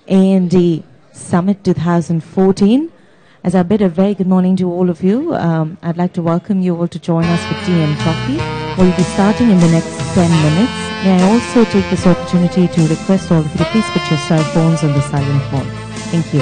A&D Summit 2014. As I bid a very good morning to all of you, I'd like to welcome you all to join us for tea and coffee. We'll be starting in the next 10 minutes. May I also take this opportunity to request all of you to please put your cell phones on the silent mode. Thank you.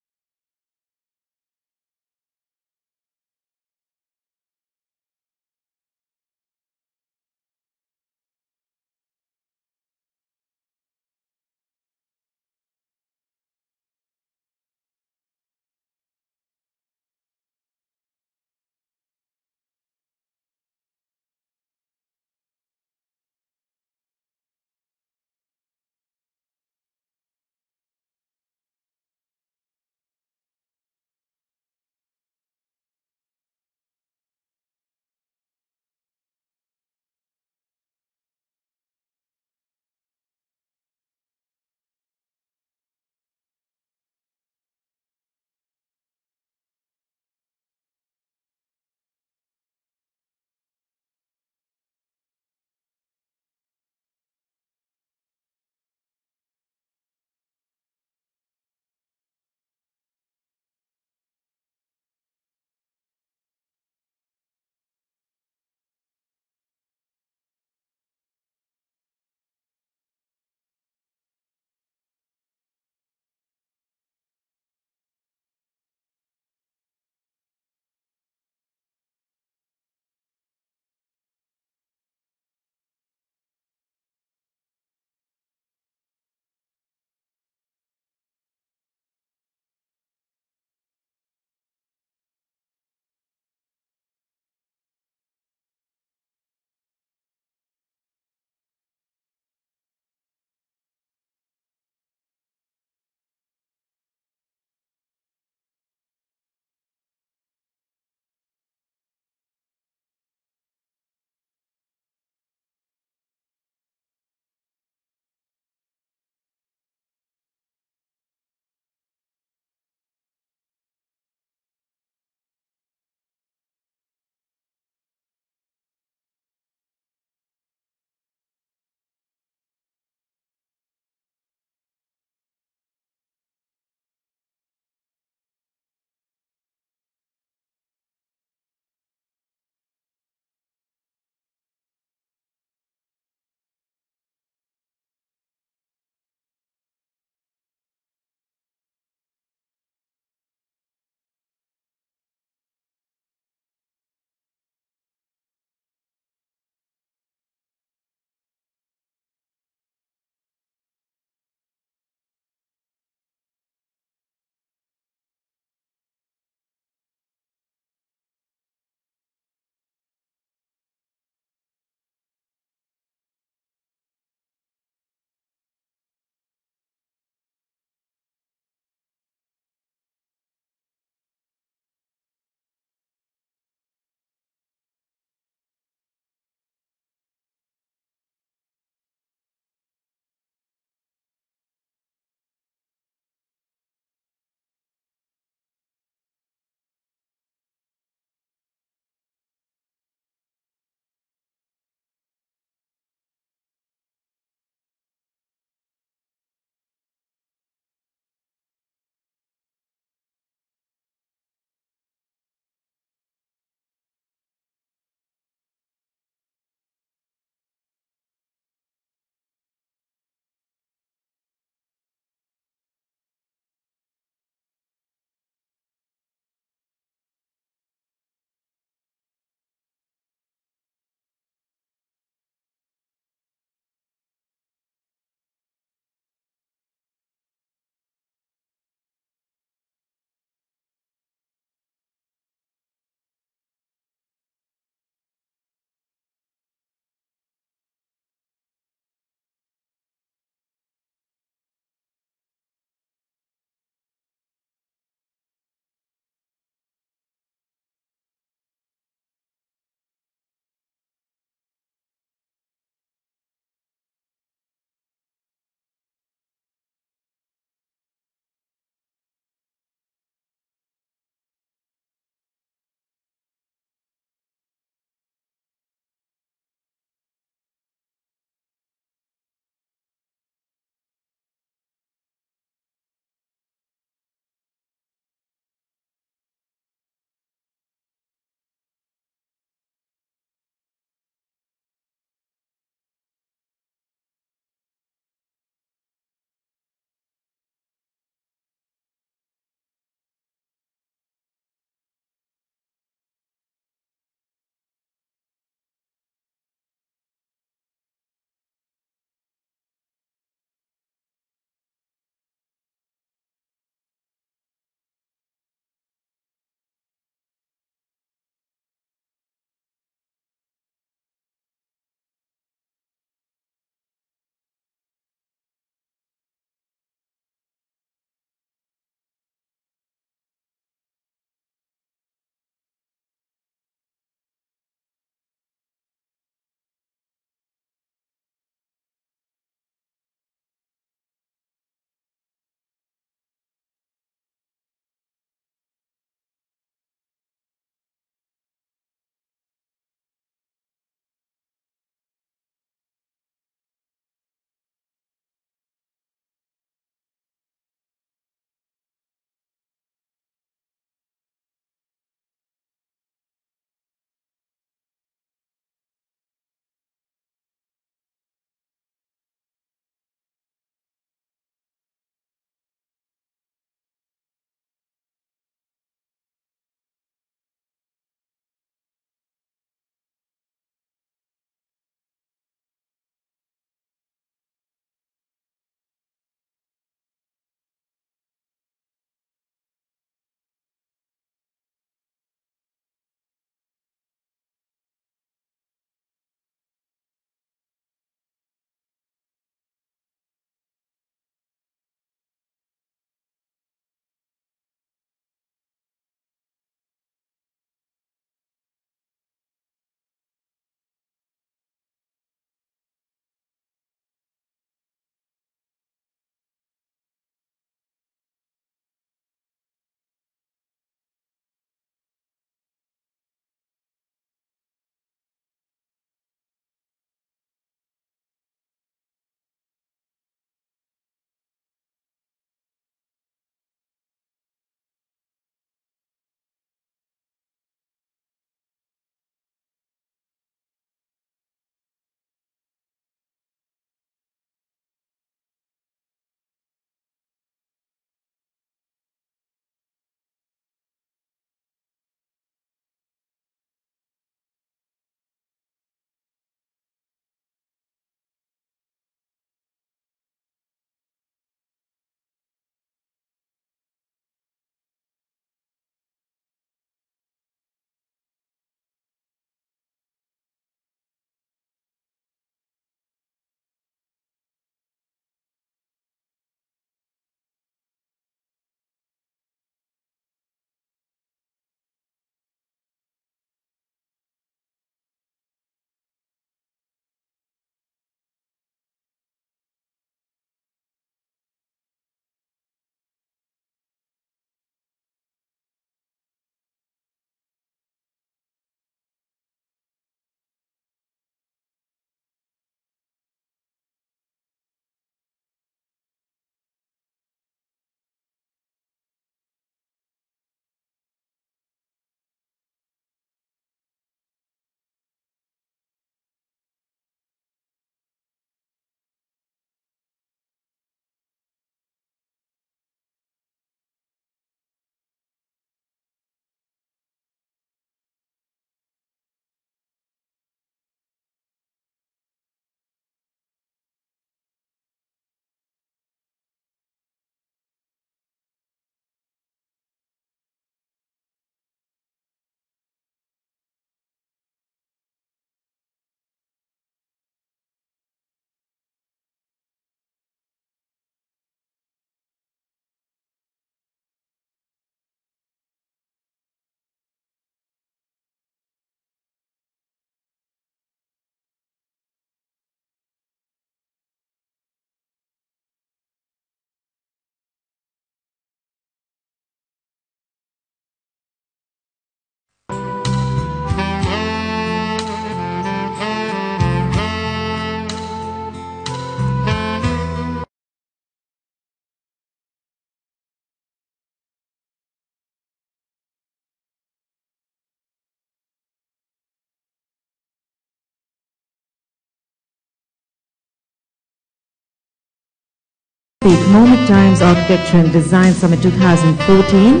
the Economic Times Architecture and Design Summit 2014.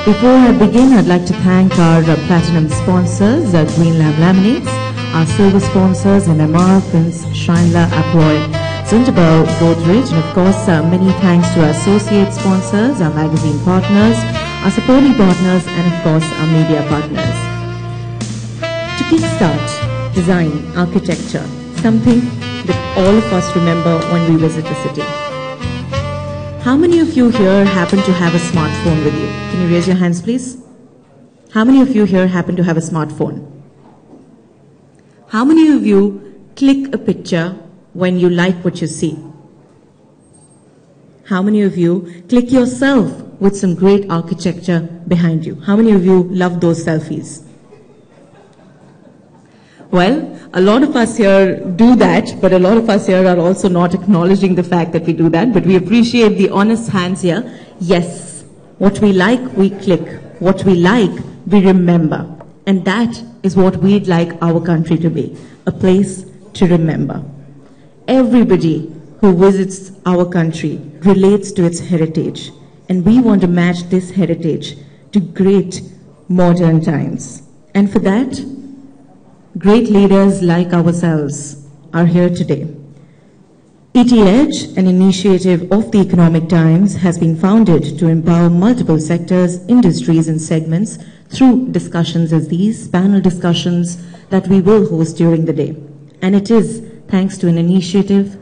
Before I begin, I'd like to thank our platinum sponsors, Green Lab Laminates, our silver sponsors, MMR, Prince, Shrinela, Abroy, Zundabow, Godrej, and of course, many thanks to our associate sponsors, our magazine partners, our supporting partners, and of course, our media partners. To kickstart design, architecture, something that all of us remember when we visit the city. How many of you here happen to have a smartphone with you? Can you raise your hands, please? How many of you here happen to have a smartphone? How many of you click a picture when you like what you see? How many of you click yourself with some great architecture behind you? How many of you love those selfies? Well, a lot of us here do that, but a lot of us here are also not acknowledging the fact that we do that, but we appreciate the honest hands here. Yes, what we like, we click. What we like, we remember. And that is what we'd like our country to be, a place to remember. Everybody who visits our country relates to its heritage, and we want to match this heritage to great modern times. And for that, great leaders like ourselves are here today. ET Edge, an initiative of the Economic Times, has been founded to empower multiple sectors, industries, and segments through discussions as these, panel discussions that we will host during the day. And it is thanks to an initiative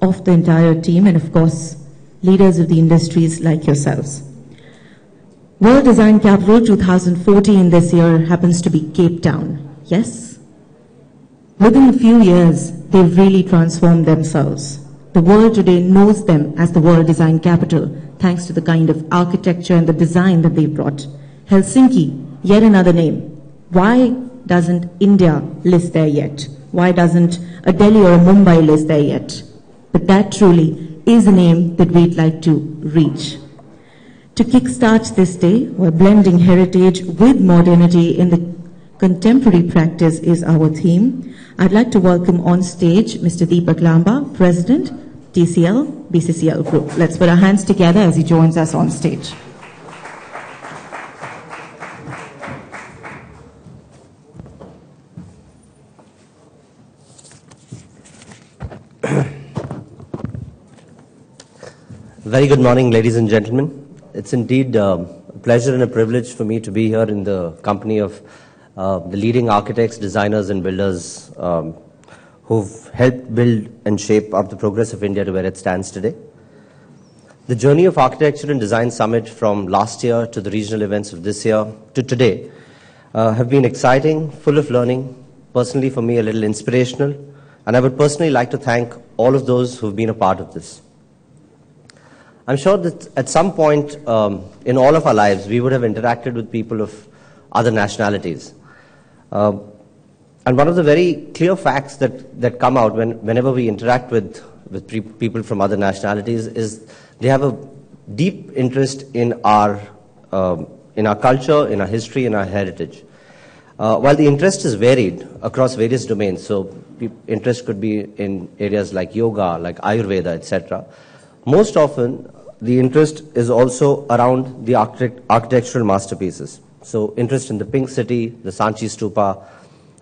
of the entire team and, of course, leaders of the industries like yourselves. World Design Capital 2014 this year happens to be Cape Town. Yes? Within a few years, they've really transformed themselves. The world today knows them as the World Design Capital, thanks to the kind of architecture and the design that they brought. Helsinki, yet another name. Why doesn't India list there yet? Why doesn't a Delhi or a Mumbai list there yet? But that truly is a name that we'd like to reach. To kickstart this day, we're blending heritage with modernity in the contemporary practice is our theme. I'd like to welcome on stage Mr. Deepak Lamba, President, TCL, BCCL Group. Let's put our hands together as he joins us on stage. Very good morning, ladies and gentlemen. It's indeed a pleasure and a privilege for me to be here in the company of the leading architects, designers, and builders who've helped build and shape up the progress of India to where it stands today. The journey of Architecture and Design Summit from last year to the regional events of this year to today have been exciting, full of learning, personally for me a little inspirational, and I would personally like to thank all of those who've been a part of this. I'm sure that at some point in all of our lives, we would have interacted with people of other nationalities. And one of the very clear facts that come out whenever we interact with people from other nationalities is they have a deep interest in our culture, in our history, in our heritage. While the interest is varied across various domains, so interest could be in areas like yoga, like Ayurveda, etc., most often the interest is also around the architectural masterpieces. So interest in the Pink City, the Sanchi Stupa,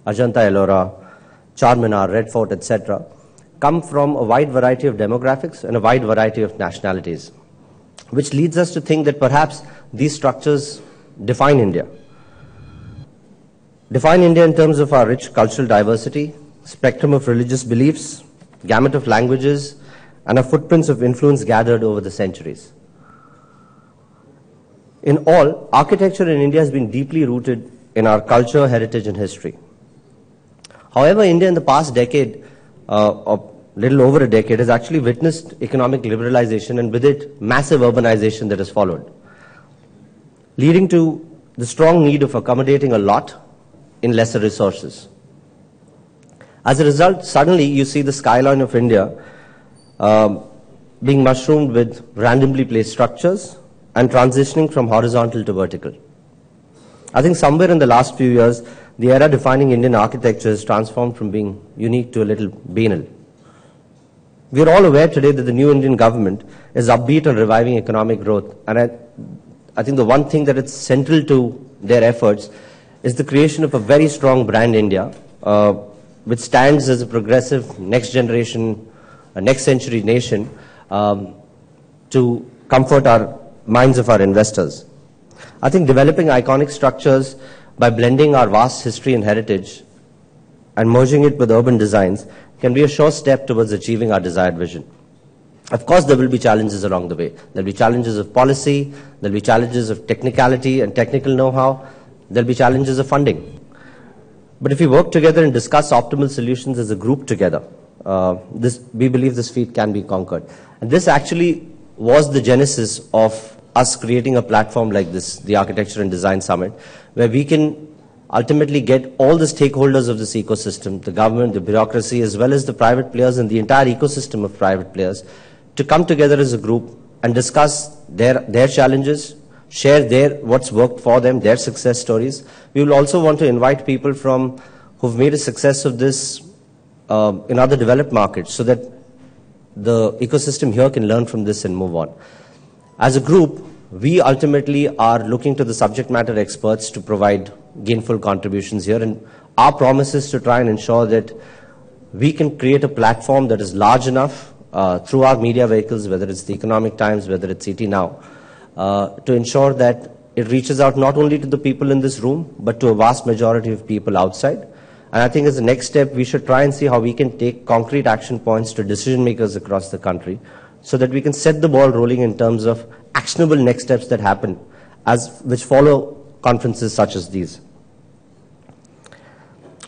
Ajanta Ellora, Charminar, Red Fort, etc., come from a wide variety of demographics and a wide variety of nationalities, which leads us to think that perhaps these structures define India. Define India in terms of our rich cultural diversity, spectrum of religious beliefs, gamut of languages, and our footprints of influence gathered over the centuries. In all, architecture in India has been deeply rooted in our culture, heritage, and history. However, India in the past decade, or little over a decade, has actually witnessed economic liberalization and with it, massive urbanization that has followed, leading to the strong need of accommodating a lot in lesser resources. As a result, suddenly you see the skyline of India being mushroomed with randomly placed structures and transitioning from horizontal to vertical. I think somewhere in the last few years, the era defining Indian architecture has transformed from being unique to a little banal. We are all aware today that the new Indian government is upbeat on reviving economic growth. And I think the one thing that is central to their efforts is the creation of a very strong brand India, which stands as a progressive next generation, next century nation to comfort our minds of our investors. I think developing iconic structures by blending our vast history and heritage and merging it with urban designs can be a sure step towards achieving our desired vision. Of course, there will be challenges along the way. There will be challenges of policy, there will be challenges of technicality and technical know-how, there will be challenges of funding. But if we work together and discuss optimal solutions as a group together, we believe this feat can be conquered. And this actually was the genesis of us creating a platform like this, the Architecture and Design Summit, where we can ultimately get all the stakeholders of this ecosystem, the government, the bureaucracy, as well as the private players and the entire ecosystem of private players, to come together as a group and discuss their challenges, share what's worked for them, their success stories. We will also want to invite people who've made a success of this in other developed markets, so that the ecosystem here can learn from this and move on. As a group, we ultimately are looking to the subject matter experts to provide gainful contributions here, and our promise is to try and ensure that we can create a platform that is large enough through our media vehicles, whether it's the Economic Times, whether it's ET Now, to ensure that it reaches out not only to the people in this room, but to a vast majority of people outside. And I think as the next step, we should try and see how we can take concrete action points to decision makers across the country, so that we can set the ball rolling in terms of actionable next steps that happen, which follow conferences such as these.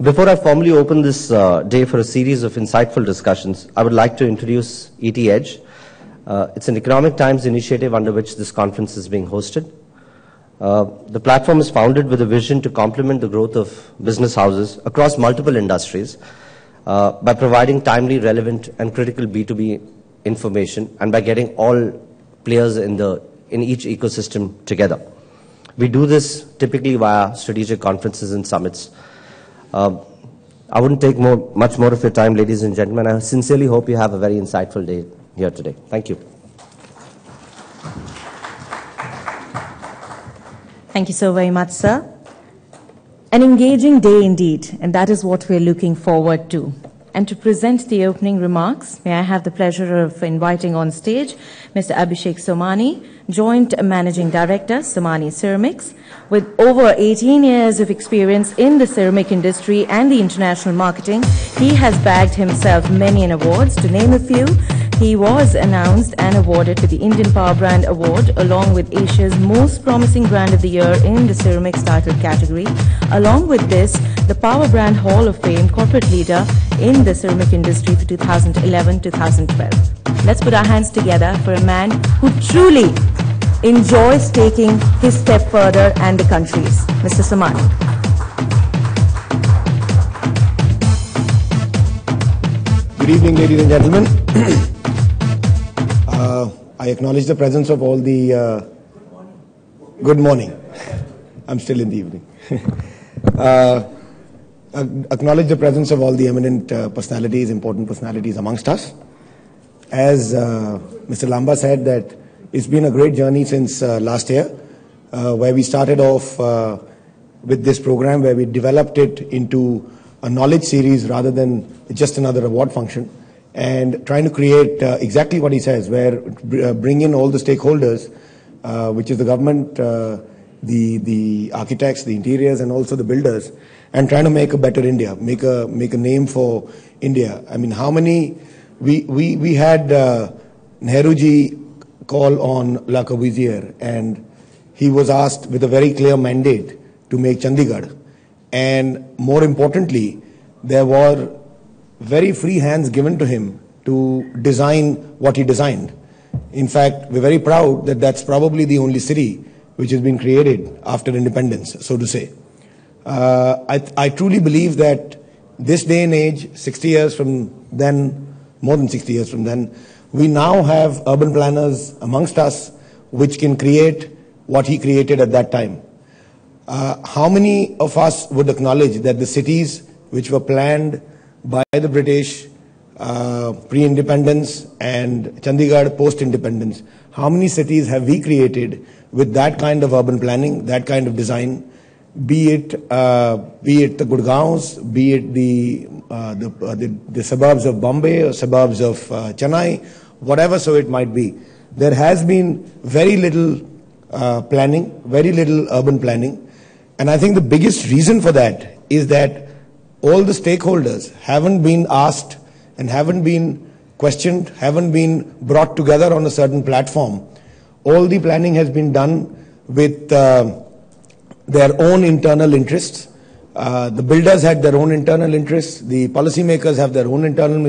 Before I formally open this day for a series of insightful discussions, I would like to introduce ET Edge. It's an Economic Times initiative under which this conference is being hosted. The platform is founded with a vision to complement the growth of business houses across multiple industries by providing timely, relevant, and critical B2B information, and by getting all players in each ecosystem together. We do this typically via strategic conferences and summits. I wouldn't take much more of your time, ladies and gentlemen. I sincerely hope you have a very insightful day here today. Thank you. Thank you so very much, sir. An engaging day indeed, and that is what we're looking forward to. And to present the opening remarks, may I have the pleasure of inviting on stage Mr. Abhishek Somani, Joint Managing Director, Somani Ceramics. With over 18 years of experience in the ceramic industry and the international marketing, he has bagged himself many awards. To name a few, he was announced and awarded with the Indian Power Brand Award, along with Asia's Most Promising Brand of the Year in the Ceramics title category. Along with this, the Power Brand Hall of Fame Corporate Leader in the ceramic industry for 2011-2012. Let's put our hands together for a man who truly enjoys taking his step further and the country's. Mr. Somani. Good evening, ladies and gentlemen. I acknowledge the presence of all the... good morning. I'm still in the evening. Acknowledge the presence of all the eminent personalities, important personalities amongst us. As Mr. Lamba said, that it's been a great journey since last year, where we started off with this program, where we developed it into a knowledge series rather than just another award function, and trying to create exactly what he says, where bring in all the stakeholders, which is the government, the architects, the interiors, and also the builders, and trying to make a better India, make a name for India. I mean, how many we had Nehruji call on Le Corbusier, and he was asked with a very clear mandate to make Chandigarh. And more importantly, there were very free hands given to him to design what he designed. In fact, we're very proud that that's probably the only city which has been created after independence, so to say. I truly believe that this day and age, 60 years from then, more than 60 years from then, we now have urban planners amongst us which can create what he created at that time. How many of us would acknowledge that the cities which were planned by the British pre-independence and Chandigarh post-independence. How many cities have we created with that kind of urban planning, that kind of design? Be it the Gurgaons, be it the suburbs of Bombay or suburbs of Chennai, whatever so it might be. There has been very little planning, very little urban planning. And I think the biggest reason for that is that all the stakeholders haven't been asked and haven't been questioned, haven't been brought together on a certain platform. All the planning has been done with their own internal interests. The builders had their own internal interests. The policymakers have their own internal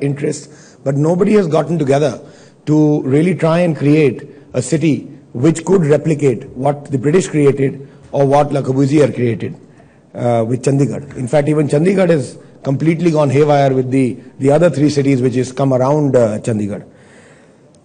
interests. But nobody has gotten together to really try and create a city which could replicate what the British created or what Le Corbusier created with Chandigarh. In fact, even Chandigarh has completely gone haywire with the other three cities which has come around Chandigarh.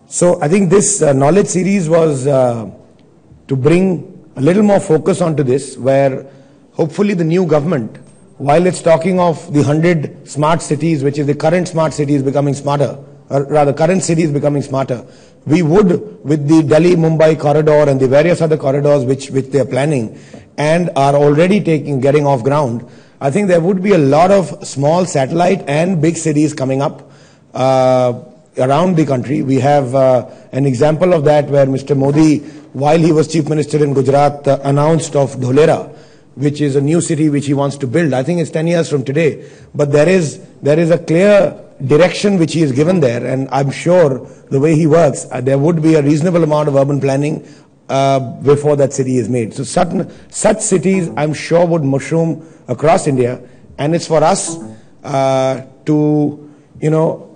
So I think this knowledge series was to bring a little more focus onto this, where hopefully the new government, while it's talking of the 100 smart cities, which is the current smart cities becoming smarter, or rather current cities becoming smarter, we would, with the Delhi-Mumbai corridor and the various other corridors which they are planning and are already getting off ground, I think there would be a lot of small satellite and big cities coming up around the country. We have an example of that where Mr. Modi, while he was Chief Minister in Gujarat, announced of Dholera, which is a new city which he wants to build. I think it's 10 years from today. But there is a clear direction which he has given there, and I'm sure the way he works, there would be a reasonable amount of urban planning before that city is made. So such cities, I'm sure, would mushroom across India, and it's for us to,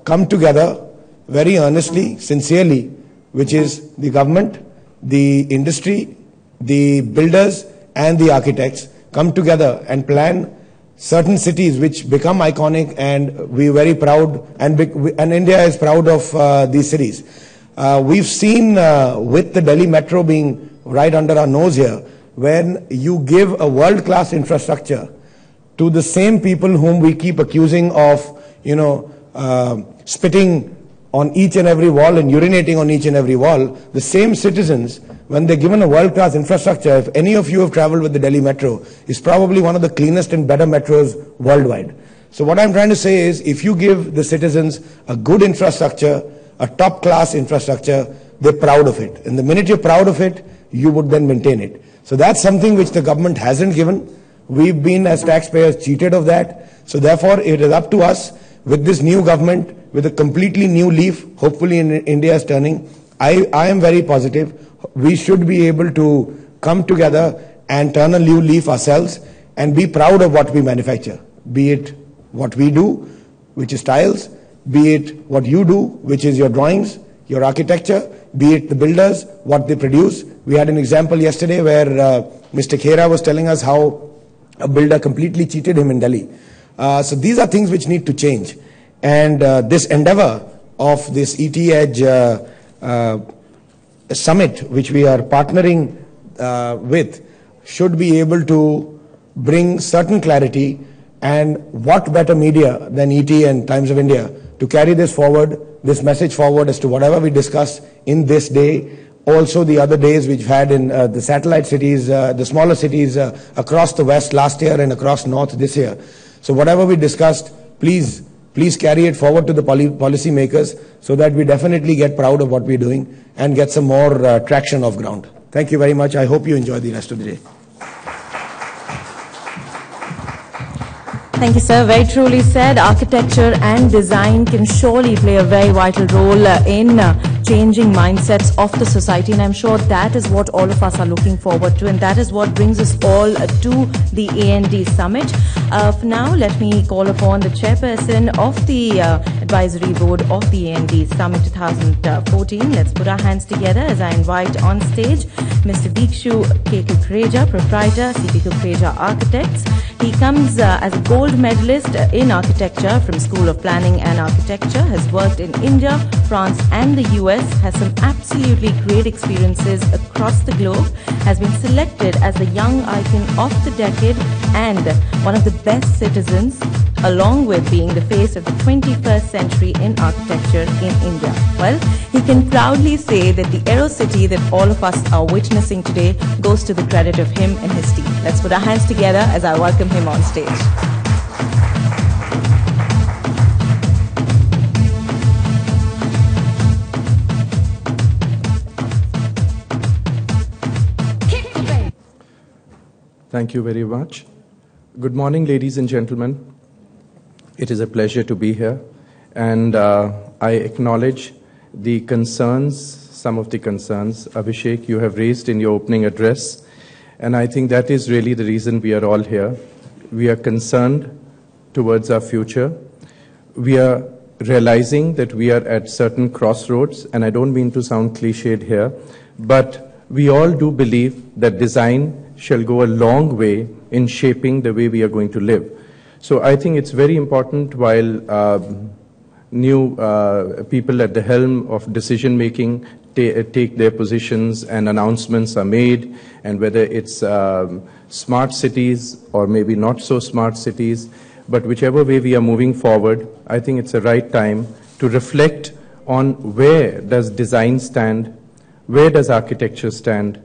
come together very earnestly, sincerely, which is the government, the industry, the builders, and the architects come together and plan certain cities which become iconic, and we're very proud, and India is proud of these cities. We've seen with the Delhi Metro being right under our nose here, when you give a world-class infrastructure to the same people whom we keep accusing of, spitting on each and every wall and urinating on each and every wall, the same citizens, when they're given a world-class infrastructure, if any of you have traveled with the Delhi Metro, is probably one of the cleanest and better metros worldwide. So what I'm trying to say is, if you give the citizens a good infrastructure, a top-class infrastructure, they're proud of it. And the minute you're proud of it, you would then maintain it. So that's something which the government hasn't given. We've been, as taxpayers, cheated of that. So therefore, it is up to us, with this new government, with a completely new leaf, hopefully in India's turning, I am very positive. We should be able to come together and turn a new leaf ourselves and be proud of what we manufacture. Be it what we do, which is tiles, be it what you do, which is your drawings, your architecture, be it the builders, what they produce. We had an example yesterday where Mr. Khera was telling us how a builder completely cheated him in Delhi. So these are things which need to change. And this endeavor of this ET Edge summit, which we are partnering with, should be able to bring certain clarity. And what better media than ET and Times of India to carry this forward, this message forward as to whatever we discuss in this day. Also the other days we've had in the satellite cities, the smaller cities across the West last year and across North this year. So whatever we discussed, please carry it forward to the policy makers so that we definitely get proud of what we're doing and get some more traction off ground. Thank you very much. I hope you enjoy the rest of the day. Thank you, sir. Very truly said. Architecture and design can surely play a very vital role in changing mindsets of the society, and I'm sure that is what all of us are looking forward to, and that is what brings us all to the A&D Summit. For now, let me call upon the chairperson of the advisory board of the A&D Summit 2014. Let's put our hands together as I invite on stage Mr. Dikshu K. Kukreja, proprietor, CP Kukreja Architects. He comes as a gold medalist in architecture from School of Planning and Architecture, has worked in India, France and the US US, has some absolutely great experiences across the globe, has been selected as the Young Icon of the Decade and one of the best citizens, along with being the face of the 21st century in architecture in India. Well, he can proudly say that the AeroCity that all of us are witnessing today goes to the credit of him and his team. Let's put our hands together as I welcome him on stage. Thank you very much. Good morning, ladies and gentlemen. It is a pleasure to be here, and I acknowledge the concerns, some of the concerns, Abhishek, you have raised in your opening address, and I think that is really the reason we are all here. We are concerned towards our future. We are realizing that we are at certain crossroads, and I don't mean to sound cliched here, but we all do believe that design shall go a long way in shaping the way we are going to live. So I think it's very important while new people at the helm of decision-making take their positions and announcements are made, and whether it's smart cities or maybe not so smart cities, but whichever way we are moving forward, I think it's the right time to reflect on where does design stand, where does architecture stand.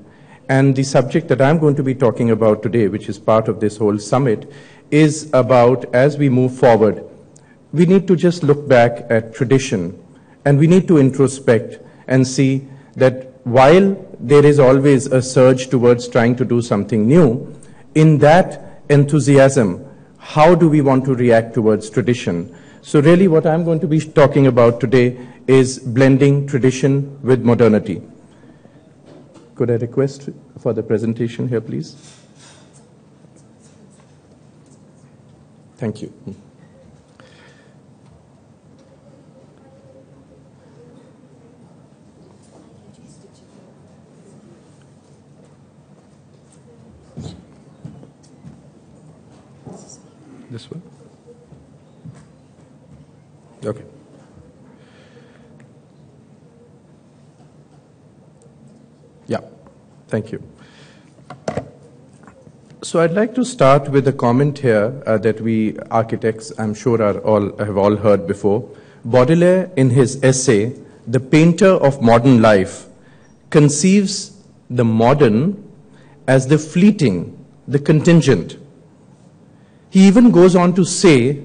And the subject that I'm going to be talking about today, which is part of this whole summit, is about, as we move forward, we need to just look back at tradition, and we need to introspect and see that while there is always a surge towards trying to do something new, in that enthusiasm, how do we want to react towards tradition? So really what I'm going to be talking about today is blending tradition with modernity. Could I request for the presentation here, please? Thank you. This one? Okay. Yeah, thank you. So I'd like to start with a comment here that we architects, I'm sure, have all heard before. Baudelaire, in his essay, The Painter of Modern Life, conceives the modern as the fleeting, the contingent. He even goes on to say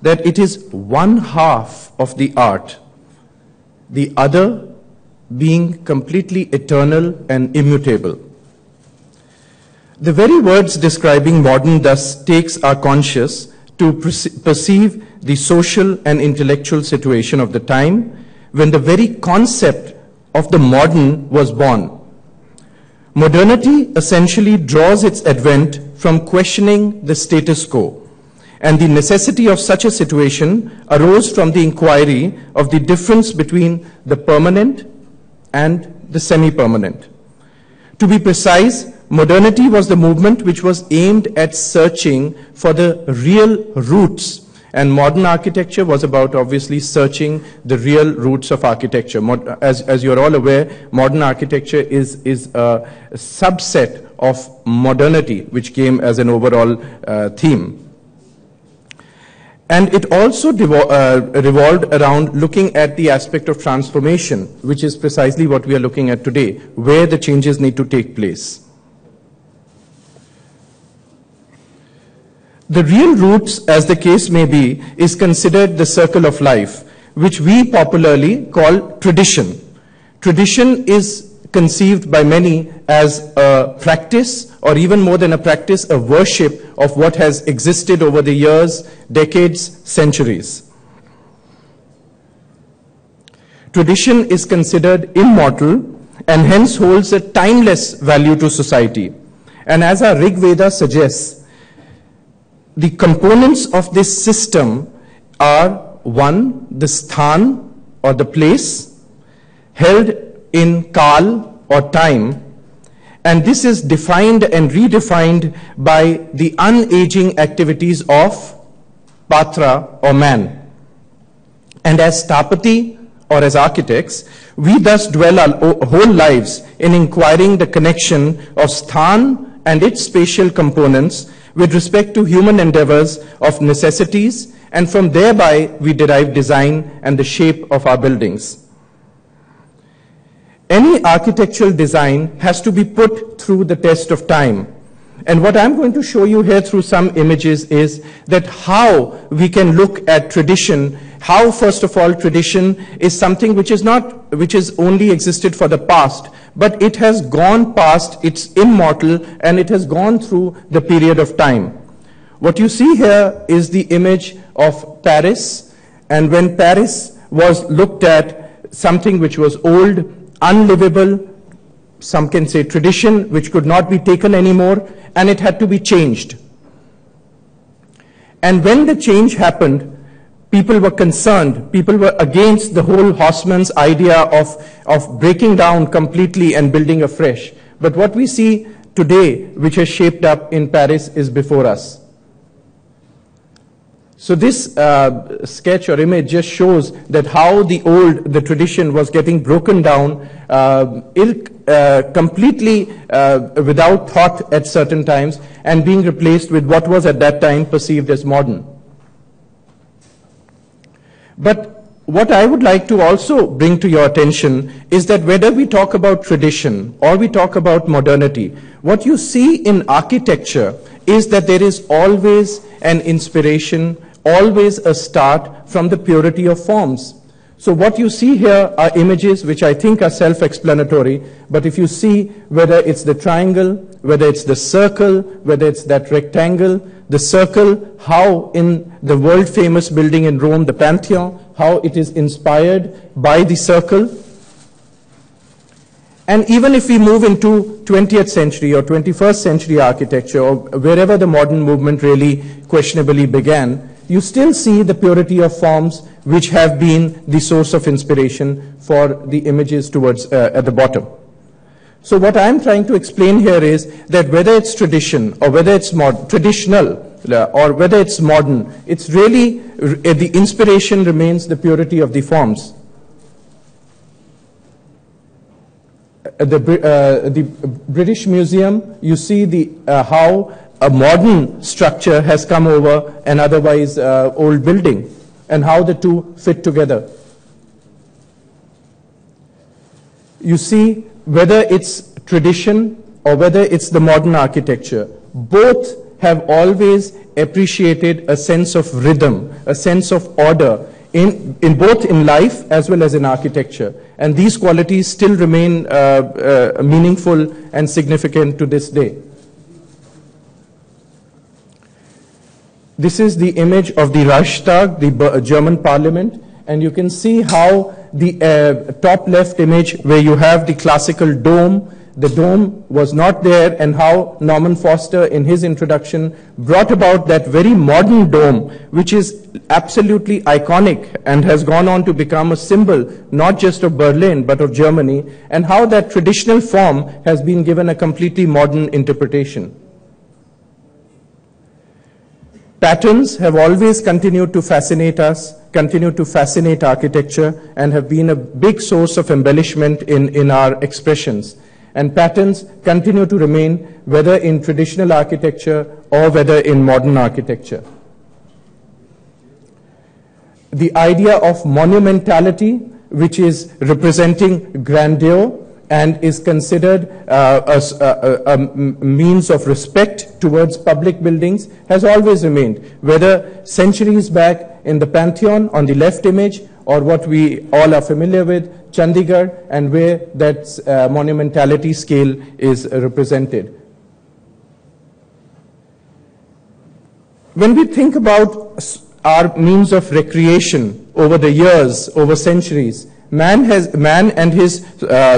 that it is one half of the art, the other being completely eternal and immutable. The very words describing modern thus takes our conscience to perceive the social and intellectual situation of the time when the very concept of the modern was born. Modernity essentially draws its advent from questioning the status quo, and the necessity of such a situation arose from the inquiry of the difference between the permanent and the semi-permanent. To be precise, modernity was the movement which was aimed at searching for the real roots, and modern architecture was about obviously searching the real roots of architecture. As you're all aware, modern architecture is a subset of modernity, which came as an overall theme. And it also revolved around looking at the aspect of transformation, which is precisely what we are looking at today, where the changes need to take place. The real roots, as the case may be, is considered the circle of life, which we popularly call tradition. Tradition is conceived by many as a practice, or even more than a practice, a worship of what has existed over the years, decades, centuries. Tradition is considered immortal and hence holds a timeless value to society. And as our Rig Veda suggests, the components of this system are, one, the sthan or the place held in kal or time, and this is defined and redefined by the unaging activities of patra or man. And as Stapati or as architects, we thus dwell our whole lives in inquiring the connection of sthan and its spatial components with respect to human endeavors of necessities, and from thereby we derive design and the shape of our buildings. Any architectural design has to be put through the test of time. And what I'm going to show you here through some images is that how we can look at tradition, how first of all tradition is something which is only existed for the past, but it has gone past, it's immortal, and it has gone through the period of time. What you see here is the image of Paris, and when Paris was looked at, something which was old, unlivable, some can say tradition which could not be taken anymore, and it had to be changed. And when the change happened, people were concerned, people were against the whole Haussmann's idea of breaking down completely and building afresh. But what we see today, which has shaped up in Paris, is before us. So this sketch or image just shows that how the tradition was getting broken down completely without thought at certain times, and being replaced with what was at that time perceived as modern. But what I would like to also bring to your attention is that whether we talk about tradition or we talk about modernity, what you see in architecture is that there is always an inspiration, always a start from the purity of forms. So what you see here are images which I think are self-explanatory, but if you see whether it's the triangle, whether it's the circle, whether it's that rectangle, the circle, how in the world-famous building in Rome, the Pantheon, how it is inspired by the circle. And even if we move into 20th century or 21st century architecture, or wherever the modern movement really questionably began, you still see the purity of forms which have been the source of inspiration for the images towards at the bottom. So what I'm trying to explain here is that whether it's tradition or whether it's traditional or whether it's modern, it's really the inspiration remains the purity of the forms. The British Museum, you see how a modern structure has come over an otherwise old building, and how the two fit together. You see, whether it's tradition or whether it's the modern architecture, both have always appreciated a sense of rhythm, a sense of order, in both in life as well as in architecture. And these qualities still remain meaningful and significant to this day. This is the image of the Reichstag, the German parliament, and you can see how the top left image, where you have the classical dome, the dome was not there, and how Norman Foster in his introduction brought about that very modern dome, which is absolutely iconic and has gone on to become a symbol not just of Berlin but of Germany, and how that traditional form has been given a completely modern interpretation. Patterns have always continued to fascinate us, continue to fascinate architecture, and have been a big source of embellishment in our expressions. And patterns continue to remain whether in traditional architecture or whether in modern architecture. The idea of monumentality, which is representing grandeur and is considered a means of respect towards public buildings, has always remained, whether centuries back in the Pantheon on the left image, or what we all are familiar with, Chandigarh, and where that monumentality scale is represented. When we think about our means of recreation over the years, over centuries, man and his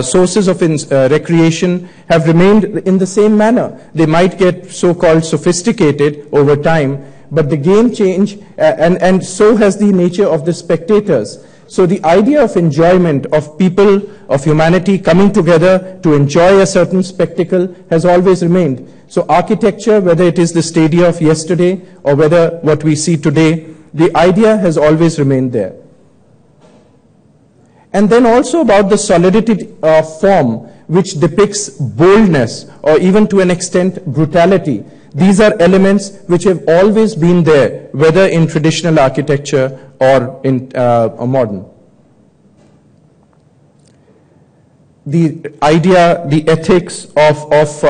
sources of recreation have remained in the same manner. They might get so-called sophisticated over time, but the game change, and so has the nature of the spectators. So the idea of enjoyment of people, of humanity coming together to enjoy a certain spectacle has always remained. So architecture, whether it is the stadia of yesterday or whether what we see today, the idea has always remained there. And then also about the solidity of form, which depicts boldness or even to an extent brutality. These are elements which have always been there, whether in traditional architecture or in modern. The idea, the ethics of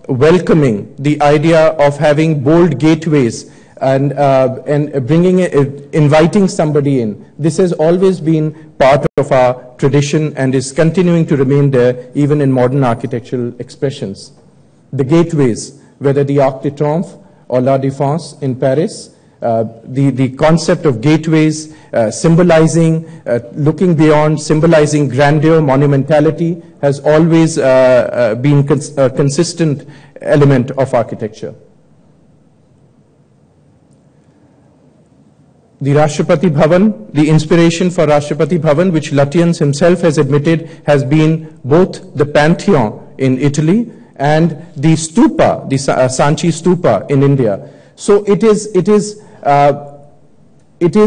welcoming, the idea of having bold gateways and bringing inviting somebody in. This has always been part of our tradition and is continuing to remain there even in modern architectural expressions. The gateways, whether the Arc de Triomphe or La Défense in Paris, the concept of gateways symbolizing, looking beyond, symbolizing grandeur, monumentality, has always been a consistent element of architecture. The Rashtrapati Bhavan, the inspiration for Rashtrapati Bhavan, which Lutyens himself has admitted, has been both the Pantheon in Italy and the Stupa, the Sanchi Stupa in India. So it is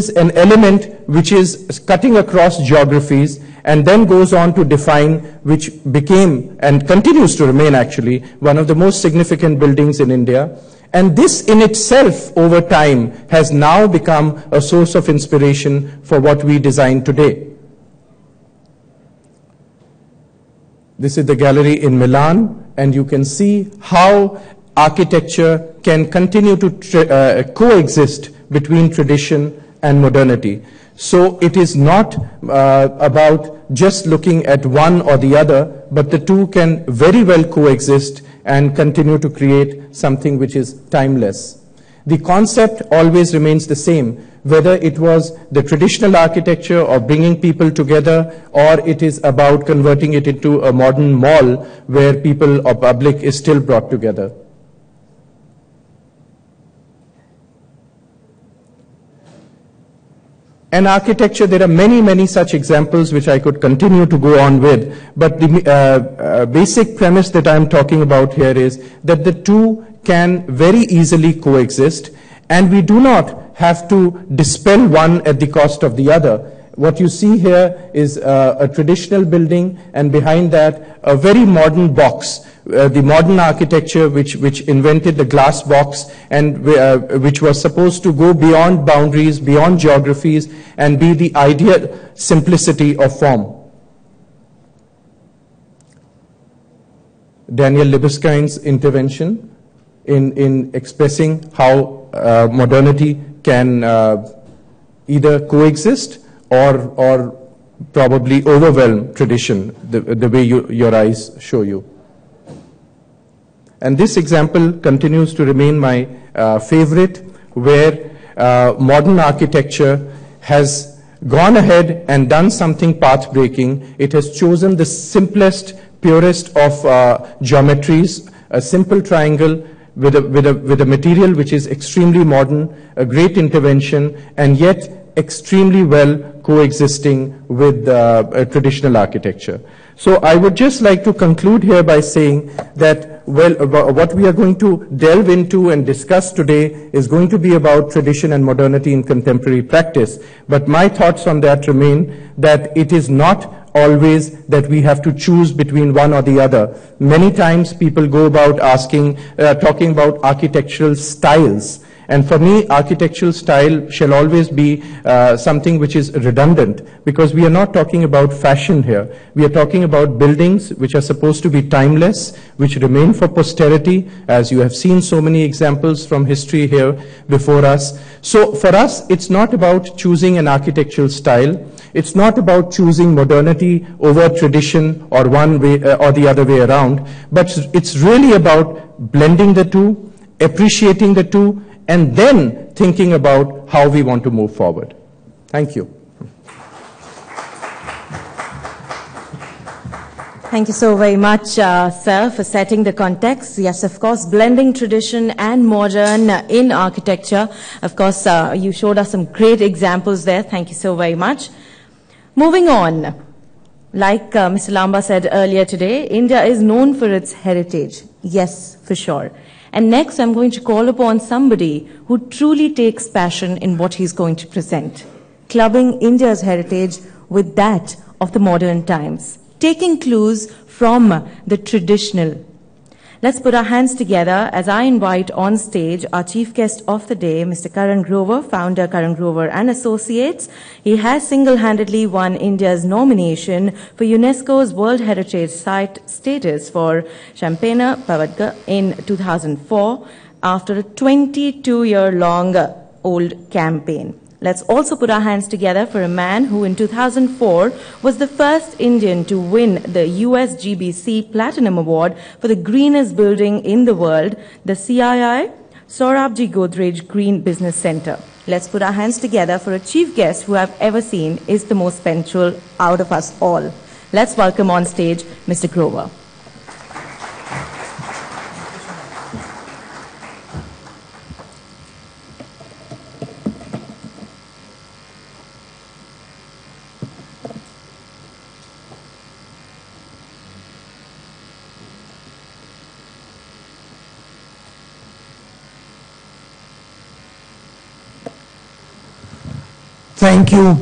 an element which is cutting across geographies and then goes on to define, which became and continues to remain actually one of the most significant buildings in India. And this in itself over time has now become a source of inspiration for what we design today. This is the gallery in Milan, and you can see how architecture can continue to coexist between tradition and modernity. So it is not about just looking at one or the other, but the two can very well coexist and continue to create something which is timeless. The concept always remains the same, whether it was the traditional architecture or bringing people together, or it is about converting it into a modern mall where people or public is still brought together. And architecture, there are many, many such examples which I could continue to go on with. But the basic premise that I'm talking about here is that the two can very easily coexist, and we do not have to dispel one at the cost of the other. What you see here is a traditional building, and behind that a very modern box. The modern architecture which invented the glass box and which was supposed to go beyond boundaries, beyond geographies, and be the ideal simplicity of form. Daniel Libeskind's intervention in expressing how modernity can either coexist or probably overwhelm tradition, the way your eyes show you. And this example continues to remain my favorite, where modern architecture has gone ahead and done something path-breaking. It has chosen the simplest, purest of geometries, a simple triangle with a material which is extremely modern, a great intervention, and yet extremely well coexisting with traditional architecture. So I would just like to conclude here by saying that, well, what we are going to delve into and discuss today is going to be about tradition and modernity in contemporary practice. But my thoughts on that remain that it is not always that we have to choose between one or the other. Many times people go about talking about architectural styles. And for me, architectural style shall always be something which is redundant, because we are not talking about fashion here. We are talking about buildings which are supposed to be timeless, which remain for posterity, as you have seen so many examples from history here before us. So for us, it's not about choosing an architectural style. It's not about choosing modernity over tradition or one way or the other way around, but it's really about blending the two, appreciating the two, and then thinking about how we want to move forward. Thank you. Thank you so very much, sir, for setting the context. Yes, of course, blending tradition and modern in architecture. Of course, you showed us some great examples there. Thank you so very much. Moving on, like Mr. Lamba said earlier today, India is known for its heritage. Yes, for sure. And next, I'm going to call upon somebody who truly takes passion in what he's going to present, clubbing India's heritage with that of the modern times, taking clues from the traditional. Let's put our hands together as I invite on stage our chief guest of the day, Mr. Karan Grover, founder Karan Grover and Associates. He has single-handedly won India's nomination for UNESCO's World Heritage Site status for Champaner Pavadka in 2004 after a 22-year-long old campaign. Let's also put our hands together for a man who in 2004 was the first Indian to win the USGBC Platinum Award for the greenest building in the world, the CII Saurabh Godrej Green Business Center. Let's put our hands together for a chief guest who I've ever seen is the most punctual out of us all. Let's welcome on stage Mr. Grover. Thank you,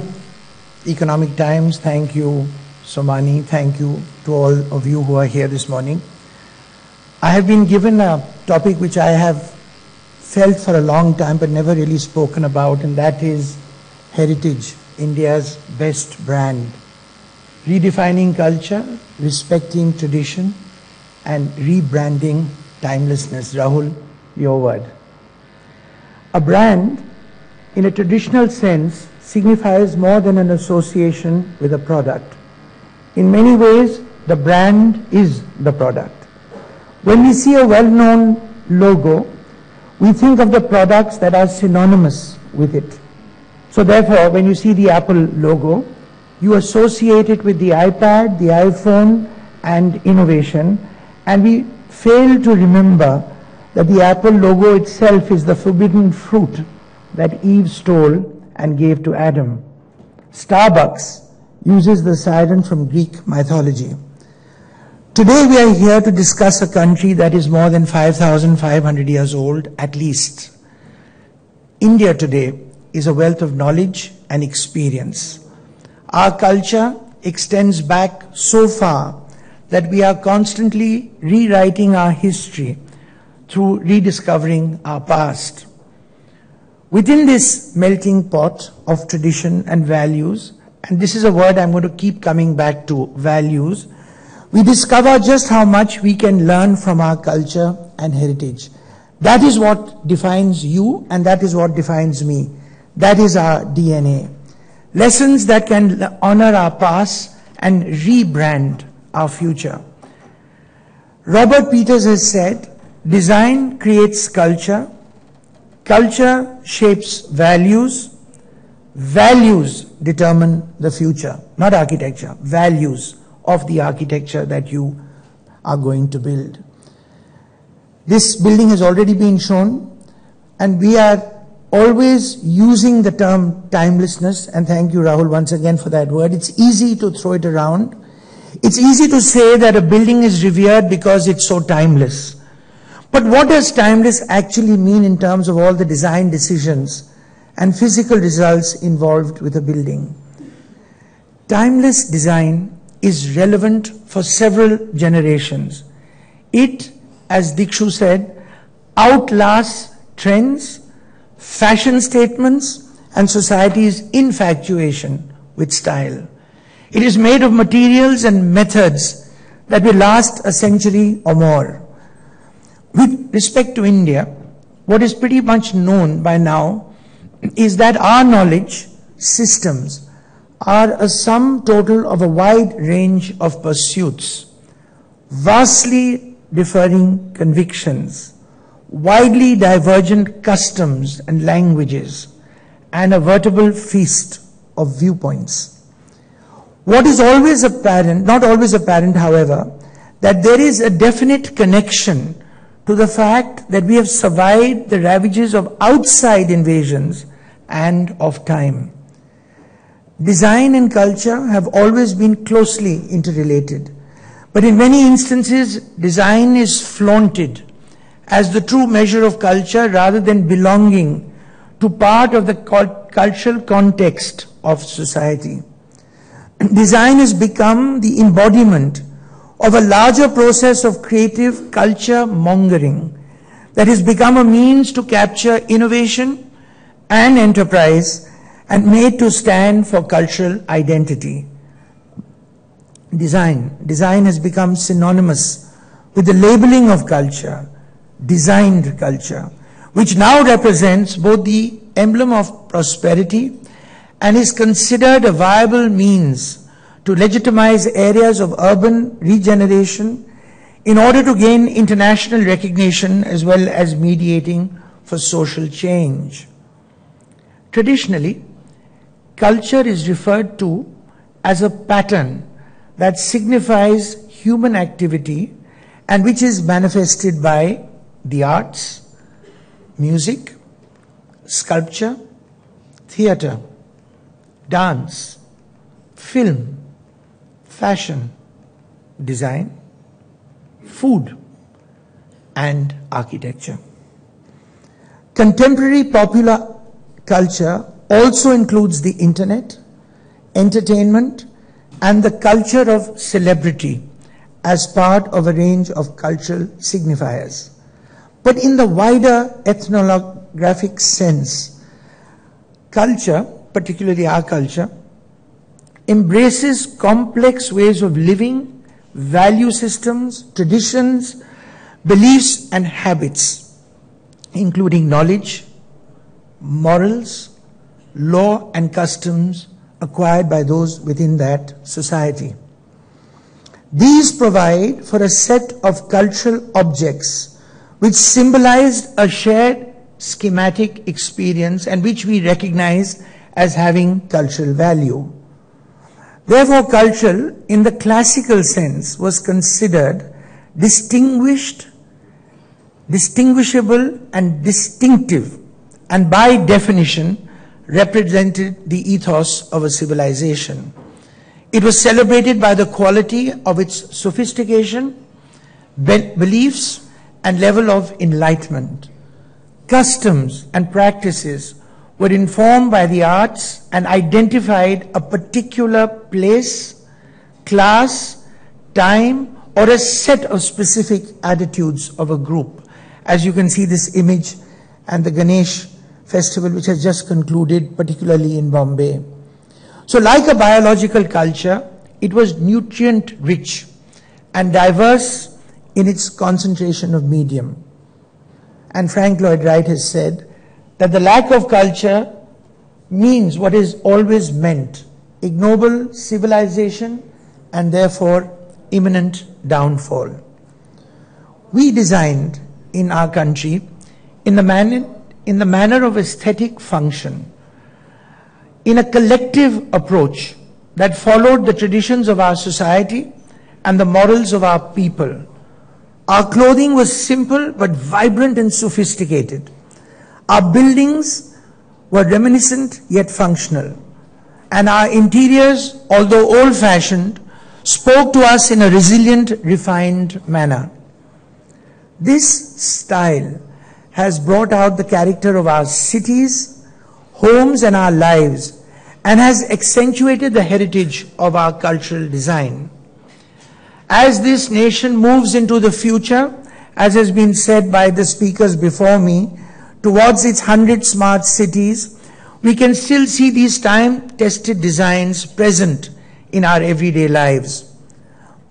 Economic Times. Thank you, Somani. Thank you to all of you who are here this morning. I have been given a topic which I have felt for a long time but never really spoken about, and that is heritage, India's best brand. Redefining culture, respecting tradition, and rebranding timelessness. Rahul, your word. A brand, in a traditional sense, signifies more than an association with a product. In many ways, the brand is the product. When we see a well-known logo, we think of the products that are synonymous with it. So therefore, when you see the Apple logo, you associate it with the iPad, the iPhone, and innovation, and we fail to remember that the Apple logo itself is the forbidden fruit that Eve stole and gave to Adam. Starbucks uses the siren from Greek mythology. Today we are here to discuss a country that is more than 5,500 years old, at least. India today is a wealth of knowledge and experience. Our culture extends back so far that we are constantly rewriting our history through rediscovering our past. Within this melting pot of tradition and values, and this is a word I'm going to keep coming back to, values, we discover just how much we can learn from our culture and heritage. That is what defines you, and that is what defines me. That is our DNA. Lessons that can honor our past and rebrand our future. Robert Peters has said, design creates culture, culture shapes values, values determine the future, not architecture, values of the architecture that you are going to build. This building has already been shown, and we are always using the term timelessness, and thank you, Rahul, once again for that word. It's easy to throw it around. It's easy to say that a building is revered because it's so timeless. But what does timeless actually mean in terms of all the design decisions and physical results involved with a building? Timeless design is relevant for several generations. It, as Dikshu said, outlasts trends, fashion statements, and society's infatuation with style. It is made of materials and methods that will last a century or more. With respect to India, what is pretty much known by now is that our knowledge systems are a sum total of a wide range of pursuits, vastly differing convictions, widely divergent customs and languages, and a veritable feast of viewpoints. What is always apparent, not always apparent, however, that there is a definite connection to the fact that we have survived the ravages of outside invasions and of time. Design and culture have always been closely interrelated, but in many instances, design is flaunted as the true measure of culture rather than belonging to part of the cultural context of society. design has become the embodiment of a larger process of creative culture mongering that has become a means to capture innovation and enterprise and made to stand for cultural identity. Design has become synonymous with the labeling of culture, designed culture, which now represents both the emblem of prosperity and is considered a viable means to legitimize areas of urban regeneration in order to gain international recognition as well as mediating for social change. Traditionally, culture is referred to as a pattern that signifies human activity and which is manifested by the arts, music, sculpture, theatre, dance, film, fashion, design, food, and architecture. Contemporary popular culture also includes the internet, entertainment, and the culture of celebrity as part of a range of cultural signifiers. But in the wider ethnographic sense, culture, particularly our culture, embraces complex ways of living, value systems, traditions, beliefs, and habits, including knowledge, morals, law, and customs acquired by those within that society. These provide for a set of cultural objects which symbolized a shared schematic experience and which we recognize as having cultural value. Therefore, culture, in the classical sense, was considered distinguishable and distinctive, and by definition represented the ethos of a civilization. It was celebrated by the quality of its sophistication, beliefs, and level of enlightenment. Customs and practices were informed by the arts and identified a particular place, class, time, or a set of specific attitudes of a group. As you can see this image and the Ganesh festival which has just concluded, particularly in Bombay. So like a biological culture, it was nutrient rich and diverse in its concentration of medium. And Frank Lloyd Wright has said that the lack of culture means what is always meant, ignoble civilization and therefore imminent downfall. We designed in our country in the manner of aesthetic function, in a collective approach that followed the traditions of our society and the morals of our people. Our clothing was simple but vibrant and sophisticated. Our buildings were reminiscent yet functional. And our interiors, although old-fashioned, spoke to us in a resilient, refined manner. This style has brought out the character of our cities, homes, and our lives, and has accentuated the heritage of our cultural design. As this nation moves into the future, as has been said by the speakers before me, towards its 100 smart cities, we can still see these time-tested designs present in our everyday lives.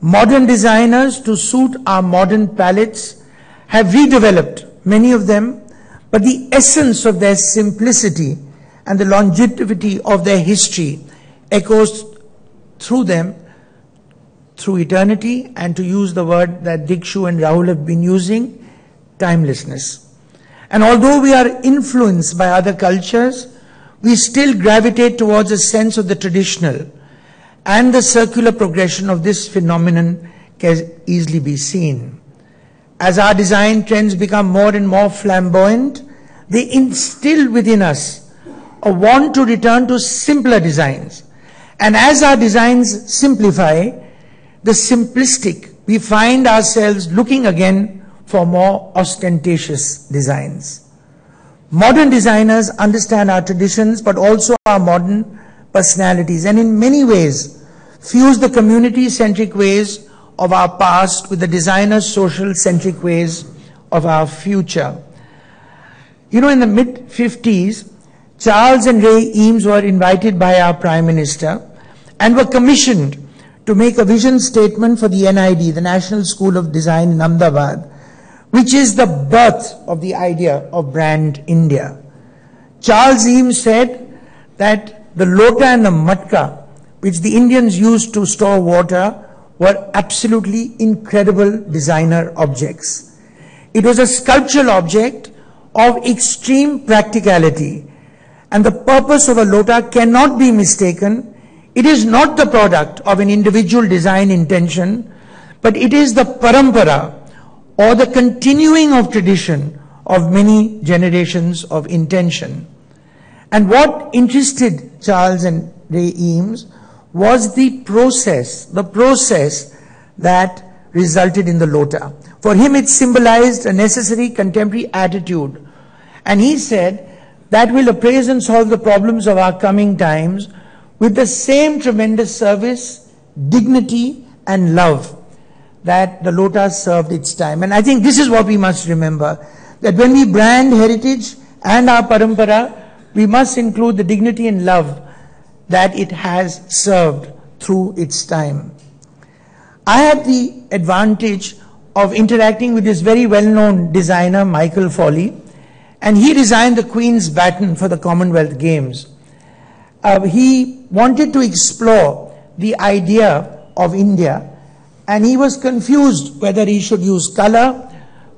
Modern designers, to suit our modern palettes, have redeveloped many of them, but the essence of their simplicity and the longevity of their history echoes through them through eternity, and to use the word that Dikshu and Rahul have been using, timelessness. And although we are influenced by other cultures, we still gravitate towards a sense of the traditional, and the circular progression of this phenomenon can easily be seen. As our design trends become more and more flamboyant, they instill within us a want to return to simpler designs. And as our designs simplify, the simplistic, we find ourselves looking again for more ostentatious designs. Modern designers understand our traditions, but also our modern personalities, and in many ways fuse the community-centric ways of our past with the designer social-centric ways of our future. You know, in the mid-50s, Charles and Ray Eames were invited by our Prime Minister and were commissioned to make a vision statement for the NID, the National School of Design in Ahmedabad, which is the birth of the idea of Brand India. Charles Eames said that the lota and the matka, which the Indians used to store water, were absolutely incredible designer objects. It was a sculptural object of extreme practicality, and the purpose of a lota cannot be mistaken. It is not the product of an individual design intention, but it is the parampara, or the continuing of tradition of many generations of intention. And what interested Charles and Ray Eames was the process that resulted in the lota. For him, it symbolized a necessary contemporary attitude. And he said that will appraise and solve the problems of our coming times with the same tremendous service, dignity, and love that the lota served its time. And I think this is what we must remember, that when we brand heritage and our parampara, we must include the dignity and love that it has served through its time. I had the advantage of interacting with this very well-known designer, Michael Foley, and he designed the Queen's Baton for the Commonwealth Games. He wanted to explore the idea of India, and he was confused whether he should use color,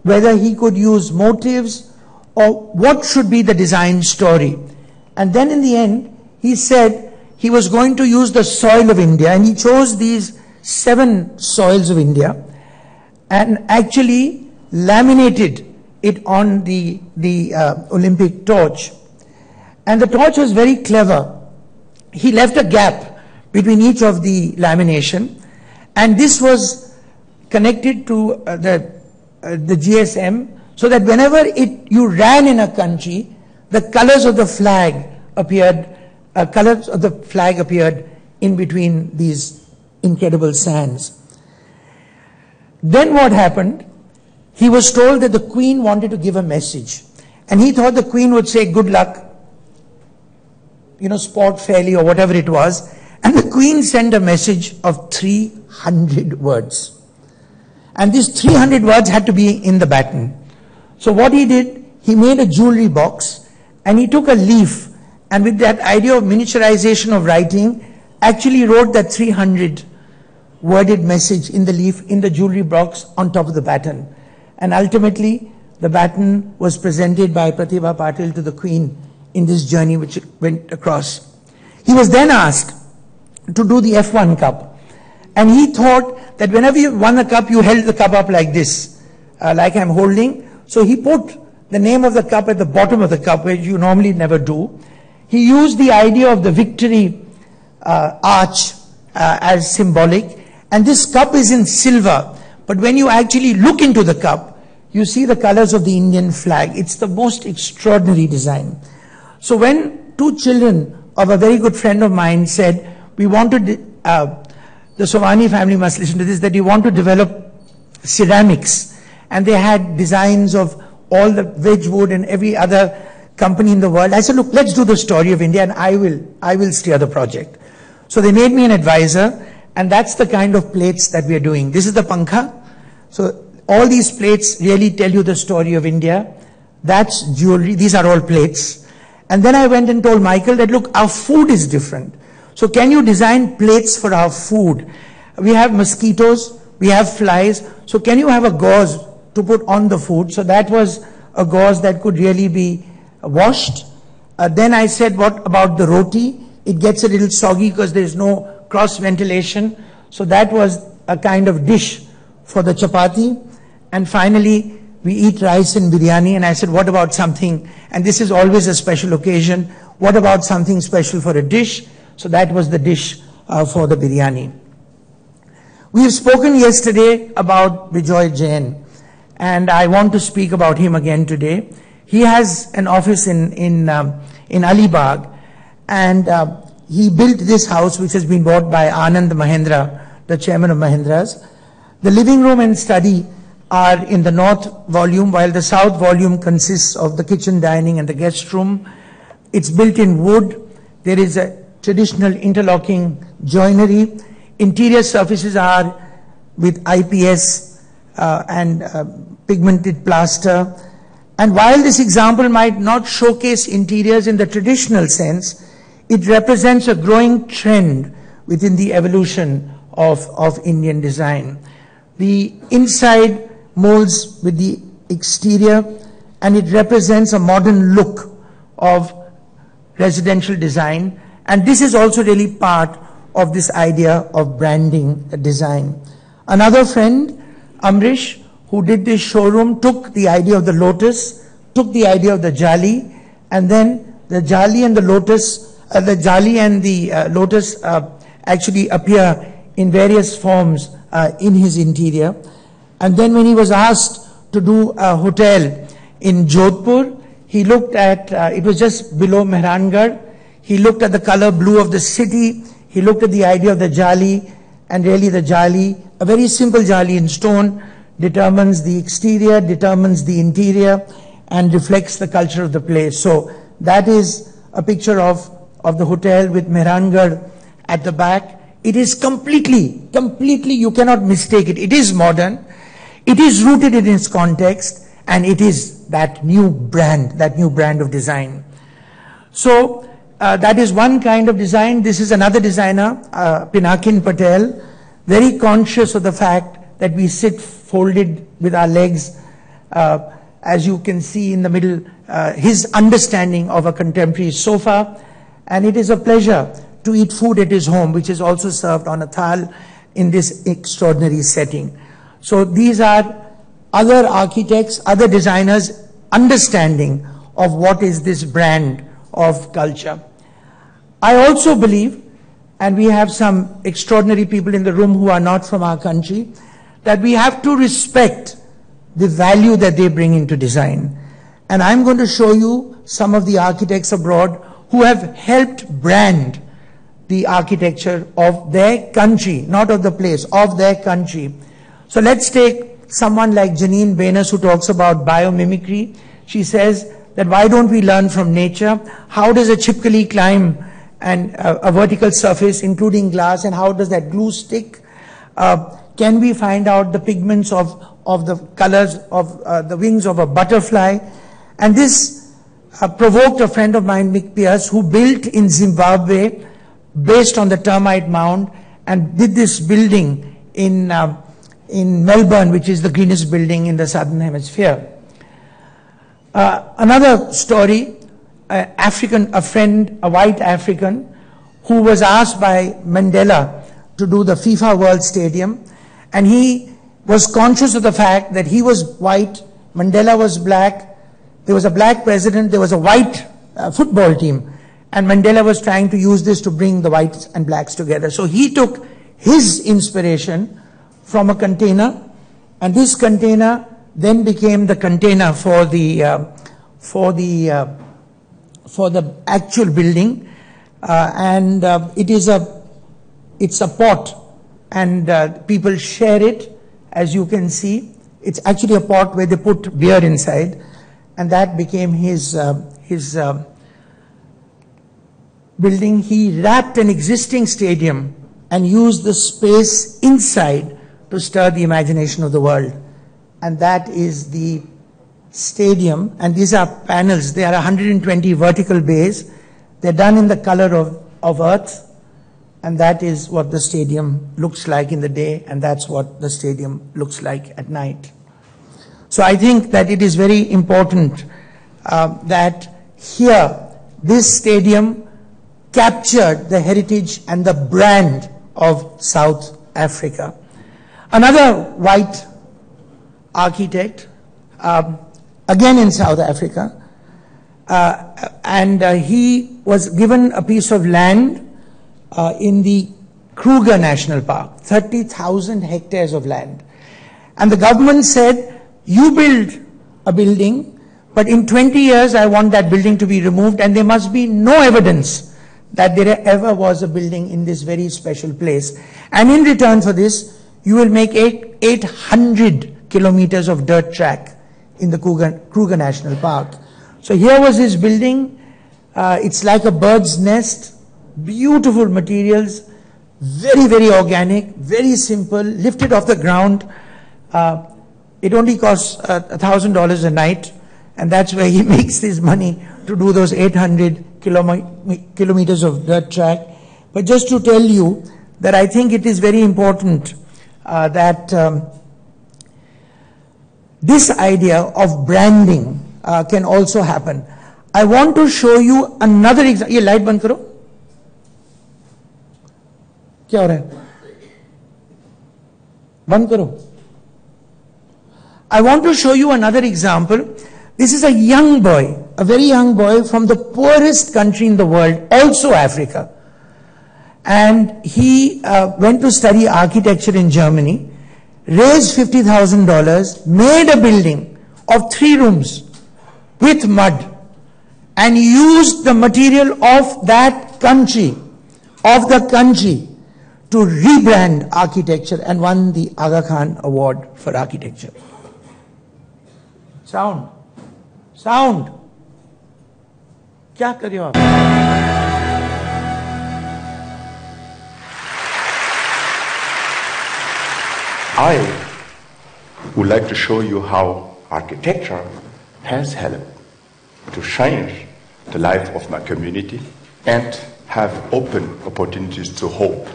whether he could use motives, or what should be the design story. And then in the end, he said he was going to use the soil of India, and he chose these 7 soils of India and actually laminated it on the Olympic torch. And the torch was very clever. He left a gap between each of the lamination, and this was connected to the GSM, so that whenever you ran in a country, the colors of the flag appeared in between these incredible sands. Then what happened? He was told that the Queen wanted to give a message, and he thought the Queen would say good luck, you know, sport fairly or whatever it was, and the Queen sent a message of 300 words. And these 300 words had to be in the baton. So what he did, he made a jewelry box, and he took a leaf, and with that idea of miniaturization of writing, actually wrote that 300 worded message in the leaf, in the jewelry box on top of the baton. And ultimately, the baton was presented by Pratibha Patil to the Queen in this journey which went across. He was then asked to do the F1 Cup. And he thought that whenever you won a cup, you held the cup up like this, like I'm holding. So he put the name of the cup at the bottom of the cup, which you normally never do. He used the idea of the victory arch as symbolic. And this cup is in silver. But when you actually look into the cup, you see the colors of the Indian flag. It's the most extraordinary design. So when 2 children of a very good friend of mine said, we want to, the Somani family must listen to this, that we want to develop ceramics. And they had designs of all the Wedgwood and every other company in the world. I said, look, let's do the story of India, and I will steer the project. So they made me an advisor, and that's the kind of plates that we are doing. This is the pankha. So all these plates really tell you the story of India. That's jewelry. These are all plates. And then I went and told Michael that, look, our food is different. So can you design plates for our food? We have mosquitoes, we have flies. So can you have a gauze to put on the food? So that was a gauze that could really be washed. Then I said, what about the roti? It gets a little soggy because there's no cross ventilation. So that was a kind of dish for the chapati. And finally, we eat rice and biryani. And I said, what about something, and this is always a special occasion, what about something special for a dish? So that was the dish for the biryani. We have spoken yesterday about Bijoy Jain, and I want to speak about him again today. He has an office in Alibag, and he built this house, which has been bought by Anand Mahendra, the chairman of Mahindras. The living room and study are in the north volume, while the south volume consists of the kitchen, dining, and the guest room. It's built in wood. There is a traditional interlocking joinery. Interior surfaces are with IPS and pigmented plaster. And while this example might not showcase interiors in the traditional sense, it represents a growing trend within the evolution of Indian design. The inside molds with the exterior, and it represents a modern look of residential design. And this is also really part of this idea of branding design. Another friend, Amrish, who did this showroom, took the idea of the lotus, took the idea of the jali, and then the jali and the lotus, actually appear in various forms in his interior. And then when he was asked to do a hotel in Jodhpur, he looked at, it was just below Mehrangarh, he looked at the color blue of the city, he looked at the idea of the jali, and really the jali, a very simple jali in stone, determines the exterior, determines the interior, and reflects the culture of the place. So that is a picture of the hotel with Mehrangarh at the back. It is completely, you cannot mistake it. It is modern, it is rooted in its context, and it is that new brand of design. So that is one kind of design. This is another designer, Pinakin Patel, very conscious of the fact that we sit folded with our legs, as you can see in the middle, his understanding of a contemporary sofa. And it is a pleasure to eat food at his home, which is also served on a thal in this extraordinary setting. So these are other architects, other designers' understanding of what is this brand of culture. I also believe, and we have some extraordinary people in the room who are not from our country, that we have to respect the value that they bring into design. And I'm going to show you some of the architects abroad who have helped brand the architecture of their country, not of the place, of their country. So let's take someone like Janine Benes, who talks about biomimicry. She says that why don't we learn from nature? How does a chipkali climb and a vertical surface, including glass, and how does that glue stick? Can we find out the pigments of the colors of the wings of a butterfly? And this provoked a friend of mine, Mick Pierce, who built in Zimbabwe based on the termite mound, and did this building in Melbourne, which is the greenest building in the southern hemisphere. Another story, a friend, a white African, who was asked by Mandela to do the FIFA World Stadium, and he was conscious of the fact that he was white, Mandela was black, there was a black president, there was a white football team, and Mandela was trying to use this to bring the whites and blacks together. So he took his inspiration from a container, and this container then became the container for the actual building, and it's a pot, and people share it. As you can see, it's actually a pot where they put beer inside, and that became his building. He wrapped an existing stadium and used the space inside to stir the imagination of the world. And that is the stadium, and these are panels. They are 120 vertical bays. They're done in the color of earth, and that is what the stadium looks like in the day, and that's what the stadium looks like at night. So I think that it is very important that here, this stadium captured the heritage and the brand of South Africa. Another white architect, again in South Africa, and he was given a piece of land in the Kruger National Park, 30,000 hectares of land. And the government said, you build a building, but in 20 years I want that building to be removed, and there must be no evidence that there ever was a building in this very special place. And in return for this, you will make 800 kilometers of dirt track in the Kruger National Park. So here was his building. It's like a bird's nest, beautiful materials, very, very organic, very simple, lifted off the ground. It only costs $1,000 a night, and that's where he makes his money to do those 800 kilometers of dirt track. But just to tell you that I think it is very important that this idea of branding can also happen. I want to show you another example. Ye light band karo. Kya ho raha hai? Band karo. I want to show you another example. This is a young boy, a very young boy from the poorest country in the world, also Africa. And he went to study architecture in Germany, raised $50,000, made a building of 3 rooms with mud, and used the material of that country, to rebrand architecture, and won the Aga Khan Award for architecture. Sound. क्या कर रहे हो आप? I would like to show you how architecture has helped to change the life of my community and have opened opportunities to hope.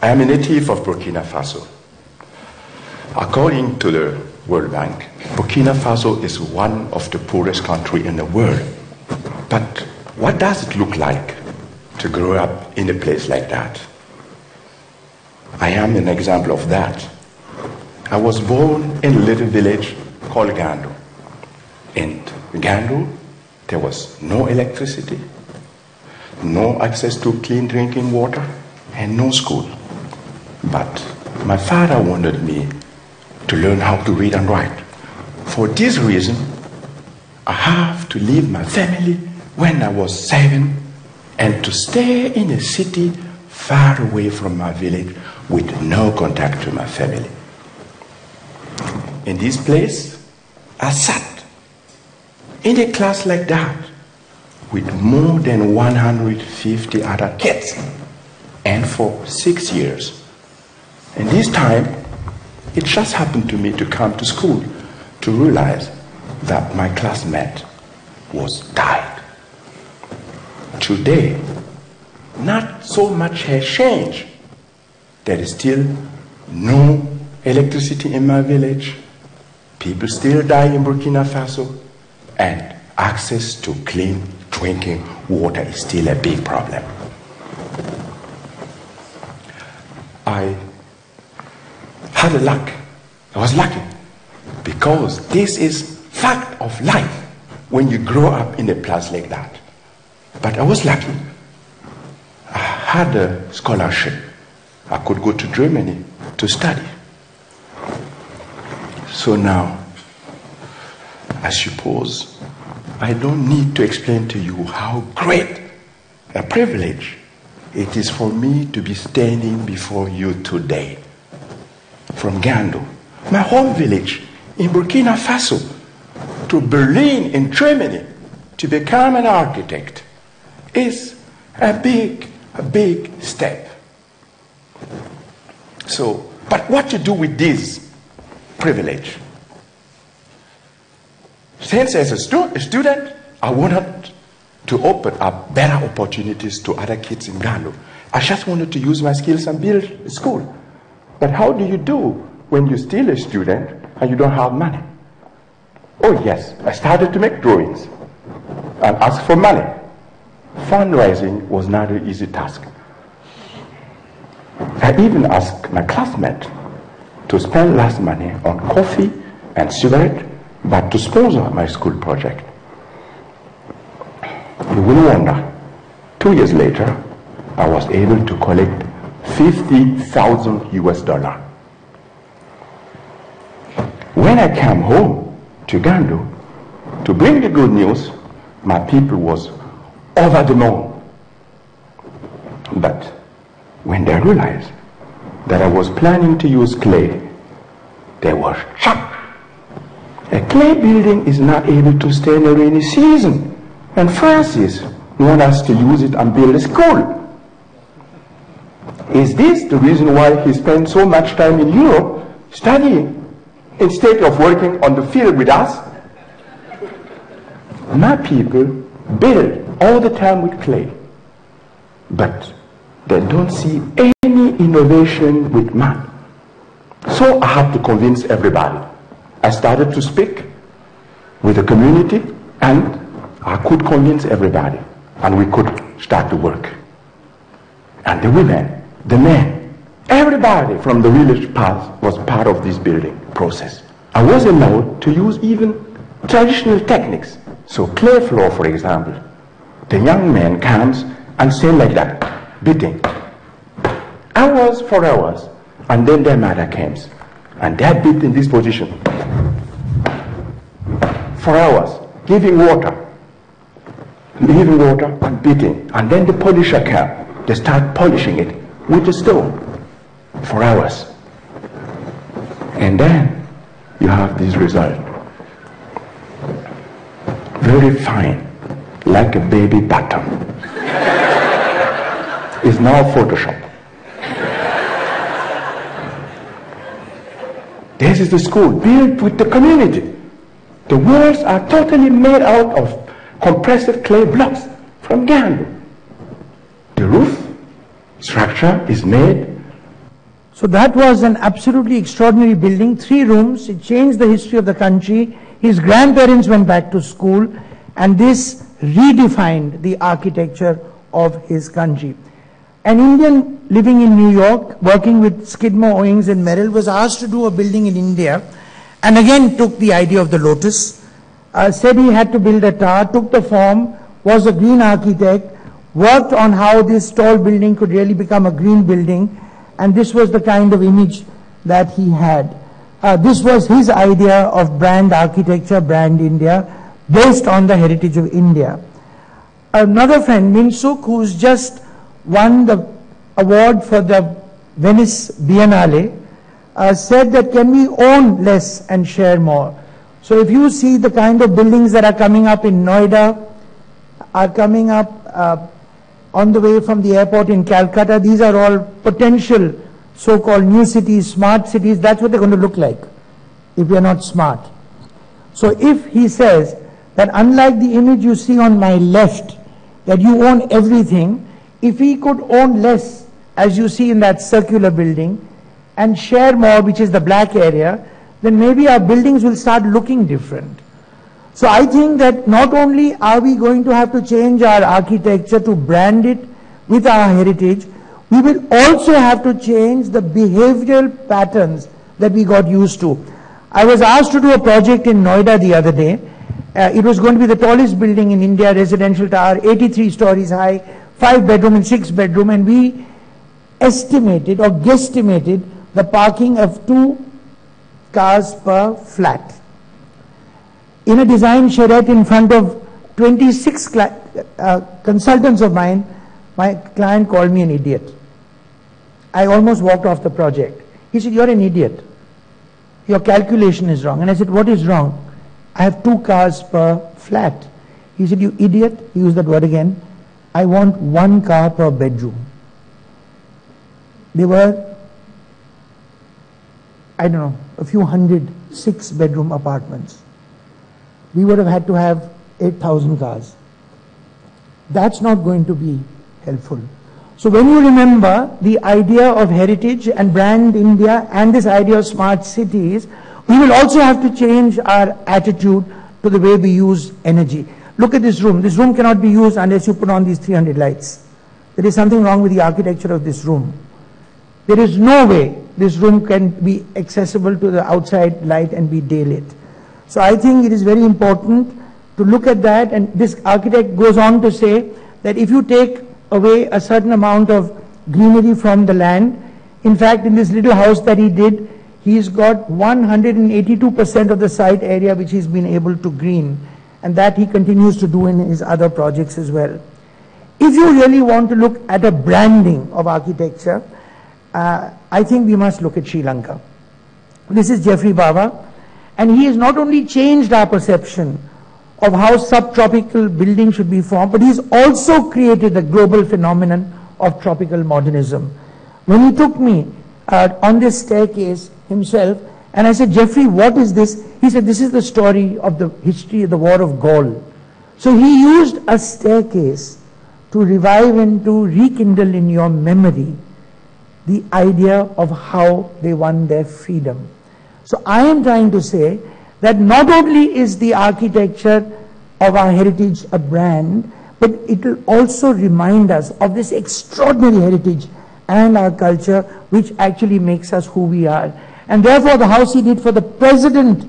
I am a native of Burkina Faso. According to the World Bank, Burkina Faso is one of the poorest countries in the world. But what does it look like to grow up in a place like that? I am an example of that. I was born in a little village called Gando. In Gando, there was no electricity, no access to clean drinking water, and no school. But my father wanted me to learn how to read and write. For this reason, I have to leave my family when I was 7 and to stay in a city far away from my village with no contact to my family. In this place, I sat in a class like that with more than 150 other kids, and for 6 years. And this time, it just happened to me to come to school to realize that my classmate was died. Today, not so much has changed. There is still no electricity in my village. People still die in Burkina Faso, and access to clean drinking water is still a big problem. I had a luck. I was lucky because this is fact of life when you grow up in a place like that. But I was lucky. I had a scholarship. I could go to Germany to study. So now, I suppose I don't need to explain to you how great a privilege it is for me to be standing before you today. From Gando, my home village in Burkina Faso, to Berlin in Germany to become an architect is a big step. So, but what to do with this privilege? Since as a student, I wanted to open up better opportunities to other kids in Gando. I just wanted to use my skills and build a school. But how do you do when you're still a student and you don't have money? Oh yes, I started to make drawings and ask for money. Fundraising was not an easy task. I even asked my classmate to spend less money on coffee and cigarette, but to sponsor my school project. You will wonder, 2 years later, I was able to collect $50,000 US. When I came home to Gando to bring the good news, my people was over the moon. But when they realized that I was planning to use clay, they were shocked. A clay building is not able to stay in a rainy season. And Francis wants us to use it and build a school. Is this the reason why he spent so much time in Europe studying instead of working on the field with us? My people build all the time with clay, but they don't see any innovation with man. So I had to convince everybody. I started to speak with the community, and I could convince everybody, and we could start to work. And the women, the men, everybody from the village was part of this building process. I was allowed to use even traditional techniques. So clay floor, for example, the young man comes and say like that, beating. Hours for hours, and then their mother comes, and they beat in this position for hours, giving water and beating, and then the polisher comes. They start polishing it with a stone for hours, and then you have this result, very fine, like a baby bottom. It's now Photoshop. This is the school built with the community. The walls are totally made out of compressed clay blocks from Gambia. The roof structure is made. So that was an absolutely extraordinary building, 3 rooms. It changed the history of the country. His grandparents went back to school, and this redefined the architecture of his country. An Indian living in New York, working with Skidmore, Owings and Merrill, was asked to do a building in India, and again took the idea of the lotus, said he had to build a tower, took the form, was a green architect, worked on how this tall building could really become a green building, and this was the kind of image that he had. This was his idea of brand architecture, brand India, based on the heritage of India. Another friend, Min Suk, who's just won the award for the Venice Biennale, said that can we own less and share more? So if you see the kind of buildings that are coming up in Noida, are coming up on the way from the airport in Calcutta, these are all potential so-called new cities, smart cities. That's what they're going to look like if we are not smart. So if he says that unlike the image you see on my left, that you own everything, if he could own less, as you see in that circular building, and share more, which is the black area, then maybe our buildings will start looking different. So I think that not only are we going to have to change our architecture to brand it with our heritage, we will also have to change the behavioral patterns that we got used to. I was asked to do a project in Noida the other day. It was going to be the tallest building in India, residential tower, 83 stories high, 5 bedroom and 6 bedroom, and we estimated or guesstimated the parking of 2 cars per flat. In a design charrette in front of 26 consultants of mine, my client called me an idiot. I almost walked off the project. He said, "You're an idiot. Your calculation is wrong." And I said, "What is wrong?" "I have 2 cars per flat." He said, "You idiot," he used that word again, "I want 1 car per bedroom." There were, I don't know, a few hundred 6-bedroom apartments. We would have had to have 8,000 cars. That's not going to be helpful. So when you remember the idea of heritage and brand India and this idea of smart cities, we will also have to change our attitude to the way we use energy. Look at this room. This room cannot be used unless you put on these 300 lights. There is something wrong with the architecture of this room. There is no way this room can be accessible to the outside light and be daylit. So I think it is very important to look at that, and this architect goes on to say that if you take away a certain amount of greenery from the land, in fact in this little house that he did, he's got 182% of the site area which he's been able to green, and that he continues to do in his other projects as well. if you really want to look at a branding of architecture, I think we must look at Sri Lanka. This is Jeffrey Bawa, and he has not only changed our perception of how subtropical buildings should be formed, but he's also created the global phenomenon of tropical modernism. When he took me on this staircase himself, and I said, Jeffrey, what is this? He said, this is the story of the history of the War of Gaul. So he used a staircase to revive and to rekindle in your memory the idea of how they won their freedom. So I am trying to say that not only is the architecture of our heritage a brand, but it will also remind us of this extraordinary heritage and our culture, which actually makes us who we are. And therefore the house he did for the president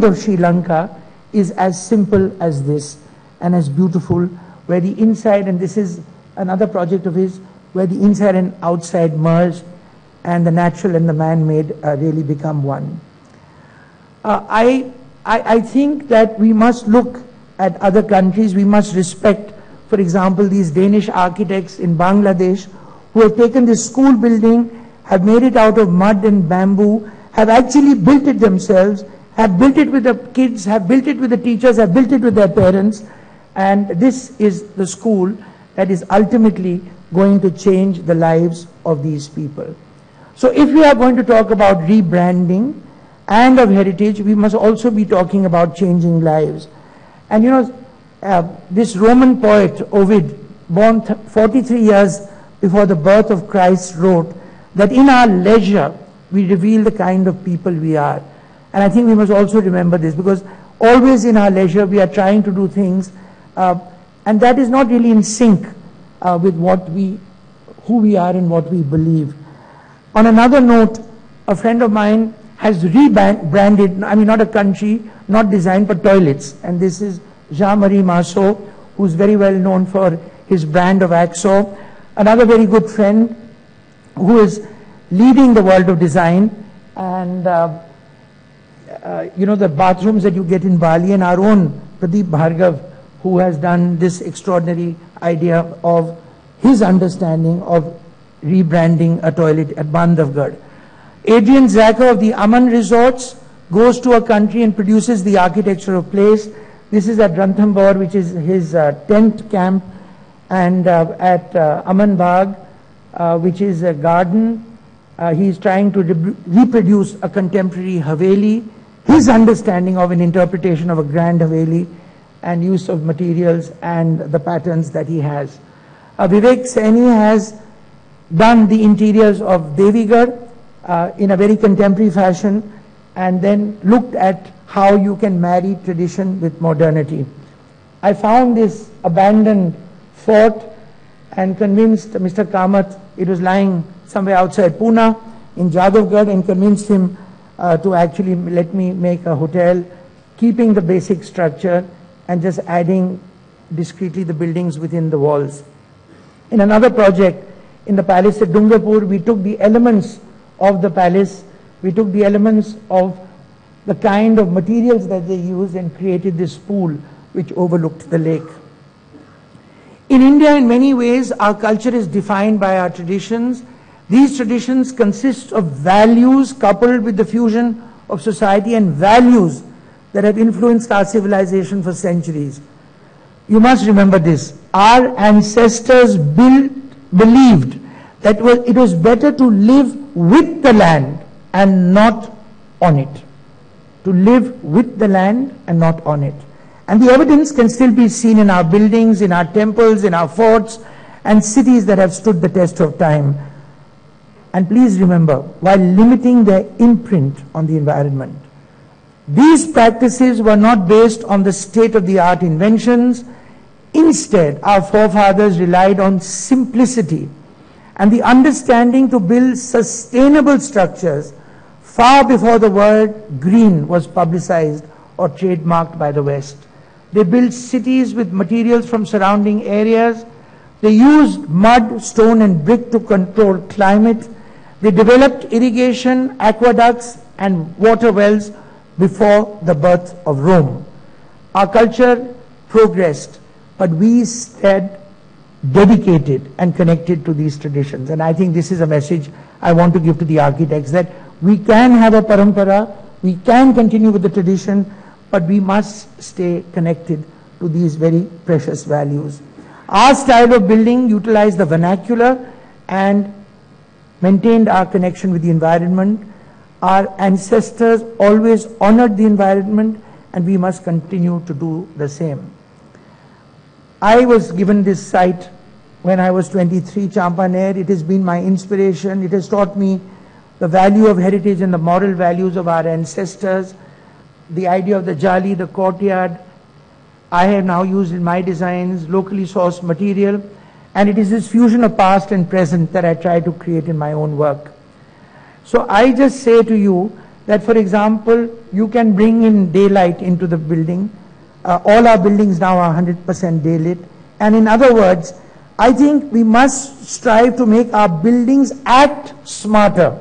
of Sri Lanka is as simple as this and as beautiful, where the inside, and this is another project of his, where the inside and outside merge and the natural and the man-made really become one. I think that we must look at other countries. We must respect, for example, these Danish architects in Bangladesh who have taken this school building, have made it out of mud and bamboo, have actually built it themselves, have built it with the kids, have built it with the teachers, have built it with their parents, and this is the school that is ultimately going to change the lives of these people. So if we are going to talk about rebranding and of heritage, we must also be talking about changing lives. And you know, this Roman poet, Ovid, born 43 years before the birth of Christ, wrote that in our leisure, we reveal the kind of people we are. And I think we must also remember this, because always in our leisure, we are trying to do things, and that is not really in sync with who we are and what we believe. On another note, a friend of mine has rebranded, I mean not a country, not design, but toilets. And this is Jean-Marie Marceau, who's very well known for his brand of Axo. Another very good friend who is leading the world of design. And you know, the bathrooms that you get in Bali, and our own Pradeep Bhargav, who has done this extraordinary idea of his understanding of rebranding a toilet at Bandhavgarh. Adrian Zacher of the Aman Resorts goes to a country and produces the architecture of place. This is at Ranthambore, which is his tent camp, and at Aman Bagh, which is a garden. He is trying to reproduce a contemporary Haveli, his understanding of an interpretation of a grand Haveli, and use of materials and the patterns that he has. Vivek Saini has done the interiors of Devigarh in a very contemporary fashion, and then looked at how you can marry tradition with modernity. I found this abandoned fort and convinced Mr. Kamath, it was lying somewhere outside Pune in Jadavgarh, and convinced him to actually let me make a hotel, keeping the basic structure and just adding discreetly the buildings within the walls. In another project in the palace at Dungarpur, we took the elements of the palace, we took the elements of the kind of materials that they used and created this pool which overlooked the lake. In India, in many ways, our culture is defined by our traditions. These traditions consist of values coupled with the fusion of society and values that have influenced our civilization for centuries. You must remember this. Our ancestors believed that it was better to live with the land and not on it. To live with the land and not on it. And the evidence can still be seen in our buildings, in our temples, in our forts, and cities that have stood the test of time. And please remember, while limiting their imprint on the environment, these practices were not based on the state-of-the-art inventions. Instead, our forefathers relied on simplicity and the understanding to build sustainable structures far before the word green was publicized or trademarked by the West. They built cities with materials from surrounding areas. They used mud, stone, and brick to control climate. They developed irrigation, aqueducts, and water wells before the birth of Rome. Our culture progressed, but we instead dedicated and connected to these traditions. And I think this is a message I want to give to the architects, that we can have a parampara, we can continue with the tradition, but we must stay connected to these very precious values. Our style of building utilized the vernacular and maintained our connection with the environment. Our ancestors always honored the environment, and we must continue to do the same. I was given this site when I was 23, Champaner. It has been my inspiration. It has taught me the value of heritage and the moral values of our ancestors. The idea of the jali, the courtyard, I have now used in my designs, locally sourced material, and it is this fusion of past and present that I try to create in my own work. So I just say to you that, for example, you can bring in daylight into the building. All our buildings now are 100% daylit. And in other words, I think we must strive to make our buildings act smarter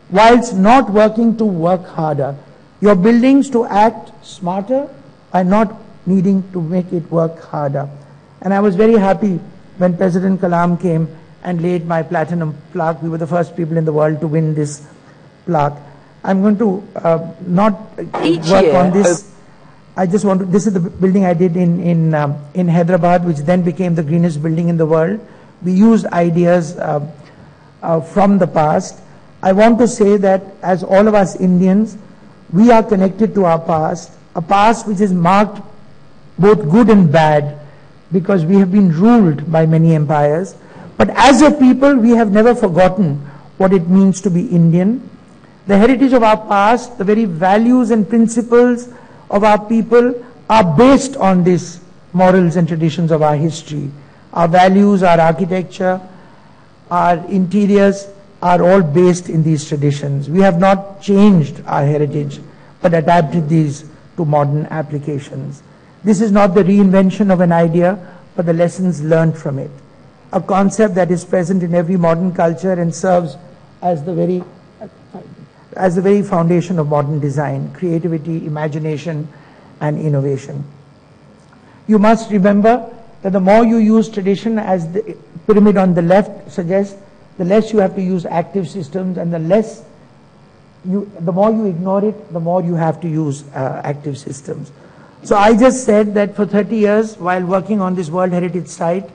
whilst not working to work harder. Your buildings to act smarter by not needing to make it work harder. And I was very happy when President Kalam came and laid my platinum plaque. We were the first people in the world to win this plaque. I'm going to not work on this. I just want to, this is the building I did in Hyderabad, which then became the greenest building in the world. We used ideas from the past. I want to say that as all of us Indians, we are connected to our past, a past which is marked both good and bad, because we have been ruled by many empires. But as a people, we have never forgotten what it means to be Indian. The heritage of our past, the very values and principles of our people are based on these morals and traditions of our history. Our values, our architecture, our interiors are all based in these traditions. We have not changed our heritage, but adapted these to modern applications. This is not the reinvention of an idea, but the lessons learned from it. A concept that is present in every modern culture and serves as the very foundation of modern design: creativity, imagination, and innovation. You must remember that the more you use tradition, as the pyramid on the left suggests, the less you have to use active systems, and the more you ignore it, the more you have to use active systems. So I just said that for 30 years, while working on this World Heritage Site,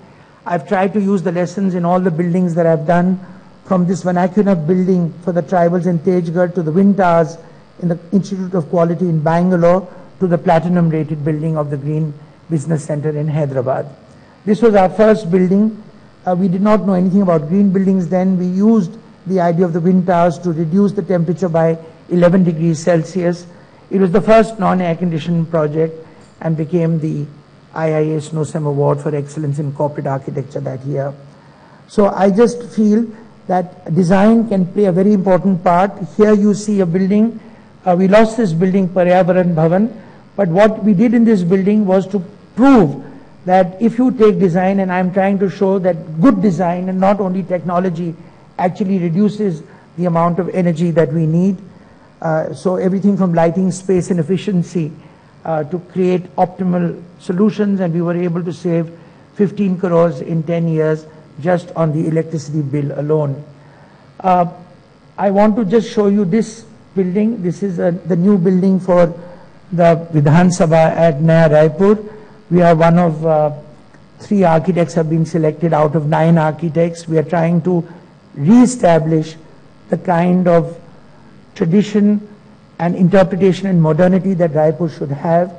I've tried to use the lessons in all the buildings that I've done, from this vernacular building for the tribals in Tejgarh, to the Wind Towers in the Institute of Quality in Bangalore, to the platinum rated building of the Green Business Center in Hyderabad. This was our first building. We did not know anything about green buildings then. We used the idea of the Wind Towers to reduce the temperature by 11 degrees Celsius. It was the first non-air conditioned project and became the IIA SNOSEM Award for Excellence in Corporate Architecture that year. So I just feel that design can play a very important part. Here you see a building. We lost this building, Paryavaran Bhavan, but what we did in this building was to prove that if you take design, and I'm trying to show that good design and not only technology actually reduces the amount of energy that we need. So everything from lighting, space, and efficiency to create optimal solutions, and we were able to save 15 crores in 10 years just on the electricity bill alone. I want to just show you this building. This is the new building for the Vidhan Sabha at Naya Raipur. We are one of 3 architects have been selected out of 9 architects. We are trying to re-establish the kind of tradition and interpretation and modernity that Raipur should have.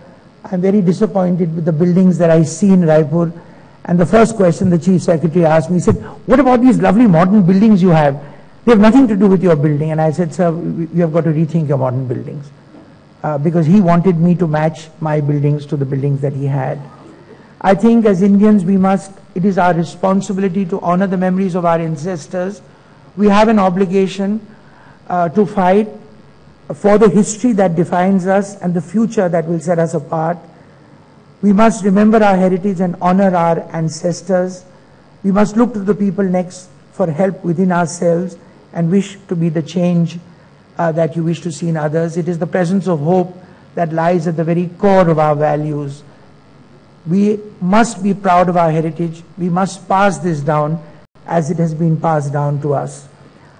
I'm very disappointed with the buildings that I see in Raipur. And the first question the Chief Secretary asked me, he said, what about these lovely modern buildings you have? They have nothing to do with your building. And I said, sir, you have got to rethink your modern buildings. Because he wanted me to match my buildings to the buildings that he had. I think as Indians it is our responsibility to honor the memories of our ancestors. We have an obligation to fight for the history that defines us and the future that will set us apart. We must remember our heritage and honor our ancestors. We must look to the people next for help within ourselves and wish to be the change that you wish to see in others. It is the presence of hope that lies at the very core of our values. We must be proud of our heritage. We must pass this down as it has been passed down to us.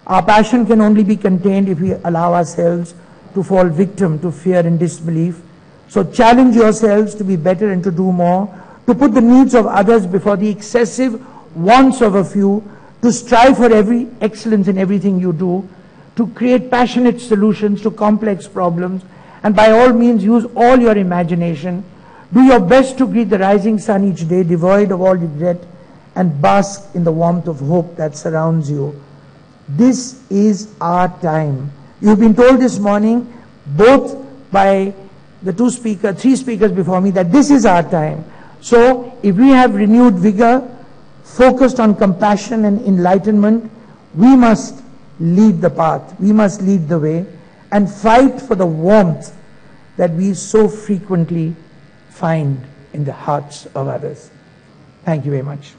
Our passion can only be contained if we allow ourselves to fall victim to fear and disbelief. So challenge yourselves to be better and to do more, to put the needs of others before the excessive wants of a few, to strive for every excellence in everything you do, to create passionate solutions to complex problems, and by all means use all your imagination. Do your best to greet the rising sun each day, devoid of all regret, and bask in the warmth of hope that surrounds you. This is our time. You've been told this morning, both by the three speakers before me, that this is our time. So if we have renewed vigor, focused on compassion and enlightenment, we must lead the path, we must lead the way, and fight for the warmth that we so frequently find in the hearts of others. Thank you very much.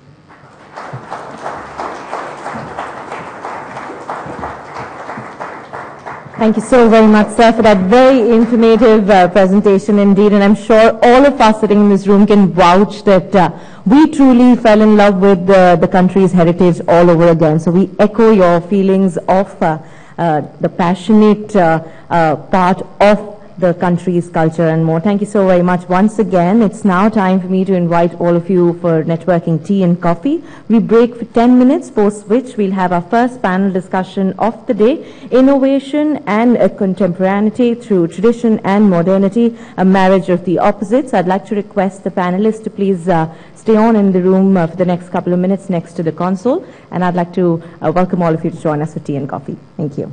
Thank you so very much, sir, for that very informative presentation indeed. And I'm sure all of us sitting in this room can vouch that we truly fell in love with the country's heritage all over again. So we echo your feelings of the passionate part of the country's culture and more. Thank you so very much once again. It's now time for me to invite all of you for networking tea and coffee. We break for 10 minutes, post which we'll have our first panel discussion of the day, Innovation and Contemporaneity Through Tradition and Modernity, a Marriage of the Opposites. I'd like to request the panelists to please stay on in the room for the next couple of minutes next to the console, and I'd like to welcome all of you to join us for tea and coffee. Thank you.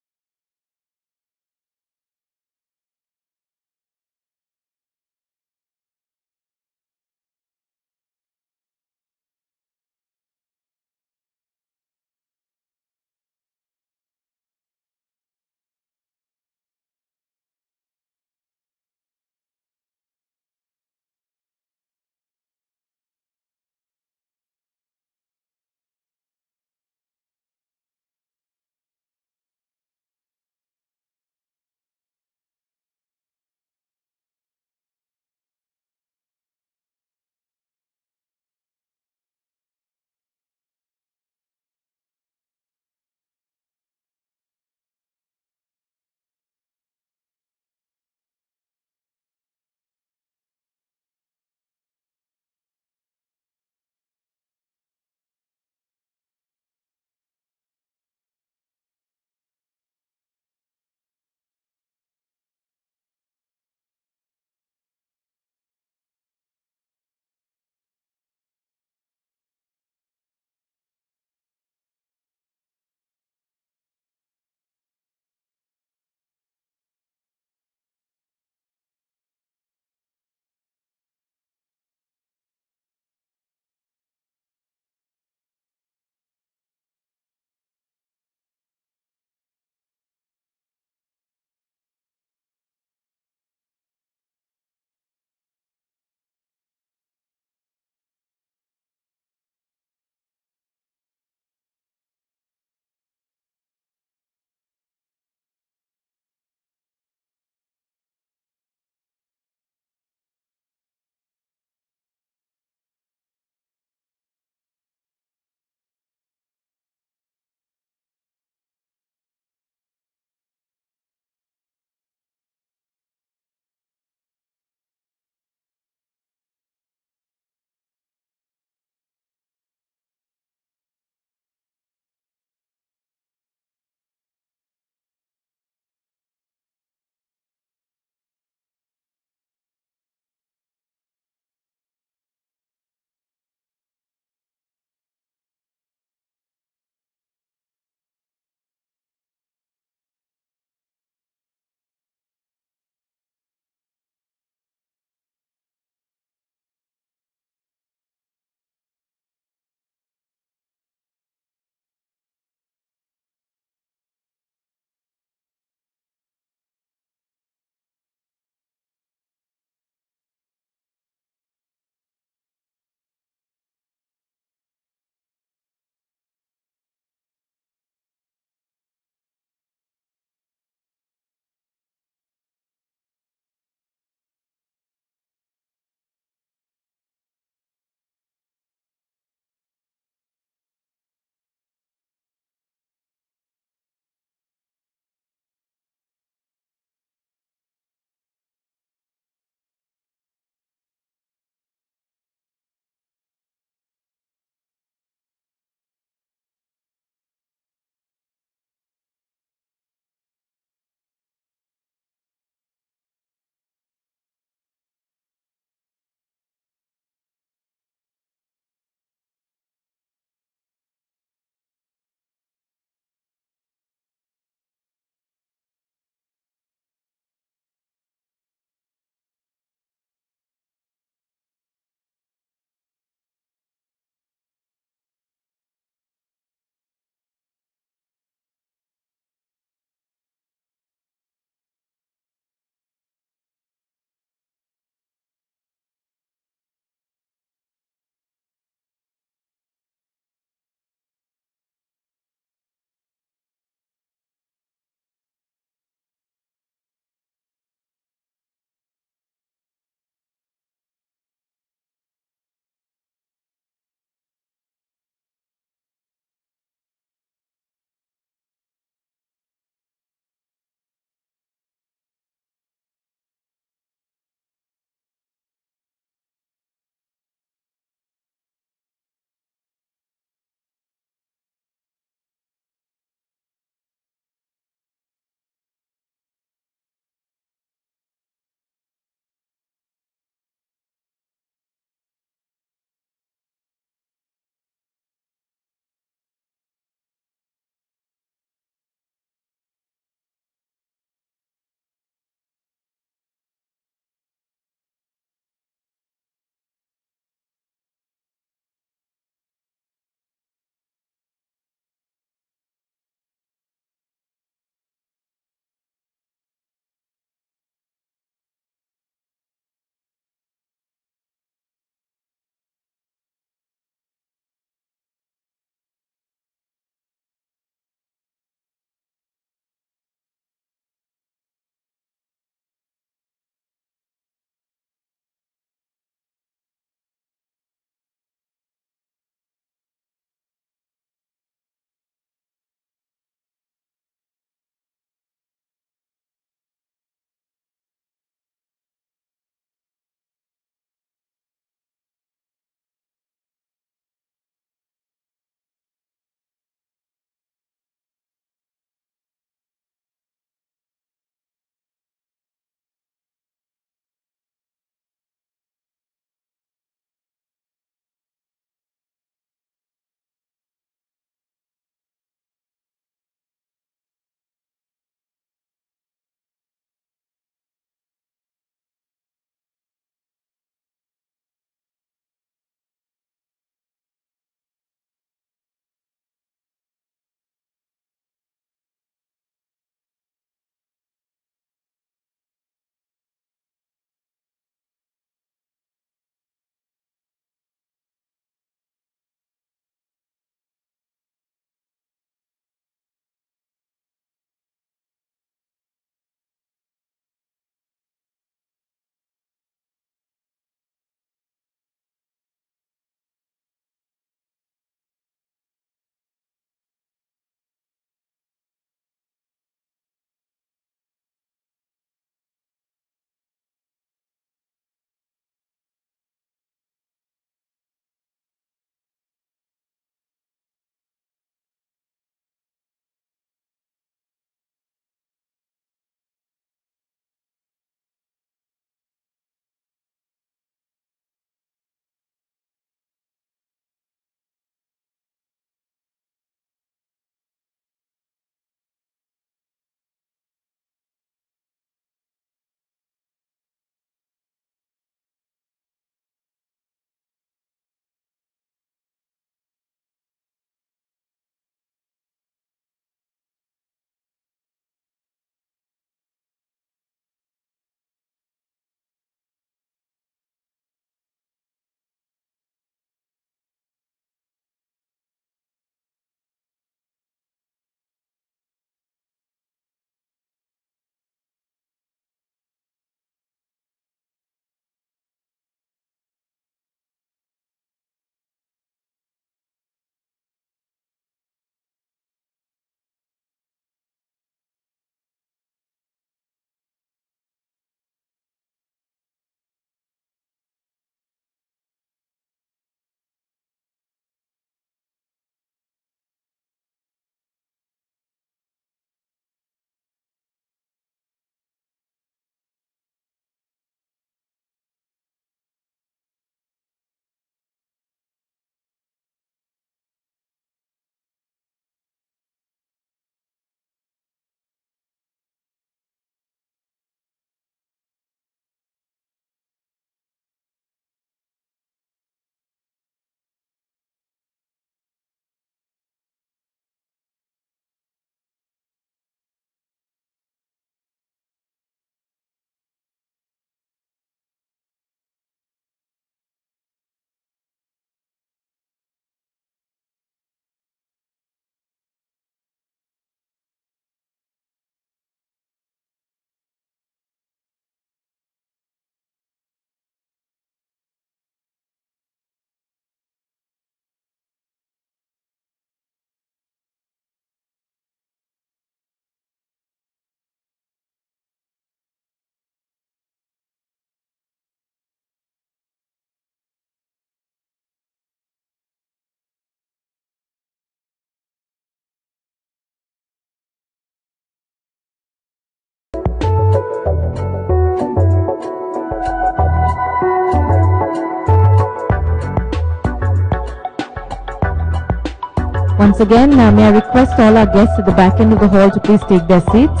Once again, may I request all our guests at the back end of the hall to please take their seats.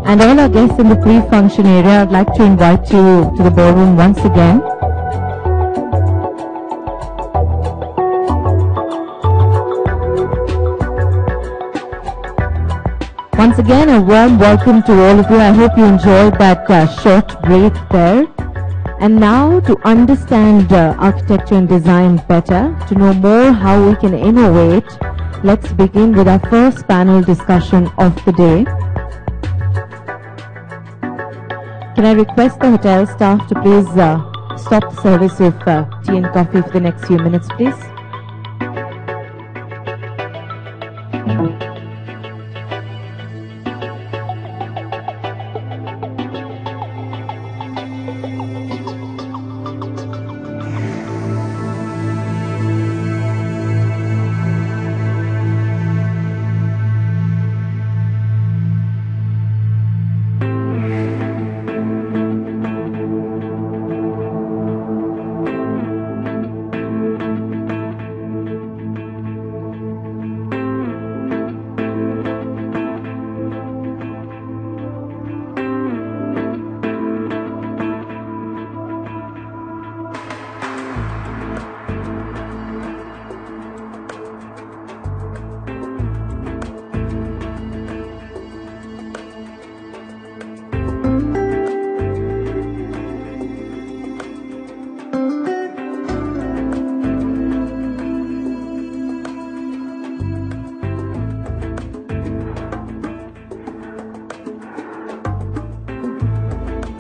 And all our guests in the pre-function area, I'd like to invite you to the ballroom once again. Once again, a warm welcome to all of you. I hope you enjoyed that short break there. And now, to understand architecture and design better, to know more how we can innovate, let's begin with our first panel discussion of the day. Can I request the hotel staff to please stop the service of tea and coffee for the next few minutes, please?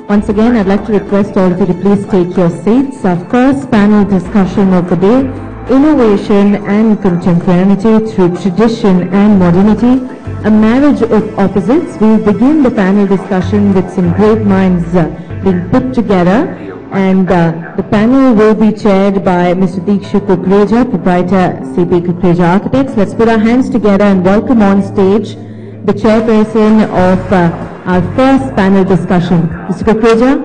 Once again, I'd like to request all of you to please take your seats. Our first panel discussion of the day, Innovation and Contemporaneity Through Tradition and Modernity, a marriage of opposites. We'll begin the panel discussion with some great minds being put together. And the panel will be chaired by Mr. Dikshu Kukreja, proprietor CP Kukreja Architects. Let's put our hands together and welcome on stage the chairperson of our first panel discussion. Mr. Kukreja,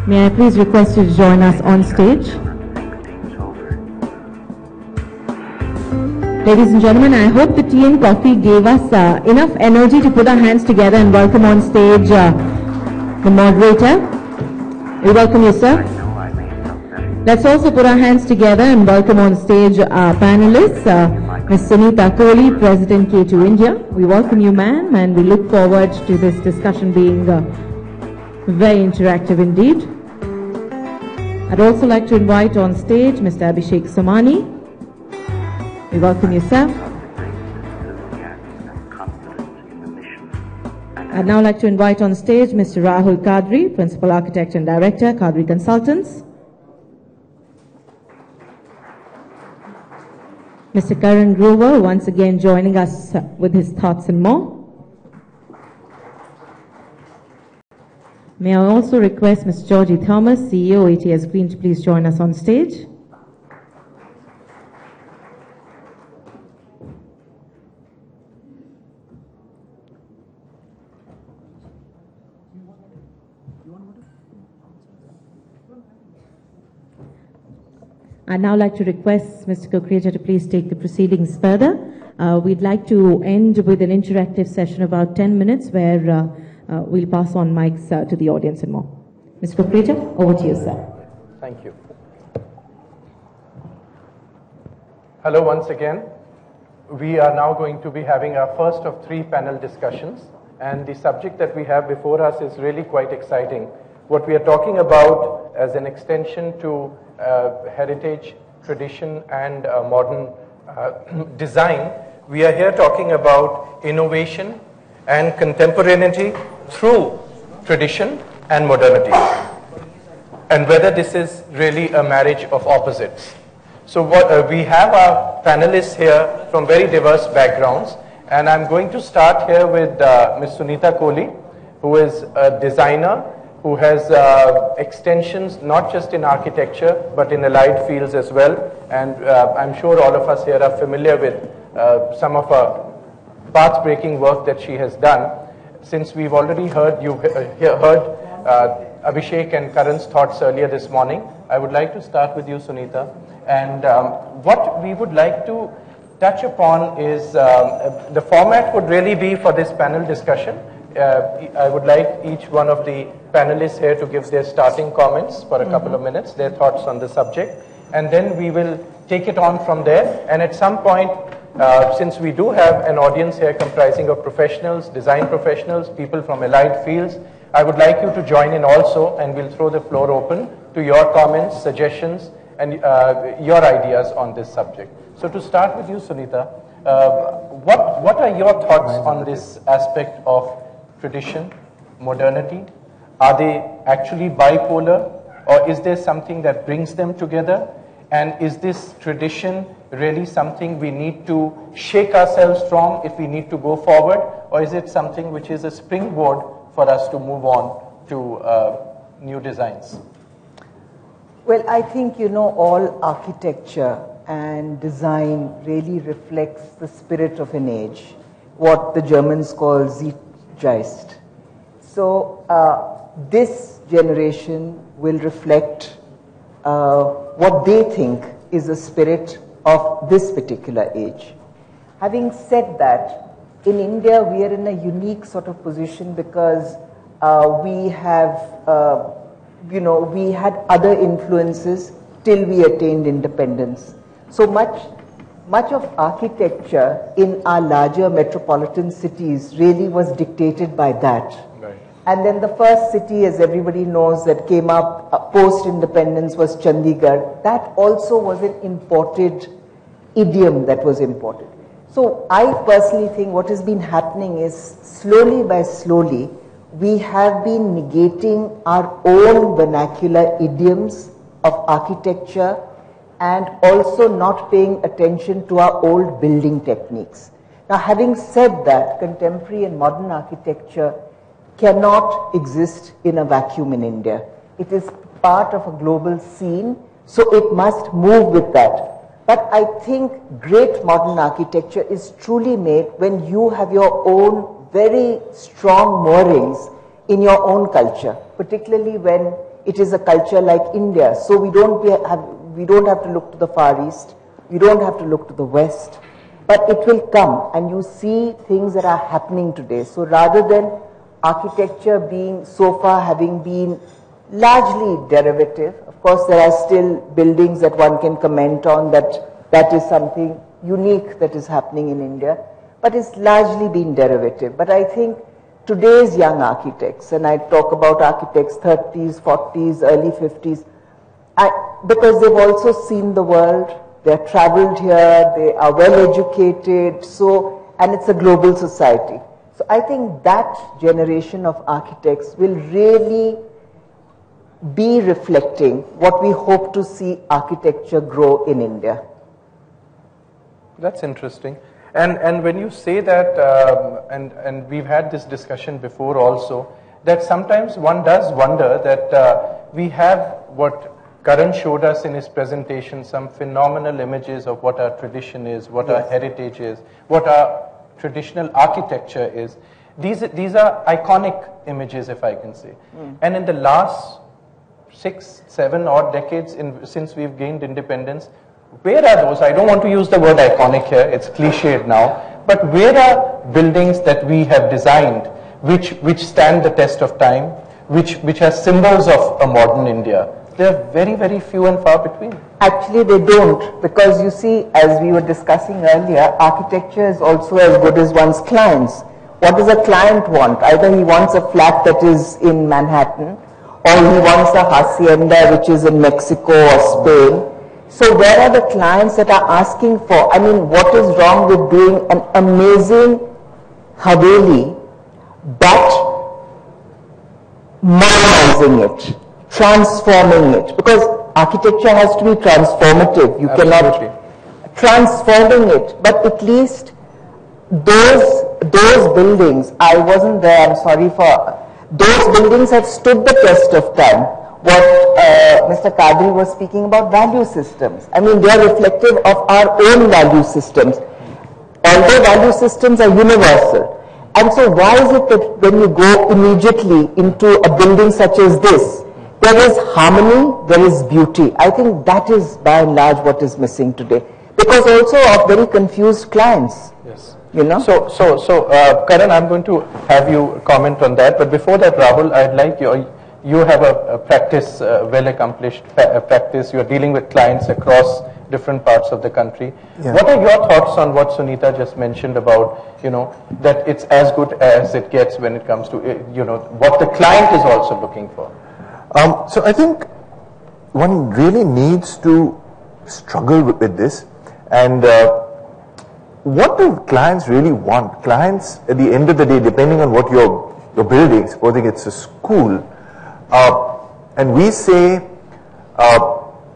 may I please request you to join us on stage? Ladies and gentlemen, I hope the tea and coffee gave us enough energy to put our hands together and welcome on stage the moderator. We welcome you, sir. Let's also put our hands together and welcome on stage our panelists. Ms. Sunita Kohli, President K2 India. We welcome you, ma'am, and we look forward to this discussion being very interactive indeed. I'd also like to invite on stage Mr. Abhishek Somani. We welcome you, sir. I'd now like to invite on stage Mr. Rahul Kadri, Principal Architect and Director, Kadri Consultants. Mr. Karan Grover, once again joining us with his thoughts and more. May I also request Ms. Georgie Thomas, CEO, ATS Green, to please join us on stage. I'd now like to request Mr. Kukreja to please take the proceedings further. We'd like to end with an interactive session about 10 minutes where we'll pass on mics to the audience and more. Mr. Kukreja, over to you, sir. Thank you. Hello once again. We are now going to be having our first of 3 panel discussions, and the subject that we have before us is really quite exciting. What we are talking about as an extension to heritage, tradition, and modern design, we are here talking about innovation and contemporaneity through tradition and modernity, and whether this is really a marriage of opposites. So what we have our panelists here from very diverse backgrounds, and I'm going to start here with Ms. Sunita Kohli, who is a designer who has extensions not just in architecture but in allied fields as well, and I'm sure all of us here are familiar with some of her path-breaking work that she has done. Since we've already heard Abhishek and Karan's thoughts earlier this morning, I would like to start with you, Sunita, And what we would like to touch upon is the format would really be for this panel discussion. I would like each one of the panelists here to give their starting comments for a couple of minutes, their thoughts on the subject, and then we will take it on from there. And at some point, since we do have an audience here comprising of professionals, design professionals, people from allied fields, I would like you to join in also, and we'll throw the floor open to your comments, suggestions, and your ideas on this subject. So to start with you, Sunita, what are your thoughts on this aspect of tradition, modernity? Are they actually bipolar, or is there something that brings them together? And is this tradition really something we need to shake ourselves from if we need to go forward, or is it something which is a springboard for us to move on to new designs? Well, I think, all architecture and design really reflects the spirit of an age, what the Germans call Zeitgeist. So this generation will reflect what they think is the spirit of this particular age. Having said that, in India we are in a unique sort of position because we have we had other influences till we attained independence. So much of architecture in our larger metropolitan cities really was dictated by that. Right. And then the first city, as everybody knows, that came up post-independence was Chandigarh. That also was an imported idiom that was imported. So I personally think what has been happening is slowly by slowly, we have been negating our own vernacular idioms of architecture and also not paying attention to our old building techniques. Now, having said that, contemporary and modern architecture cannot exist in a vacuum in India. It is part of a global scene, so it must move with that. But I think great modern architecture is truly made when you have your own very strong moorings in your own culture, particularly when it is a culture like India. So we don't have to look to the Far East, we don't have to look to the West, but it will come and you see things that are happening today. So rather than architecture being so far having been largely derivative, of course there are still buildings that one can comment on that is something unique that is happening in India, but it's largely been derivative. But I think today's young architects, and I talk about architects 30s, 40s, early 50s, because they've also seen the world, they're traveled here, they are well educated, and it's a global society. So I think that generation of architects will really be reflecting what we hope to see architecture grow in India. That's interesting. And when you say that, and we've had this discussion before also, that sometimes one does wonder that we have what Karan showed us in his presentation, some phenomenal images of what our tradition is, what our heritage is, what our traditional architecture is. These are iconic images, if I can say. And in the last 6, 7 odd decades since we've gained independence, where are those? I don't want to use the word iconic here, it's cliched now, but where are buildings that we have designed which stand the test of time, which are symbols of a modern India? They're very, very few and far between. Actually, they don't, because you see, as we were discussing earlier, architecture is also as good as one's clients. What does a client want? Either he wants a flat that is in Manhattan, or he wants a hacienda which is in Mexico or Spain. So where are the clients that are asking for? I mean, what is wrong with doing an amazing Haveli, but modernizing it, transforming it? Because architecture has to be transformative. You Absolutely. cannot transforming it, but at least those buildings, I wasn't there, I'm sorry for, those buildings have stood the test of time. What Mr. Kadri was speaking about, value systems. I mean, they are reflective of our own value systems. Although value systems are universal. And so why is it that when you go immediately into a building such as this, there is harmony, there is beauty. I think that is by and large what is missing today. Because also of very confused clients. Yes. You know? So, Karan, I'm going to have you comment on that. But before that, Rahul, I'd like you have a practice, well-accomplished practice. You're dealing with clients across different parts of the country. Yeah. What are your thoughts on what Sunita just mentioned about, that it's as good as it gets when it comes to, what the client is also looking for? So I think one really needs to struggle with this. And what do clients really want? Clients, at the end of the day, depending on what you're building, supposing it's a school, and we say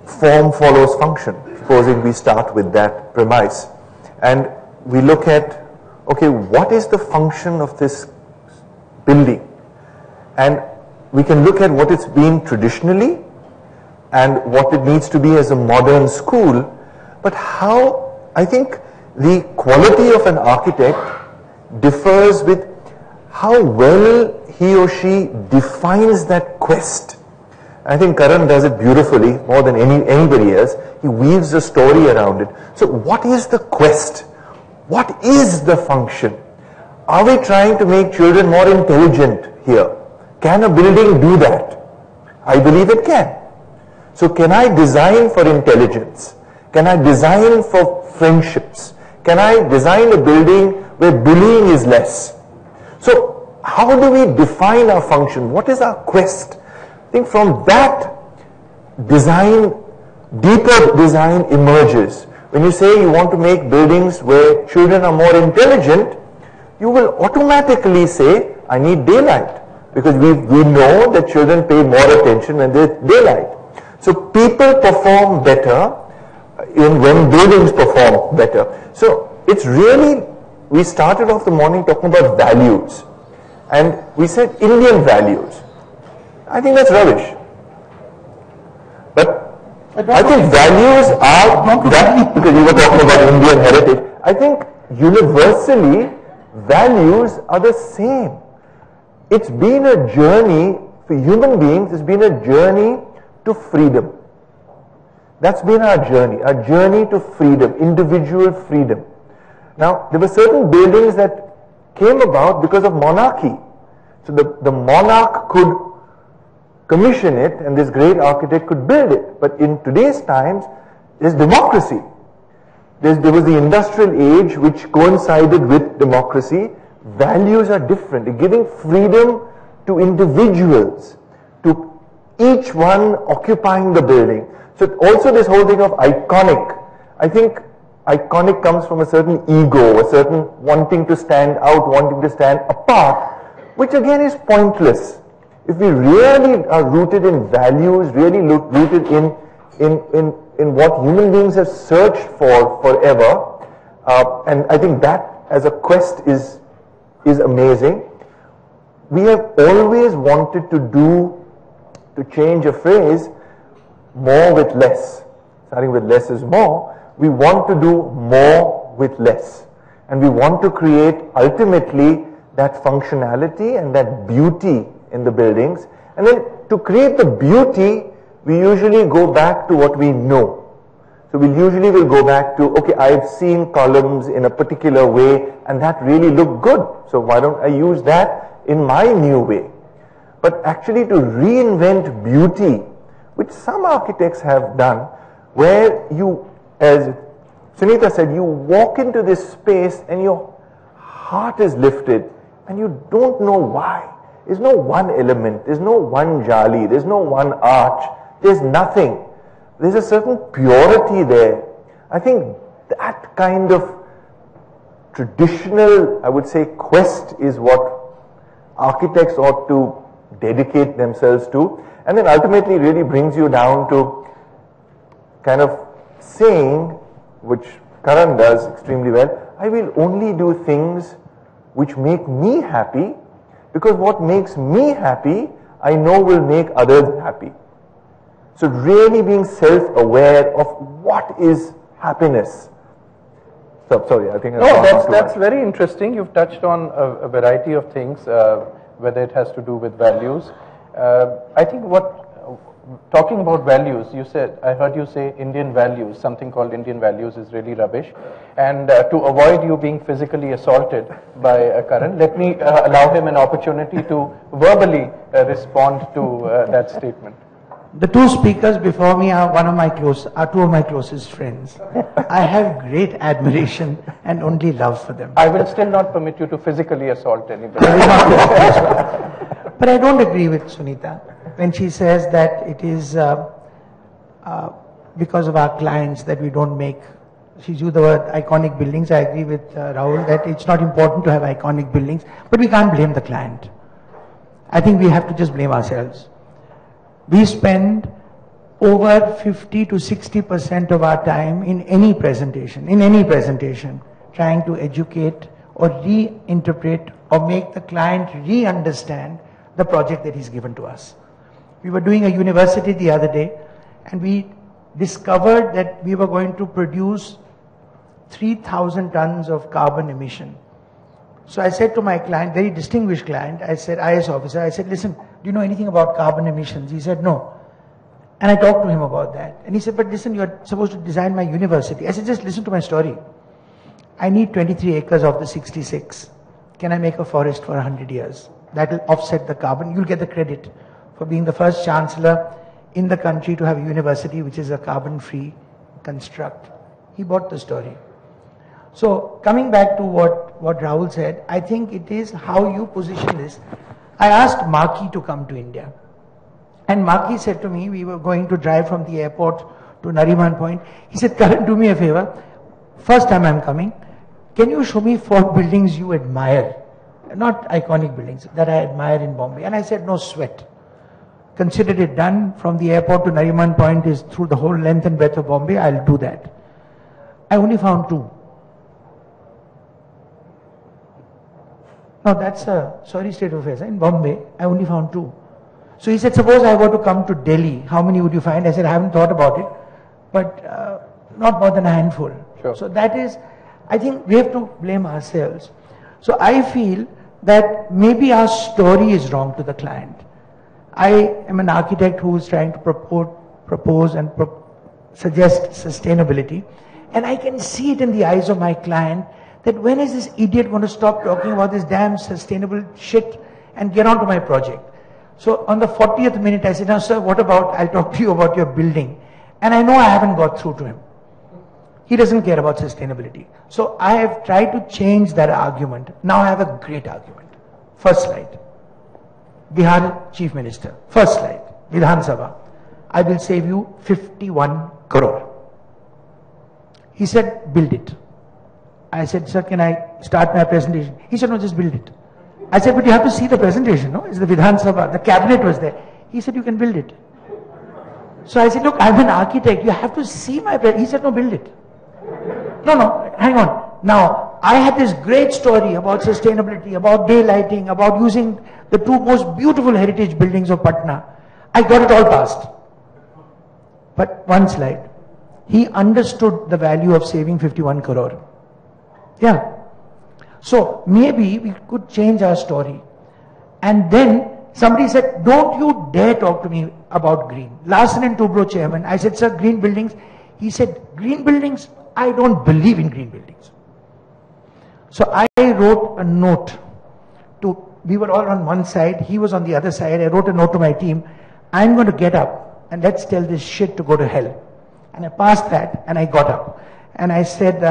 form follows function, supposing we start with that premise, and we look at, okay, what is the function of this building? And we can look at what it's been traditionally and what it needs to be as a modern school. But how, I think the quality of an architect differs with how well he or she defines that quest. I think Karan does it beautifully, more than anybody else. He weaves a story around it. So what is the quest? What is the function? Are we trying to make children more intelligent here? Can a building do that? I believe it can. So can I design for intelligence? Can I design for friendships? Can I design a building where bullying is less? So how do we define our function? What is our quest? I think from that design, deeper design emerges. When you say you want to make buildings where children are more intelligent, you will automatically say, I need daylight. Because we know that children pay more attention when there's daylight. So people perform better when buildings perform better. So it's really, we started off the morning talking about values. And we said Indian values. I think that's rubbish. But I think values are that, because you were talking about Indian heritage. I think universally values are the same. It's been a journey for human beings, it's been a journey to freedom. That's been our journey to freedom, individual freedom. Now, there were certain buildings that came about because of monarchy. So the monarch could commission it and this great architect could build it. But in today's times, there's democracy. There was the industrial age which coincided with democracy. Values are different. Giving freedom to individuals, to each one occupying the building. So also this whole thing of iconic. I think iconic comes from a certain ego, a certain wanting to stand out, wanting to stand apart, which again is pointless. If we really are rooted in values, really rooted in what human beings have searched for forever, and I think that as a quest is amazing. We have always wanted to change a phrase, more with less. Starting with less is more. We want to do more with less. And we want to create ultimately that functionality and that beauty in the buildings. And then to create the beauty, we usually go back to what we know. So we usually will go back to, okay, I've seen columns in a particular way and that really looked good. So why don't I use that in my new way? But actually to reinvent beauty, which some architects have done, where you, as Sunita said, you walk into this space and your heart is lifted and you don't know why. There's no one element, there's no one jali, there's no one arch, there's nothing. There's a certain purity there. I think that kind of traditional, I would say, quest is what architects ought to dedicate themselves to. And then ultimately really brings you down to kind of saying, which Karan does extremely well, I will only do things which make me happy, because what makes me happy, I know will make others happy. So really being self-aware of what is happiness. So, sorry, I think... No, that's very interesting. You've touched on a variety of things, whether it has to do with values. I think what talking about values, you said, I heard you say Indian values, something called Indian values is really rubbish. And to avoid you being physically assaulted by Karan, let me allow him an opportunity to verbally respond to that statement. The two speakers before me are two of my closest friends. I have great admiration and only love for them. I will still not permit you to physically assault anybody. But I don't agree with Sunita when she says that it is because of our clients that we don't make, she used the word iconic buildings. I agree with Rahul that it's not important to have iconic buildings, but we can't blame the client. I think we have to just blame ourselves. We spend over 50 to 60% of our time in any presentation, trying to educate or reinterpret or make the client re-understand the project that he's given to us. We were doing a university the other day and we discovered that we were going to produce 3,000 tons of carbon emission. So I said to my client, very distinguished client, I said, IS officer, I said, listen, do you know anything about carbon emissions? He said, no. And I talked to him about that. And he said, but listen, you're supposed to design my university. I said, just listen to my story. I need 23 acres of the 66. Can I make a forest for 100 years? That will offset the carbon. You'll get the credit for being the first chancellor in the country to have a university which is a carbon-free construct. He bought the story. So coming back to what Rahul said, I think it is how you position this. I asked Maki to come to India. And Maki said to me, we were going to drive from the airport to Nariman Point. He said, Karan, do me a favor. First time I'm coming, can you show me 4 buildings you admire? Not iconic buildings, that I admire in Bombay. And I said, no sweat. Consider it done. From the airport to Nariman Point is through the whole length and breadth of Bombay. I'll do that. I only found 2. No, that's a sorry state of affairs. In Bombay, I only found 2. So he said, suppose I were to come to Delhi, how many would you find? I said, I haven't thought about it, but not more than a handful. Sure. So that is, I think we have to blame ourselves. So I feel that maybe our story is wrong to the client. I am an architect who is trying to propose and suggest sustainability, and I can see it in the eyes of my client that when is this idiot going to stop talking about this damn sustainable shit and get on to my project. So on the 40th minute I said, now sir, what about, I'll talk to you about your building. And I know I haven't got through to him. He doesn't care about sustainability. So I have tried to change that argument. Now I have a great argument. First slide. Bihar Chief Minister. First slide. Vidhan Sabha. I will save you 51 crore. He said, build it. I said, sir, can I start my presentation? He said, no, just build it. I said, but you have to see the presentation, no? It's the Vidhan Sabha. The cabinet was there. He said, you can build it. So I said, look, I'm an architect. You have to see my presentation. He said, no, build it. No, hang on. Now, I had this great story about sustainability, about daylighting, about using the 2 most beautiful heritage buildings of Patna. I got it all passed. But one slide. He understood the value of saving 51 crore. Yeah. So maybe we could change our story. And then somebody said, don't you dare talk to me about green. Larsen and Toubro chairman, I said, sir, green buildings. He said, green buildings? I don't believe in green buildings. So I wrote a note we were all on one side, he was on the other side. I wrote a note to my team, I'm going to get up and let's tell this shit to go to hell. And I passed that and I got up. And I said,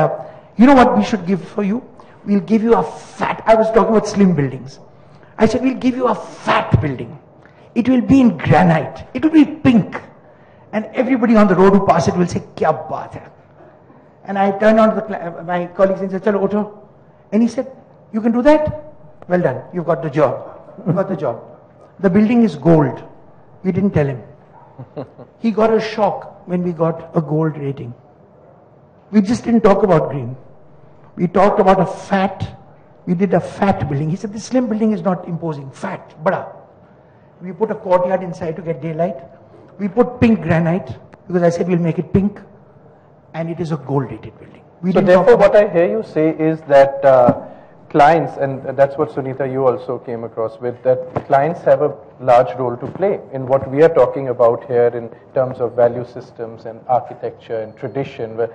you know what we should give for you? We'll give you a fat, I was talking about slim buildings. I said, we'll give you a fat building. It will be in granite. It will be pink. And everybody on the road who pass it will say, kya baat hai? And I turned on to my colleagues and said, chalo, Otto. And he said, you can do that? Well done. You've got the job. You got the job. The building is gold. We didn't tell him. He got a shock when we got a gold rating. We just didn't talk about green. We talked about we did a fat building. He said, this slim building is not imposing. Fat, bada. We put a courtyard inside to get daylight. We put pink granite, because I said we'll make it pink. And it is a gold rated building. So therefore what I hear you say is that clients, and that's what Sunita you also came across with, that clients have a large role to play in what we are talking about here in terms of value systems and architecture and tradition, where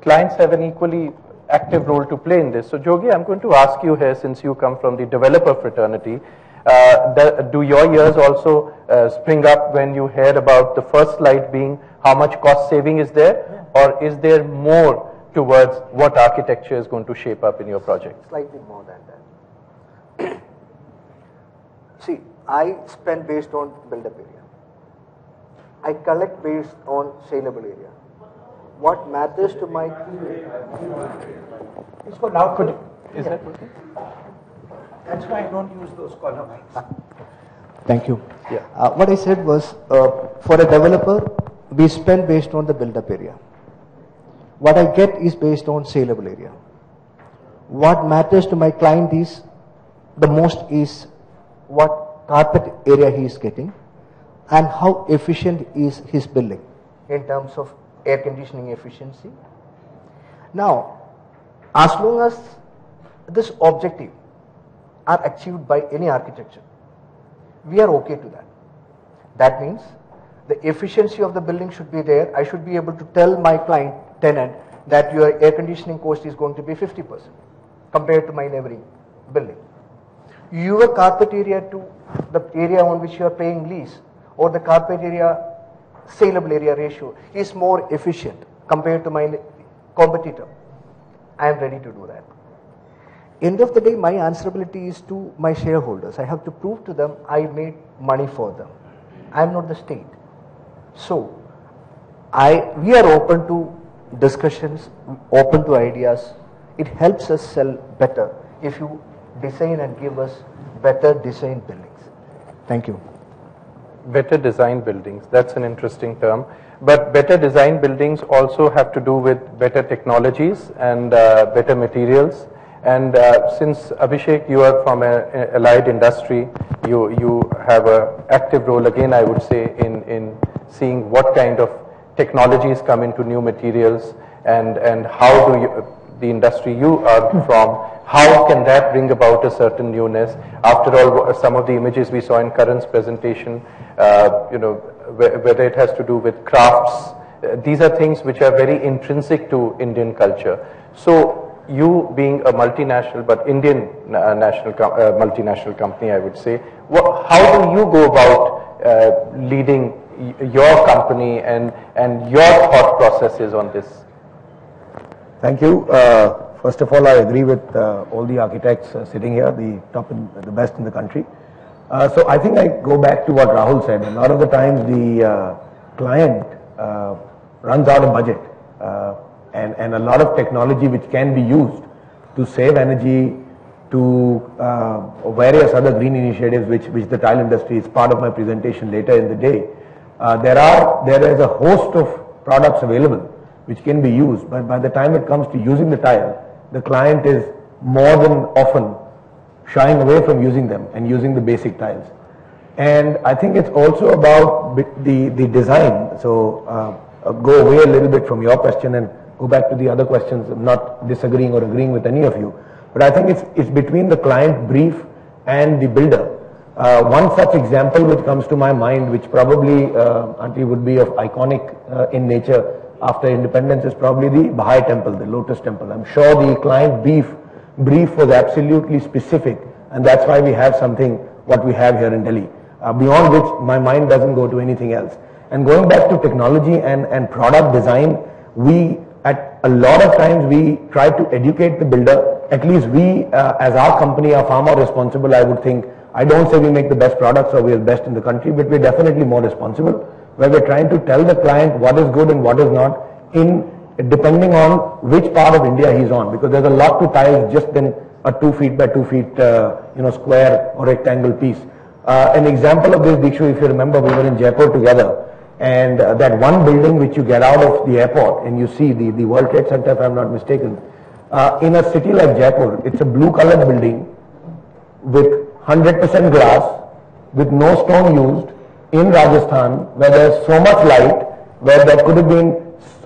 clients have an equally active role to play in this. So Jogi, I'm going to ask you here, since you come from the developer fraternity, do your ears also spring up when you hear about the first slide being how much cost saving is there, or is there more towards what architecture is going to shape up in your project? Slightly more than that. See, I spend based on build-up area. I collect based on saleable area. What matters to my... It's for now. Is that okay? That's why I don't use those color mics. Thank you. Yeah. What I said was, for a developer, we spend based on the build-up area. What I get is based on saleable area. What matters to my client is, the most is what carpet area he is getting and how efficient is his building in terms of air conditioning efficiency. Now, as long as this objective are achieved by any architecture, we are okay to that. That means the efficiency of the building should be there. I should be able to tell my client, tenant, that your air conditioning cost is going to be 50% compared to my neighboring building. Your carpet area to the area on which you are paying lease, or the carpet area saleable area ratio is more efficient compared to my competitor. I am ready to do that. End of the day, my answerability is to my shareholders. I have to prove to them I made money for them. I am not the state. So, we are open to discussions, open to ideas. It helps us sell better if you design and give us better design buildings. Thank you. Better design buildings, that's an interesting term. But better design buildings also have to do with better technologies and better materials. And since Abhishek, you are from an allied industry, you have an active role again, I would say, in seeing what kind of technologies come into new materials, and how do you, the industry you are from, how can that bring about a certain newness? After all, some of the images we saw in Karan's presentation, whether it has to do with crafts, these are things which are very intrinsic to Indian culture. So you being a multinational, but Indian multinational company, I would say, how do you go about leading your company and your thought processes on this? Thank you. First of all, I agree with all the architects sitting here, the top and the best in the country. So I think I go back to what Rahul said. A lot of the times the client runs out of budget, and a lot of technology which can be used to save energy, to various other green initiatives which the tile industry is part of my presentation later in the day. There is a host of products available which can be used, but by the time it comes to using the tile, the client is more than often shying away from using them and using the basic tiles. And I think it's also about the design. So go away a little bit from your question and go back to the other questions. I'm not disagreeing or agreeing with any of you, but I think it's between the client brief and the builder. One such example which comes to my mind, which probably Auntie would be of iconic in nature after independence, is probably the Baha'i temple, the Lotus temple. I'm sure the client brief was absolutely specific, and that's why we have something what we have here in Delhi, beyond which my mind doesn't go to anything else. And going back to technology and product design, we at a lot of times we try to educate the builder. At least we as our company are far more responsible, I would think. I don't say we make the best products or we are best in the country, but we're definitely more responsible, where we're trying to tell the client what is good and what is not, depending on which part of India he's on, because there's a lot to tiles just in a 2 feet by 2 feet square or rectangle piece. An example of this, Dikshu, if you remember, we were in Jaipur together, and that one building which you get out of the airport and you see the World Trade Center, if I'm not mistaken, in a city like Jaipur, it's a blue colored building with 100% glass, with no stone used, in Rajasthan, where there's so much light, where that could have been,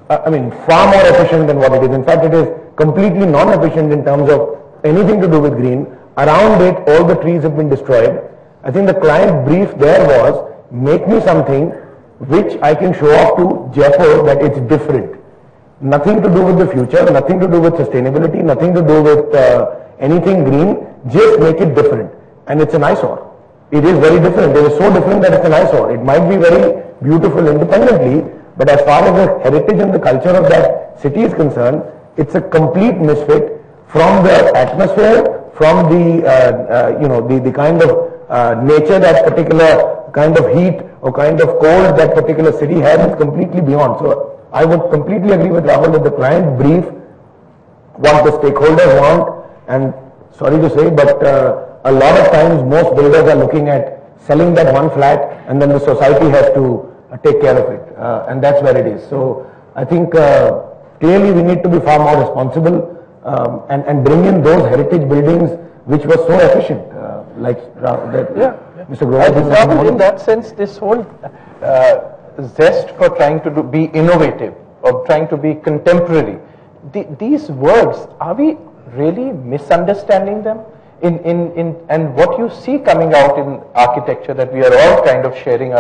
far more efficient than what it is. In fact, it is completely non-efficient in terms of anything to do with green. Around it, all the trees have been destroyed. I think the client brief there was, make me something which I can show off to Jaipur that it's different. Nothing to do with the future, nothing to do with sustainability, nothing to do with anything green, just make it different. And it's an eyesore. It is very different. It is so different that it's an eyesore. It might be very beautiful independently, but as far as the heritage and the culture of that city is concerned, it's a complete misfit from the atmosphere, from the the kind of nature that particular kind of heat or kind of cold that particular city has is completely beyond. So I would completely agree with Rahul that the client brief, what the stakeholders want, and sorry to say, but a lot of times most builders are looking at selling that one flat and then the society has to take care of it, and that's where it is. So I think clearly we need to be far more responsible and bring in those heritage buildings which were so efficient, like Mr. Grover. In that sense, this whole zest for trying to be innovative or trying to be contemporary, these words, are we really misunderstanding them? And what you see coming out in architecture that we are all kind of sharing,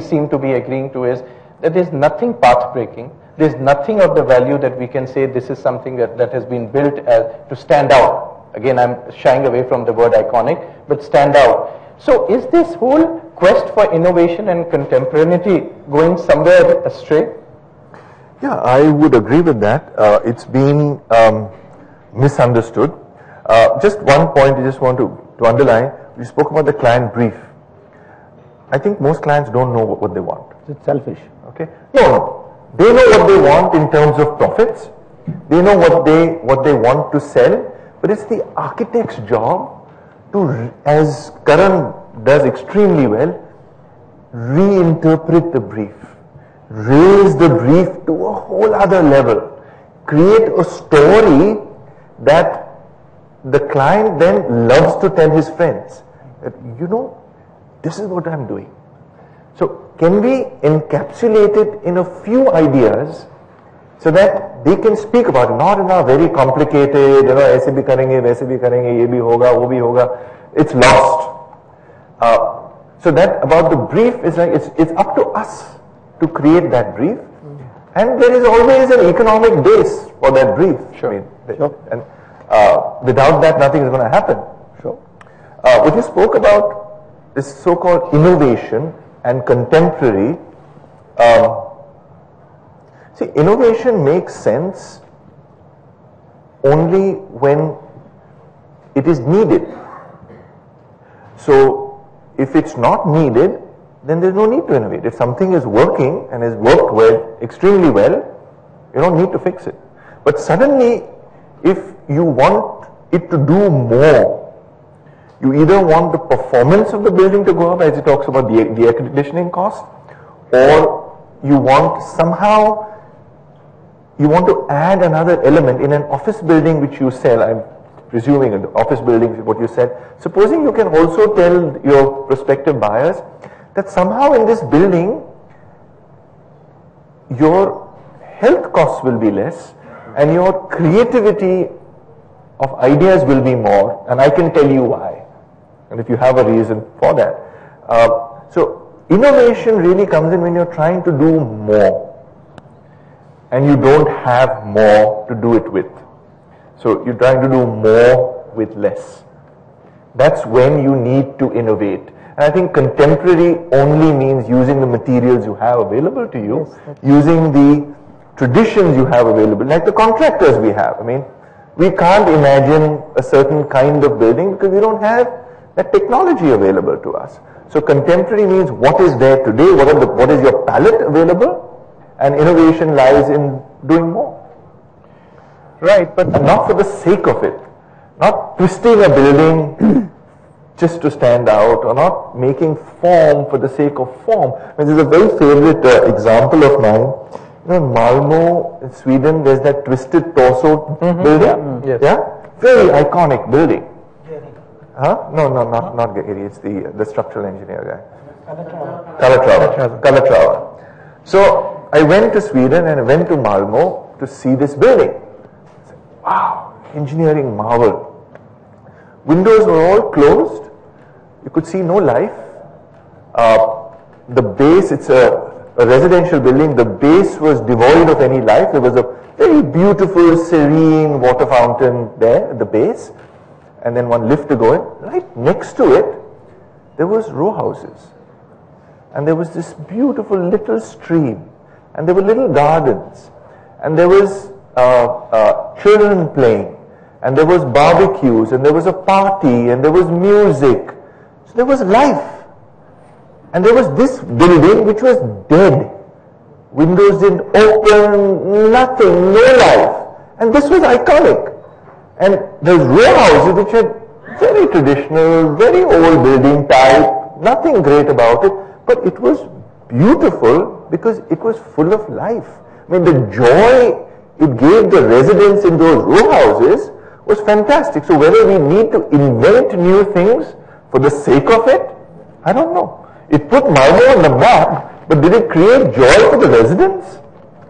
seem to be agreeing to, is that there's nothing path-breaking. There's nothing of the value that we can say this is something that has been built to stand out. Again, I'm shying away from the word iconic, but stand out. So is this whole quest for innovation and contemporaneity going somewhere astray? Yeah, I would agree with that. It's been misunderstood. Just one point I just want to underline. We spoke about the client brief. I think most clients don't know what they want. It's selfish. Okay? No. They know what they want in terms of profits. They know what they want to sell. But it's the architect's job to, as Karan does extremely well, reinterpret the brief. Raise the brief to a whole other level. Create a story that the client then loves to tell his friends. That, this is what I'm doing. So can we encapsulate it in a few ideas so that they can speak about it, not in a very complicated, aise bhi karenge, waise bhi karenge, ye bhi hoga, wo bhi hoga. It's lost. So that about the brief is like, it's up to us to create that brief. And there is always an economic base for that brief. Sure. And without that, nothing is going to happen. Sure. When you spoke about this so-called innovation and contemporary, see, innovation makes sense only when it is needed. So, if it's not needed, then there's no need to innovate. If something is working and has worked well, extremely well, you don't need to fix it. But suddenly, if you want it to do more, you either want the performance of the building to go up, as it talks about the air conditioning cost, or you want somehow, you want to add another element in an office building which you sell. I'm presuming an office building is what you said. Supposing you can also tell your prospective buyers that somehow in this building, your health costs will be less and your creativity of ideas will be more, and I can tell you why. And if you have a reason for that. So innovation really comes in when you're trying to do more and you don't have more to do it with. So you're trying to do more with less. That's when you need to innovate. And I think contemporary only means using the materials you have available to you, using the traditions you have available, like the contractors we have. I mean, we can't imagine a certain kind of building because we don't have that technology available to us. So contemporary means what is there today, what is your palette available, and innovation lies in doing more. Right, but not for the sake of it, not twisting a building just to stand out, or not making form for the sake of form. And there's a very favorite example of mine. In Malmö, in Sweden, there's that twisted torso building. Yes. Yeah, very iconic building. Huh? No, not Gehry. It's the structural engineer guy. Calatrava. So I went to Sweden and I went to Malmö to see this building. Wow, engineering marvel. Windows were all closed. You could see no life. The base, it's a residential building, the base was devoid of any life. There was a very beautiful, serene water fountain there at the base, and then one lift to go in. Right next to it, there was row houses, and there was this beautiful little stream, and there were little gardens, and there was children playing, and there was barbecues, and there was a party, and there was music. So there was life. And there was this building which was dead. Windows didn't open, nothing, no life. And this was iconic. And those row houses which had very traditional, very old building type, nothing great about it, but it was beautiful because it was full of life. I mean, the joy it gave the residents in those row houses was fantastic. So whether we need to invent new things for the sake of it, I don't know. It put Malmo on the map, but did it create joy for the residents?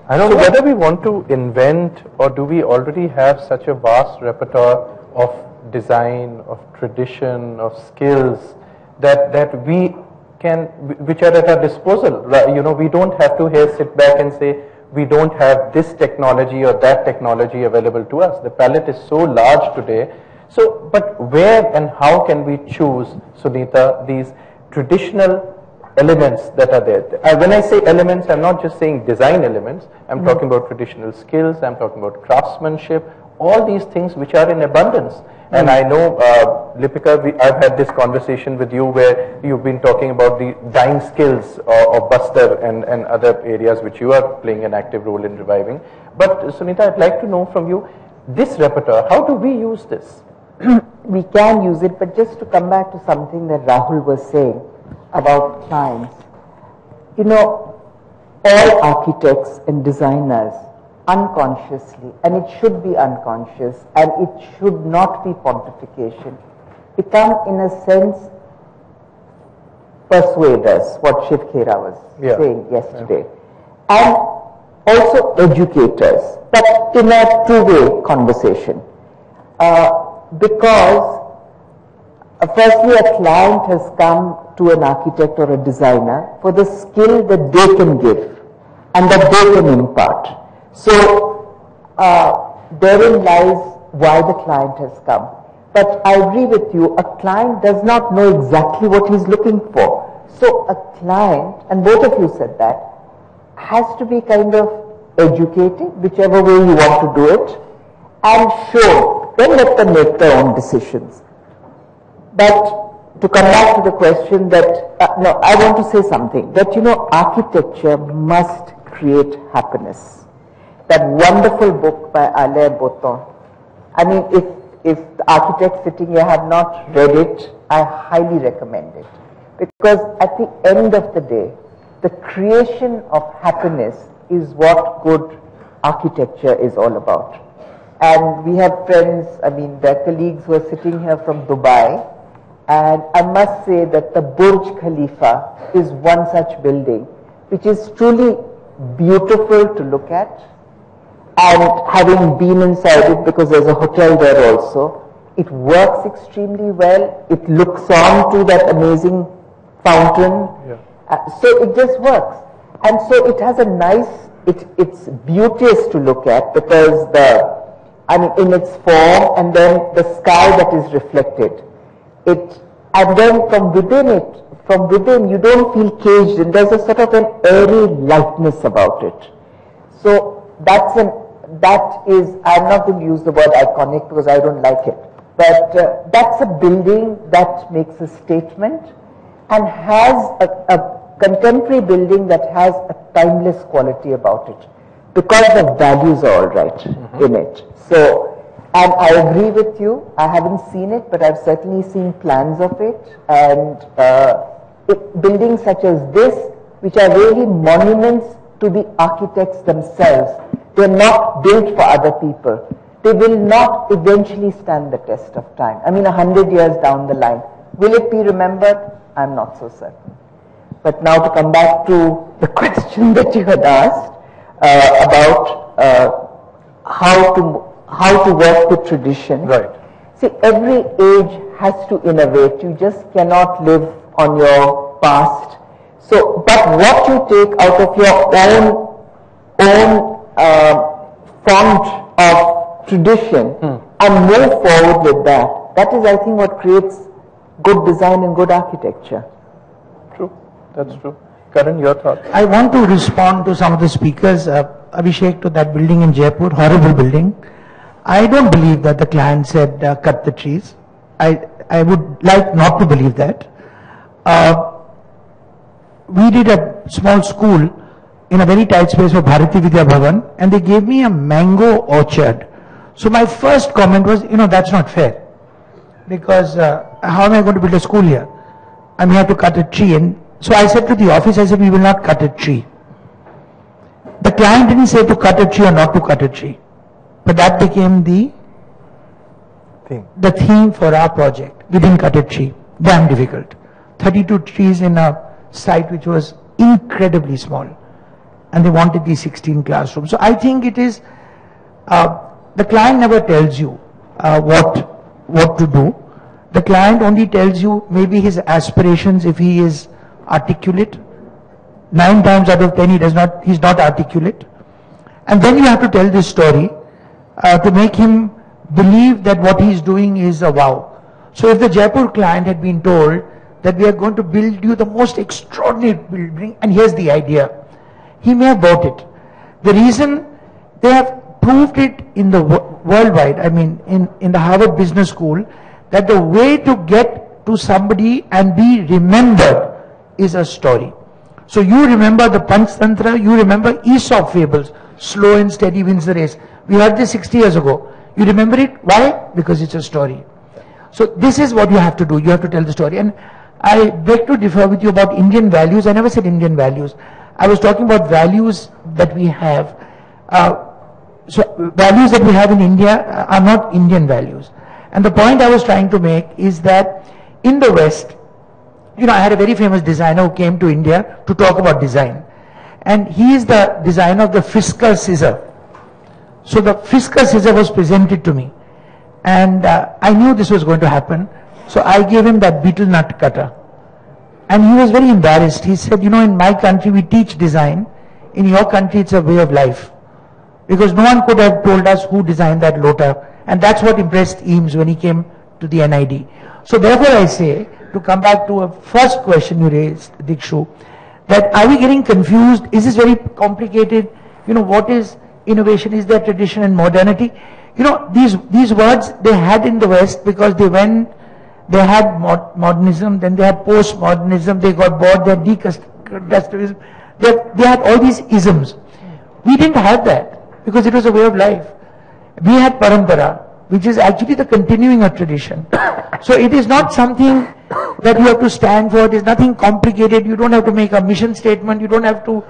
I don't know. Whether we want to invent, or do we already have such a vast repertoire of design, of tradition, of skills that we can, which are at our disposal. You know, we don't have to here sit back and say we don't have this technology or that technology available to us. The palette is so large today. So, but where and how can we choose, Sunita, these traditional elements that are there? When I say elements, I'm not just saying design elements. I'm talking about traditional skills. I'm talking about craftsmanship. All these things which are in abundance. And I know, Lipika, I've had this conversation with you where you've been talking about the dying skills of Bastar and other areas which you are playing an active role in reviving. But Sunita, I'd like to know from you, this repertoire, how do we use this? We can use it, but just to come back to something that Rahul was saying about clients. You know, all architects and designers unconsciously, and it should be unconscious, and it should not be pontification, become in a sense persuaders, what Shiv Khera was saying yesterday, and also educators, but in a two-way conversation. Because firstly, a client has come to an architect or a designer for the skill that they can give and that they can impart. So therein lies why the client has come. But I agree with you, a client does not know exactly what he's looking for. So a client, and both of you said that, has to be kind of educated, whichever way you want to do it, and show. Then let them make their own decisions. But to come back to the question that, no, I want to say something, that, you know, architecture must create happiness. That wonderful book by Alain Botton, I mean, if the architects sitting here have not read it, I highly recommend it. Because at the end of the day, the creation of happiness is what good architecture is all about. And we have friends, I mean, their colleagues who are sitting here from Dubai, and I must say that the Burj Khalifa is one such building which is truly beautiful to look at. And having been inside it, because there's a hotel there also, it works extremely well. It looks on to that amazing fountain. So it just works. And so it has a nice, it's beauteous to look at because in its form, and then the sky that is reflected. And then from within you don't feel caged in. There's a sort of an airy lightness about it. So that is, I'm not going to use the word iconic because I don't like it, but that's a building that makes a statement and has a contemporary building that has a timeless quality about it because the values are all right in it. So, and I agree with you, I haven't seen it, but I've certainly seen plans of it, and buildings such as this, which are really monuments to the architects themselves. They're not built for other people. They will not eventually stand the test of time. I mean, 100 years down the line. Will it be remembered? I'm not so certain. But now to come back to the question that you had asked about how how to work with tradition. Right. See, every age has to innovate. You just cannot live on your past. So, but what you take out of your own font of tradition and move forward with that. That is, I think, what creates good design and good architecture. True. That's true. Karan, your thoughts? I want to respond to some of the speakers. Abhishek, to that building in Jaipur, horrible building. I don't believe that the client said cut the trees. I would like not to believe that. We did a small school in a very tight space for Bharati Vidya Bhavan, and they gave me a mango orchard. So my first comment was, that's not fair. Because how am I going to build a school here? I'm here to cut a tree. And so I said to the office, we will not cut a tree. The client didn't say to cut a tree or not to cut a tree. But that became the theme for our project. We didn't cut a tree. Damn difficult. 32 trees in a site which was incredibly small. And they wanted these 16 classrooms. So I think it is, the client never tells you what to do. The client only tells you maybe his aspirations if he is articulate. 9 times out of 10 he's not articulate. And then you have to tell this story to make him believe that what he's doing is a wow. So if the Jaipur client had been told that we are going to build you the most extraordinary building and here's the idea, he may have bought it. The reason they have proved it in the worldwide, in the Harvard Business School, that the way to get to somebody and be remembered is a story. So you remember the Panchtantra, you remember Aesop fables, slow and steady wins the race. We heard this 60 years ago. You remember it? Why? Because it's a story. So this is what you have to do. You have to tell the story. And I beg to differ with you about Indian values. I never said Indian values. I was talking about values that we have. So values that we have in India are not Indian values. And the point I was trying to make is that in the West, I had a very famous designer who came to India to talk about design. And he is the designer of the Fisker scissor. So the Fisker scissor was presented to me. And I knew this was going to happen. So I gave him that beetle nut cutter. And he was very embarrassed. He said, in my country we teach design. In your country it's a way of life. Because no one could have told us who designed that Lota. And that's what impressed Eames when he came to the NID. So therefore I say, to come back to a first question you raised, Dikshu, that are we getting confused? Is this very complicated? What is innovation? Is there tradition and modernity? These words they had in the West because they had modernism, then they had postmodernism, they got bored, they had deconstructivism, they had all these isms. We didn't have that because it was a way of life. We had parampara, which is actually the continuing of tradition. So it is not something that you have to stand for, it is nothing complicated, you don't have to make a mission statement, you don't have to,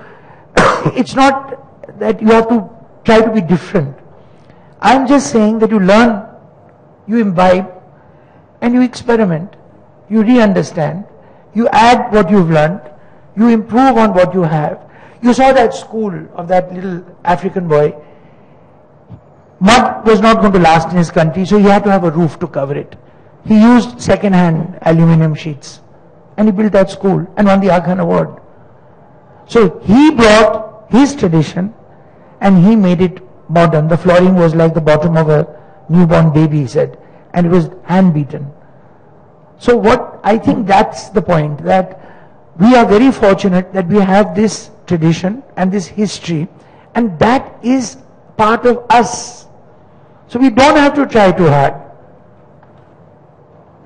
it's not that you have to try to be different. I'm just saying that you learn, you imbibe, and you experiment, you re-understand, you add what you've learned, you improve on what you have. You saw that school of that little African boy. Mud was not going to last in his country, so he had to have a roof to cover it. He used second-hand aluminum sheets, and he built that school and won the Aga Khan Award. So he brought his tradition, and he made it modern. The flooring was like the bottom of a newborn baby, he said, and it was hand-beaten. So what I think that's the point, that we are very fortunate that we have this tradition and this history, and that is part of us. So we don't have to try too hard.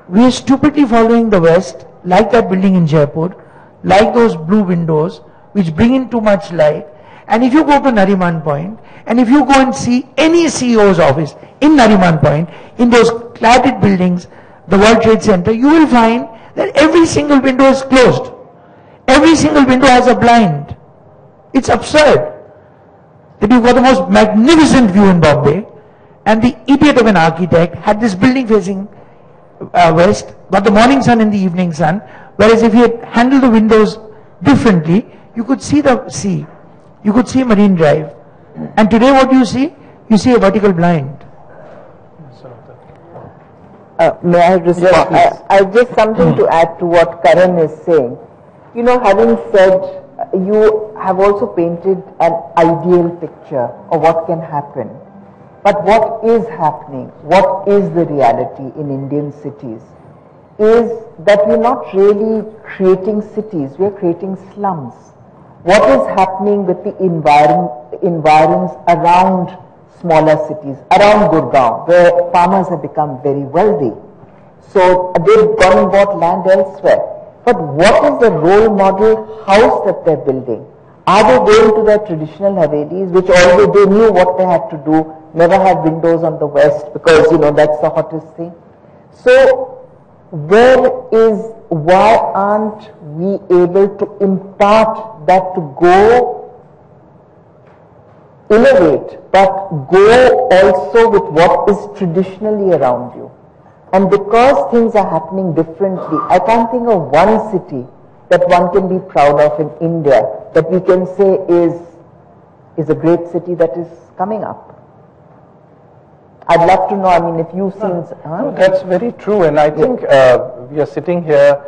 We are stupidly following the West, like that building in Jaipur, like those blue windows, which bring in too much light. And if you go to Nariman Point, and if you go and see any CEO's office in Nariman Point, in those cladded buildings, the World Trade Center, you will find that every single window is closed. Every single window has a blind. It's absurd that you've got the most magnificent view in Bombay, and the idiot of an architect had this building facing west, got the morning sun and the evening sun, whereas if he had handled the windows differently, you could see the sea, you could see Marine Drive. And today what do you see? You see a vertical blind. May I respond? Yes, I just something to add to what Karan is saying. You know, having said, you have also painted an ideal picture of what can happen. But what is happening, what is the reality in Indian cities, is that we're not really creating cities, we're creating slums. What is happening with the environs around smaller cities, around Gurgaon, where farmers have become very wealthy. So they've gone and bought land elsewhere. But what is the role model house that they're building? Are they going to their traditional Havelis, which although they knew what they had to do, never had windows on the west because, you know, that's the hottest thing. So why aren't we able to impart that to go innovate, but go also with what is traditionally around you? And because things are happening differently, I can't think of one city that one can be proud of in India that we can say is a great city that is coming up. I'd love to know, I mean, if you've seen... No, that's very true, and I think we are sitting here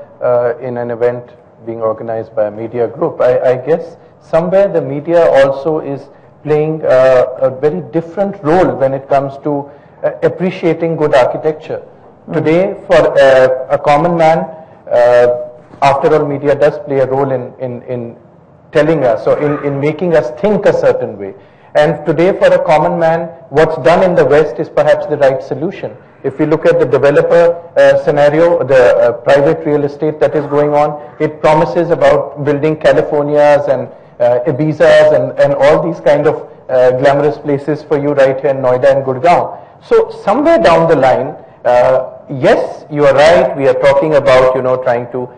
in an event being organized by a media group. I guess somewhere the media also is playing a very different role when it comes to appreciating good architecture. Today, for a common man, after all, media does play a role in telling us or in making us think a certain way. And today, for a common man, what's done in the West is perhaps the right solution. If we look at the developer scenario, the private real estate that is going on, it promises about building Californias and Ibizas and all these kind of glamorous places for you right here in Noida and Gurgaon. So somewhere down the line, yes, you are right, we are talking about, you know, trying to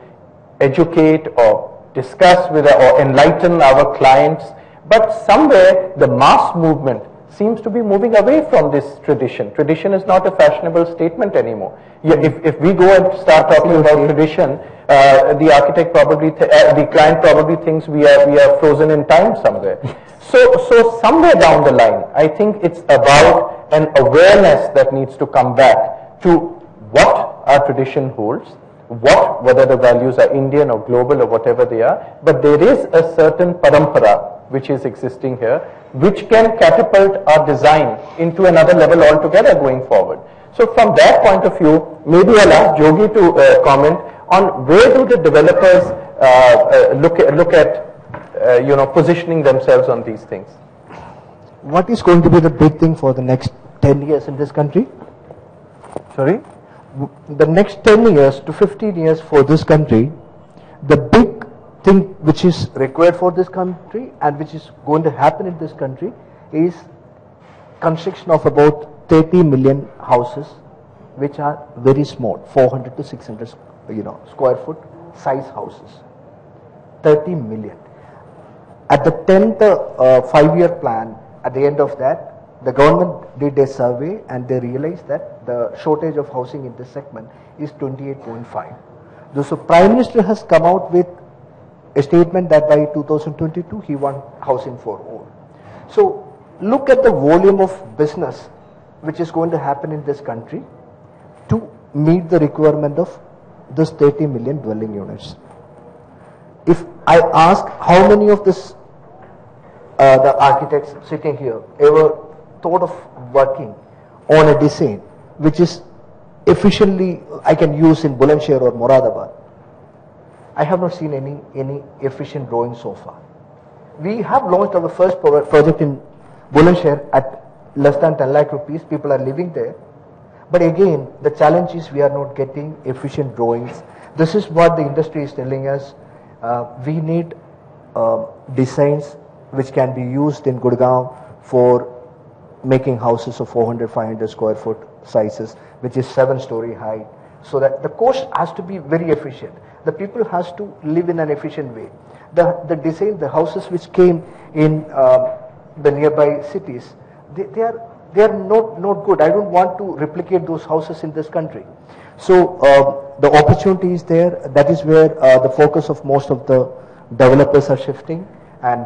educate or discuss with or enlighten our clients, but somewhere the mass movement seems to be moving away from this tradition. Tradition is not a fashionable statement anymore. If we go and start talking about tradition, the architect probably, the client probably thinks we are frozen in time somewhere. So somewhere down the line, I think it's about an awareness that needs to come back to what our tradition holds, whether the values are Indian or global or whatever they are, but there is a certain parampara which is existing here, which can catapult our design into another level altogether going forward. So from that point of view, maybe I'll ask Jogi to comment on where do the developers look at you know, positioning themselves on these things. What is going to be the big thing for the next 10 years in this country? Sorry? The next 10 years to 15 years for this country, the big thing which is required for this country and which is going to happen in this country is construction of about 30 million houses which are very small, 400 to 600 square foot size houses. 30 million. At the 10th 5-year plan, at the end of that, the government did a survey and they realized that the shortage of housing in this segment is 28.5. So Prime Minister has come out with a statement that by 2022 he wants housing for all. So look at the volume of business which is going to happen in this country to meet the requirement of this 30 million dwelling units. If I ask how many of this the architects sitting here ever thought of working on a design which is efficiently I can use in Bulandshahr or Moradabad, I have not seen any efficient drawing so far. We have launched our first project in Bulandshahr at less than 10 lakh rupees. People are living there. But again, the challenge is we are not getting efficient drawings. This is what the industry is telling us. We need designs which can be used in Gurgaon for making houses of 400, 500 square foot sizes, which is 7-story high, so that the cost has to be very efficient. The people has to live in an efficient way. The design, the houses which came in the nearby cities, they are not good. I don't want to replicate those houses in this country. So the opportunity is there. That is where the focus of most of the developers are shifting. And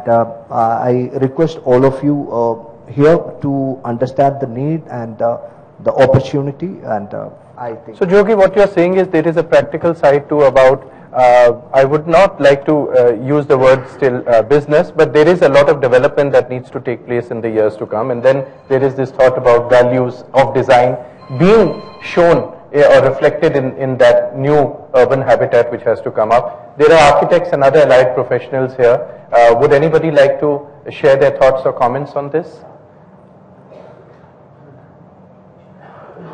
I request all of you here to understand the need and the opportunity and I think. So Jogi, what you're saying is there is a practical side to about, I would not like to use the word still business, but there is a lot of development that needs to take place in the years to come, and then there is this thought about values of design being shown or reflected in that new urban habitat which has to come up. There are architects and other allied professionals here. Would anybody like to share their thoughts or comments on this?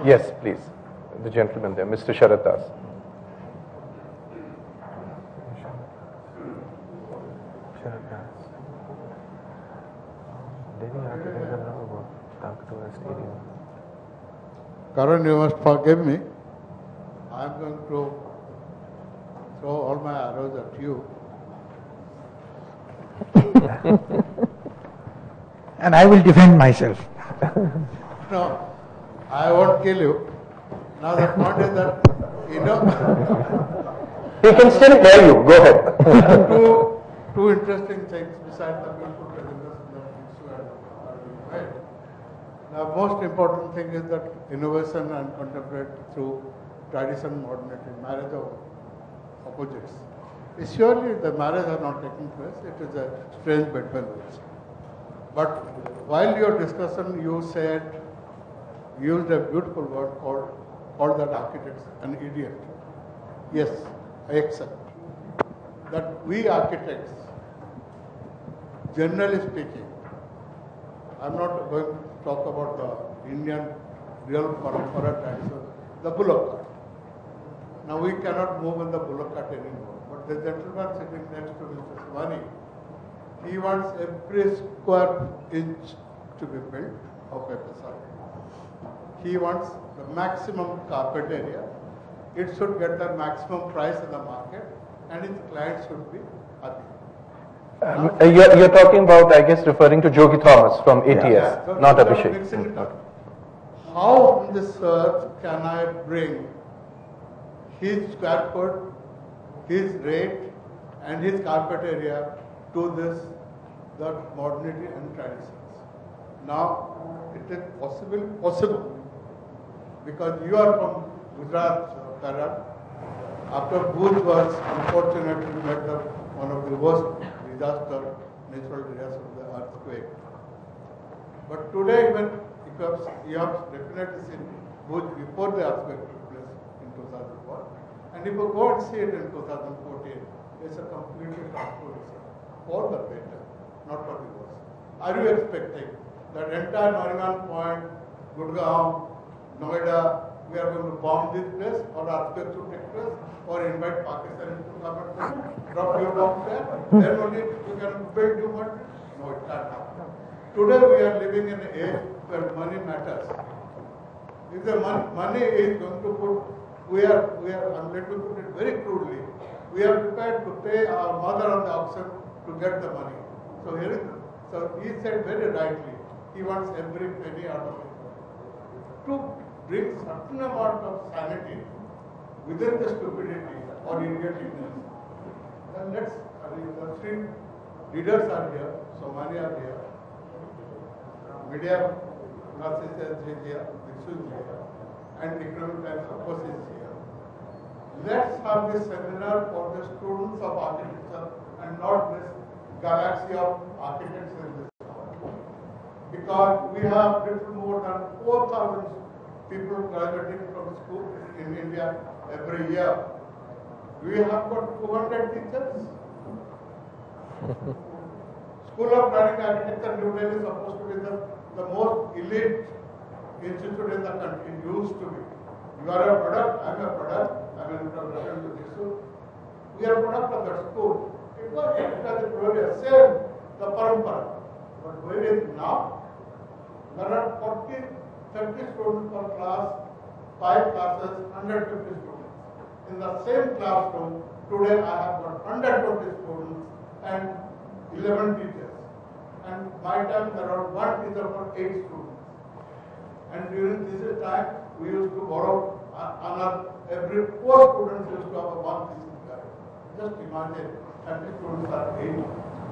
Yes, please. The gentleman there, Mr. Sharat Das. Karan, you must forgive me. I am going to throw all my arrows at you. And I will defend myself. No, I won't kill you. Now the point is that, you know, He can still hear you. Go ahead. two interesting things besides the beautiful presentation that you have made. The most important thing is that innovation and contemporary through tradition, modernity, marriage of opposites. Surely the marriage has not taken place. It is a strange bedfellows. But while your discussion, you used a beautiful word called that architects an idiot. Yes, I accept that we architects, generally speaking, I'm not going to talk about the Indian real parampara tradition, the bullock cart. Now we cannot move in the bullock cart anymore. But the gentleman sitting next to Mr. Shivani, he wants every square inch to be built of a facade. He wants the maximum carpet area. It should get the maximum price in the market, and its clients should be happy. You're talking about, I guess, referring to Jogi Thomas from ATS, Yeah. So not I'm Abhishek. mixing it up. How in this search can I bring his square foot, his rate, and his carpet area to that modernity and traditions? Now, it is possible, because you are from Gujarat, Karan. After Bhuj was unfortunately met one of the worst natural disasters of the earthquake. But today, when you have definitely seen Bhuj before the earthquake took place in 2004, and if you go and see it in 2014, it's a completely transformation for the better, not for the worse. Are you expecting that entire Nariman Point, Gurgaon, Noida, we are going to bomb this place, or earthquake to take place, or invite Pakistan to come and drop your bombs there? Then only you can build your country? No, it can't happen. Today we are living in an age where money matters. If the money is going to put, let me put it very crudely, we are prepared to pay our mother on the auction to get the money. So he said very rightly, he wants every penny out of it. To bring certain amount of sanity within the stupidity or idioticness, then the three leaders are here, Somani are here, media classes is here, Dixu is here, and Economic Times of course is here. Let's have this seminar for the students of architecture and not this galaxy of architects in this town. Because we have little more than 4,000 people graduating from school in India every year. We have got 200 teachers. School of Planning Architecture New Delhi is supposed to be the most elite institute in the country. It used to be. You are a product, I am a product, I am an introduction to this. We are a product of that school. It was glorious, same, the parampara. But where is now? There are 40, 30 students per class, 5 classes, 150 students. In the same classroom, today I have got 120 students and 11 teachers. And my time there are 1 teacher for 8 students. And during this time, we used to borrow every 4 students used to have a 1 teaching guide. Just imagine, 30 students are 8,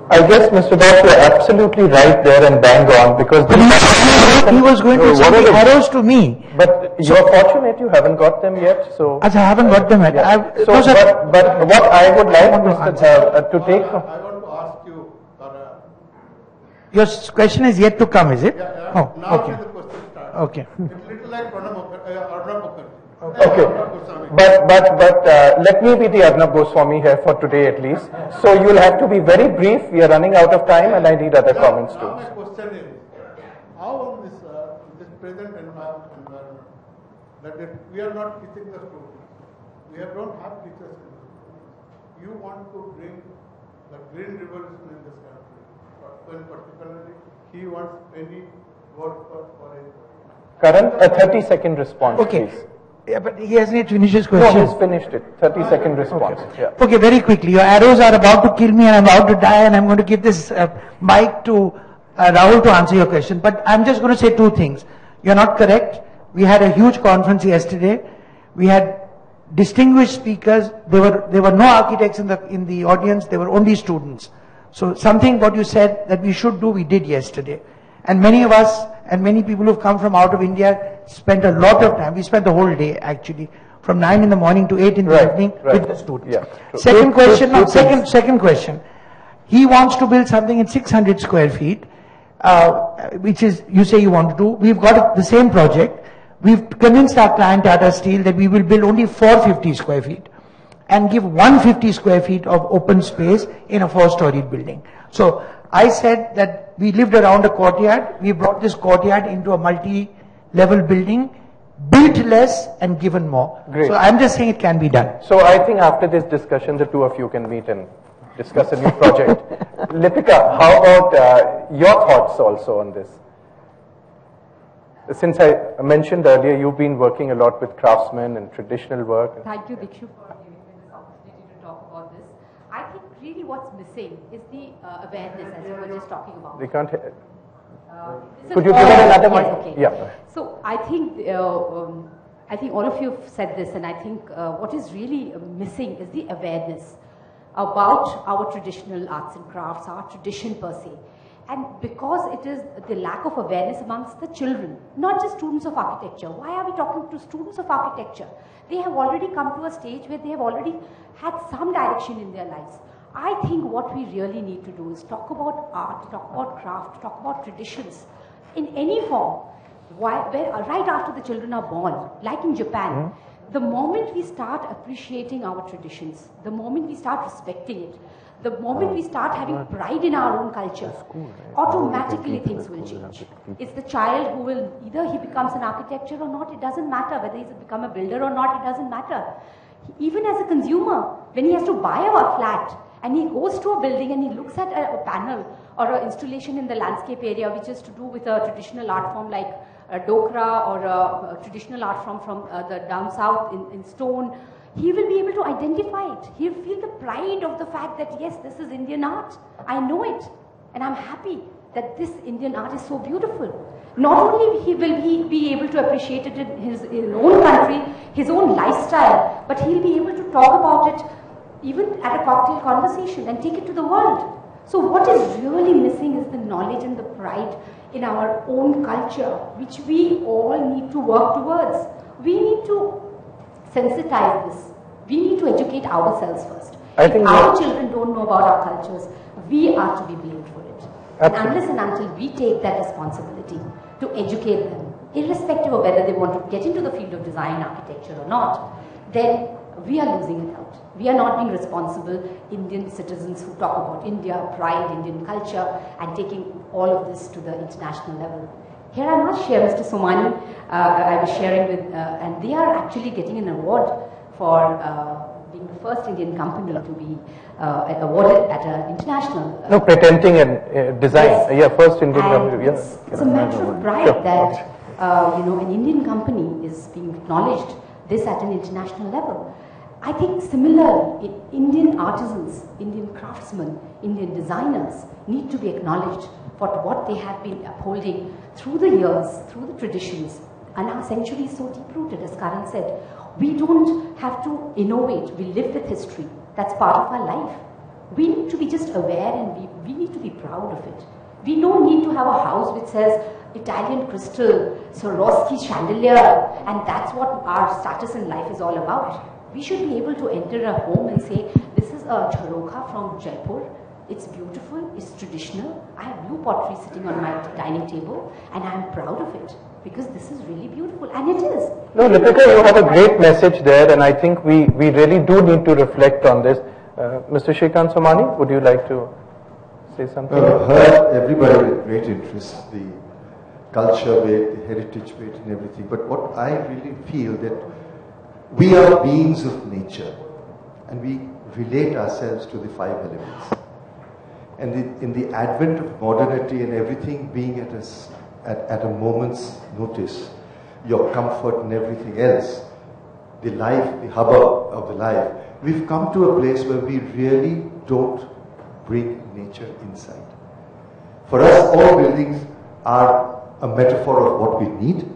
I guess, Mr. Das, you're absolutely right there and bang on because he was going to send the arrows to me. But you're fortunate you haven't got them yet. So as I haven't got them yet. Yeah. But what I would like to take from. I want to ask you. Your question is yet to come, is it? Yeah. Oh, now okay. the question starts. Okay. It's little like Arnab Mukherjee. Okay, but let me be the Arnab Goswami here for today at least. So you'll have to be very brief. We are running out of time, and I need other comments too. Now my question is, how on this present environment, that we are not teaching the students, we don't have teachers in the schools. You want to bring the green revolution in this country, when particularly he wants any word for it. Karan, a 30-second response, okay. Please. Yeah, but he hasn't yet finished his question. No, he's finished it. 30-second response. Okay. Yeah. Okay, very quickly. Your arrows are about to kill me and I'm about to die, and I'm going to give this mic to Rahul to answer your question. But I'm just going to say two things. You're not correct. We had a huge conference yesterday. We had distinguished speakers. There were no architects in the audience. There were only students. So something what you said that we should do, we did yesterday. And many of us and many people who've come from out of India spent a lot of time. We spent the whole day actually, from 9 in the morning to 8 in the evening with the students. Yeah, second question. He wants to build something in 600 square feet, which is, you say you want to do. We've got the same project. We've convinced our client Tata Steel that we will build only 450 square feet and give 150 square feet of open space in a 4-storied building. So I said that we lived around a courtyard. We brought this courtyard into a multi-level building, built less and given more. Great. So I'm just saying it can be done. So I think after this discussion, the two of you can meet and discuss a new project. Lipika, how about your thoughts also on this? Since I mentioned earlier, you've been working a lot with craftsmen and traditional work. Thank you, Dikshu, for giving me this opportunity to talk about this. I think really what's missing is the awareness, as you were just talking about. They can't hear. Could you give it another mic? Yes, okay. Yeah. So I think all of you have said this, and I think what is really missing is the awareness about our traditional arts and crafts, our tradition per se. And because it is the lack of awareness amongst the children, not just students of architecture. Why are we talking to students of architecture? They have already come to a stage where they have already had some direction in their lives. I think what we really need to do is talk about art, talk about craft, talk about traditions in any form. Right after the children are born, like in Japan, the moment we start appreciating our traditions, the moment we start respecting it, the moment we start having pride in our own culture, automatically things will change. It's the child who will, either he becomes an architect or not, it doesn't matter. Whether he's become a builder or not, it doesn't matter. Even as a consumer, when he has to buy a flat and he goes to a building and he looks at a panel or an installation in the landscape area which is to do with a traditional art form like a dokra or a traditional art form from the down south in stone, he will be able to identify it. He'll feel the pride of the fact that yes, this is Indian art. I know it. And I'm happy that this Indian art is so beautiful. Not only will he be able to appreciate it in his own country, his own lifestyle, but he'll be able to talk about it even at a cocktail conversation and take it to the world. So what is really missing is the knowledge and the pride in our own culture, which we all need to work towards. We need to sensitize this. We need to educate ourselves first. If our children don't know about our cultures, we are to be blamed for it. And unless and until we take that responsibility to educate them, irrespective of whether they want to get into the field of design, architecture or not, then we are losing it out. We are not being responsible Indian citizens who talk about India, pride, Indian culture, and taking all of this to the international level. Here I must share Mr. Somani, I was sharing with, and they are actually getting an award for being the first Indian company to be awarded at an international... No, patenting and design. Yes. Yeah, first Indian company. Yes. It's a matter of pride that, an Indian company is being acknowledged this at an international level. I think similarly, Indian artisans, Indian craftsmen, Indian designers need to be acknowledged for what they have been upholding through the years, through the traditions, and our century is so deep-rooted, as Karan said. We don't have to innovate, we live with history. That's part of our life. We need to be just aware, and we need to be proud of it. We don't need to have a house which says Italian crystal, Swarovski chandelier, and that's what our status in life is all about. We should be able to enter a home and say, this is a jharokha from Jaipur. It's beautiful, it's traditional. I have blue pottery sitting on my dining table, and I'm proud of it because this is really beautiful, and it is. No, Lipika, you have a great message there, and I think we really do need to reflect on this. Mr. Shrikant Somani, would you like to say something? I've heard everybody with great interest, the culture bit, the heritage bit and everything, but what I really feel that we are beings of nature and we relate ourselves to the five elements. And in the advent of modernity and everything being at a moment's notice, your comfort and everything else, the life, the hubbub of the life, we've come to a place where we really don't bring nature inside. For us, all buildings are a metaphor of what we need,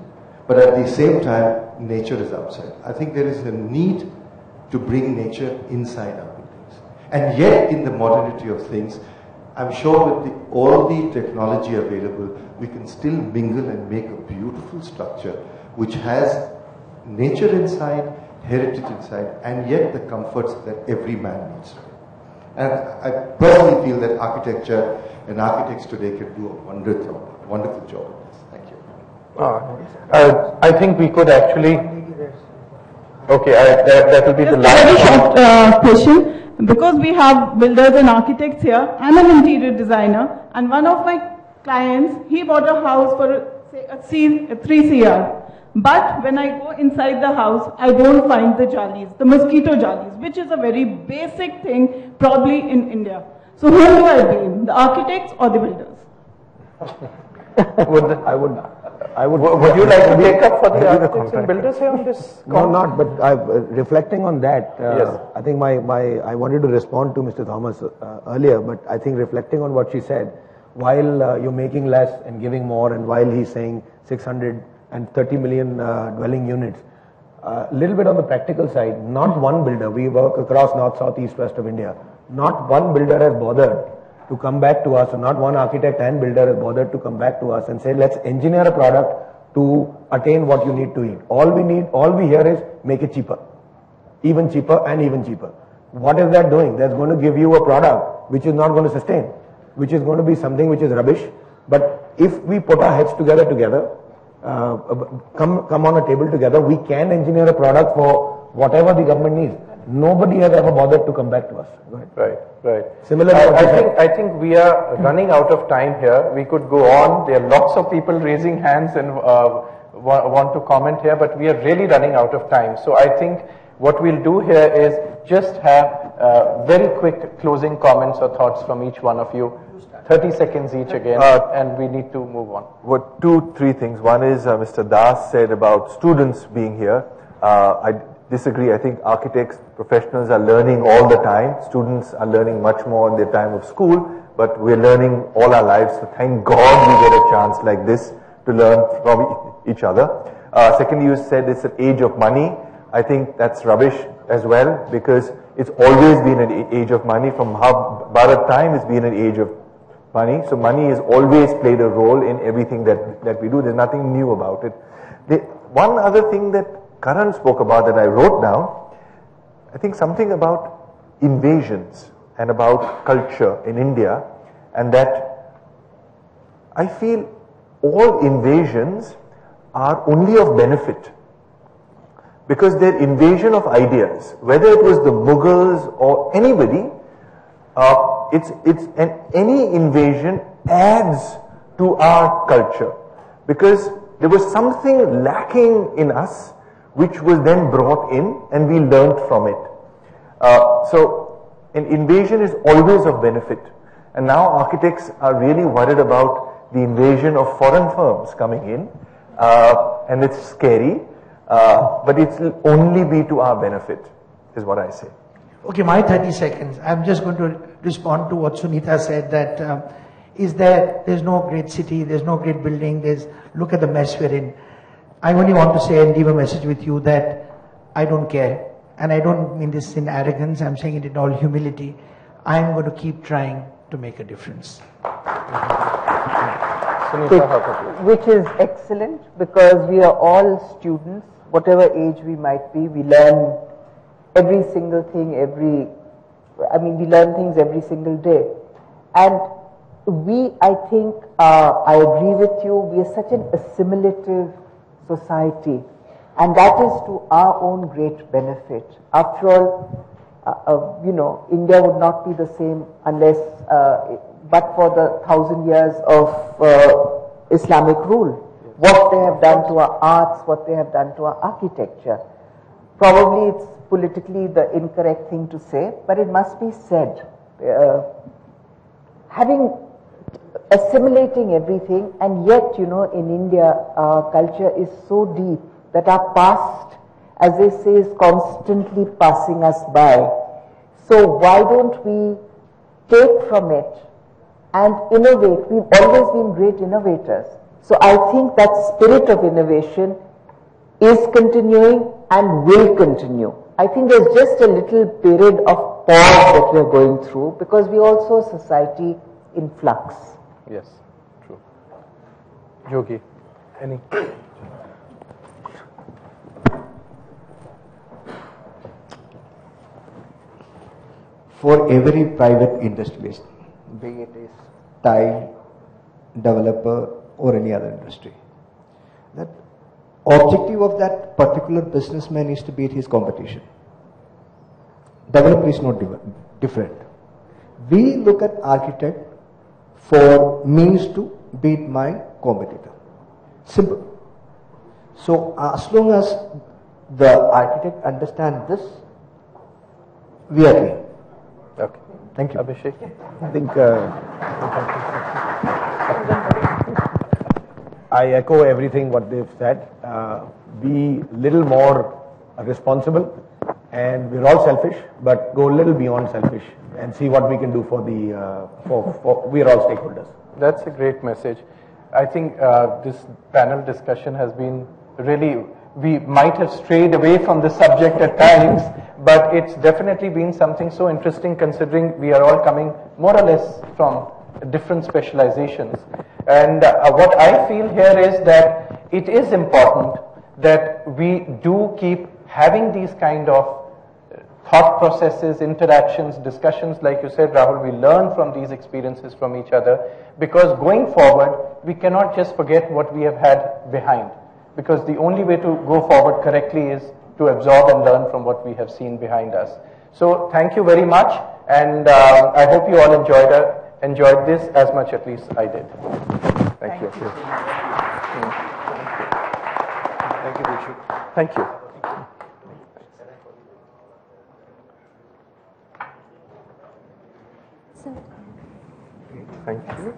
but at the same time, nature is outside. I think there is a need to bring nature inside our buildings. And yet, in the modernity of things, I'm sure with all the technology available, we can still mingle and make a beautiful structure which has nature inside, heritage inside, and yet the comforts that every man needs. And I personally feel that architecture and architects today can do a wonderful job of this. Thank you. I think we could actually... Okay, that will be the last... Very short question. Because we have builders and architects here, I'm an interior designer, and one of my clients, he bought a house for say a 3 CR. But when I go inside the house, I don't find the jalis, the mosquito jalis, which is a very basic thing probably in India. So who do I blame, the architects or the builders? Would you like to take up for the architects and builders here on this? No, not, but reflecting on that, yes. I think I wanted to respond to Mr. Thomas earlier, but I think reflecting on what she said, while you're making less and giving more, and while he's saying 630 million dwelling units, a little bit on the practical side, not one builder, we work across north, south, east, west of India, not one builder has bothered to come back to us, or not one architect and builder has bothered to come back to us and say, let's engineer a product to attain what you need to eat. All we hear is make it cheaper, even cheaper and even cheaper. What is that doing? That's going to give you a product which is not going to sustain, which is going to be something which is rubbish. But if we put our heads together, come on a table together, we can engineer a product for whatever the government needs. Nobody has ever bothered to come back to us. Right. Similarly, I think we are running out of time here. We could go on. There are lots of people raising hands and want to comment here, but we are really running out of time. So I think what we'll do here is just have very quick closing comments or thoughts from each one of you. 30 seconds each again, and we need to move on. 2-3 things. One is Mr. Das said about students being here. I disagree. I think architects, professionals are learning all the time. Students are learning much more in their time of school, but we're learning all our lives. So thank God we get a chance like this to learn from each other. Secondly, you said it's an age of money. I think that's rubbish as well, because it's always been an age of money. From Bharat time, it's been an age of money. So money has always played a role in everything that we do. There's nothing new about it. One other thing that Karan spoke about that I wrote down, I think something about invasions and about culture in India, and that I feel all invasions are only of benefit because they're invasion of ideas. Whether it was the Mughals or anybody, any invasion adds to our culture because there was something lacking in us which was then brought in and we learnt from it. So an invasion is always of benefit. And now architects are really worried about the invasion of foreign firms coming in, and it's scary, but it will only be to our benefit, is what I say. Okay, my 30 seconds. I'm just going to respond to what Sunita said, that there's no great city, there's no great building, look at the mess we're in. I only want to say and leave a message with you that I don't care. And I don't mean this in arrogance, I'm saying it in all humility. I am going to keep trying to make a difference. Which is excellent, because we are all students, whatever age we might be. We learn every single thing, we learn things every single day. And I think, I agree with you, we are such an assimilative society, and that is to our own great benefit. After all, India would not be the same unless, but for the 1,000 years of Islamic rule. What they have done to our arts, what they have done to our architecture. Probably it's politically the incorrect thing to say, but it must be said. Assimilating everything, and yet, in India, our culture is so deep that our past, as they say, is constantly passing us by. So why don't we take from it and innovate? We've always been great innovators. So I think that spirit of innovation is continuing and will continue. I think there's just a little period of pause that we're going through, because we're also a society in flux. Yes, true. Yogi, any? For every private industrialist, be it is tile, developer, or any other industry, that objective of that particular businessman is to beat his competition. Developer is not different. We look at architect for means to beat my competitor. Simple. So as long as the architect understands this, we are clear. Okay. Thank you. Abhishek? I think I echo everything what they've said. Be little more responsible, and we're all selfish, but go a little beyond selfish and see what we can do for we're all stakeholders. That's a great message. I think this panel discussion has been really, we might have strayed away from the subject at times, but it's definitely been something so interesting, considering we are all coming more or less from different specializations. And what I feel here is that it is important that we do keep having these kind of thought processes, interactions, discussions. Like you said, Rahul, we learn from these experiences from each other, because going forward, we cannot just forget what we have had behind, because the only way to go forward correctly is to absorb and learn from what we have seen behind us. So thank you very much, and I hope you all enjoyed this as much, at least I did. Thank you. Thank you, Vishu. Thank you. Thank you.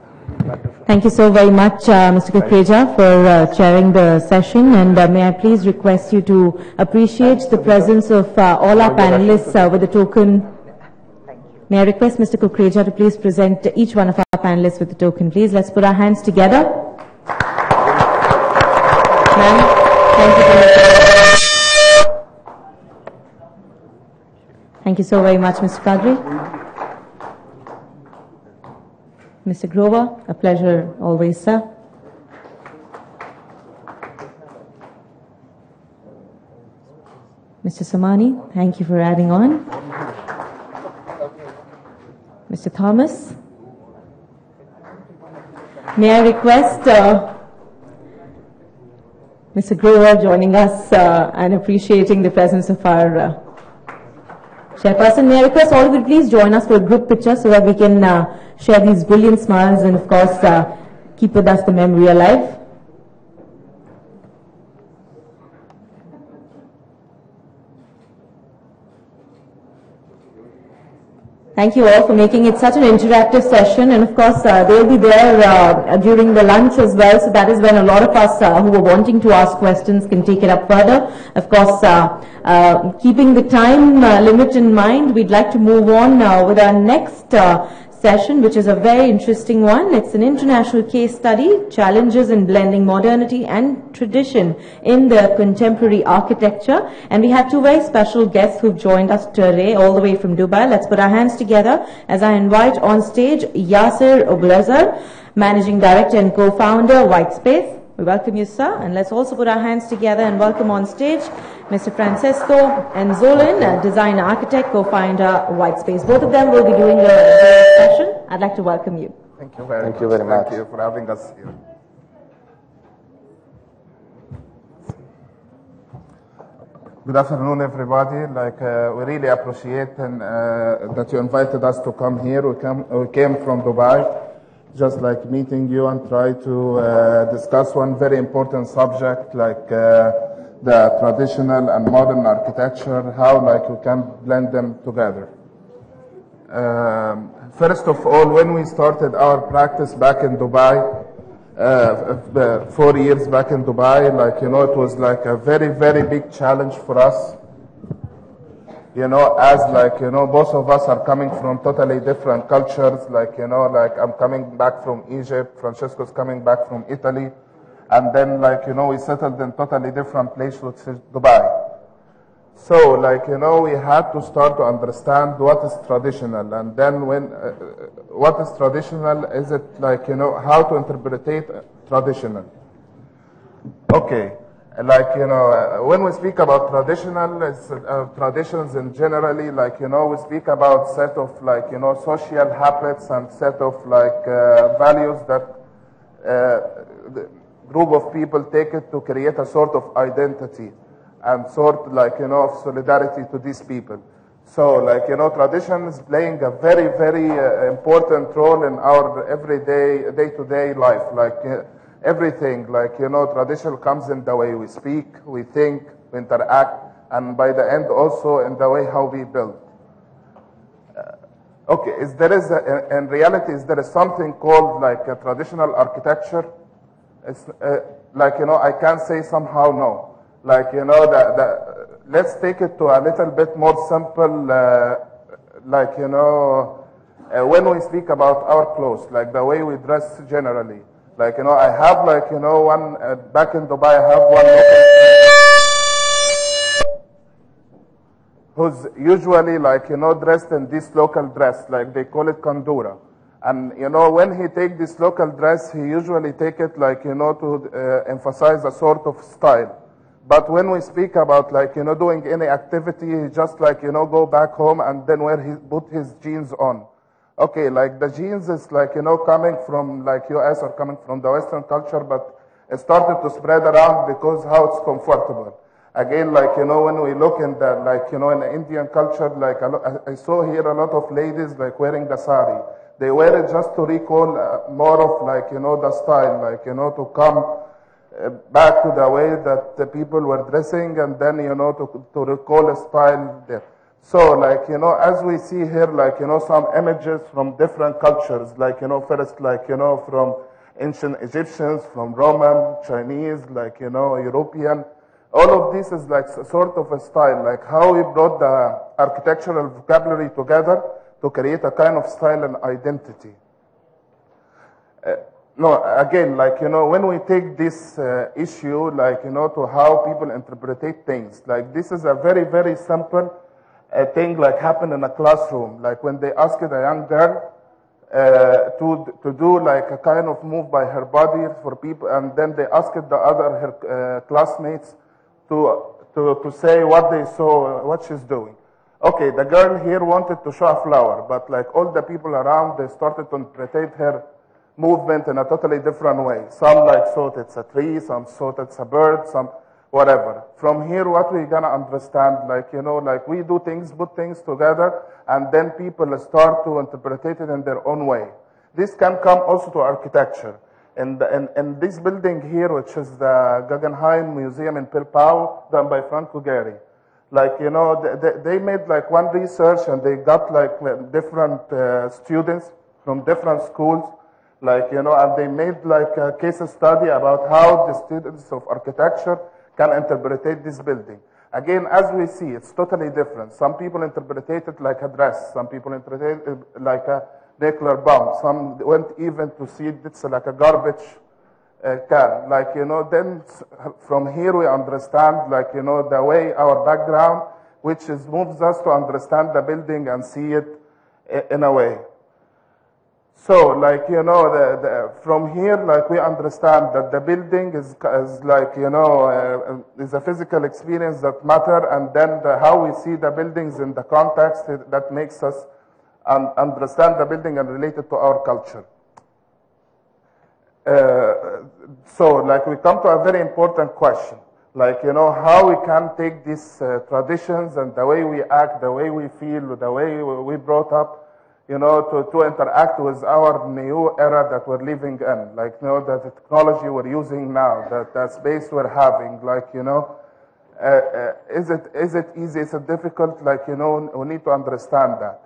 Thank you so very much, Mr. Kukreja, for chairing the session, and may I please request you to appreciate the presence of all our panelists with the token. May I request Mr. Kukreja to please present each one of our panelists with the token, please. Let's put our hands together. Ma'am, thank you so much. Thank you so very much, Mr. Kadri. Mr. Grover, a pleasure always, sir. Mr. Samani, thank you for adding on. Mr. Thomas. May I request Mr. Grover joining us and appreciating the presence of our chairperson. May I request all of you please join us for a group picture so that we can share these brilliant smiles and, of course, keep with us the memory alive. Thank you all for making it such an interactive session, and of course they'll be there during the lunch as well, so that is when a lot of us who are wanting to ask questions can take it up further. Of course, keeping the time limit in mind, we'd like to move on with our next session, which is a very interesting one. It's an international case study, challenges in blending modernity and tradition in the contemporary architecture. And we have two very special guests who've joined us today, all the way from Dubai. Let's put our hands together as I invite on stage Yasser Oglazar, Managing Director and Co-founder, Whitespace. We welcome you, sir. And let's also put our hands together and welcome on stage Mr. Francesco Enzolin, designer architect, co-founder, Whitespace. Both of them will be doing a session. I'd like to welcome you. Thank you very much. Thank you for having us here. Good afternoon, everybody. We really appreciate that you invited us to come here. We came from Dubai, just like meeting you and try to discuss one very important subject, like the traditional and modern architecture, how we can blend them together. First of all, when we started our practice back in Dubai, 4 years back in Dubai, it was a very, very big challenge for us. As both of us are coming from totally different cultures, I'm coming back from Egypt, Francesco's coming back from Italy, and then we settled in totally different place, which is Dubai. So we had to start to understand what is traditional, and then what is traditional, is it how to interpret traditional. Okay. When we speak about traditional, traditions in generally, we speak about set of, social habits and set of, values that the group of people take it to create a sort of identity and sort, of solidarity to these people. So, tradition is playing a very, very important role in our everyday, day-to-day life. Everything, tradition comes in the way we speak, we think, we interact, and by the end also in the way how we build. In reality, there is something called a traditional architecture? It's, I can't say somehow no. Let's take it to a little bit more simple, when we speak about our clothes, the way we dress generally. I have one, back in Dubai, I have one local who's usually dressed in this local dress, they call it kandura. And when he take this local dress, he usually take it to emphasize a sort of style. But when we speak about doing any activity, he just go back home and then put his jeans on. Okay, the jeans is coming from US or coming from the Western culture, but it started to spread around because how it's comfortable. Again, when we look in the, in the Indian culture, I saw here a lot of ladies wearing the sari. They wear it just to recall more of the style, to come back to the way that the people were dressing, and then, to recall a style there. So, as we see here, some images from different cultures, first, from ancient Egyptians, from Roman, Chinese, European. All of this is sort of a style, how we brought the architectural vocabulary together to create a kind of style and identity. Again, when we take this issue, to how people interpret things, this is a very, very simple thing happened in a classroom, when they asked a young girl to do a kind of move by her body for people, and then they asked the other her classmates to say what they saw, what she's doing. Okay, the girl here wanted to show a flower, but all the people around, they started to interpret her movement in a totally different way. Some thought it's a tree, some thought it's a bird, some whatever. From here, what we're gonna understand, we do things, put things together, and then people start to interpret it in their own way. This can come also to architecture. In this building here, which is the Guggenheim Museum in Bilbao, done by Franco Gehry. They made one research, and they got different students from different schools, and they made a case study about how the students of architecture can interpret this building. Again, as we see, it's totally different. Some people interpret it like a dress. Some people interpret it like a nuclear bomb. Some went even to see it's like a garbage can. Like, you know, then from here we understand, like, you know, the way our background, which is moves us to understand the building and see it in a way. So, like, you know, from here, like, we understand that the building is like, you know, is a physical experience that matter, and then how we see the buildings in the context that makes us understand the building and relate it to our culture. So, like, we come to a very important question. Like, you know, how we can take these traditions and the way we act, the way we feel, the way we brought up, you know, to interact with our new era that we're living in. Like, you know, the technology we're using now, the space we're having, like, you know, is it easy, is it difficult? Like, you know, we need to understand that.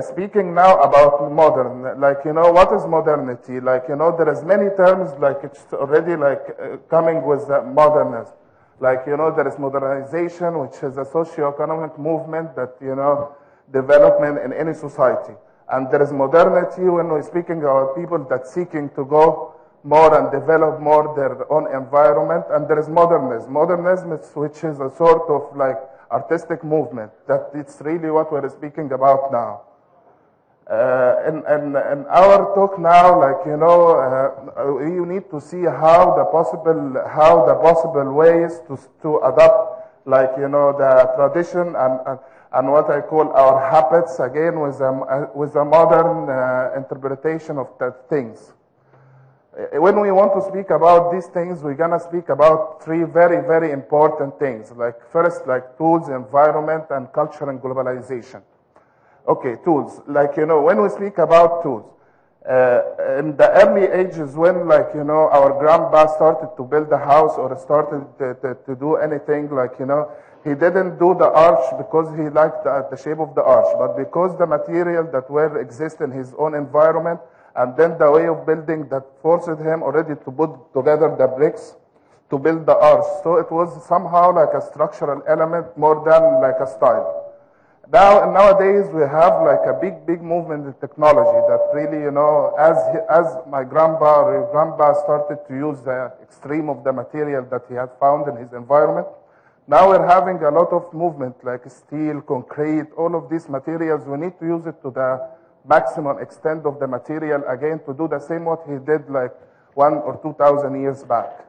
Speaking now about modern, like, you know, what is modernity? Like, you know, there is many terms, like, it's already, like, coming with modernism. Like, you know, there is modernization, which is a socio-economic movement that, you know, development in any society. And there is modernity when we're speaking about people that seeking to go more and develop more their own environment. And there is modernism. Modernism, which is a sort of like artistic movement, that it's really what we're speaking about now. In our talk now, like, you know, you need to see how the possible ways to adapt, like, you know, the tradition and what I call our habits, again, with a modern interpretation of the things. When we want to speak about these things, we're going to speak about three very, very important things. Like, first, like tools, environment, and culture and globalization. Okay, tools. Like, you know, when we speak about tools, in the early ages when, like, you know, our grandpa started to build a house or started to do anything, like, you know, he didn't do the arch because he liked the shape of the arch, but because the material that were exist in his own environment, and then the way of building that forced him already to put together the bricks to build the arch. So it was somehow like a structural element more than like a style. Nowadays we have like a big movement in technology that really, you know, as my grandpa started to use the extreme of the material that he had found in his environment. Now we're having a lot of movement like steel, concrete, all of these materials. We need to use it to the maximum extent of the material again to do the same what he did like 1,000 or 2,000 years back.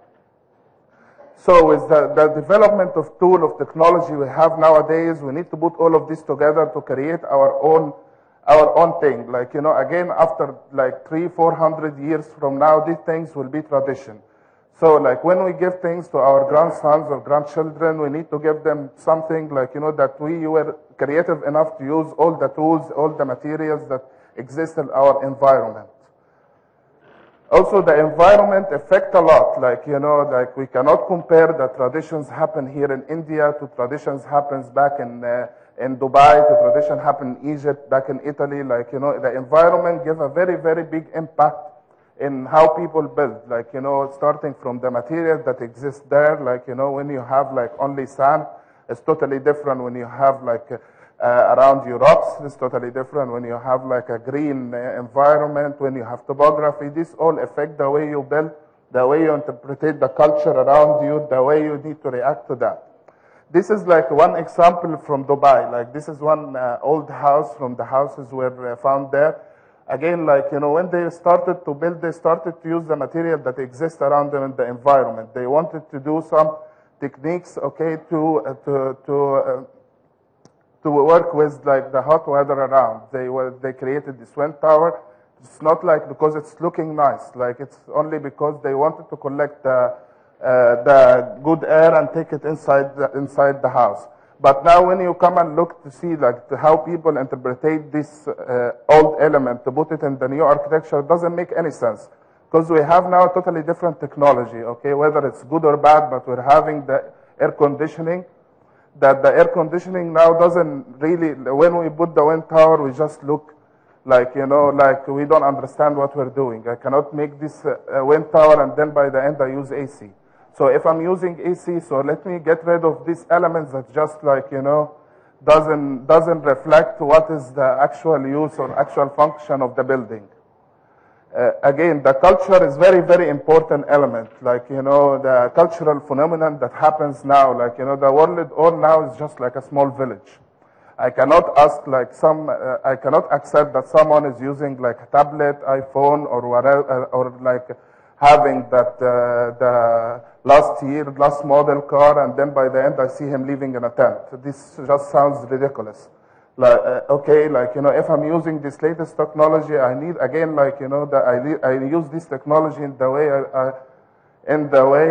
So with the development of tool of technology we have nowadays, we need to put all of this together to create our own thing. Like, you know, again, after like 300-400 years from now, these things will be tradition. So, like, when we give things to our grandsons or grandchildren, we need to give them something like, you know, that we were creative enough to use all the tools, all the materials that exist in our environment. Also, the environment affects a lot. Like, you know, like, we cannot compare the traditions happen here in India to traditions happens back in Dubai, to tradition happen in Egypt, back in Italy. Like, you know, the environment give a very, very big impact in how people build, like, you know, starting from the material that exists there. Like, you know, when you have like only sand, it's totally different when you have like around you rocks. It's totally different when you have like a green environment, when you have topography. This all affect the way you build, the way you interpret the culture around you, the way you need to react to that. This is like one example from Dubai. Like, this is one old house from the houses were found there. Again, like, you know, when they started to build, they started to use the material that exists around them in the environment. They wanted to do some techniques, okay, to work with like the hot weather around. They created this wind tower. It's not like because it's looking nice, like it's only because they wanted to collect the good air and take it inside the house. But now when you come and look to see like how people interpret this old element to put it in the new architecture, it doesn't make any sense. Because we have now a totally different technology, okay, whether it's good or bad, but we're having the air conditioning. That the air conditioning now doesn't really, when we put the wind tower, we just look like, you know, like we don't understand what we're doing. I cannot make this wind tower and then by the end I use AC. So if I'm using AC, so let me get rid of these elements that just like, you know, doesn't reflect what is the actual use or actual function of the building. Again, the culture is very, very important element. Like, the cultural phenomenon that happens now, like, the world all now is just like a small village. I cannot ask like I cannot accept that someone is using like a tablet, iPhone, or whatever, or like having that the last model car, and then by the end I see him living in a tent. This just sounds ridiculous. Like, okay, like, if I'm using this latest technology, I need, again, like, that I use this technology in the way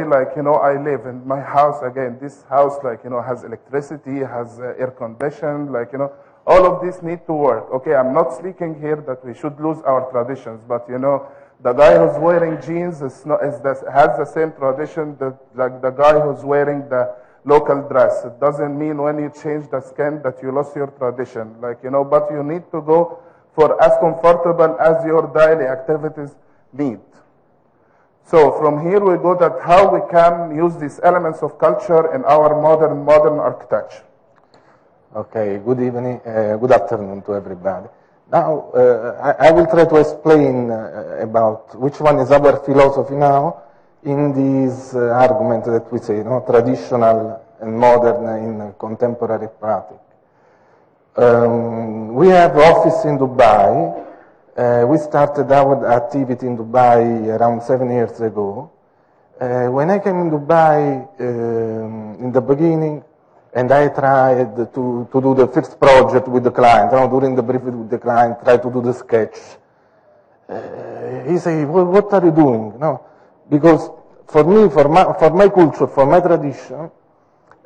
like, I live in my house. Again, this house, like, has electricity, has air conditioning, like, all of this need to work. Okay, I'm not speaking here that we should lose our traditions, but, the guy who's wearing jeans has the same tradition that, like, the guy who's wearing the local dress. It doesn't mean when you change the skin that you lost your tradition. Like, but you need to go for as comfortable as your daily activities need. So from here we go that how we can use these elements of culture in our modern architecture. Okay, good evening, good afternoon to everybody. Now, I will try to explain about which one is our philosophy now in this argument that we say, traditional and modern in contemporary practice. We have office in Dubai. We started our activity in Dubai around 7 years ago. When I came in Dubai in the beginning, and I tried to do the first project with the client, during the briefing with the client, try to do the sketch. He said, what are you doing? Because for me, for my culture, for my tradition,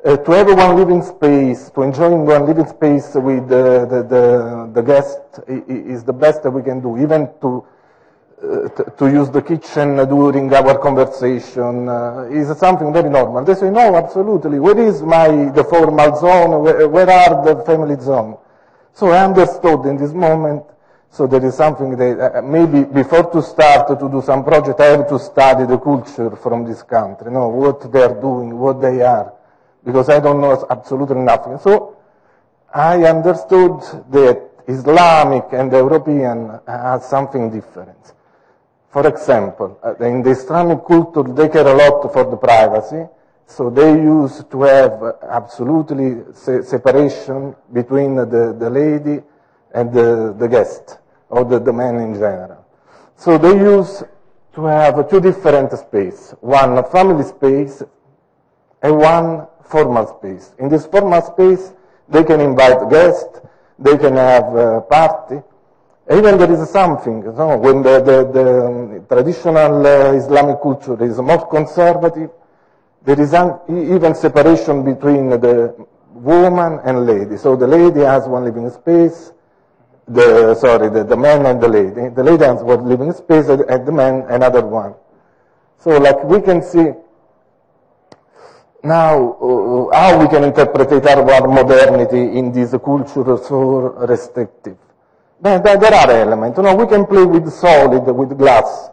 to have one living space, to enjoy one living space with the guest is the best that we can do. Even to use the kitchen during our conversation is something very normal. They say, no, absolutely. Where is the formal zone? Where are the family zone? So I understood in this moment. So there is something that maybe before to start to do some project, I have to study the culture from this country, what they are doing, what they are, because I don't know absolutely nothing. So I understood that Islamic and European are something different. For example, in the Islamic culture, they care a lot for the privacy, so they used to have absolutely separation between the lady and the guest, or the man in general. So they used to have two different spaces, one family space and one formal space. In this formal space, they can invite guests, they can have a party. Even there is something, when the traditional Islamic culture is more conservative, there is even separation between the woman and lady. So the lady has one living space, the man and the lady. The lady has one living space and the man another one. So like we can see now how we can interpret our modernity in this culture so restrictive. There are elements. We can play with solid, with glass.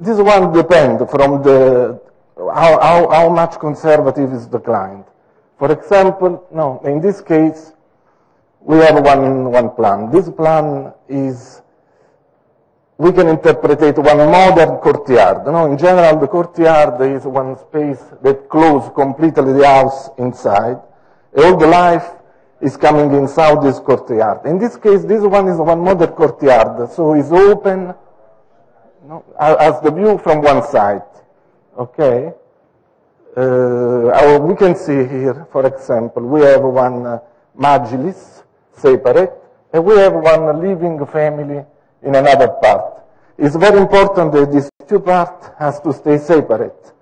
This one depends from how much conservative is the client. For example, in this case, we have one plan. This plan is, we can interpret one modern courtyard. In general, the courtyard is one space that closes completely the house inside. All the life is coming inside this courtyard. In this case, this one is one modern courtyard, so it's open as the view from one side. Okay? We can see here, for example, we have one majlis, separate, and we have one living family in another part. It's very important that these two parts has to stay separate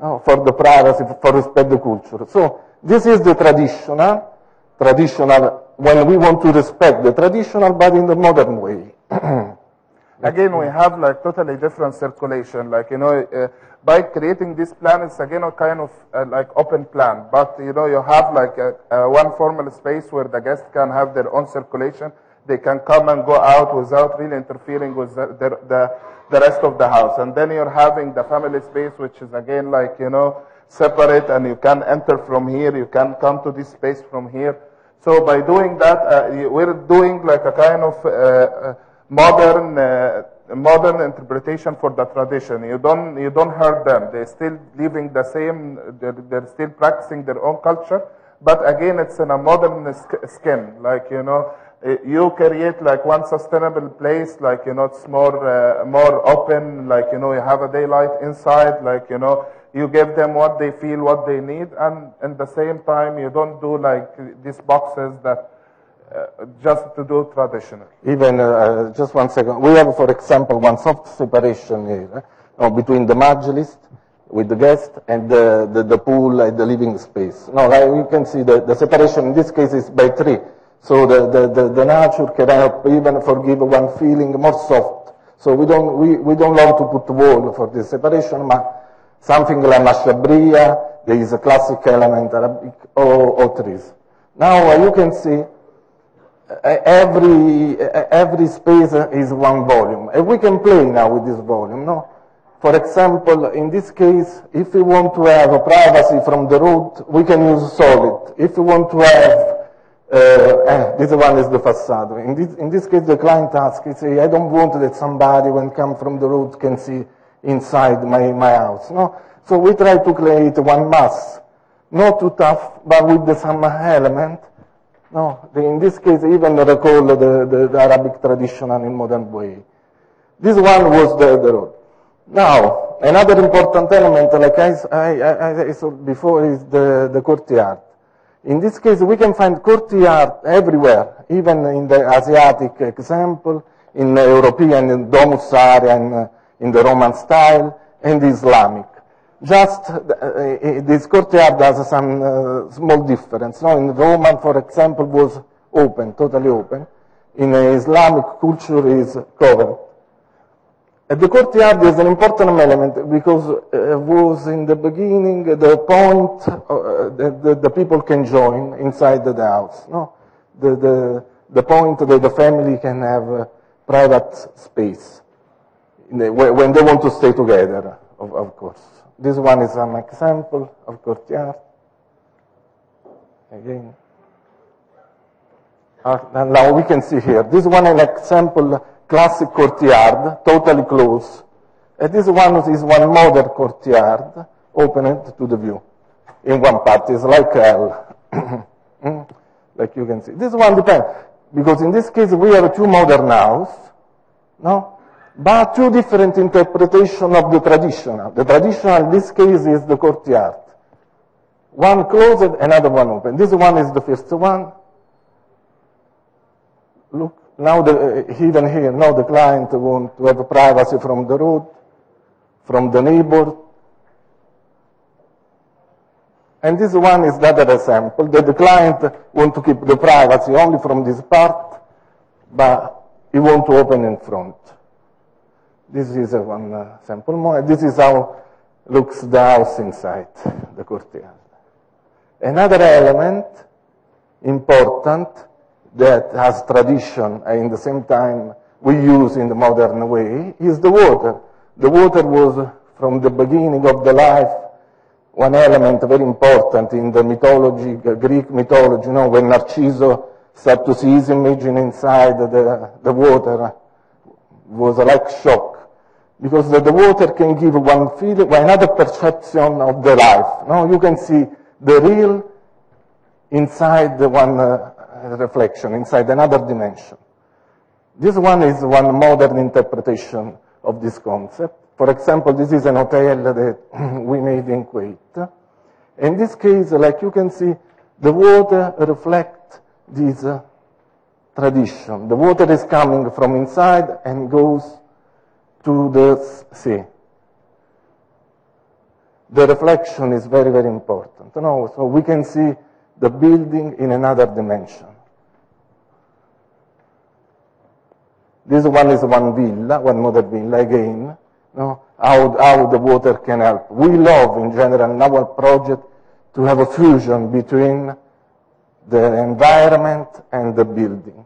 for the privacy, for respect the culture. So this is the traditional, when we want to respect the traditional, but in the modern way. Again, we have like totally different circulation. Like, by creating this plan, it's again a kind of like open plan. But, you have like one formal space where the guests can have their own circulation. They can come and go out without really interfering with the rest of the house. And then you're having the family space, which is again like, separate, and you can enter from here, you can come to this space from here. So by doing that, we're doing like a kind of modern interpretation for the tradition. You don't hurt them. They're still living the same. They're still practicing their own culture, but again, it's in a modern skin. Like, you know, you create like one sustainable place. Like, you know, it's more open. Like, you know, you have a daylight inside. Like, you know, you give them what they feel, what they need, and at the same time, you don't do like these boxes that just to do traditional. Even, just 1 second, we have, for example, one soft separation here between the majlis with the guest and the pool and the living space. No, like you can see the separation in this case is by 3. So the nature can help even forgive one feeling more soft. So we don't love to put wall for this separation, but something like mashabria, there is a classic element, Arabic, or trees. Now you can see every space is one volume. And we can play now with this volume, no? For example, in this case, if we want to have a privacy from the road, we can use solid. If we want to have, this one is the facade. In this case, the client asks, he say, I don't want that somebody, when come from the road, can see inside my house, no? So we try to create one mass, not too tough, but with some element. No, in this case, even recall the Arabic traditional in modern way. This one was the road. Now, another important element, like I saw before, is the courtyard. In this case, we can find courtyard everywhere, even in the Asiatic example, in the European, in Domus area, and in the Roman style, and Islamic. Just this courtyard has some small difference. No, in Roman, for example, was open, totally open. In Islamic culture, is covered. The courtyard is an important element because it was in the beginning the point that the people can join inside the house. No, the point that the family can have private space when they want to stay together, of course. This one is an example of courtyard. Again. And now we can see here. This one is an example, classic courtyard, totally closed. And this one is one modern courtyard, opened to the view. In one part, it's like L. Like you can see. This one depends. Because in this case, we have 2 modern houses. No? But 2 different interpretations of the traditional. The traditional in this case is the courtyard. One closed, another one open. This one is the first one. Look, now even here, now the client wants to have privacy from the road, from the neighbor. And this one is the other example, that the client wants to keep the privacy only from this part, but he wants to open in front. This is one sample more. This is how looks the house inside the courtyard. Another element important that has tradition and at the same time we use in the modern way is the water. The water was from the beginning of the life one element very important in the mythology, Greek mythology, you know, when Narciso started to see his image inside the water, was like shock. Because the water can give one feeling, another perception of the life. No, you can see the real inside the one reflection, inside another dimension. This one is one modern interpretation of this concept. For example, this is an hotel that we made in Kuwait. In this case, like you can see, the water reflects this tradition. The water is coming from inside and goes to the sea. The reflection is very, very important. No? So we can see the building in another dimension. This one is one villa, one modern villa again. No? How the water can help. We love, in general, in our project, to have a fusion between the environment and the building.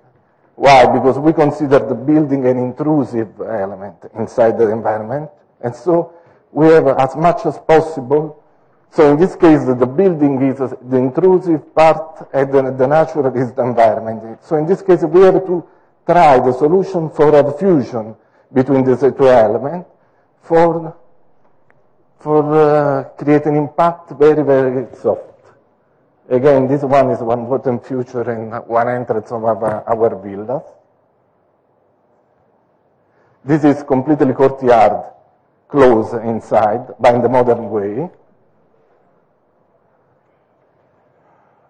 Why? Because we consider the building an intrusive element inside the environment. And so we have, as much as possible, So in this case, the building is the intrusive part and the natural is the environment. So in this case, we have to try the solution for a fusion between these two elements for creating impact very, very soft. Again, this one is one bottom future and one entrance of our villas. This is completely courtyard, closed inside, but in the modern way.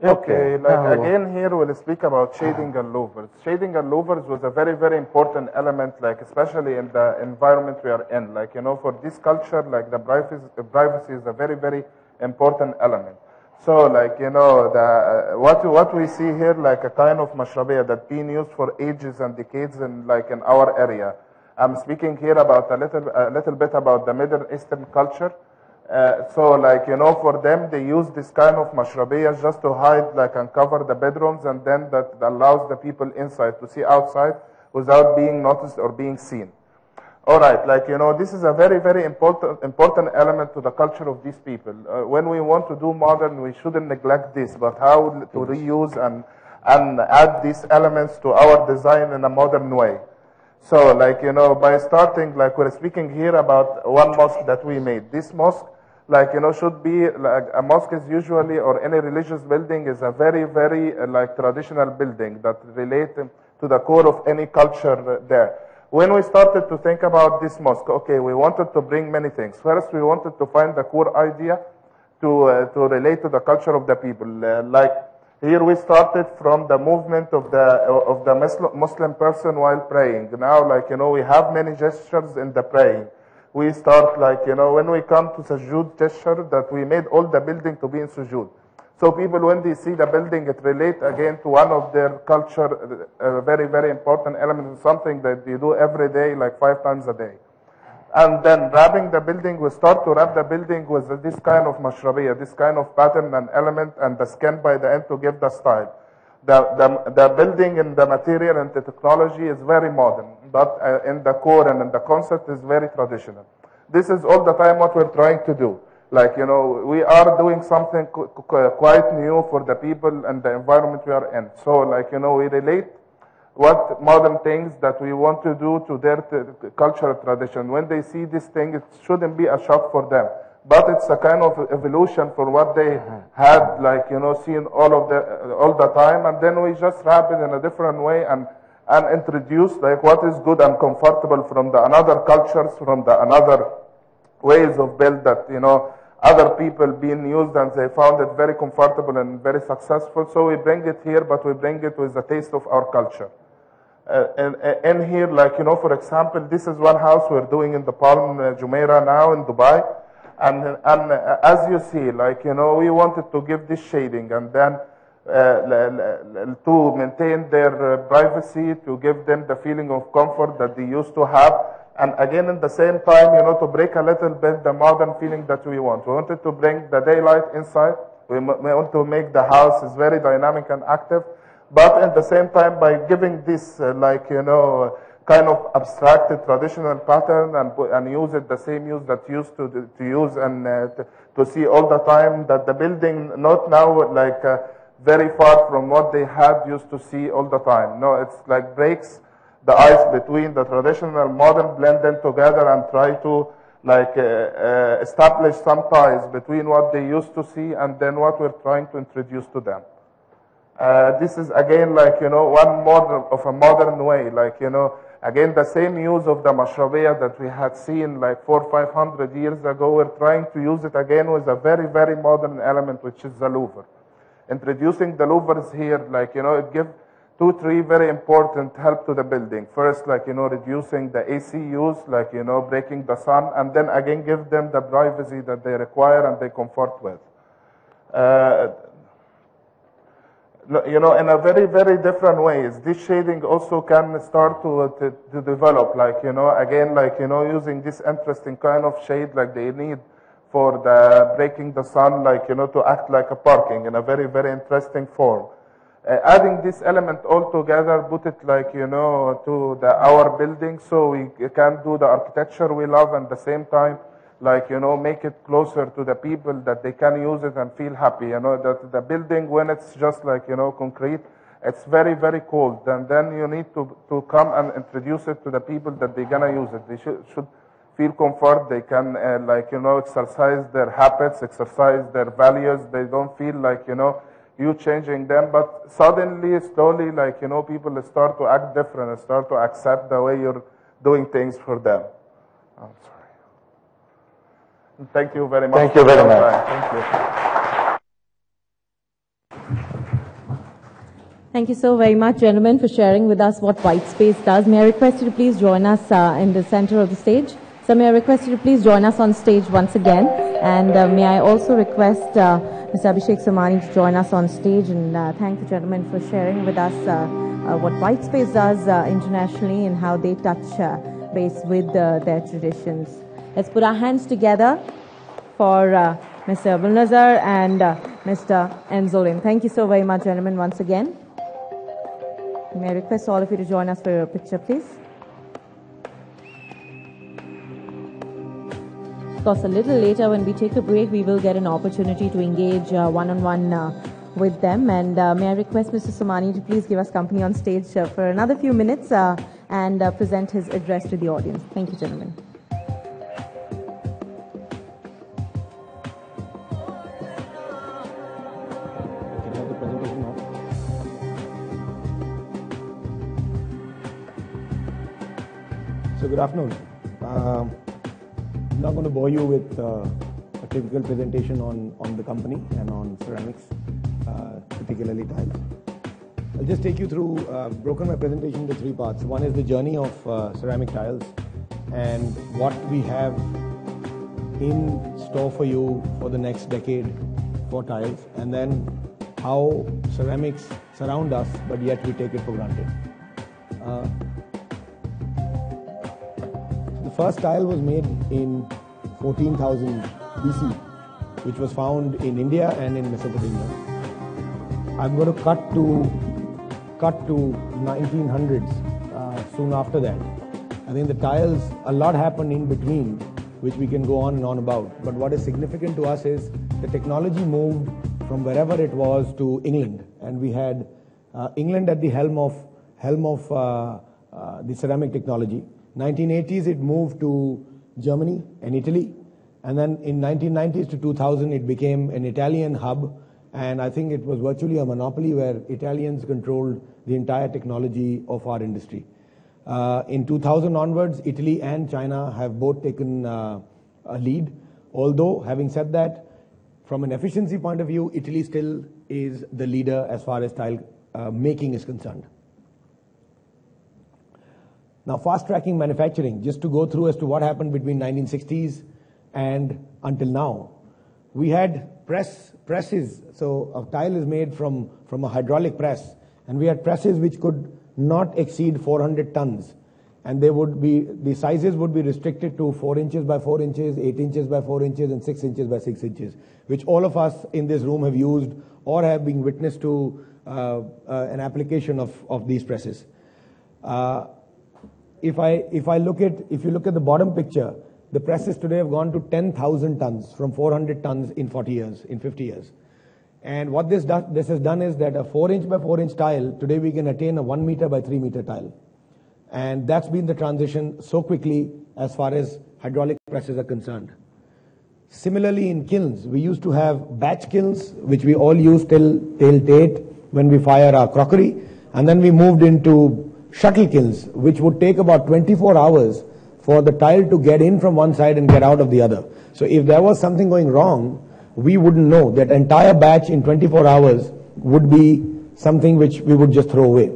Okay, again here we'll speak about shading and louvers. Shading and louvers was a very, very important element, especially in the environment we are in. For this culture, the privacy is a very, very important element. So, what we see here, a kind of mashrabiyah that's been used for ages and decades in our area. I'm speaking here about a little bit about the Middle Eastern culture. For them, they use this kind of mashrabiyah just to hide, and cover the bedrooms, and then that allows the people inside to see outside without being noticed or being seen. All right, this is a very, very important element to the culture of these people. When we want to do modern, we shouldn't neglect this, but how to reuse and add these elements to our design in a modern way. So, by starting, we're speaking here about one mosque that we made. This mosque, should be, a mosque is usually, or any religious building is a very, very, traditional building that relates to the core of any culture there. When we started to think about this mosque, okay, we wanted to bring many things. First, we wanted to find the core idea to relate to the culture of the people. Here we started from the movement of the Muslim person while praying. Now, we have many gestures in the praying. We start, when we come to sujood gesture, that we made all the building to be in sujood. So people, when they see the building, it relates again to one of their culture, a very, very important element, something that they do every day, 5 times a day. And then wrapping the building, we start to wrap the building with this kind of mashrabiyah, this kind of pattern and element, and the skin by the end to give the style. The building and the material and the technology is very modern, but in the core and in the concept is very traditional. This is all the time what we're trying to do. We are doing something quite new for the people and the environment we are in. So, we relate what modern things that we want to do to their cultural tradition. When they see this thing, it shouldn't be a shock for them, but it's a kind of evolution for what they had, seen all the time, and then we just wrap it in a different way and introduce what is good and comfortable from the another cultures, from the another ways of build that other people being used, and they found it very comfortable and very successful. So we bring it here, but we bring it with the taste of our culture. And here, for example, this is one house we're doing in the Palm Jumeirah now in Dubai. And as you see, we wanted to give this shading and then to maintain their privacy, to give them the feeling of comfort that they used to have. And again, at the same time, to break a little bit the modern feeling that we want. We wanted to bring the daylight inside. We want to make the house is very dynamic and active. But at the same time, by giving this, kind of abstracted traditional pattern and use it the same use that used to use and to see all the time that the building not now very far from what they had used to see all the time. No, it's breaks the ice between the traditional and modern, blend them together and try to establish some ties between what they used to see and then what we're trying to introduce to them. This is again one more of a modern way, again the same use of the mashrabiyah that we had seen 400 or 500 years ago. We're trying to use it again with a very, very modern element, which is the louver. Introducing the louvers here, it gives 2-3 very important help to the building. First, reducing the AC use, breaking the sun, and then again give them the privacy that they require and they comfort with. In a very, very different ways. This shading also can start to develop, using this interesting kind of shade they need for the breaking the sun, to act like a parking in a very, very interesting form. Adding this element all together, put it to our building so we can do the architecture we love and at the same time like, make it closer to the people that they can use it and feel happy. That the building, when it's just like, concrete, it's very, very cold. And then you need to come and introduce it to the people that they're going to use it. They should feel comfort. They can, exercise their habits, exercise their values. They don't feel like, you changing them. But suddenly, slowly, like, people start to act different and start to accept the way you're doing things for them. I'm sorry. Thank you very much. Thank you very much. Thank you. Thank you so very much, gentlemen, for sharing with us what Whitespace does. May I request you to please join us in the center of the stage? So may I request you to please join us on stage once again? And may I also request Mr. Abhishek Somani to join us on stage and thank the gentlemen for sharing with us what Whitespace does internationally and how they touch base with their traditions. Let's put our hands together for Mr. Abul Nazar and Mr. Enzolin. Thank you so very much, gentlemen, once again. May I request all of you to join us for your picture, please? Of course, a little later when we take a break, we will get an opportunity to engage one-on-one with them. And may I request Mr. Somani to please give us company on stage for another few minutes and present his address to the audience. Thank you, gentlemen. So good afternoon. I'm not going to bore you with a typical presentation on the company and on ceramics, particularly tiles. I'll just take you through, broken my presentation into three parts. One is the journey of ceramic tiles and what we have in store for you for the next decade for tiles, and then how ceramics surround us, but yet we take it for granted. The first tile was made in 14,000 BC, which was found in India and in Mesopotamia. I'm going to cut to 1900s soon after that. I think the tiles, a lot happened in between, which we can go on and on about. But what is significant to us is the technology moved from wherever it was to England, and we had England at the helm of the ceramic technology. 1980s it moved to Germany and Italy, and then in 1990s to 2000 it became an Italian hub, and I think it was virtually a monopoly where Italians controlled the entire technology of our industry. In 2000 onwards, Italy and China have both taken a lead, although having said that, from an efficiency point of view, Italy still is the leader as far as tile making is concerned. Now, fast-tracking manufacturing, just to go through as to what happened between 1960s and until now. We had presses, so a tile is made from a hydraulic press, and we had presses which could not exceed 400 tons, and the sizes would be restricted to 4 inches by 4 inches, 8 inches by 4 inches, and 6 inches by 6 inches, which all of us in this room have used or have been witness to an application of these presses. If you look at the bottom picture, the presses today have gone to 10,000 tons from 400 tons in 50 years. And what this has done is that a 4 inch by 4 inch tile, today we can attain a 1 meter by 3 meter tile. And that's been the transition so quickly as far as hydraulic presses are concerned. Similarly in kilns, we used to have batch kilns, which we all use till date when we fire our crockery. And then we moved into shuttle kilns, which would take about 24 hours for the tile to get in from one side and get out of the other. So if there was something going wrong, we wouldn't know. That entire batch in 24 hours would be something which we would just throw away.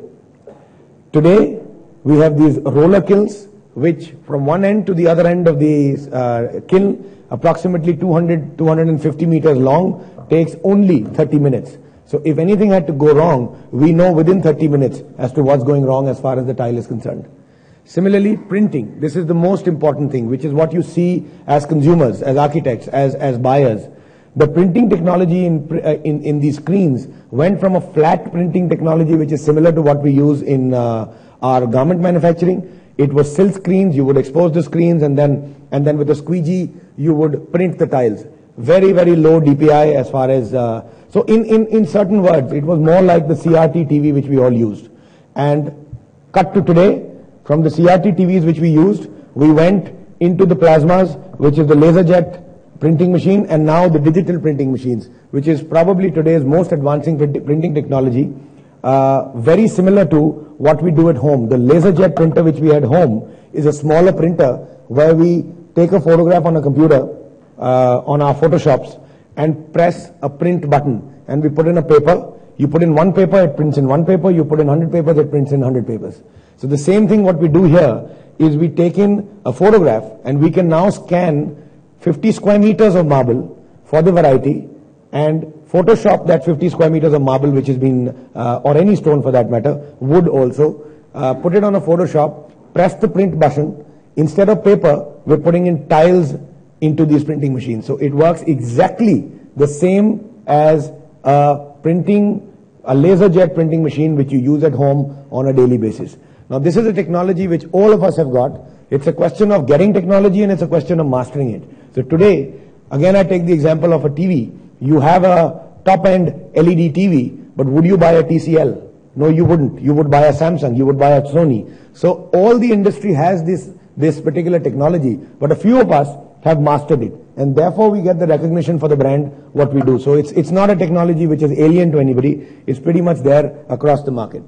Today, we have these roller kilns, which from one end to the other end of the kiln, approximately 250 meters long, takes only 30 minutes. So if anything had to go wrong, we know within 30 minutes as to what's going wrong as far as the tile is concerned. Similarly, printing. This is the most important thing, which is what you see as consumers, as architects, as buyers. The printing technology in these screens went from a flat printing technology, which is similar to what we use in our garment manufacturing. It was silk screens. You would expose the screens, and then with a squeegee you would print the tiles. Very, very low DPI as far as so in certain words, it was more like the CRT TV which we all used. And cut to today, from the CRT TVs which we used, we went into the plasmas, which is the laserjet printing machine, and now the digital printing machines, which is probably today's most advancing printing technology. Very similar to what we do at home. The laserjet printer which we had home is a smaller printer where we take a photograph on a computer, on our Photoshops, and press a print button, and we put in a paper. You put in one paper, it prints in one paper. You put in 100 papers, it prints in 100 papers. So the same thing what we do here is we take in a photograph, and we can now scan 50 square meters of marble for the variety, and Photoshop that 50 square meters of marble which has been, or any stone for that matter, wood also, put it on a Photoshop, press the print button. Instead of paper, we're putting in tiles into these printing machines. So it works exactly the same as a laserjet printing machine which you use at home on a daily basis. Now this is a technology which all of us have got. It's a question of getting technology, and it's a question of mastering it. So today, again I take the example of a TV. You have a top-end LED TV, but would you buy a TCL? No, you wouldn't. You would buy a Samsung, you would buy a Sony. So all the industry has this particular technology, but a few of us have mastered it, and therefore we get the recognition for the brand what we do. So it's not a technology which is alien to anybody. It's pretty much there across the market.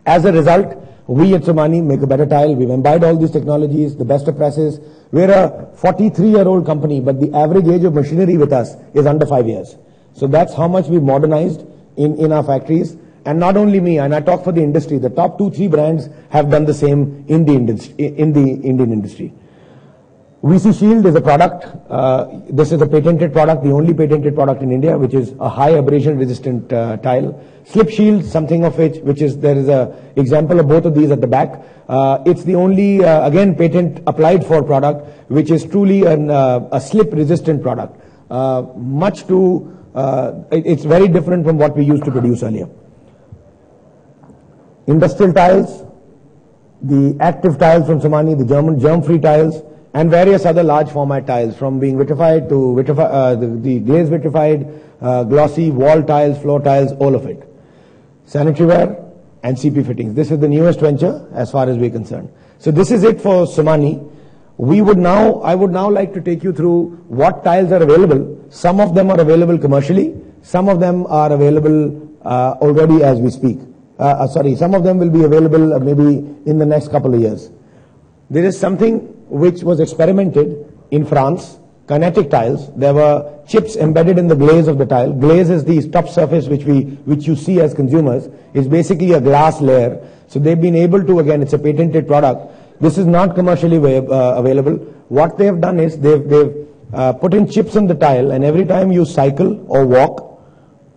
As a result, we at Somany make a better tile. We've imbibed all these technologies, the best of presses. We're a 43-year-old company, but the average age of machinery with us is under 5 years. So that's how much we've modernized in our factories. And not only me, and I talk for the industry, the top 2-3 brands have done the same in the Indian industry. VC Shield is a product. This is a patented product, the only patented product in India, which is a high abrasion resistant tile. Slip Shield, something of which is, there is a example of both of these at the back. It's the only, again, patent applied for product, which is truly a slip resistant product. It's very different from what we used to produce earlier. Industrial tiles, the active tiles from Somany, the germ-free tiles, and various other large format tiles, from being vitrified to the glaze vitrified, glossy, wall tiles, floor tiles, all of it. Sanitary ware and CP fittings. This is the newest venture as far as we're concerned. So this is it for Somany. I would now like to take you through what tiles are available. Some of them are available commercially. Some of them are available already as we speak. Some of them will be available maybe in the next couple of years. There is something which was experimented in France, kinetic tiles. There were chips embedded in the glaze of the tile. Glaze is the top surface which you see as consumers. It's basically a glass layer. So they've been able to, again, it's a patented product. This is not commercially available. What they have done is they've put in chips in the tile, and every time you cycle or walk,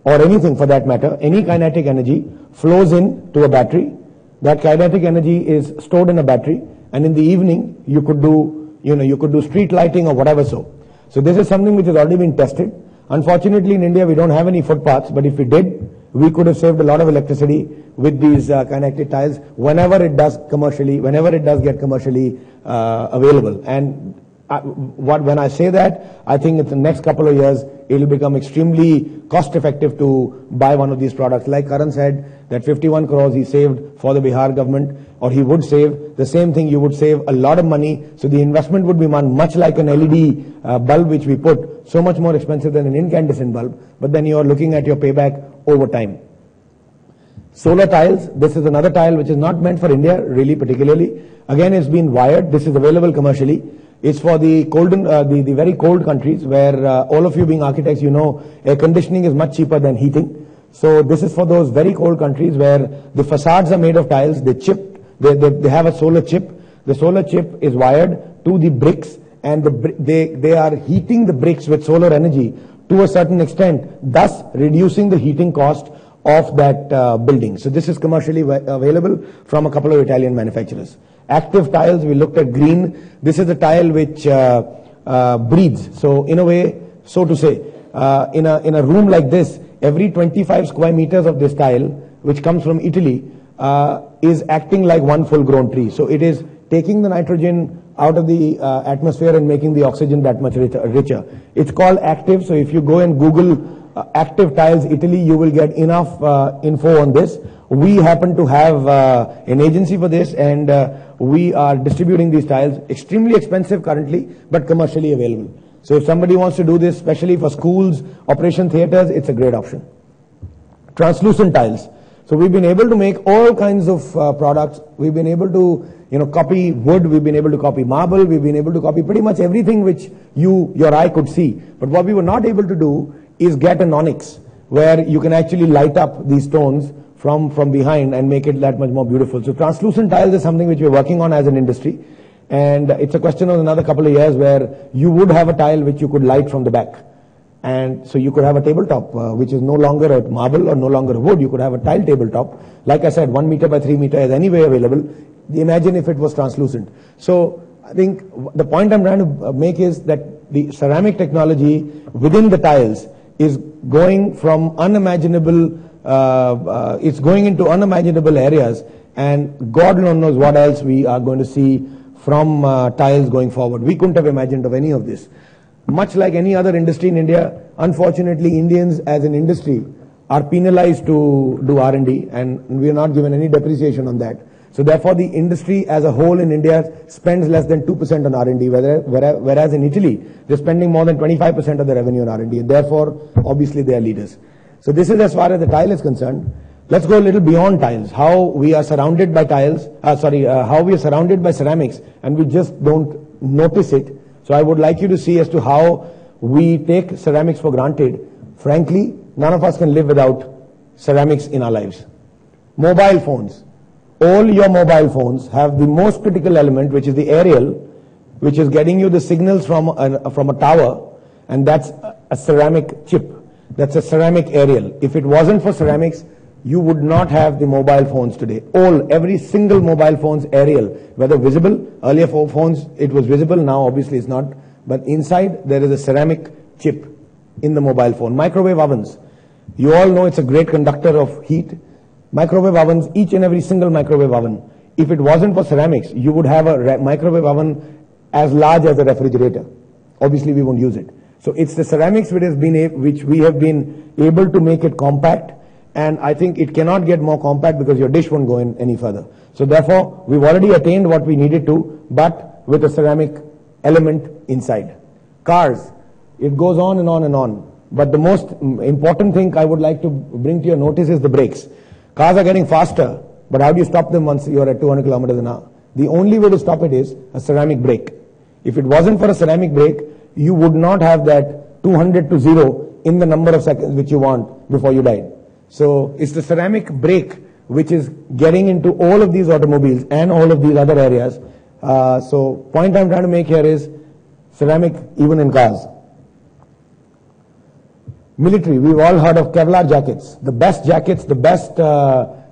or anything for that matter, any kinetic energy flows in to a battery. That kinetic energy is stored in a battery, and in the evening you could do street lighting or whatever. So this is something which has already been tested. Unfortunately, in India we don't have any footpaths, but if we did, we could have saved a lot of electricity with these kinetic tiles whenever it does get commercially available. And when I say that, I think in the next couple of years it will become extremely cost effective to buy one of these products. Like Karan said, that 51 crores he saved for the Bihar government, or he would save the same thing. You would save a lot of money. So the investment would be much like an LED bulb which we put, so much more expensive than an incandescent bulb, but then you are looking at your payback over time. Solar tiles, this is another tile which is not meant for India really particularly. Again, it's been wired. This is available commercially. It's for the the very cold countries where all of you being architects, you know, air conditioning is much cheaper than heating. So this is for those very cold countries where the facades are made of tiles. They have a solar chip. The solar chip is wired to the bricks, and they are heating the bricks with solar energy to a certain extent, thus reducing the heating cost of that building. So this is commercially available from a couple of Italian manufacturers. Active tiles, we looked at green. This is a tile which breathes. So in a way, so to say, in a room like this, every 25 square meters of this tile, which comes from Italy, is acting like one full-grown tree. So it is taking the nitrogen out of the atmosphere and making the oxygen that much richer. It's called Active. So if you go and Google Active Tiles Italy, you will get enough info on this. We happen to have an agency for this, and we are distributing these tiles. Extremely expensive currently, but commercially available. So if somebody wants to do this, especially for schools, operation theaters, it's a great option. Translucent tiles. So we've been able to make all kinds of products. We've been able to, copy wood. We've been able to copy marble. We've been able to copy pretty much everything which your eye could see. But what we were not able to do is get an onyx, where you can actually light up these stones from behind and make it that much more beautiful. So translucent tiles is something which we're working on as an industry. And it's a question of another couple of years where you would have a tile which you could light from the back. And so you could have a tabletop, which is no longer a marble or no longer a wood. You could have a tile tabletop. Like I said, 1 meter by 3 meter is anyway available. Imagine if it was translucent. So I think the point I'm trying to make is that the ceramic technology within the tiles is going from unimaginable, it's going into unimaginable areas, and God knows what else we are going to see from tiles going forward. We couldn't have imagined of any of this. Much like any other industry in India, unfortunately Indians as an industry are penalized to do R&D, and we are not given any depreciation on that. So therefore the industry as a whole in India spends less than 2% on R&D, whereas in Italy they're spending more than 25% of the revenue on R&D, and therefore obviously they are leaders. So this is as far as the tile is concerned. Let's go a little beyond tiles. How we are surrounded by tiles, how we are surrounded by ceramics and we just don't notice it. So I would like you to see as to how we take ceramics for granted. Frankly, none of us can live without ceramics in our lives. Mobile phones. All your mobile phones have the most critical element, which is the aerial, which is getting you the signals from a tower, and that's a ceramic chip. That's a ceramic aerial. If it wasn't for ceramics, you would not have the mobile phones today. Every single mobile phone's aerial, whether visible, earlier for phones it was visible, now obviously it's not, but inside there is a ceramic chip in the mobile phone. Microwave ovens. You all know it's a great conductor of heat. Microwave ovens, each and every single microwave oven, if it wasn't for ceramics, you would have a microwave oven as large as a refrigerator. Obviously we won't use it. So it's the ceramics which we have been able to make it compact, and I think it cannot get more compact because your dish won't go in any further. So therefore we've already attained what we needed to, but with a ceramic element inside. Cars, it goes on and on and on. But the most important thing I would like to bring to your notice is the brakes. Cars are getting faster, but how do you stop them once you're at 200 kilometers an hour? The only way to stop it is a ceramic brake. If it wasn't for a ceramic brake, you would not have that 200 to 0 in the number of seconds which you want before you died. So it's the ceramic brake which is getting into all of these automobiles and all of these other areas. So point I'm trying to make here is ceramic even in cars. Military, we've all heard of Kevlar jackets. The best jackets, the best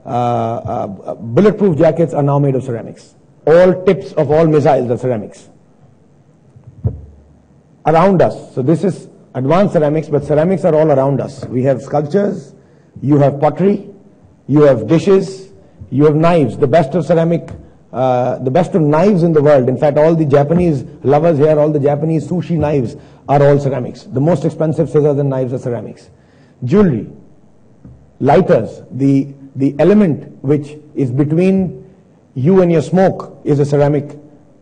bulletproof jackets are now made of ceramics. All tips of all missiles are ceramics. Around us, so this is advanced ceramics, but ceramics are all around us. We have sculptures, you have pottery, you have dishes, you have knives, the best of ceramic, the best of knives in the world. In fact, all the Japanese lovers here, all the Japanese sushi knives are all ceramics. The most expensive scissors and knives are ceramics. Jewelry, lighters, the element which is between you and your smoke is a ceramic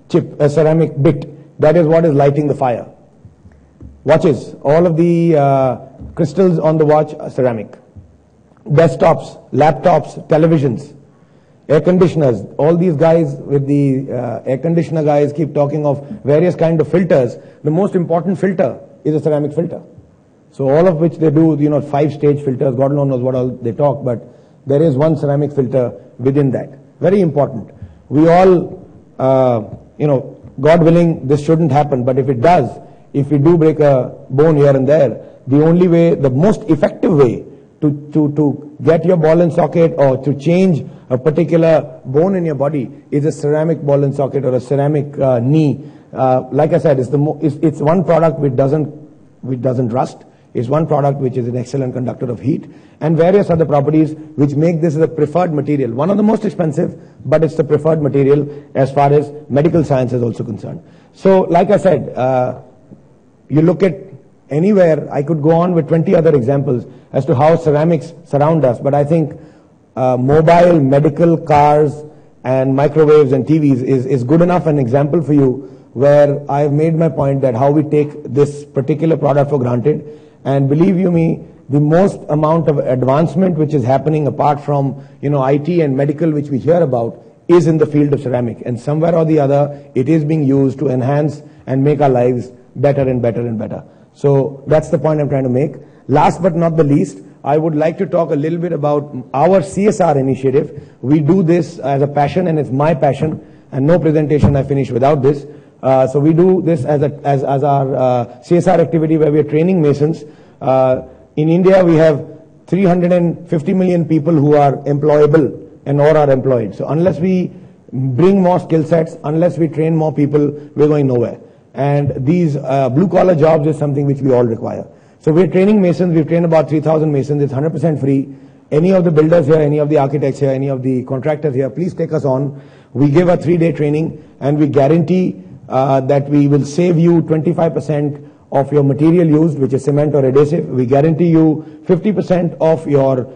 chip, a ceramic bit. That is what is lighting the fire. Watches, all of the crystals on the watch are ceramic. Desktops, laptops, televisions, air conditioners, all these guys with the air conditioner guys keep talking of various kind of filters. The most important filter is a ceramic filter. So all of which they do, 5-stage filters, God knows what all they talk, but there is one ceramic filter within that. Very important. We all, God willing, this shouldn't happen, but if it does, if we do break a bone here and there, the only way, the most effective way to get your ball and socket or to change a particular bone in your body is a ceramic ball and socket or a ceramic knee. Like I said, it's one product which doesn't rust. is one product which is an excellent conductor of heat, and various other properties which make this the preferred material. One of the most expensive, but it's the preferred material as far as medical science is also concerned. So, like I said, you look at anywhere, I could go on with 20 other examples as to how ceramics surround us, but I think mobile, medical, cars, and microwaves and TVs is good enough an example for you, where I've made my point that how we take this particular product for granted. And believe you me, the most amount of advancement which is happening apart from IT and medical which we hear about is in the field of ceramic, and somewhere or the other it is being used to enhance and make our lives better and better and better. So that's the point I'm trying to make. Last but not the least, I would like to talk a little bit about our CSR initiative. We do this as a passion, and it's my passion, and no presentation I finish without this. So we do this as our CSR activity, where we are training masons. In India, we have 350 million people who are employable and or are employed. So unless we bring more skill sets, unless we train more people, we're going nowhere. And these blue collar jobs is something which we all require. So we're training masons. We've trained about 3,000 masons. It's 100% free. Any of the builders here, any of the architects here, any of the contractors here, please take us on. We give a 3-day training, and we guarantee that we will save you 25% of your material used, which is cement or adhesive. We guarantee you 50% of your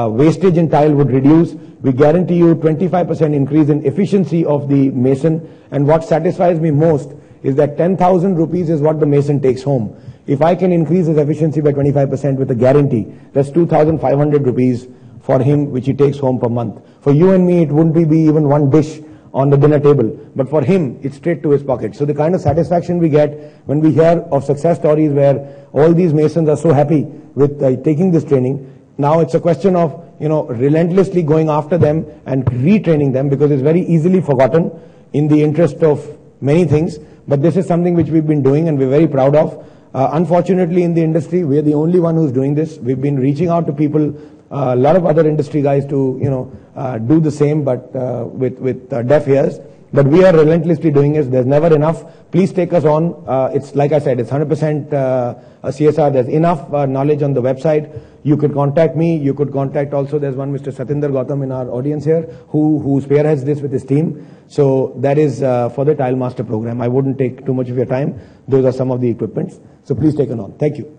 wastage in tile would reduce. We guarantee you 25% increase in efficiency of the mason. And what satisfies me most is that 10,000 rupees is what the mason takes home. If I can increase his efficiency by 25% with a guarantee, that's 2,500 rupees for him, which he takes home per month. For you and me, it wouldn't be even one dish on the dinner table, but for him, it's straight to his pocket. So the kind of satisfaction we get when we hear of success stories where all these masons are so happy with taking this training, now it's a question of relentlessly going after them and retraining them, because it's very easily forgotten in the interest of many things. But this is something which we've been doing, and we're very proud of. Unfortunately, in the industry, we're the only one who's doing this. We've been reaching out to people, a lot of other industry guys to do the same, but with deaf ears. But we are relentlessly doing it. There's never enough. Please take us on. It's like I said, it's 100% CSR. There's enough knowledge on the website. You could contact me. You could contact also, there's one Mr. Satinder Gautam in our audience here who spearheads this with his team. So that is for the Tile Master program. I wouldn't take too much of your time. Those are some of the equipments. So please take it on. Thank you.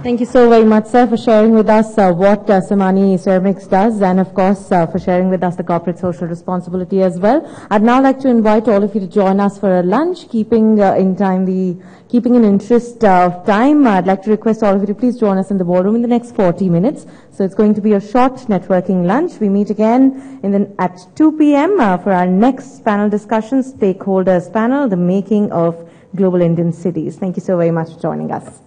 Thank you so very much, sir, for sharing with us what Samani Ceramics does, and of course for sharing with us the corporate social responsibility as well. I'd now like to invite all of you to join us for a lunch, keeping in interest of time. I'd like to request all of you to please join us in the ballroom in the next 40 minutes. So it's going to be a short networking lunch. We meet again at 2 p.m. For our next panel discussion, Stakeholders Panel, the making of global Indian cities. Thank you so very much for joining us.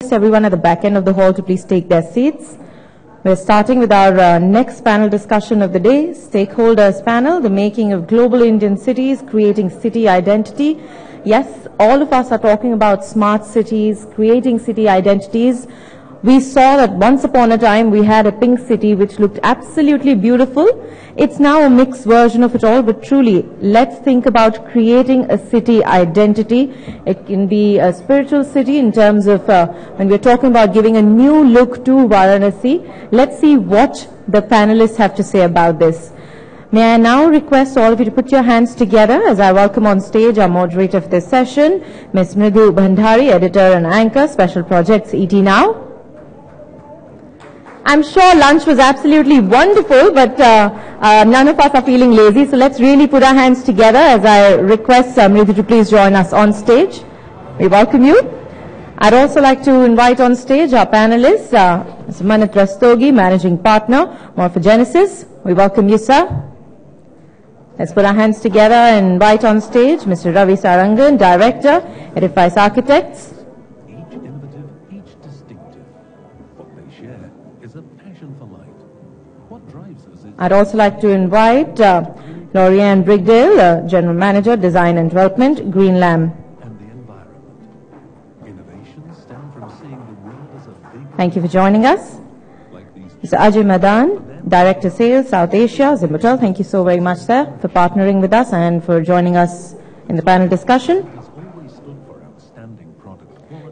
Everyone at the back end of the hall to please take their seats. We're starting with our next panel discussion of the day, Stakeholders Panel, the making of global Indian cities, creating city identity. Yes, all of us are talking about smart cities, creating city identities. We saw that once upon a time we had a pink city which looked absolutely beautiful. It's now a mixed version of it all, but truly, let's think about creating a city identity. It can be a spiritual city in terms of when we're talking about giving a new look to Varanasi. Let's see what the panelists have to say about this. May I now request all of you to put your hands together as I welcome on stage our moderator of this session, Ms. Mridhu Bhandari, editor and anchor, Special Projects, ET Now. I'm sure lunch was absolutely wonderful, but none of us are feeling lazy, so let's really put our hands together as I request Mridhu to please join us on stage. We welcome you. I'd also like to invite on stage our panelists, Mr. Manat Rastogi, Managing Partner, Morphogenesis. We welcome you, sir. Let's put our hands together and invite on stage Mr. Ravi Sarangan, Director, Edifice Architects. I'd also like to invite Lorianne Brigdale, General Manager, Design and Development, Green Lamb. Thank you for joining us. Mr. Ajay Madan, Director Sales, South Asia, Zimbatal. Thank you so very much, sir, for partnering with us and for joining us in the panel discussion.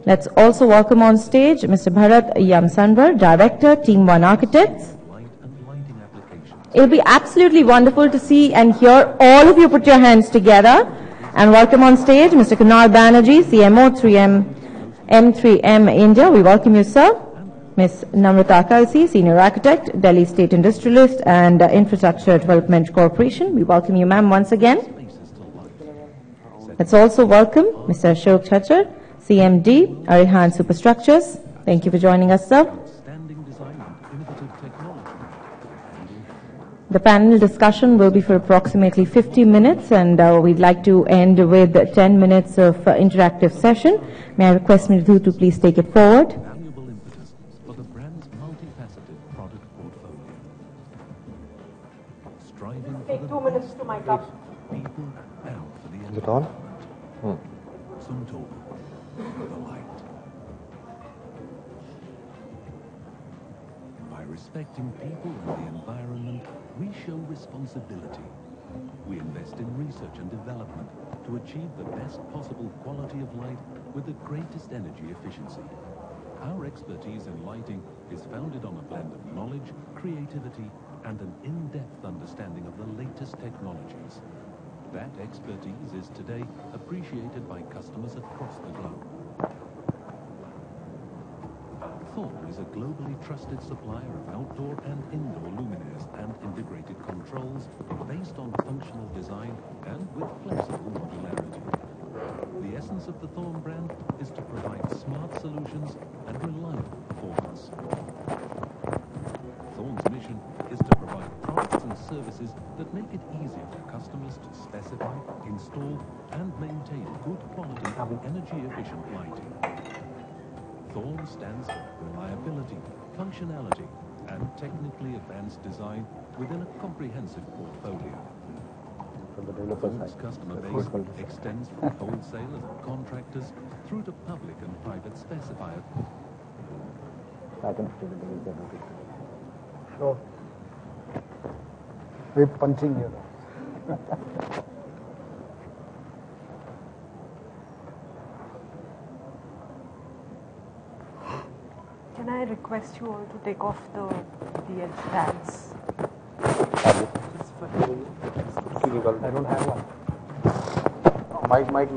Let's also welcome on stage Mr. Bharat Yamsanvar, Director, Team 1 Architects. It'll be absolutely wonderful to see and hear all of you put your hands together. And welcome on stage Mr. Kunal Banerjee, CMO, M3M India. We welcome you, sir. Ms. Namrata Kalsi, Senior Architect, Delhi State Industrialist and Infrastructure Development Corporation. We welcome you, ma'am, once again. Let's also welcome Mr. Ashok Chachar, CMD, Arihan Superstructures. Thank you for joining us, sir. The panel discussion will be for approximately 50 minutes and we'd like to end with 10 minutes of interactive session. May I request Mridhu to please take it forward. Take 2 minutes to mic up. Is it on? By respecting people and the environment, we show responsibility. We invest in research and development to achieve the best possible quality of light with the greatest energy efficiency. Our expertise in lighting is founded on a blend of knowledge, creativity, and an in-depth understanding of the latest technologies. That expertise is today appreciated by customers across the globe. Thorn is a globally trusted supplier of outdoor and indoor luminaires and integrated controls based on functional design and with flexible modularity. The essence of the Thorn brand is to provide smart solutions and reliable performance. Thorn's mission is to provide products and services that make it easier for customers to specify, install, and maintain good quality, energy-efficient lighting. Thorn stands for reliability, functionality, and technically advanced design within a comprehensive portfolio. Thorn's customer base extends from wholesalers and contractors through to public and private specifiers. Sure. We're punching here. Can I request you all to take off the edge tags? I don't have one. Might.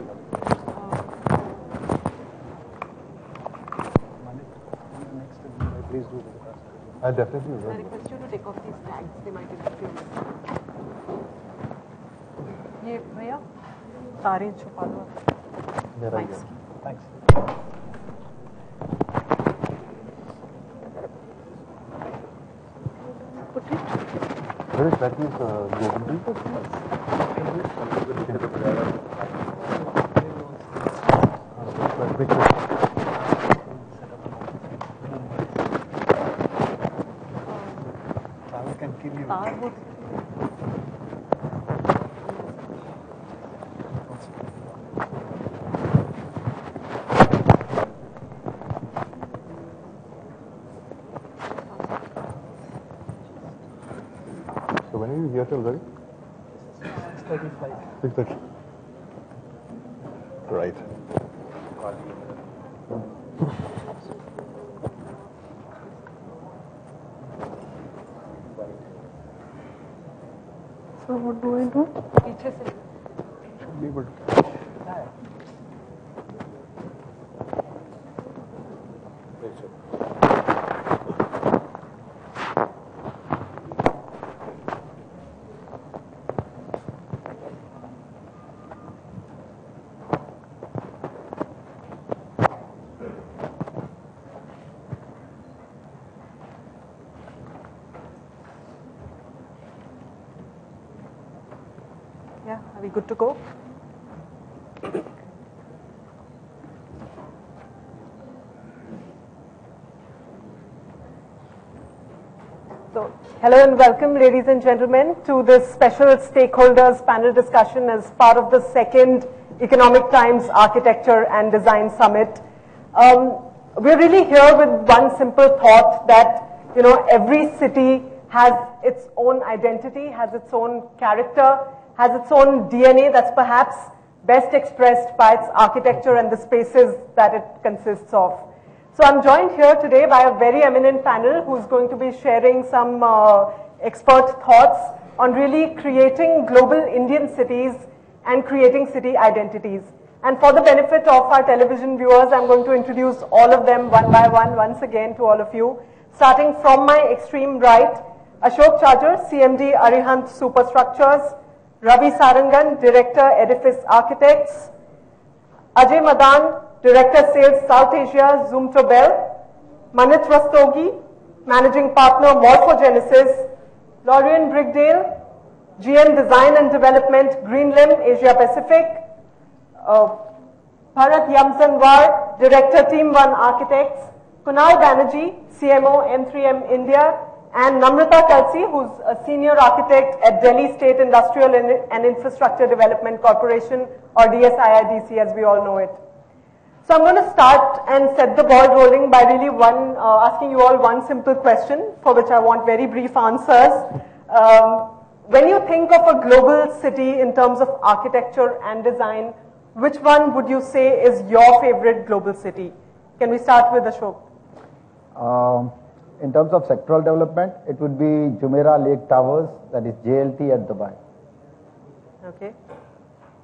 Please do. I definitely will. I request you to take off these tags. They might interfere. ये भैया तारें छुपा दो. Thanks. Thanks. Where is that? Is give you. So when are you here till ready? 6:30 flight. 6:30. Right. So what do I do? Should be able to. Yeah, are we good to go? So, hello and welcome, ladies and gentlemen, to this special stakeholders panel discussion as part of the second Economic Times Architecture and Design Summit. We're really here with one simple thought that, you know, every city has its own identity, has its own character, has its own DNA that's perhaps best expressed by its architecture and the spaces that it consists of. So I'm joined here today by a very eminent panel who's going to be sharing some expert thoughts on really creating global Indian cities and creating city identities. And for the benefit of our television viewers, I'm going to introduce all of them one by one once again to all of you. Starting from my extreme right, Ashok Chajar, CMD Arihant Superstructures, Ravi Sarangan, Director Edifice Architects, Ajay Madan, Director Sales South Asia, Zoomtobel, Manit Rastogi, Managing Partner Morphogenesis, Lorian Brigdale, GM Design and Development, Greenlim, Asia Pacific, Bharat Yamsanwar, Director Team 1 Architects, Kunal Banerjee, CMO M3M India, and Namrata Kalsi, who's a Senior Architect at Delhi State Industrial and Infrastructure Development Corporation, or DSIIDC as we all know it. So I'm going to start and set the ball rolling by really asking you all one simple question for which I want very brief answers. When you think of a global city in terms of architecture and design, which one would you say is your favorite global city? Can we start with Ashok? In terms of sectoral development, it would be Jumeirah Lake Towers, that is JLT at Dubai. Okay.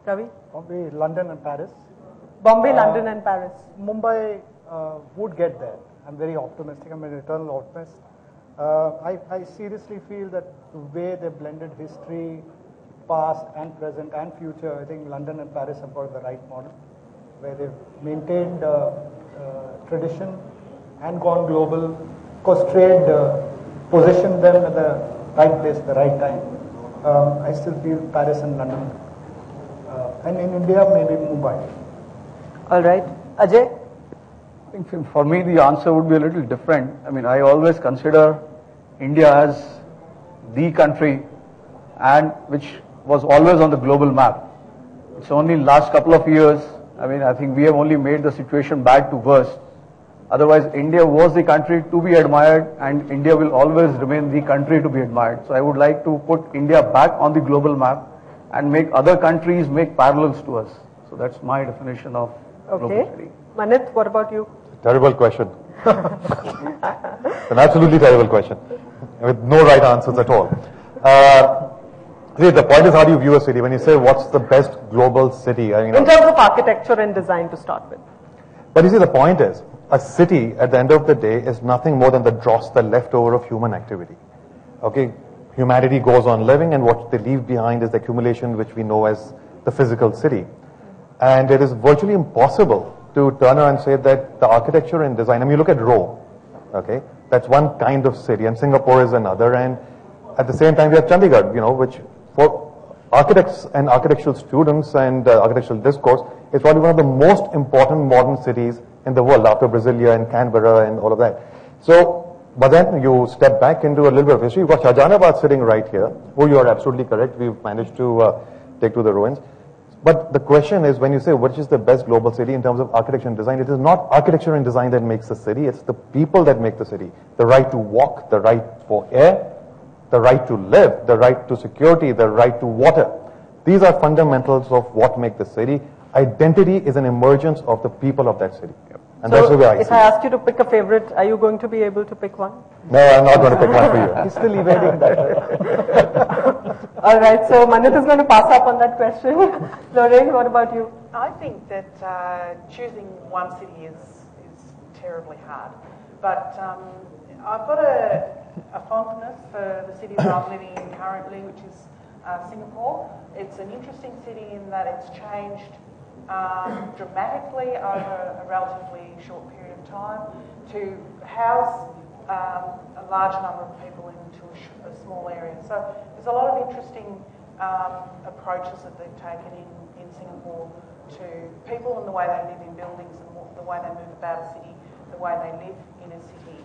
Ravi? Bombay, London and Paris. Bombay, London and Paris. Mumbai would get there. I'm very optimistic. I'm an eternal optimist. I seriously feel that the way they blended history, past and present and future, I think London and Paris have got the right model, where they've maintained tradition and gone global, because trade positioned them at the right place at the right time. I still feel Paris and London. And in India, maybe Mumbai. All right. Ajay? I think for me, the answer would be a little different. I mean, I always consider India as the country and which was always on the global map. It's only last couple of years, I mean, I think we have only made the situation bad to worse. Otherwise, India was the country to be admired, and India will always remain the country to be admired. So I would like to put India back on the global map and make other countries make parallels to us. So that's my definition of global city. Manit, what about you? Terrible question. An absolutely terrible question with no right answers at all. See, the point is, how do you view a city? When you say what's the best global city, I mean, in terms of architecture and design to start with. But you see, the point is, a city at the end of the day is nothing more than the dross, the leftover of human activity. Okay, humanity goes on living, and what they leave behind is the accumulation which we know as the physical city. And it is virtually impossible to turn around and say that the architecture and design, I mean, you look at Rome, okay, that's one kind of city, and Singapore is another, and at the same time we have Chandigarh, you know, which for architects and architectural students and architectural discourse is probably one of the most important modern cities in the world after Brasilia and Canberra and all of that. So But then you step back into a little bit of history. You've got Shahjahanabad sitting right here. Oh, you are absolutely correct. We've managed to take to the ruins. But the question is, when you say which is the best global city in terms of architecture and design, it is not architecture and design that makes the city. It's the people that make the city. The right to walk, the right for air, the right to live, the right to security, the right to water. These are fundamentals of what make the city. Identity is an emergence of the people of that city. And So that's the way I if see I it. ask you to pick a favorite, are you going to be able to pick one? No, I'm not going to pick one for you. He's still evading that. All right, so Manit is going to pass up on that question. Lorraine, what about you? I think that choosing one city is terribly hard. But I've got a fondness for the city that I'm living in currently, which is Singapore. It's an interesting city in that it's changed dramatically over a relatively short period of time to house a large number of people into a small area. So there's a lot of interesting approaches that they've taken in Singapore to people and the way they live in buildings and the way they move about a city, the way they live in a city.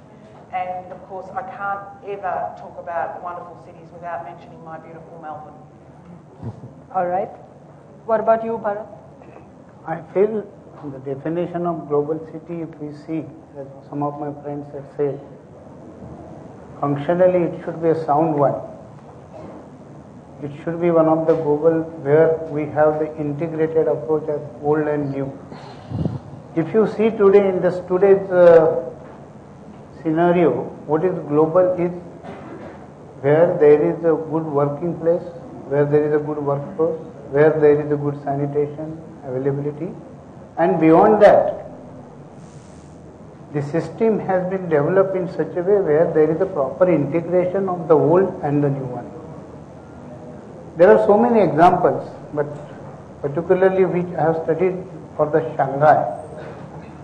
And of course, I can't ever talk about wonderful cities without mentioning my beautiful Melbourne. All right. What about you, Bharat? I feel the definition of global city, if we see, as some of my friends have said, functionally it should be a sound one. It should be one of the global where we have the integrated approach as old and new. If you see today in today's scenario, what is global is where there is a good working place, where there is a good workforce, where there is a good sanitation availability, and beyond that, the system has been developed in such a way where there is a proper integration of the old and the new one. There are so many examples, but particularly which I have studied for the Shanghai.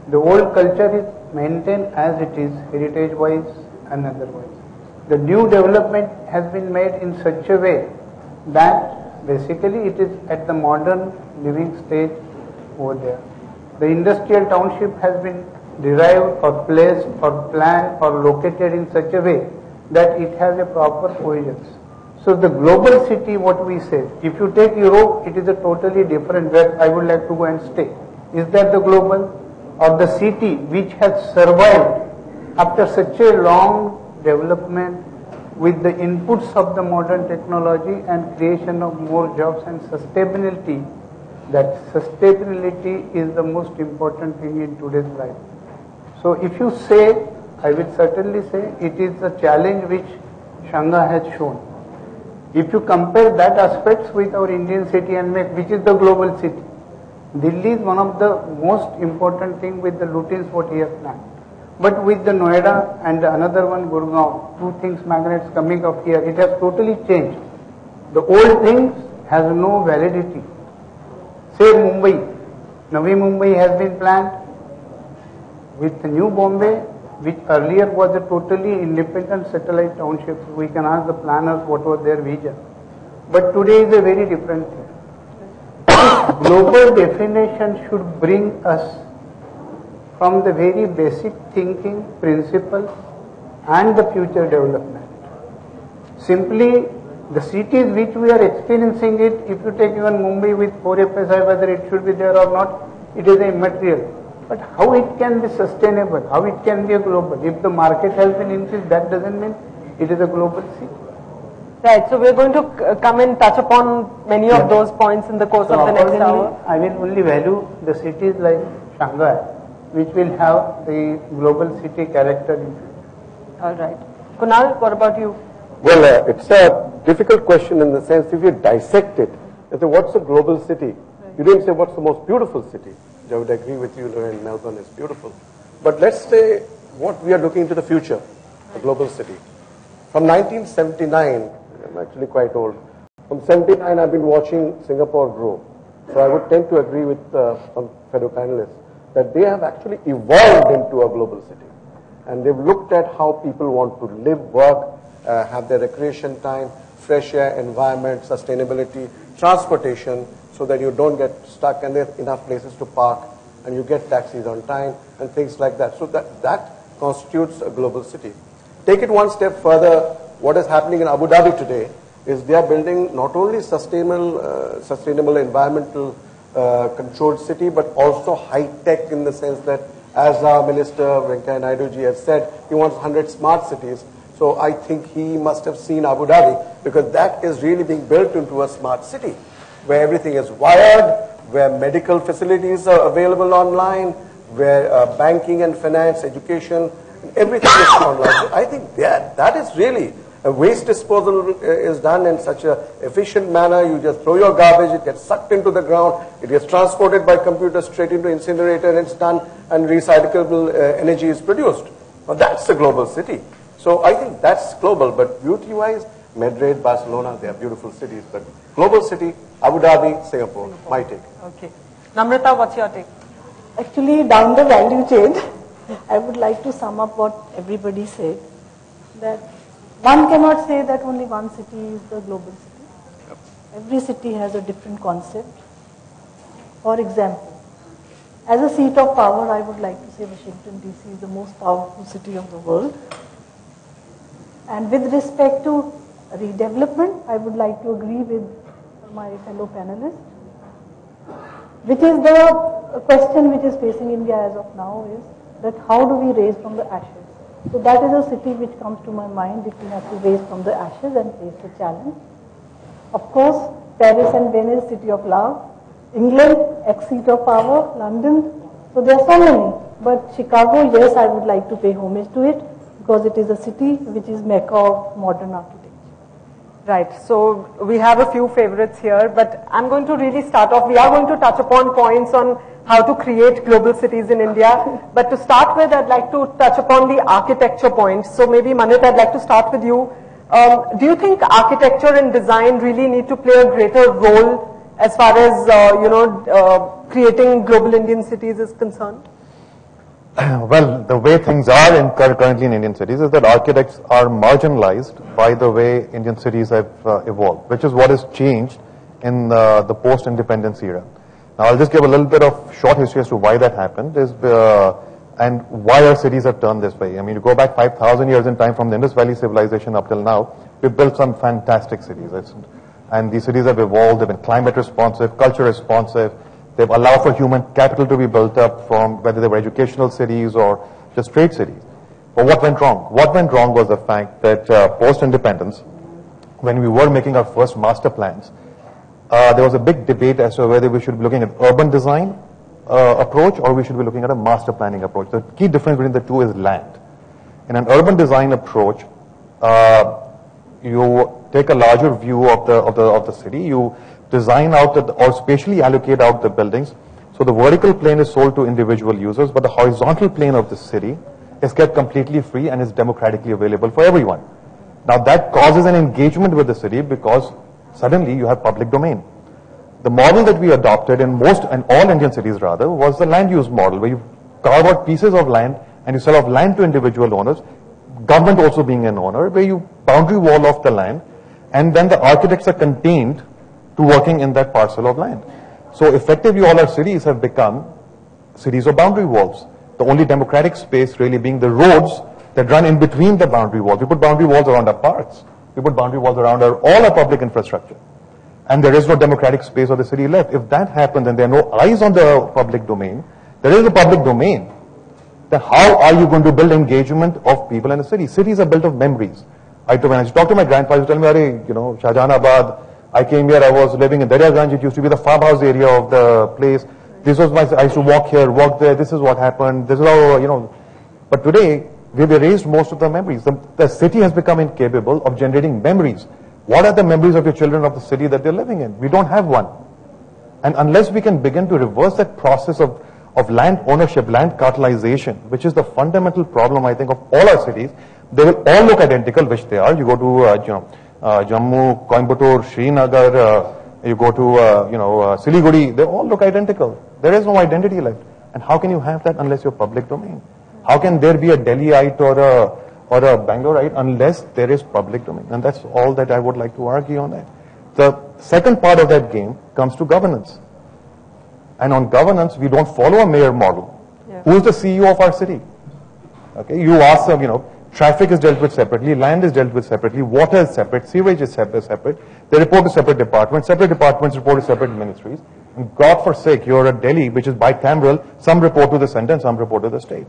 The old culture is maintained as it is, heritage-wise and otherwise. The new development has been made in such a way that basically it is at the modern living stage over there. The industrial township has been derived or placed or planned or located in such a way that it has a proper cohesion. So the global city, what we say, if you take Europe, it is a totally different where I would like to go and stay. Is that the global? Or the city which has survived after such a long development with the inputs of the modern technology and creation of more jobs and sustainability, that sustainability is the most important thing in today's life. So if you say, I will certainly say it is a challenge which Shanghai has shown. If you compare that aspects with our Indian city and make, which is the global city, Delhi is one of the most important thing with the routines what he has planned. But with the Noida and another one Gurgaon, two things magnets coming up here, it has totally changed. The old things has no validity. Say Mumbai, Navi Mumbai has been planned with the new Bombay, which earlier was a totally independent satellite township. We can ask the planners what was their vision. But today is a very different thing. Global definition should bring us from the very basic thinking, principles and the future development. Simply the cities which we are experiencing it, if you take even Mumbai with 4 FSI, whether it should be there or not, it is immaterial. But how it can be sustainable, how it can be a global. If the market has been increased, that doesn't mean it is a global city. Right, so we're going to come and touch upon many of those points in the course of the next hour. I will only value the cities like Shanghai, which will have the global city character in future. All right. Kunal, what about you? Well, it's a difficult question in the sense if you dissect it, you say what's a global city? You didn't say what's the most beautiful city. I would agree with you, Lorraine, Melbourne is beautiful. But let's say what we are looking into the future, a global city. From 1979, I'm actually quite old. From 79, I've been watching Singapore grow. So I would tend to agree with some fellow panelists that they have actually evolved into a global city. And they've looked at how people want to live, work, have their recreation time, fresh air, environment, sustainability, transportation, so that you don't get stuck and there's enough places to park and you get taxis on time and things like that. So that constitutes a global city. Take it one step further, what is happening in Abu Dhabi today is they are building not only sustainable environmental controlled city, but also high tech in the sense that, as our Minister Venkaiah Naidu ji has said, he wants 100 smart cities. So I think he must have seen Abu Dhabi, because that is really being built into a smart city, where everything is wired, where medical facilities are available online, where banking and finance, education, everything is online. I think that is really, waste disposal is done in such an efficient manner. You just throw your garbage, it gets sucked into the ground, it gets transported by computer straight into incinerator, and it's done, and recyclable energy is produced. Now that's the global city. So I think that's global, but beauty-wise, Madrid, Barcelona, they are beautiful cities, but global city, Abu Dhabi, Singapore, my take. Okay. Namrata, what's your take? Actually, down the value chain, I would like to sum up what everybody said, that one cannot say that only one city is the global city. Yep. Every city has a different concept. For example, as a seat of power, I would like to say Washington DC is the most powerful city of the world. And with respect to redevelopment, I would like to agree with my fellow panelists, which is the question which is facing India as of now is that how do we raise from the ashes? So that is a city which comes to my mind if we have to raise from the ashes and face the challenge. Of course, Paris and Venice, city of love. England, ex-seat of power. London. So there are so many. But Chicago, yes, I would like to pay homage to it because it is a city which is mecca of modern architecture. Right, so we have a few favorites here, but I'm going to really start off. We are going to touch upon points on how to create global cities in India. But to start with, I'd like to touch upon the architecture points. So maybe Manit, I'd like to start with you. Do you think architecture and design really need to play a greater role as far as, creating global Indian cities is concerned? Well, the way things are currently in Indian cities is that architects are marginalized by the way Indian cities have evolved, which is what has changed in the post-independence era. Now, I'll just give a little bit of short history as to why that happened and why our cities have turned this way. I mean, you go back 5,000 years in time from the Indus Valley civilization up till now, we've built some fantastic cities. And these cities have evolved, they've been climate responsive, culture responsive, they've allowed for human capital to be built up from whether they were educational cities or just trade cities. But what went wrong? What went wrong was the fact that post-independence, when we were making our first master plans, there was a big debate as to whether we should be looking at urban design approach or we should be looking at a master planning approach. The key difference between the two is land. In an urban design approach, you take a larger view of the city. You design out or spatially allocate out the buildings. So the vertical plane is sold to individual users, but the horizontal plane of the city is kept completely free and is democratically available for everyone. Now that causes an engagement with the city because suddenly you have public domain. The model that we adopted in all Indian cities rather was the land use model, where you carve out pieces of land and you sell off land to individual owners, government also being an owner, where you boundary wall off the land, and then the architects are contained to working in that parcel of land. So effectively all our cities have become cities of boundary walls. The only democratic space really being the roads that run in between the boundary walls. We put boundary walls around our parks. We put boundary walls around all our public infrastructure. And there is no democratic space of the city left. If that happens and there are no eyes on the public domain, there is a public domain, then how are you going to build engagement of people in the city? Cities are built of memories. When I talk to my grandfather, he tell me, Shahjahanabad, I came here, I was living in Daryaganj, it used to be the farmhouse area of the place. This was I used to walk here, walk there, this is what happened, this is how, But today, we've erased most of the memories. The city has become incapable of generating memories. What are the memories of your children of the city that they're living in? We don't have one. And unless we can begin to reverse that process of land ownership, land cartelization, which is the fundamental problem, I think, of all our cities, they will all look identical, which they are. You go to, Jammu, Coimbatore, Srinagar, you go to, Siliguri, they all look identical. There is no identity left. And how can you have that unless you're public domain? How can there be a Delhiite or a Bangaloreite unless there is public domain? And that's all that I would like to argue on that. The second part of that game comes to governance. And on governance, we don't follow a mayor model. Yeah. Who is the CEO of our city? Okay, you ask them, Traffic is dealt with separately, land is dealt with separately, water is separate, sewage is separate. They report to separate departments report to separate ministries. And God forsake, you're at Delhi, which is bicameral, some report to the center and some report to the state.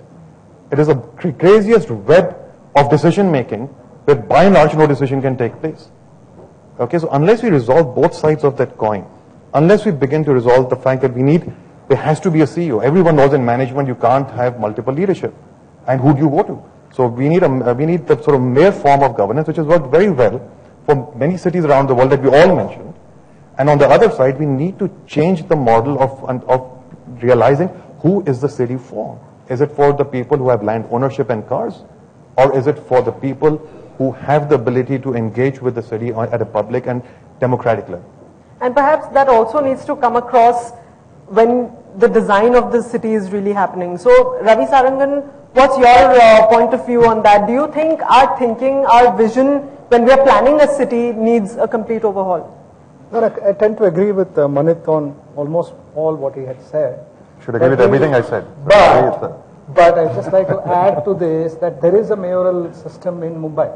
It is the craziest web of decision making where by and large no decision can take place. Okay, so unless we resolve both sides of that coin, unless we begin to resolve the fact that there has to be a CEO. Everyone knows in management you can't have multiple leadership. And who do you go to? So we need the sort of mere form of governance which has worked very well for many cities around the world that we all mentioned. And on the other side, we need to change the model of realizing who is the city for. Is it for the people who have land ownership and cars? Or is it for the people who have the ability to engage with the city at a public and democratic level? And perhaps that also needs to come across when the design of the city is really happening. So, Ravi Sarangan, what's your point of view on that? Do you think our thinking, our vision, when we are planning a city, needs a complete overhaul? No, I tend to agree with Manit on almost all what he had said. Should agree with everything I said. But I'd just like to add to this that there is a mayoral system in Mumbai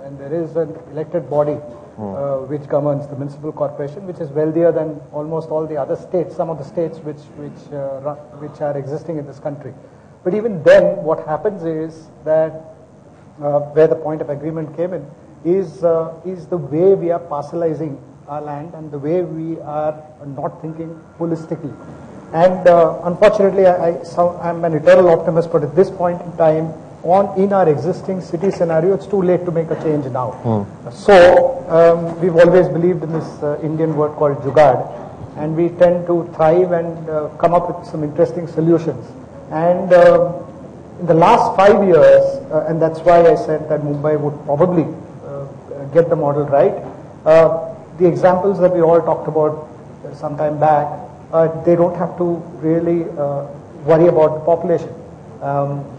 and there is an elected body which governs the municipal corporation, which is wealthier than almost all the other states, some of the states which are existing in this country. But even then, what happens is that where the point of agreement came in is the way we are parcelizing our land and the way we are not thinking holistically. And unfortunately, I'm an eternal optimist, but at this point in time, in our existing city scenario, it's too late to make a change now. So we've always believed in this Indian word called jugaad, and we tend to thrive and come up with some interesting solutions. And in the last 5 years, and that's why I said that Mumbai would probably get the model right, the examples that we all talked about some time back, they don't have to really worry about the population.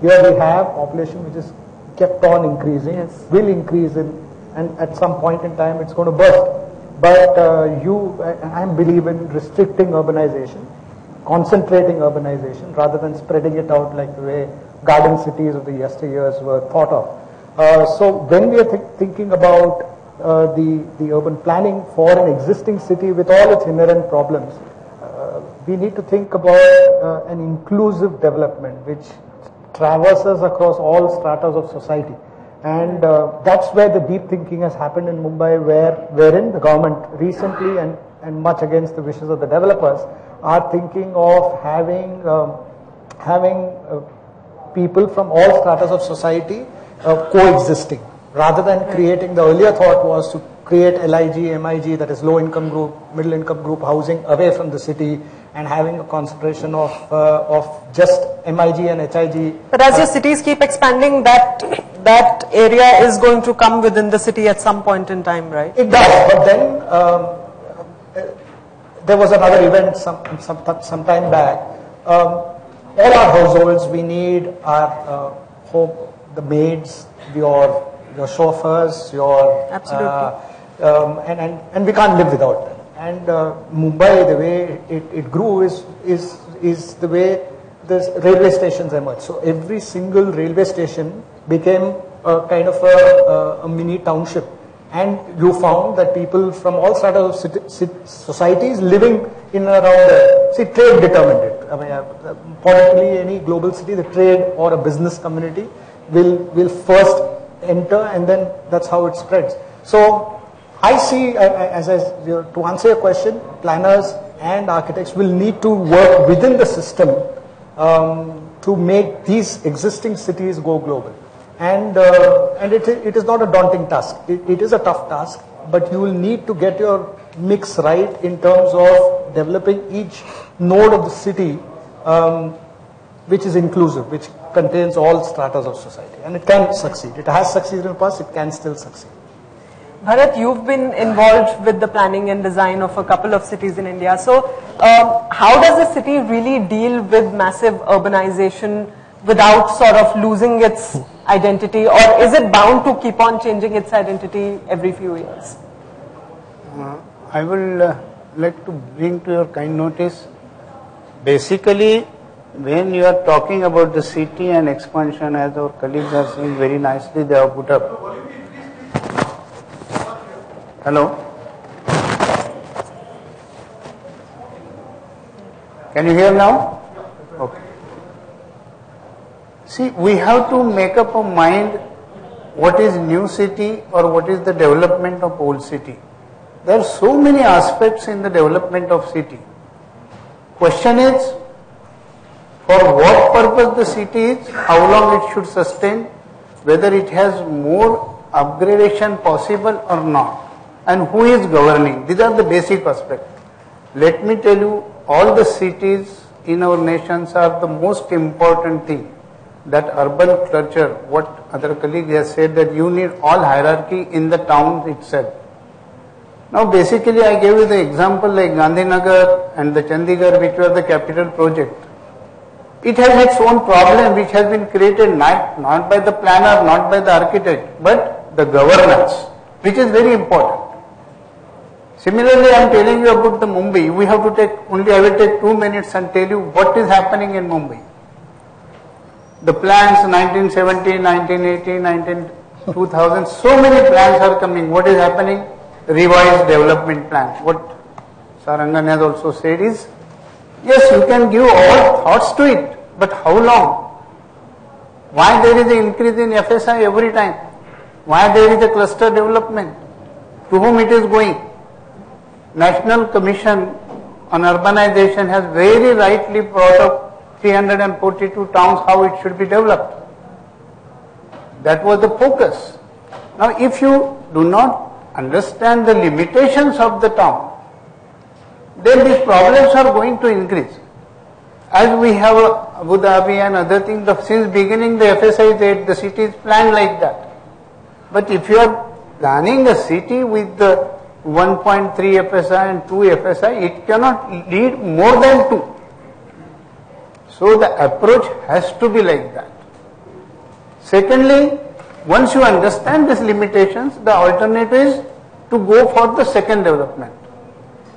Here we have population which is kept on increasing, will increase and at some point in time it's going to burst. But I believe in restricting urbanization, concentrating urbanization rather than spreading it out like the way garden cities of the yesteryears were thought of. So when we are thinking about the urban planning for an existing city with all its inherent problems, we need to think about an inclusive development which traverses across all stratas of society. And that's where the deep thinking has happened in Mumbai, wherein the government recently and much against the wishes of the developers are thinking of having people from all stratas of society coexisting. Rather than creating, the earlier thought was to create LIG, MIG, that is low income group, middle income group housing away from the city and having a concentration of just MIG and HIG. But as your cities keep expanding, that area is going to come within the city at some point in time, right? It does, but then there was another event some time back. All our households, we need our home, the maids, your chauffeurs, and we can't live without them. And Mumbai, the way it grew is the way the railway stations emerged. So every single railway station became a kind of a mini township. And you found that people from all stratas of societies living in and around there. See, trade determined it. I mean, politically, any global city, the trade or a business community will first enter, and then that's how it spreads. So I see, to answer your question, planners and architects will need to work within the system to make these existing cities go global. And it is not a daunting task. It is a tough task, but you will need to get your mix right in terms of developing each node of the city, which is inclusive, which contains all stratas of society. And it can succeed. It has succeeded in the past, it can still succeed. Bharat, you've been involved with the planning and design of a couple of cities in India. So how does the city really deal with massive urbanization without sort of losing its identity, or is it bound to keep on changing its identity every few years? I will like to bring to your kind notice, basically when you are talking about the city and expansion, as our colleagues are saying very nicely, they have put up. Hello? Can you hear now? Okay. See, we have to make up a mind what is new city or what is the development of old city. There are so many aspects in the development of city. Question is, for what purpose the city is, how long it should sustain, whether it has more upgradation possible or not, and who is governing. These are the basic aspects. Let me tell you, all the cities in our nations are the most important thing. That urban culture, what other colleague has said, that you need all hierarchy in the town itself. Now basically I gave you the example like Gandhinagar and the Chandigarh, which were the capital project. It has its own problem which has been created not by the planner, not by the architect, but the governance, which is very important. Similarly, I am telling you about the Mumbai. We have to take, I will take 2 minutes and tell you what is happening in Mumbai. The plans 1970, 1980, 2000, so many plans are coming. What is happening? Revised development plan. What Sarangan has also said is, yes, you can give all thoughts to it, but how long? Why there is an increase in FSI every time? Why there is a cluster development? To whom it is going? National Commission on Urbanization has very rightly brought up 342 towns, how it should be developed. That was the focus. Now, if you do not understand the limitations of the town, then these problems are going to increase. As we have Abu Dhabi and other things, since beginning the FSI is 8, the city is planned like that. But if you are planning a city with the 1.3 FSI and 2 FSI, it cannot lead more than 2. So the approach has to be like that. Secondly, once you understand these limitations, the alternative is to go for the second development.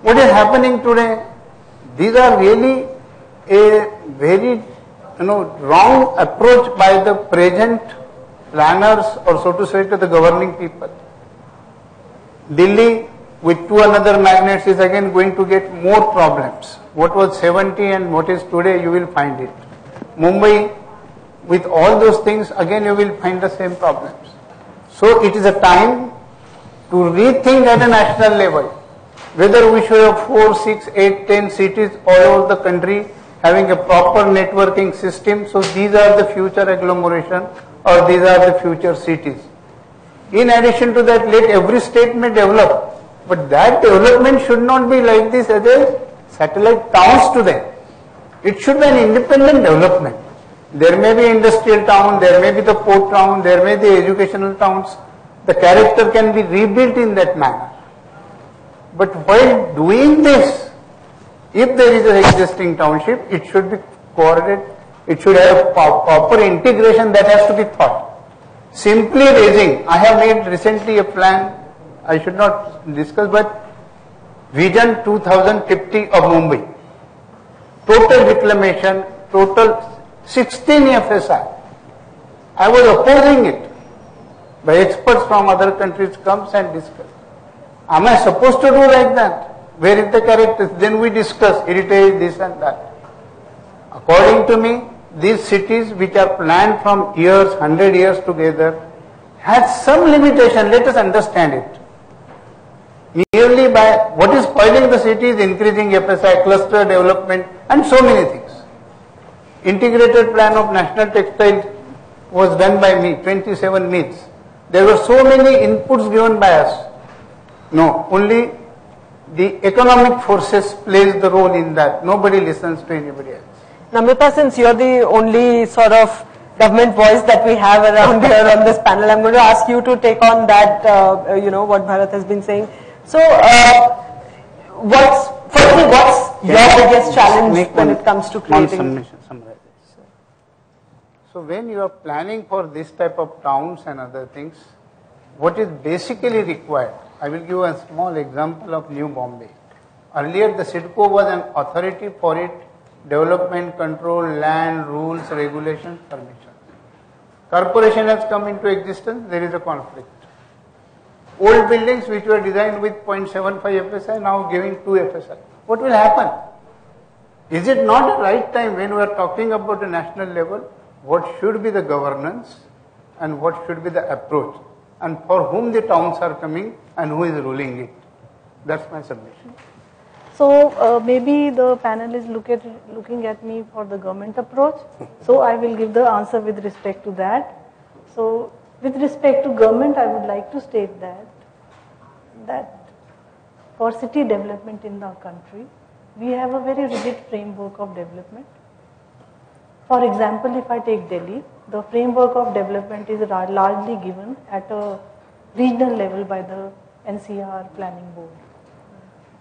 What is happening today? These are really a very wrong approach by the present planners, or so to say, to the governing people. Delhi with 2 another magnets is again going to get more problems. What was 70 and what is today, you will find it. Mumbai with all those things, again you will find the same problems. So it is a time to rethink at a national level whether we should have 4, 6, 8, 10 cities all over the country having a proper networking system. So these are the future agglomeration or these are the future cities. In addition to that, let every state may develop, but that development should not be like this as a satellite towns to them. It should be an independent development. There may be industrial town, there may be the port town, there may be educational towns. The character can be rebuilt in that manner. But while doing this, if there is an existing township, it should be coordinated, it should have proper integration that has to be thought. Simply raising, I have made recently a plan, I should not discuss, but Vision 2050 of Mumbai. Total reclamation, total 16 FSI. I was opposing it, but experts from other countries comes and discuss. Am I supposed to do like that? Where is the character? Then we discuss heritage, this and that. According to me, these cities which are planned from years, 100 years together, has some limitation. Let us understand it. Merely by what is spoiling the city is increasing FSI, cluster development, and so many things. Integrated plan of national textile was done by me, 27 meets. There were so many inputs given by us. No, only the economic forces plays the role in that. Nobody listens to anybody else. Namrata, since you're the only sort of government voice that we have around here on this panel, I'm going to ask you to take on that, what Bharat has been saying. So, what's your biggest challenge when it comes to creating? So when you are planning for this type of towns and other things, what is basically required? I will give a small example of New Bombay. Earlier the CIDCO was an authority for it development control, land, rules, regulations, permissions. Corporation has come into existence, there is a conflict. Old buildings which were designed with 0.75 FSI now giving 2 FSI. What will happen? Is it not the right time when we are talking about a national level, what should be the governance and what should be the approach and for whom the towns are coming and who is ruling it? That's my submission. So maybe the panel is looking at me for the government approach. So I will give the answer with respect to that. So with respect to government, I would like to state that for city development in our country, we have a very rigid framework of development. For example, if I take Delhi, the framework of development is largely given at a regional level by the NCR Planning Board.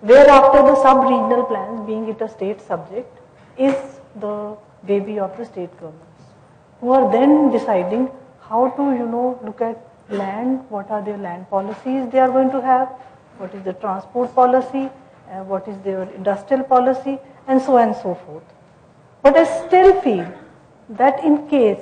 Whereafter the sub-regional plans, being it a state subject, is the baby of the state governments, who are then deciding how to, look at land, what are their land policies they are going to have, what is the transport policy, what is their industrial policy, and so on and so forth. But I still feel that in case,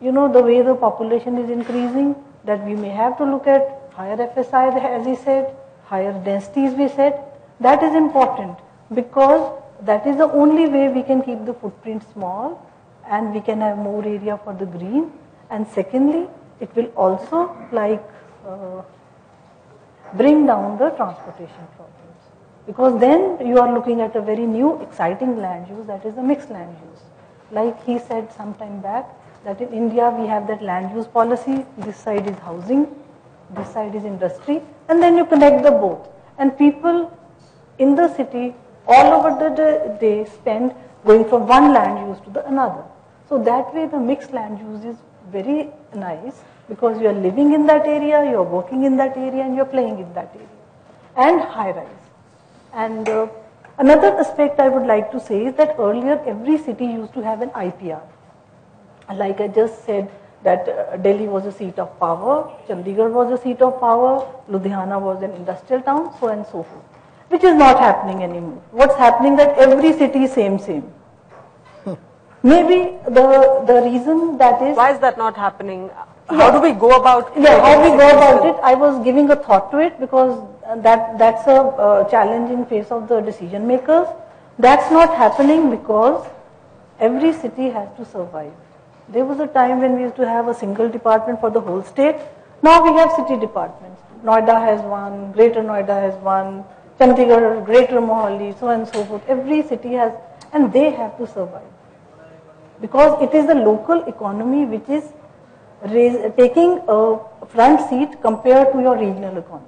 the way the population is increasing, that we may have to look at higher FSI, as he said, higher densities we said. That is important because that is the only way we can keep the footprint small and we can have more area for the green. And secondly, it will also bring down the transportation problems, because then you are looking at a very new exciting land use, that is a mixed land use. Like he said some time back, that in India we have that land use policy, this side is housing, this side is industry, and then you connect the both. And people in the city all over the day spend going from one land use to the another. So that way the mixed land use is very nice, because you are living in that area, you are working in that area, and you are playing in that area. And high rise. And another aspect I would like to say is that earlier every city used to have an IPR. Like I just said, that Delhi was a seat of power, Chandigarh was a seat of power, Ludhiana was an industrial town, so on and so forth. Which is not happening anymore. What's happening that every city is same. Maybe the reason that is... Why is that not happening? How do we go about... Yeah, how we go about it, I was giving a thought to it, because that's a challenge in face of the decision makers. That's not happening because every city has to survive. There was a time when we used to have a single department for the whole state. Now we have city departments. Noida has one, Greater Noida has one, Chandigarh, Greater Mohali, so on and so forth. Every city has, and they have to survive. Because it is the local economy which is taking a front seat compared to your regional economy.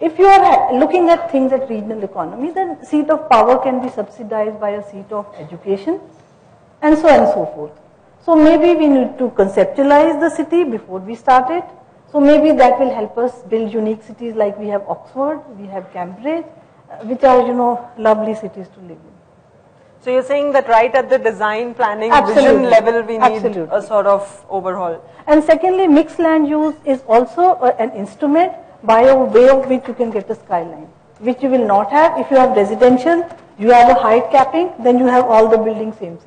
If you are looking at things at regional economy, then seat of power can be subsidized by a seat of education, and so on and so forth. So maybe we need to conceptualize the city before we start it. So maybe that will help us build unique cities like we have Oxford, we have Cambridge, which are, lovely cities to live in. So you're saying that right at the design, planning, Absolutely. vision level, we need Absolutely. a sort of overhaul. And secondly, mixed land use is also an instrument by a way of which you can get a skyline, which you will not have if you have residential, you have a height capping, then you have all the buildings same.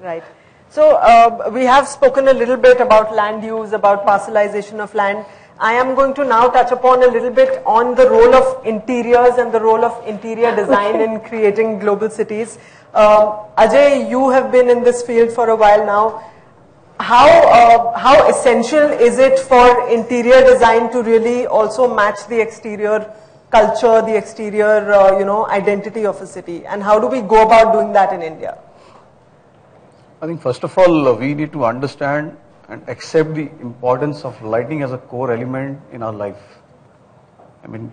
Right. So we have spoken a little bit about land use, about parcelization of land. I am going to now touch upon a little bit on the role of interiors and the role of interior design in creating global cities. Ajay, you have been in this field for a while now. How essential is it for interior design to really also match the exterior culture, the exterior identity of a city? And how do we go about doing that in India? I think first of all, we need to understand and accept the importance of lighting as a core element in our life. I mean,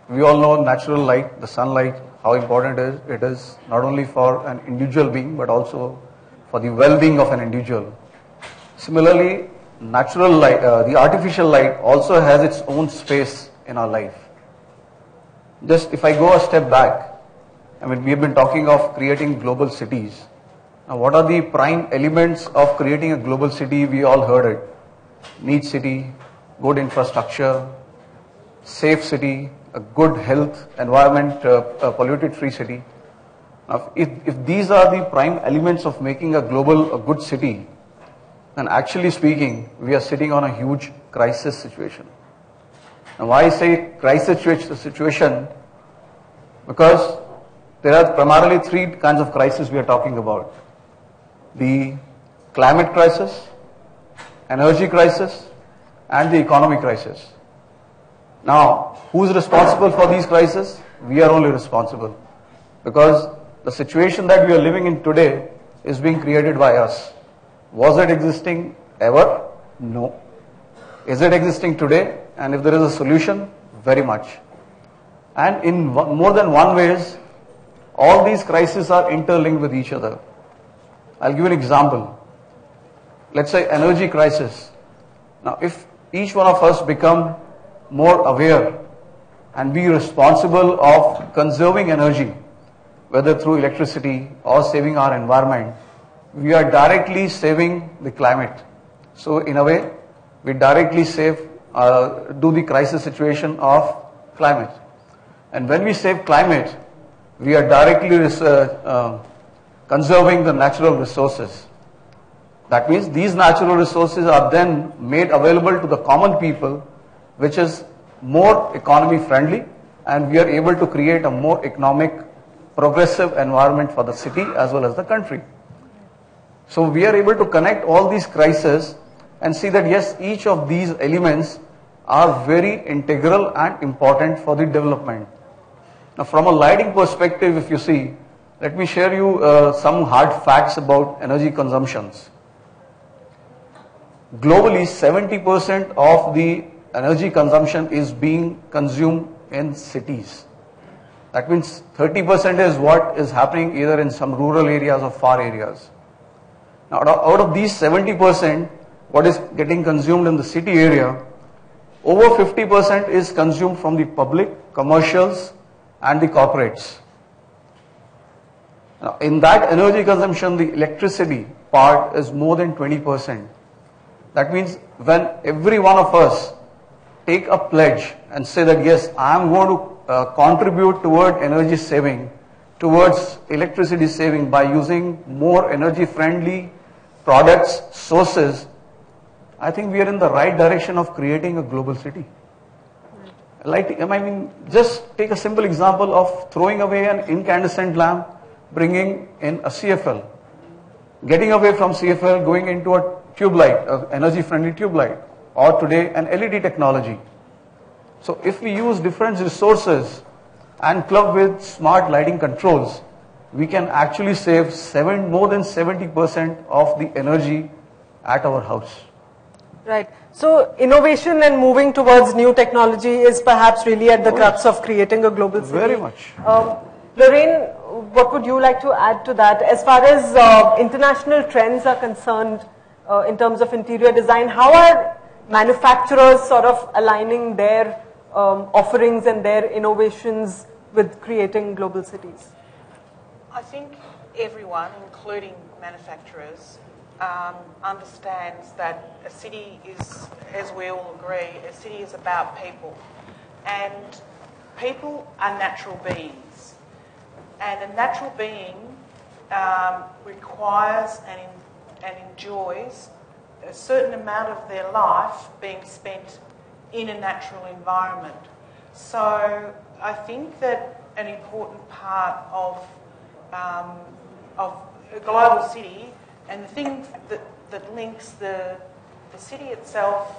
we all know natural light, the sunlight, how important it is not only for an individual being, but also for the well-being of an individual. Similarly, natural light, the artificial light also has its own space in our life. Just if I go a step back, I mean, we have been talking of creating global cities. Now, what are the prime elements of creating a global city? We all heard it. Neat city, good infrastructure, safe city, a good health environment, a polluted free city. Now, if these are the prime elements of making a good city, then actually speaking, we are sitting on a huge crisis situation. Now, why I say crisis situation? Because there are primarily three kinds of crises we are talking about. The climate crisis, energy crisis, and the economic crisis. Now, who is responsible for these crises? We are only responsible. Because the situation that we are living in today is being created by us. Was it existing ever? No. Is it existing today? And if there is a solution, very much. And in more than one ways, all these crises are interlinked with each other. I'll give you an example. Let's say energy crisis. Now, if each one of us become more aware and be responsible of conserving energy, whether through electricity or saving our environment, we are directly saving the climate. So in a way, we directly do the crisis situation of climate. And when we save climate, we are directly conserving the natural resources. That means these natural resources are then made available to the common people, which is more economy friendly, and we are able to create a more economic, progressive environment for the city as well as the country. So we are able to connect all these crises and see that yes, each of these elements are very integral and important for the development. Now from a lighting perspective, if you see, let me share you some hard facts about energy consumptions. Globally, 70% of the energy consumption is being consumed in cities. That means 30% is what is happening either in some rural areas or far areas. Now, out of these 70%, what is getting consumed in the city area, over 50% is consumed from the public, commercials, and the corporates. Now, in that energy consumption, the electricity part is more than 20%. That means when every one of us take a pledge and say that yes, I am going to contribute toward energy saving, towards electricity saving by using more energy friendly products, sources, I think we are in the right direction of creating a global city. Just take a simple example of throwing away an incandescent lamp, bringing in a CFL, getting away from CFL, going into a tube light, energy friendly tube light, or today an LED technology. So if we use different resources and club with smart lighting controls, we can actually save more than 70% of the energy at our house. Right. So innovation and moving towards new technology is perhaps really at the crux of creating a global city. Very much. Lorraine, what would you like to add to that? As far as international trends are concerned, in terms of interior design, how are manufacturers sort of aligning their offerings and their innovations with creating global cities? I think everyone, including manufacturers, understands that a city is, as we all agree, a city is about people. And people are natural beings. And a natural being requires and enjoys a certain amount of their life being spent in a natural environment. So I think that an important part of a global city, and the thing that links the city itself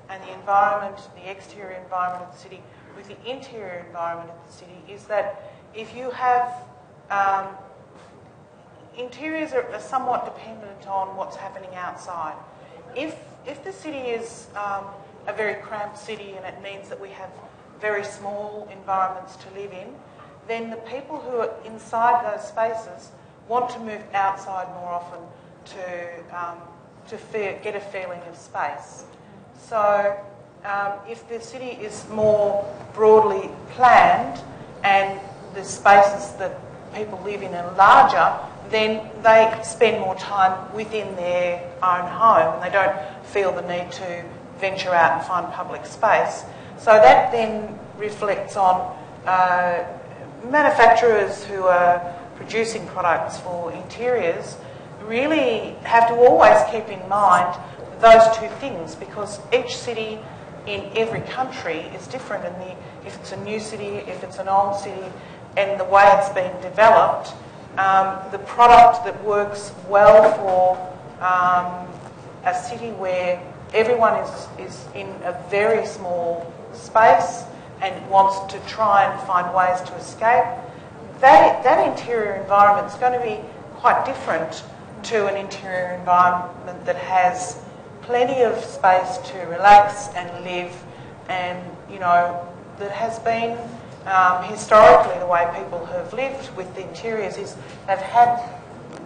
and the environment, the exterior environment of the city, with the interior environment of the city, is that if you have interiors are somewhat dependent on what's happening outside. If the city is a very cramped city and it means that we have very small environments to live in, then the people who are inside those spaces want to move outside more often to get a feeling of space. So if the city is more broadly planned and the spaces that people live in are larger, then they spend more time within their own home and they don't feel the need to venture out and find public space. So that then reflects on manufacturers who are producing products for interiors really have to always keep in mind those two things, because each city in every country is different, and if it's a new city, if it's an old city, and the way it's been developed, the product that works well for a city where everyone is in a very small space and wants to try and find ways to escape, that interior environment is going to be quite different to an interior environment that has plenty of space to relax and live, and that has been historically the way people have lived with the interiors is they've had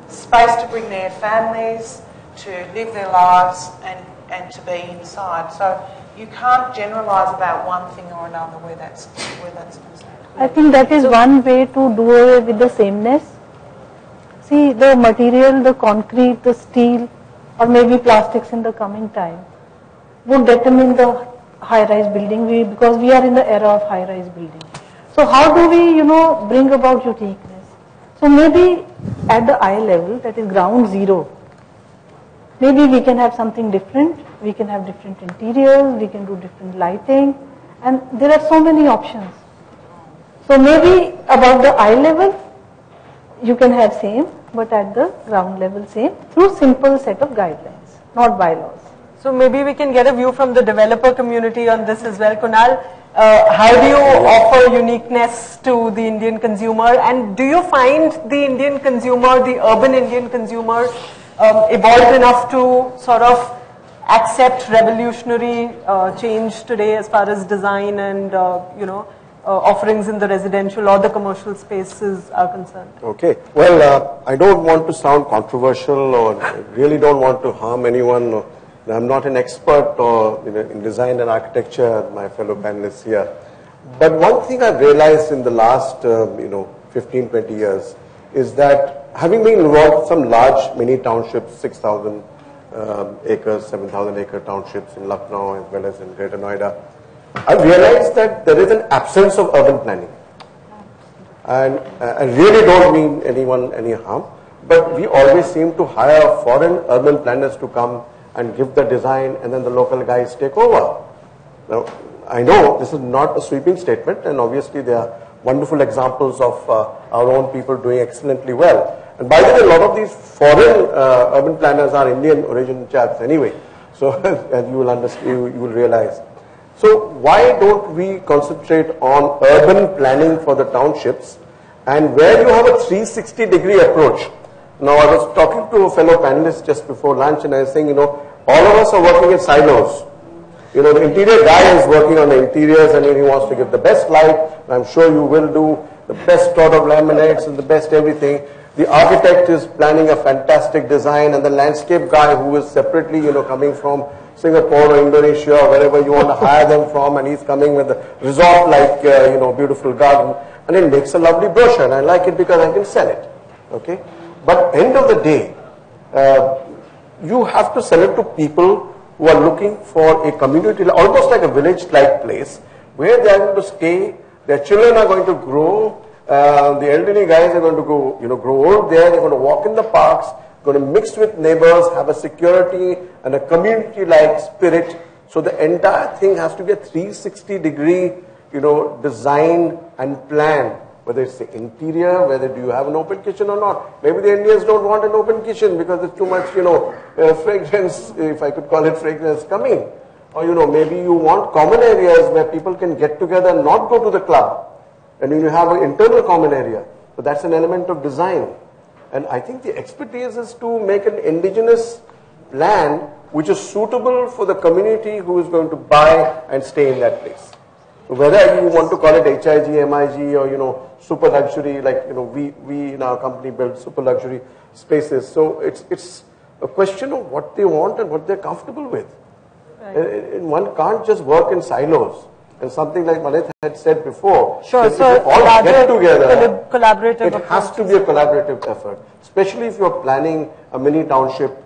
space to bring their families, to live their lives, and to be inside. So you can't generalise about one thing or another where that's concerned. I think that is one way to do away with the sameness. See, the material, the concrete, the steel, or maybe plastics in the coming time would determine the high-rise building because we are in the era of high-rise building. So how do we, bring about uniqueness? So maybe at the eye level, that is ground zero, maybe we can have something different. We can have different interiors, we can do different lighting, and there are so many options. So maybe about the eye level, you can have same, but at the ground level same through simple set of guidelines, not bylaws. So maybe we can get a view from the developer community on this as well. Kunal, how do you offer uniqueness to the Indian consumer, and do you find the Indian consumer, the urban Indian consumer, evolved enough to sort of accept revolutionary change today as far as design and offerings in the residential or the commercial spaces are concerned? Okay. Well, I don't want to sound controversial or really don't want to harm anyone. I'm not an expert in design and architecture, my fellow panelists here. But one thing I've realized in the last 15, 20 years is that having been involved in some large mini townships, 6,000 acres, 7,000 acre townships in Lucknow as well as in Greater Noida, I realized that there is an absence of urban planning. And I really don't mean anyone any harm, but we always seem to hire foreign urban planners to come and give the design, and then the local guys take over. Now, I know this is not a sweeping statement, and obviously there are wonderful examples of our own people doing excellently well. And by the way, a lot of these foreign urban planners are Indian origin chaps anyway. So as you will understand, you will realize. So why don't we concentrate on urban planning for the townships, and where you have a 360-degree approach. Now, I was talking to a fellow panelist just before lunch, and I was saying, all of us are working in silos. The interior guy is working on the interiors, and he wants to give the best light, and I'm sure you will do the best sort of laminates and the best everything. The architect is planning a fantastic design, and the landscape guy who is separately, coming from Singapore or Indonesia or wherever you want to hire them from, and he's coming with a resort-like, beautiful garden, and it makes a lovely brochure, and I like it because I can sell it. Okay? But end of the day, you have to sell it to people who are looking for a community, almost like a village-like place, where they are going to stay, their children are going to grow, the elderly guys are going to go, grow old there, they're going to walk in the parks, going to mix with neighbors, have a security and a community-like spirit. So the entire thing has to be a 360-degree, design and plan. Whether it's the interior, whether do you have an open kitchen or not. Maybe the Indians don't want an open kitchen because there's too much, fragrance, if I could call it fragrance, coming. Or, maybe you want common areas where people can get together and not go to the club. And you have an internal common area. So that's an element of design. And I think the expertise is to make an indigenous plan which is suitable for the community who is going to buy and stay in that place. So whether you want to call it HIG, MIG, or, super luxury, like, we in our company build super luxury spaces. So it's a question of what they want and what they're comfortable with. Right. And one can't just work in silos. And something like Manit had said before, sure, so if you all get together, collaborative it has to be a collaborative effort. Especially if you're planning a mini township,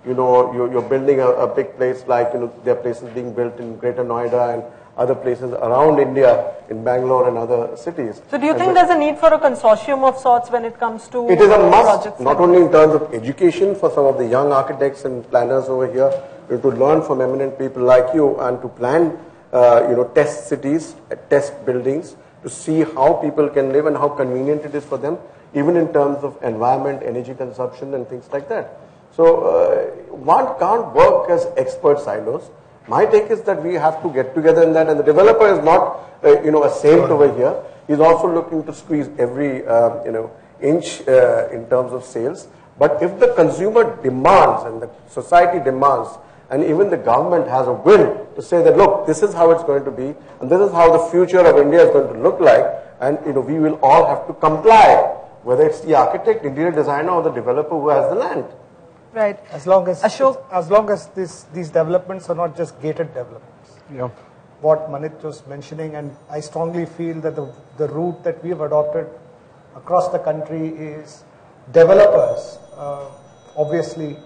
you're building a big place like, there are places being built in Greater Noida and other places around India, in Bangalore and other cities. So do you think there's a need for a consortium of sorts when it comes to it is a must, projects not only in terms of education for some of the young architects and planners over here, to learn from eminent people like you and to plan, test cities, test buildings, to see how people can live and how convenient it is for them, even in terms of environment, energy consumption and things like that. So one can't work as expert silos. My take is that we have to get together in that, and the developer is not, a saint over here. He's also looking to squeeze every, inch in terms of sales. But if the consumer demands and the society demands, and even the government has a will to say that, look, this is how it's going to be, and this is how the future of India is going to look like, and we will all have to comply, whether it's the architect, interior designer, or the developer who has the land. Right. As long as these developments are not just gated developments. Yeah. What Manit was mentioning, and I strongly feel that the route that we have adopted across the country is developers obviously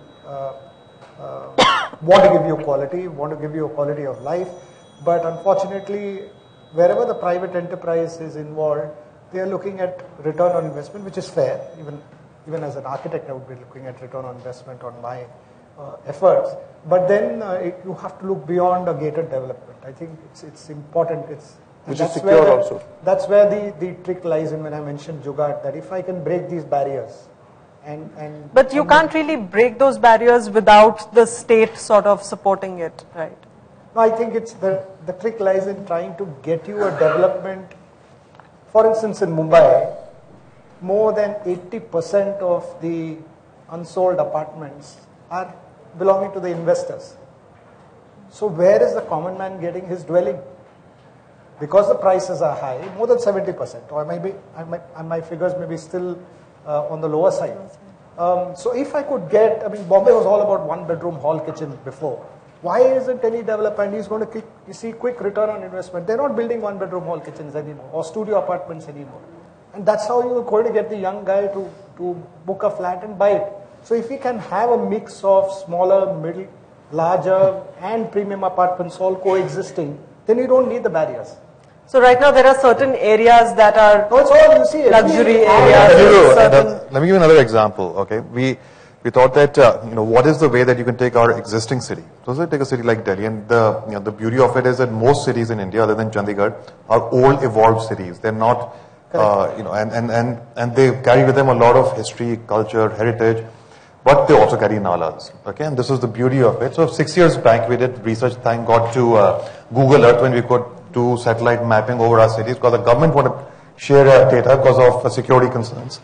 want to give you quality, want to give you a quality of life, but unfortunately wherever the private enterprise is involved, they are looking at return on investment, which is fair. Even as an architect, I would be looking at return on investment on my efforts. But then you have to look beyond a gated development. I think it's important. Which is secure also. That's where the trick lies in when I mentioned Jugaad, that if I can break these barriers. But you can't really break those barriers without the state sort of supporting it, right? No, I think it's the trick lies in trying to get you a development. For instance, in Mumbai, more than 80% of the unsold apartments are belonging to the investors. So where is the common man getting his dwelling? Because the prices are high, more than 70%, or maybe my figures may be still on the lower side. So if I could get, Bombay was all about one-bedroom hall kitchen before. Why isn't any developer, and he's going to see quick return on investment? They're not building one-bedroom hall kitchens anymore, or studio apartments anymore. And that's how you're going to get the young guy to book a flat and buy it. So if we can have a mix of smaller, middle, larger and premium apartments all coexisting, then you don't need the barriers. So right now there are certain areas that are luxury areas. Let me give you another example. Okay, we thought that what is the way that you can take our existing city? So let's take a city like Delhi, and the beauty of it is that most cities in India, other than Chandigarh, are old, evolved cities. They're not. And they carry with them a lot of history, culture, heritage, but they also carry nalas. Okay, and this is the beauty of it. So 6 years back, we did research, thank God, to Google Earth when we could do satellite mapping over our cities, because the government wanted to share data because of security concerns.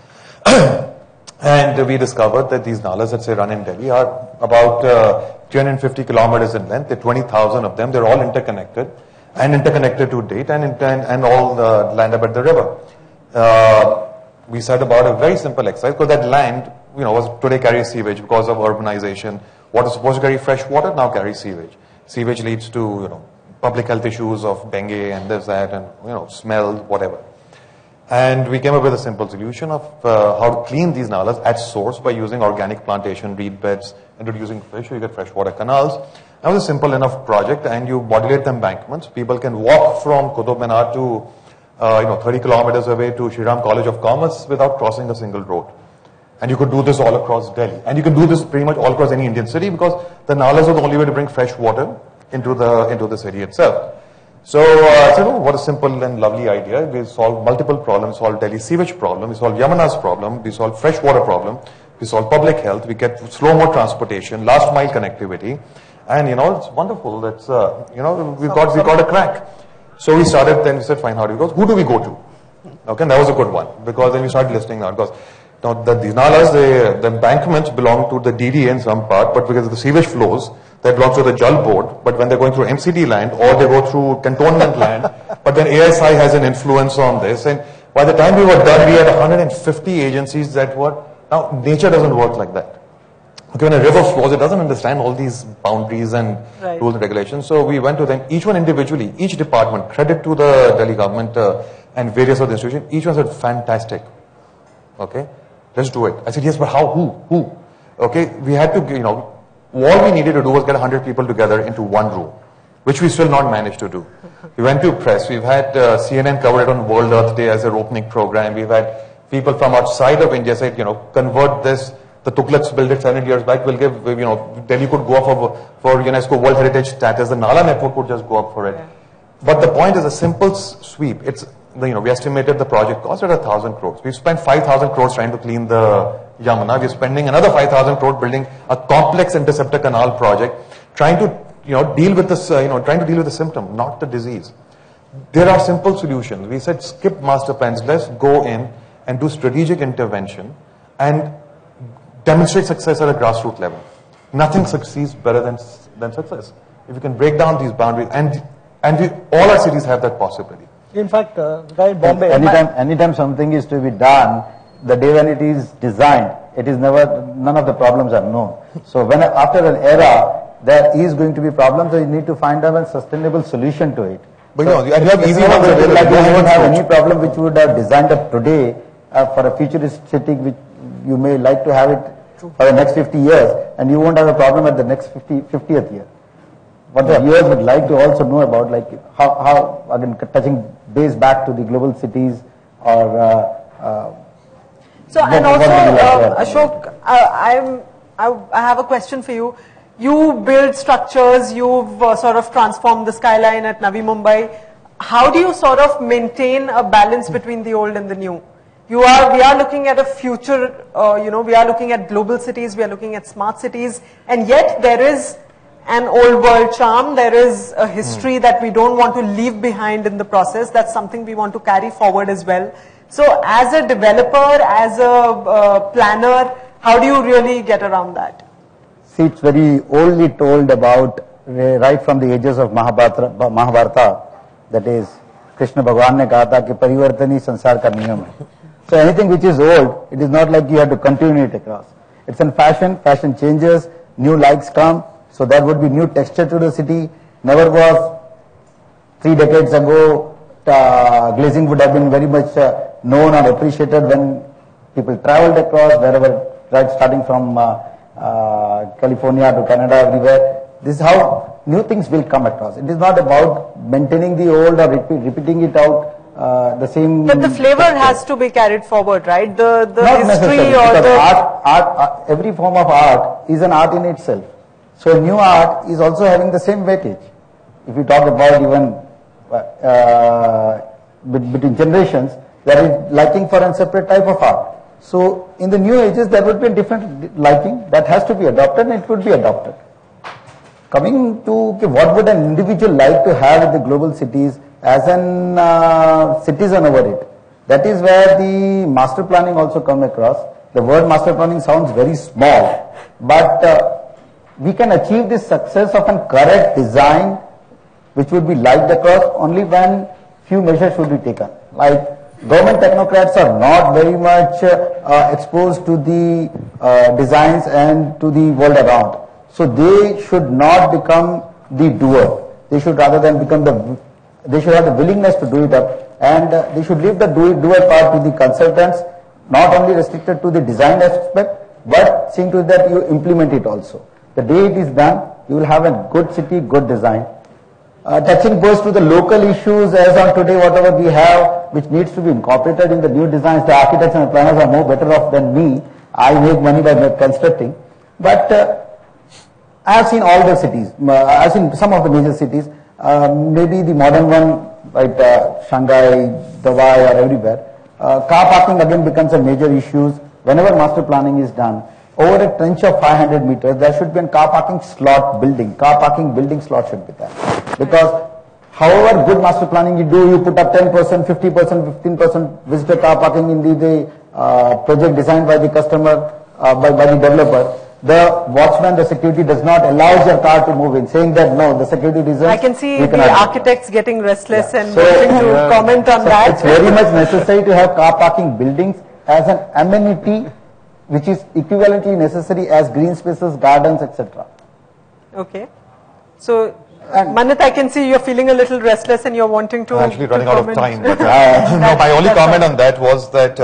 And we discovered that these nalas that say run in Delhi are about 350 kilometers in length. There are 20,000 of them. They're all interconnected to date, and all land up at the river. We said about a very simple exercise, because that land, was today carries sewage because of urbanization. What is supposed to carry fresh water now carries sewage. Sewage leads to, public health issues of dengue and this, that, and, smell, whatever. And we came up with a simple solution of how to clean these nalas at source by using organic plantation, reed beds, introducing fish, so you get freshwater canals. That was a simple enough project, and you modulate the embankments. People can walk from Qutub Minar to 30 kilometers away to Shri Ram College of Commerce without crossing a single road. And you could do this all across Delhi. And you can do this pretty much all across any Indian city, because the nalas are the only way to bring fresh water into the city itself. So I said, what a simple and lovely idea. We solved multiple problems. We solved Delhi's sewage problem. We solved Yamuna's problem. We solved fresh water problem. We solved public health. We get slow-mo transportation, last mile connectivity. And, it's wonderful. That's, we got a crack. So we started, then we said, fine, how do we go? Who do we go to? Okay, and that was a good one, because then we started listing out, because now these nalas, the embankments belong to the DDA in some part, but because of the sewage flows, that belongs to the Jal board, but when they're going through MCD land, or they go through cantonment land, but then ASI has an influence on this, and by the time we were done, we had 150 agencies that were, now nature doesn't work like that. Okay, when a river flows, it doesn't understand all these boundaries and rules and regulations. So we went to them, each one individually, each department, credit to the Delhi government and various other institutions, each one said, fantastic. Okay, let's do it. I said, yes, but how? Who? Okay, we had to, all we needed to do was get 100 people together into one room. which we still not managed to do. We went to press. We've had CNN cover it on World Earth Day as their opening program. We've had people from outside of India say, convert this. The Tughlaqs built it 7 years back. We'll give, Delhi could go up for UNESCO World Heritage status. The Nala network could just go up for it. Yeah. But the point is a simple sweep. It's, we estimated the project cost at 1,000 crores. We've spent 5,000 crores trying to clean the Yamuna. We're spending another 5,000 crores building a complex interceptor canal project, trying to, deal with this, trying to deal with the symptom, not the disease. There are simple solutions. We said skip master plans. Let's go in and do strategic intervention and demonstrate success at a grassroots level. Nothing succeeds better than success. If you can break down these boundaries, and all our cities have that possibility. In fact, Bombay. Anytime something is to be done, the day when it is designed, it is never, none of the problems are known. So when after an era, there is going to be problems, so you need to find a sustainable solution to it. But so you have easy ones. Like you won't have any problem which you would have designed up today for a futuristic city which you may like to have it for the next 50 years, and you won't have a problem at the next 50th year. What the viewers would like to also know about, like how again touching base back to the global cities, or so and also Ashok, I have a question for you. You build structures, you've sort of transformed the skyline at Navi Mumbai. How do you sort of maintain a balance between the old and the new? We are looking at a future, we are looking at global cities, we are looking at smart cities, and yet there is an old world charm, there is a history that we don't want to leave behind in the process. That's something we want to carry forward as well. So as a developer, as a planner, how do you really get around that? See, it's very oldly told about, right from the ages of Mahabharata, that is, Krishna Bhagwan ne kaha tha ki parivartan hi sansar ka niyam hai. So anything which is old, it is not like you have to continue it across. It's in fashion changes, new likes come, so there would be new texture to the city. Never was 3 decades ago, glazing would have been very much known and appreciated when people traveled across, wherever, right, starting from California to Canada, everywhere. This is how new things will come across. It is not about maintaining the old or repeating it out. The same. But the flavor has to be carried forward, right? The not history or the art, every form of art is an art in itself. So new art is also having the same weightage. If you talk about even between generations, there is liking for a separate type of art. So in the new ages, there would be a different liking that has to be adopted, and it would be adopted. Coming to what would an individual like to have in the global cities as an citizen over it, that is where the master planning also come across. The word master planning sounds very small, but we can achieve the success of a correct design which would be liked across only when few measures should be taken. Like government technocrats are not very much exposed to the designs and to the world around. So they should not become the doer. They should rather than become they should have the willingness to do it up, and they should leave the doer part to the consultants, not only restricted to the design aspect, but seeing to that you implement it also. The day it is done, you will have a good city, good design. Touching goes to the local issues as on today, whatever we have, which needs to be incorporated in the new designs. The architects and the planners are more better off than me. I make money by constructing. But I have seen all the cities. I have seen some of the major cities. Maybe the modern one, like Shanghai, Dubai, or everywhere. Car parking again becomes a major issue. Whenever master planning is done, over a trench of 500 meters, there should be a car parking slot building. Car parking building slot should be there. Because however good master planning you do, you put up 10%, 50%, 15% visitor car parking in the project designed by the customer, by the developer. The watchman, the security does not allow your car to move in, saying that no, the security reasons. I can see the architects getting restless and wanting to comment on that. It's very much necessary to have car parking buildings as an amenity, which is equivalently necessary as green spaces, gardens, etc. Okay. So, Manit, I can see you're feeling a little restless and you're wanting to. I'm actually running out of time. But, no, my only comment on that was that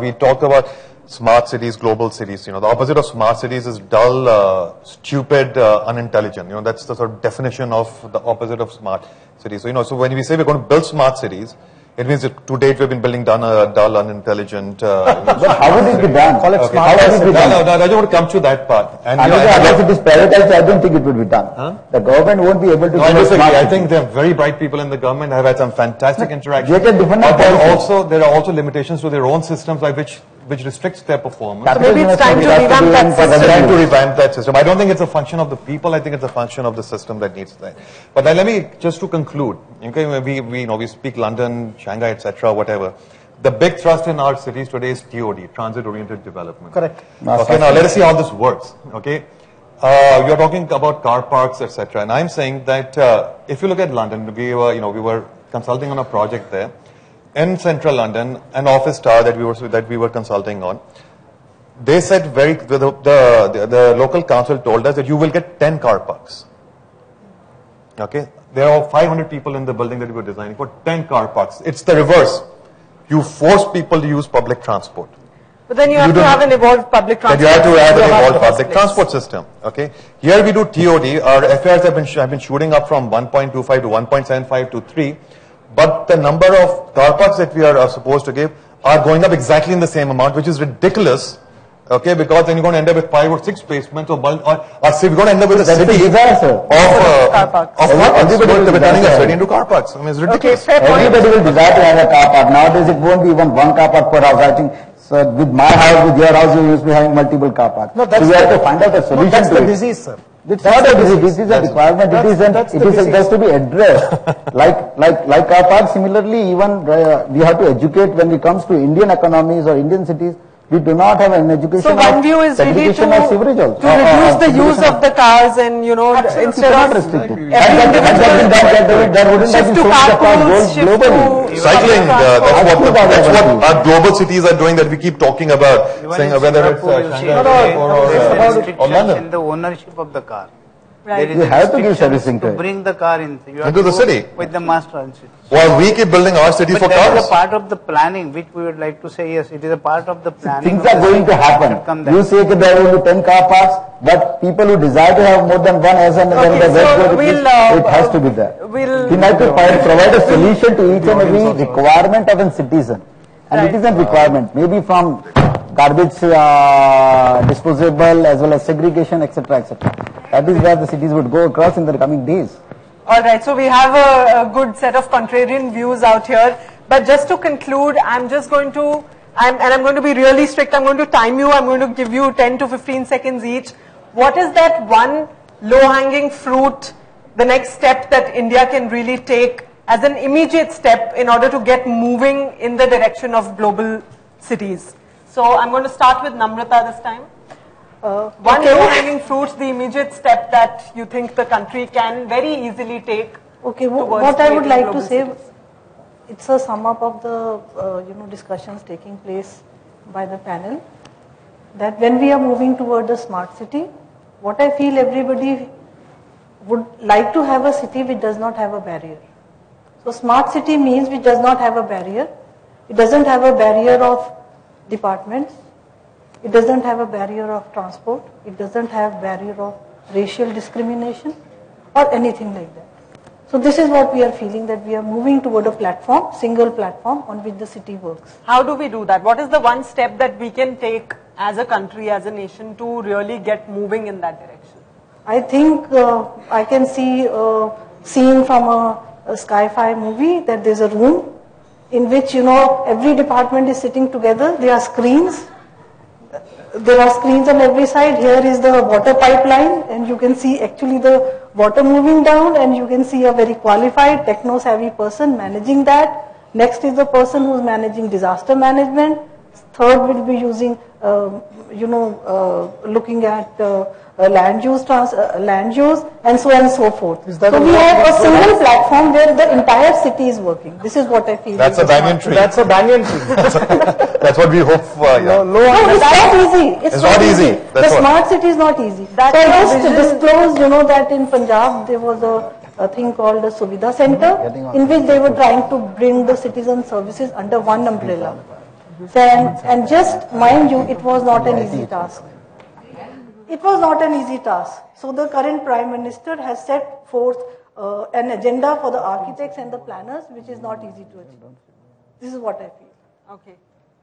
we talk about smart cities, global cities. The opposite of smart cities is dull, stupid, unintelligent. That's the sort of definition of the opposite of smart cities. So when we say we're going to build smart cities, it means that to date we've been building dull, unintelligent. But how would it be done? Okay. How would it be done? No, I don't want to come to that part. And unless it is privatized, I don't think it would be done. The government won't be able to. No, I disagree. I think there are very bright people in the government. I've had some fantastic interactions. But there are also limitations to their own systems by which restricts their performance. So maybe it's time to revamp that system. It's time to revamp that system. I don't think it's a function of the people. I think it's a function of the system that needs that. But then let me just to conclude. Okay, we speak London, Shanghai, etc., whatever. The big thrust in our cities today is TOD, transit-oriented development. Correct. Okay, now let us see how this works. Okay, you're talking about car parks, etc., and I'm saying that if you look at London, we were consulting on a project there. In central London, an office tower that we were consulting on, they said the local council told us that you will get 10 car parks. Okay, there are 500 people in the building that we were designing for 10 car parks. It's the reverse. You force people to use public transport. But then you have to have an evolved public transport. You have to have an evolved public transport system. Okay, here we do TOD. Our FARs have been shooting up from 1.25 to 1.75 to 3. But the number of car parks that we are supposed to give are going up exactly in the same amount, which is ridiculous. Okay, because then you're going to end up with 5 or 6 basements, or say we're going to end up with a city of car parks. We're turning a city into car parks. I mean, it's ridiculous. Okay, everybody will desire to have a car park. Nowadays, it won't be even one car park per house. I think so. With my house, with your house, you used to be having multiple car parks. No, so we have to find out a solution that's to the it. disease, sir. It's not a disease. This is a requirement. It has to be addressed. like car parks. Similarly, even we have to educate when it comes to Indian economies or Indian cities. We do not have an education. So one view is really to reduce the use of the cars and instead of shift to carpools, shift to cycling. That's what our global cities are doing that we keep talking about, saying whether it's Shanghai or London. In the ownership of the car. Right. You have to give servicing to bring the car in. You have into to the city with the mass transit. While we keep building our cities for cars. But that is a part of the planning, which we would like to say. Yes, it is a part of the planning. Things are going to happen. You say that there will be 10 car parks, but people who desire to have more than one, as and when the West it has to be there. We have to provide a solution to each and every requirement of a citizen, and it is a requirement, maybe from garbage disposable as well as segregation, etc., etc. That is where the cities would go across in the coming days. All right, so we have a good set of contrarian views out here. But just to conclude, I'm going to be really strict. I'm going to time you. I'm going to give you 10 to 15 seconds each. What is that one low-hanging fruit, the next step that India can really take as an immediate step in order to get moving in the direction of global cities? So I'm going to start with Namrata this time. One low-hanging fruit, the immediate step that you think the country can very easily take. Okay, what I would like to say, it's a sum up of the discussions taking place by the panel. That when we are moving toward a smart city, what I feel everybody would like to have a city which does not have a barrier. So smart city means which does not have a barrier. It doesn't have a barrier of departments. It doesn't have a barrier of transport. It doesn't have barrier of racial discrimination or anything like that. So this is what we are feeling, that we are moving toward a platform, single platform on which the city works. How do we do that? What is the one step that we can take as a country, as a nation to really get moving in that direction? I think I can see a scene from a sci-fi movie that there's a room in which every department is sitting together. There are screens. There are screens on every side. Here is the water pipeline, and you can see actually the water moving down, and you can see a very qualified, techno-savvy person managing that. Next is the person who is managing disaster management. Third will be using, looking at land use, and so on and so forth. So we have a single platform where the entire city is working. This is what I feel. That's a banyan tree. That's a banyan tree. That's what we hope for. Yeah. No, it's not easy. It's not easy. The smart city is not easy. So I just disclosed, that in Punjab there was a thing called a Suvidha Center, in which they were trying to bring the citizen services under one umbrella. And just mind you, it was not an easy task. It was not an easy task. So the current Prime Minister has set forth an agenda for the architects and the planners, which is not easy to achieve. This is what I feel. Okay.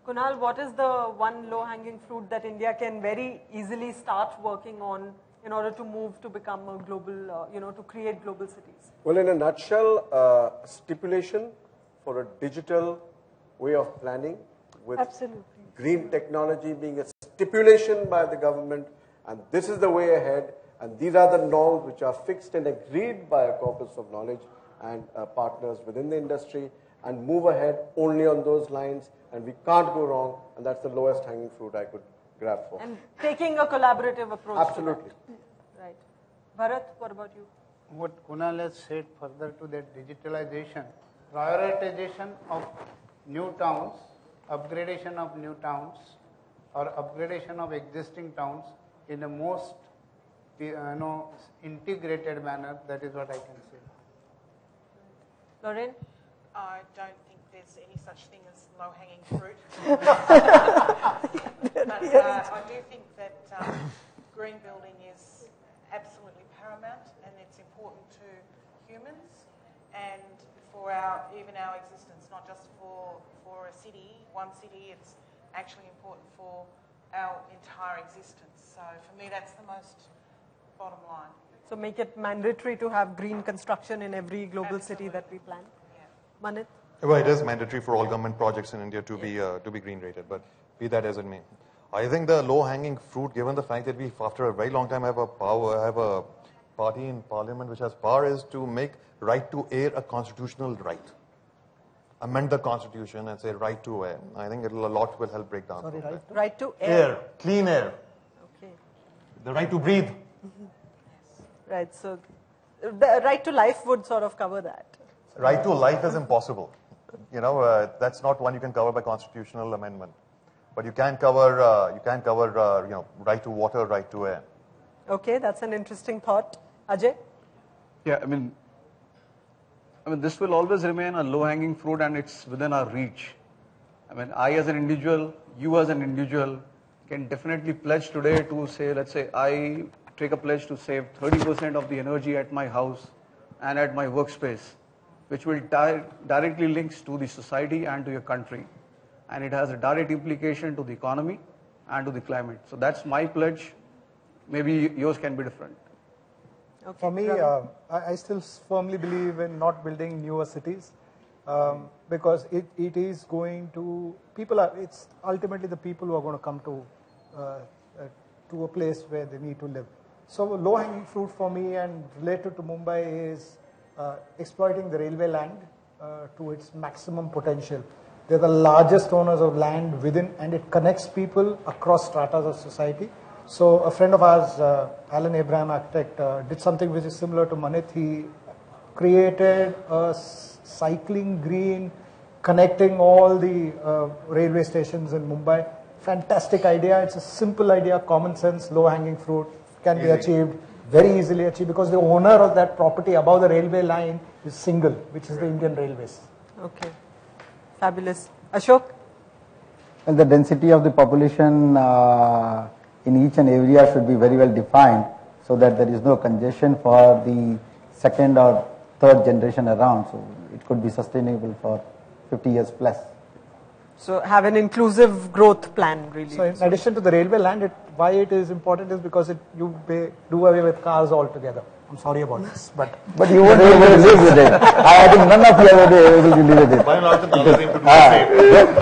Kunal, what is the one low-hanging fruit that India can very easily start working on in order to move to become a global, to create global cities? Well, in a nutshell, stipulation for a digital way of planning with Absolutely. green technology being a stipulation by the government, and this is the way ahead, and these are the norms which are fixed and agreed by a corpus of knowledge and partners within the industry, and move ahead only on those lines, and we can't go wrong, and that's the lowest hanging fruit I could grab for. And taking a collaborative approach. Absolutely. To that. Right. Bharat, what about you? What Kunal has said further to that digitalization, prioritization of new towns, upgradation of new towns, or upgradation of existing towns in the most integrated manner, that is what I can say. Lorraine? I don't think there's any such thing as low-hanging fruit. But I do think that green building is absolutely paramount, and it's important to humans and for even our existence, not just for a city, one city. It's actually important for our entire existence. So for me, that's the most bottom line. So make it mandatory to have green construction in every global city that we plan. Manit? Well, it is mandatory for all government projects in India to be green rated, but be that as it may. I think the low-hanging fruit, given the fact that we, after a very long time, have a party in parliament which has power, is to make right to air a constitutional right. Amend the constitution and say right to air. I think a lot will help break down. Sorry, right to air. Clean air. Okay. The right to breathe. Right. So the right to life would sort of cover that. Right to life is impossible. That's not one you can cover by constitutional amendment. But you can cover, right to water, right to air. Okay, that's an interesting thought. Ajay? Yeah, I mean, this will always remain a low-hanging fruit, and it's within our reach. I mean, I as an individual, you as an individual, can definitely pledge today to say, let's say, I take a pledge to save 30% of the energy at my house and at my workspace, which will directly links to the society and to your country. And it has a direct implication to the economy and to the climate. So that's my pledge. Maybe yours can be different. Okay. For me, I still firmly believe in not building newer cities because it is going to, it's ultimately the people who are going to come to a place where they need to live. So low-hanging fruit for me and related to Mumbai is exploiting the railway land to its maximum potential. They're the largest owners of land within, and it connects people across stratas of society. So a friend of ours, Alan Abraham, architect, did something which is similar to Manit. He created a cycling green connecting all the railway stations in Mumbai. Fantastic idea. It's a simple idea, common sense, low-hanging fruit, can be achieved, very easily achieved, because the owner of that property above the railway line is single, which is the Indian Railways. Okay. Fabulous. Ashok? Well, the density of the population in each and every area should be very well defined so that there is no congestion for the second or third generation around. So it could be sustainable for 50 years plus. So have an inclusive growth plan, really. So in addition to the railway land, why it is important is because you do away with cars altogether. I'm sorry about this, but you won't be able to live with it. I think none of you will be able to live with it.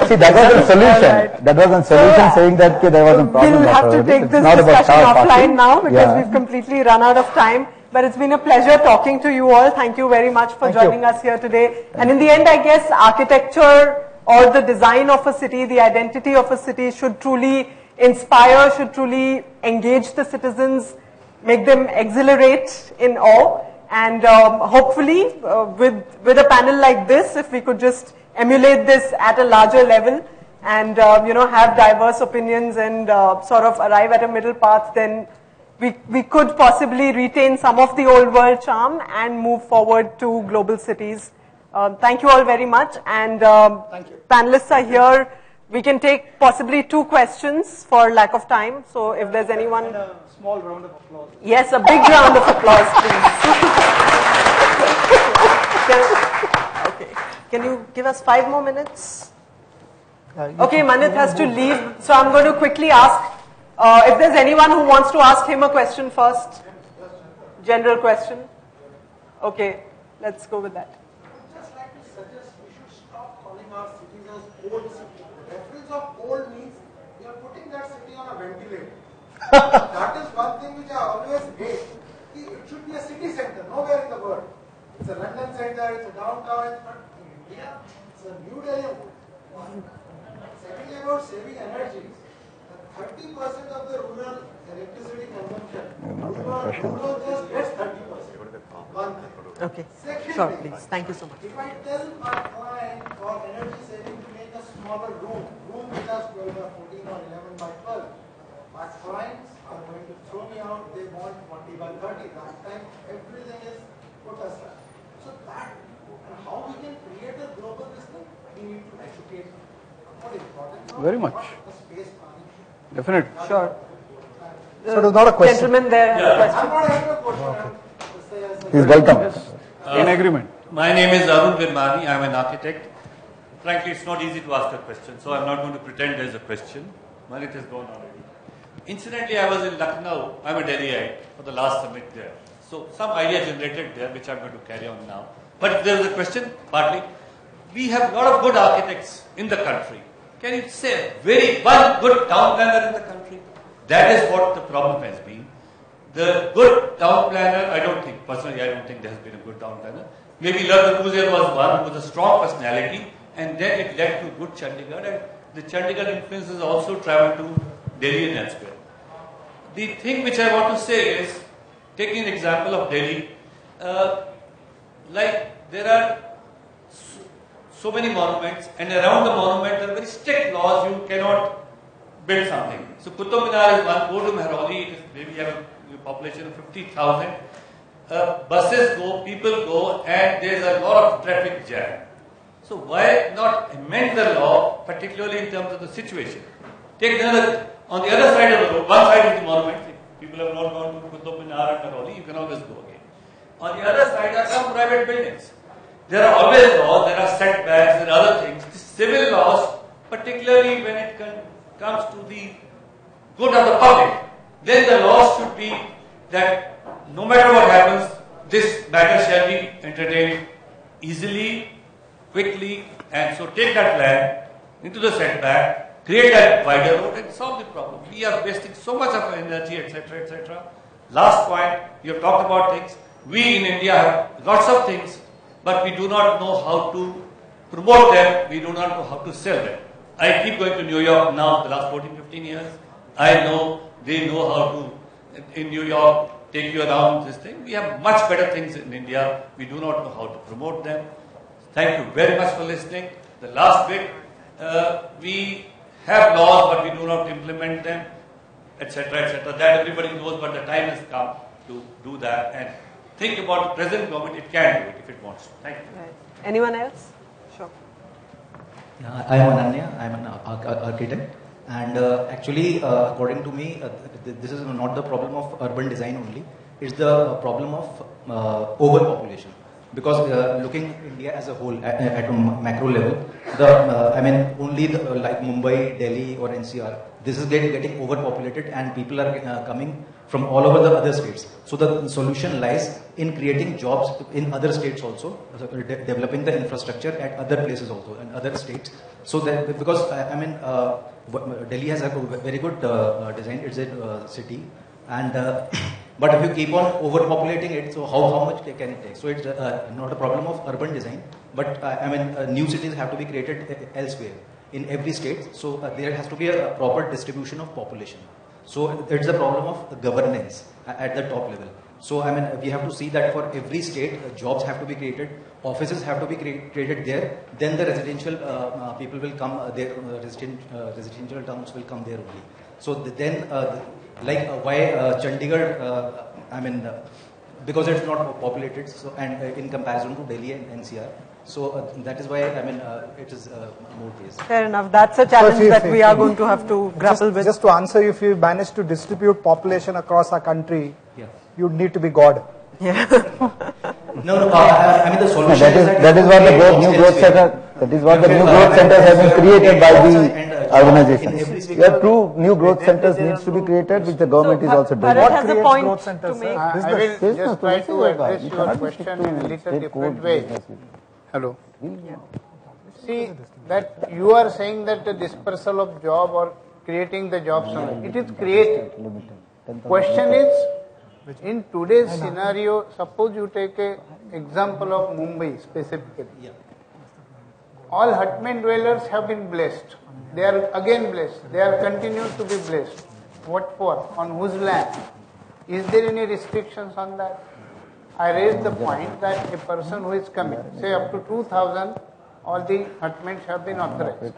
See, that was a solution. That was a solution saying that there was a problem. We'll have to take this discussion offline now because we've completely run out of time. But it's been a pleasure talking to you all. Thank you very much for joining us here today. And in the end, I guess architecture or the design of a city, the identity of a city should truly inspire, should truly engage the citizens, make them exhilarate in awe. And hopefully with a panel like this, if we could just emulate this at a larger level and have diverse opinions and sort of arrive at a middle path, then we could possibly retain some of the old world charm and move forward to global cities. Thank you all very much, and panelists are here We can take possibly 2 questions for lack of time. So if there's anyone. And a small round of applause. Yes, a big round of applause, please. Okay. Can you give us 5 more minutes? Okay, Manit has to leave. So I'm going to quickly ask if there's anyone who wants to ask him a question first. General question. Okay, let's go with that. Just like to suggest we should stop calling our cities as old cities. The reference of old means we are putting that city on a ventilator. That is one thing which I always hate. It should be a city center, nowhere in the world. It's a London center, it's a downtown, it's not in India, it's a New Delhi. Secondly, about saving energy, 30% of the rural electricity consumption, rural just gets 30%. One thing. Okay. Secondly, Sure, please. Thank you so much. If I tell my client for energy saving to make a smaller room which has 12 by 14 or 11 by 12, my clients are going to throw me out. They want 40 by 30. That time everything is put aside. So that, and how we can create a global system, we need to educate. What is important? Very much. The space planning. Definitely. Sure. So it was not a question. Gentleman there has a question. I'm not having a question. He's welcome. In agreement. My name is Arun Virmani. I'm an architect. Frankly, it's not easy to ask a question, so I'm not going to pretend there's a question. Manit has gone already. Incidentally, I was in Lucknow. I'm a Delhiite for the last summit there. So some idea generated there, which I'm going to carry on now. But if there is a question, partly, we have a lot of good architects in the country. Can you say one good town planner in the country? That is what the problem has been. The good town planner, personally I don't think there has been a good town planner. Maybe Le Corbusier was one with a strong personality, and then it led to good Chandigarh, and the Chandigarh influences also traveled to Delhi and elsewhere. The thing which I want to say is, taking an example of Delhi, like there are so many monuments, and around the monument there are very strict laws. You cannot build something. So Qutub Minar is one. Go to Mehrauli, maybe you have a population of 50,000. Buses go, people go, and there is a lot of traffic jam. So why not amend the law, particularly in terms of the situation? Take another, on the other side of the road, one side is the monument. If people have not gone to Qutub Minar and Mehrauli, you can always go again. On the other side are some private buildings. There are always laws, there are setbacks, there are other things. The civil laws, particularly when it comes to the good of the public, then the law should be that no matter what happens, this matter shall be entertained easily, quickly, and so take that land into the setback, create that wider road and solve the problem. We are wasting so much of energy, etc., etc. Last point, you have talked about things. We in India have lots of things, but we do not know how to promote them, we do not know how to sell them. I keep going to New York now, the last 14, 15 years. I know, they know how to, in New York, take you around this thing. We have much better things in India. We do not know how to promote them. Thank you very much for listening. The last bit, we have laws, but we do not implement them, etc., etc. That everybody knows, but the time has come to do that. And think about the present government, it can do it if it wants to. Thank you. Right. Anyone else? Sure. I am Ananya, I am an architect, and actually according to me this is not the problem of urban design only, it's the problem of overpopulation. Because looking India as a whole at a macro level, only like Mumbai, Delhi or NCR, this is getting overpopulated and people are coming from all over the other states. So the solution lies in creating jobs in other states also, developing the infrastructure at other places also, in other states. So that, because Delhi has a very good design, it's a city, and but if you keep on overpopulating it, so how much can it take? So it's not a problem of urban design, but new cities have to be created elsewhere in every state. So there has to be a proper distribution of population. So it's a problem of governance at the top level. So we have to see that for every state, jobs have to be created, offices have to be created there. Then the residential people will come there, residential towns will come there only. So then, why Chandigarh? Because it's not populated, so and in comparison to Delhi and NCR. So that is why, I mean, it is more based. Fair enough. That's a challenge that we are going to have to grapple with. Just to answer, if you manage to distribute population across our country, you'd need to be God. No, I mean the solution that is what the new growth center. That is what the new growth centers have been created by the organization. Your true new growth centers needs to be created, which the government is also doing. Bharat has a point to make. I will just try to address your question in a little different way. Hello. See, that you are saying that the dispersal of job or creating the jobs, it is created. Question is, in today's scenario, suppose you take an example of Mumbai specifically. All hutman dwellers have been blessed. They are again blessed. They are continued to be blessed. What for? On whose land? Is there any restrictions on that? I raised the point that a person who is coming, say up to 2,000, all the hutmans have been authorized.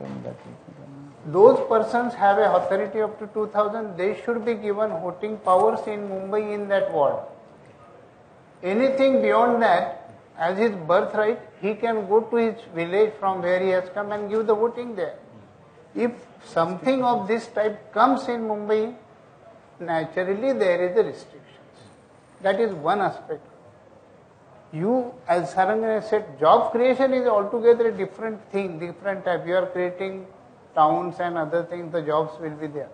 Those persons have a authority up to 2,000, they should be given voting powers in Mumbai in that ward. Anything beyond that, as his birthright, he can go to his village from where he has come and give the voting there. If something of this type comes in Mumbai, naturally there is a restrictions. That is one aspect. You, as Saranga said, job creation is altogether a different thing, different type. You are creating towns and other things, the jobs will be there.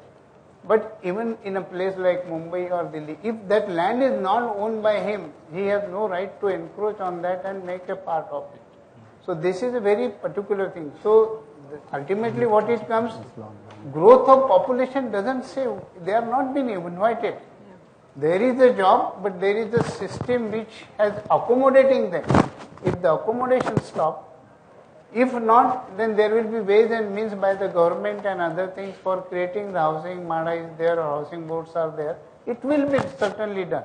But even in a place like Mumbai or Delhi, if that land is not owned by him, he has no right to encroach on that and make a part of it. So this is a very particular thing. So ultimately what it comes, growth of population doesn't say, they are not being invited. There is a job, but there is a system which has accommodating them. If the accommodation stops, if not, then there will be ways and means by the government and other things for creating the housing. MADA is there or housing boards are there. It will be certainly done.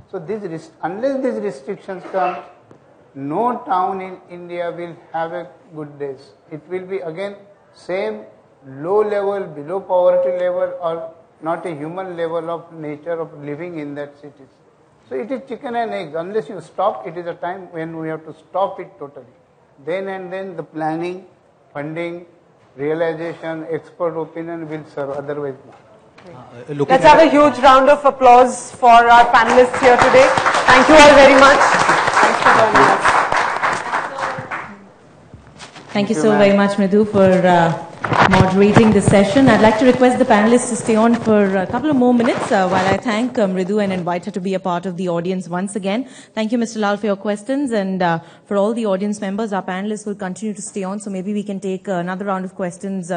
So unless these restrictions come, no town in India will have a good days. It will be again same low level, below poverty level, or not a human level of nature of living in that cities. So it is chicken and egg. Unless you stop, it is a time when we have to stop it totally. Then and then the planning, funding, realization, expert opinion will serve, otherwise not. Let's have a huge round of applause for our panelists here today. Thank you all very much. Thanks for joining us. Thank you so very much, Mridhu, for moderating the session. I'd like to request the panelists to stay on for a couple of more minutes while I thank Mridhu and invite her to be a part of the audience once again. Thank you, Mr. Lal, for your questions, and for all the audience members, our panelists will continue to stay on, so maybe we can take another round of questions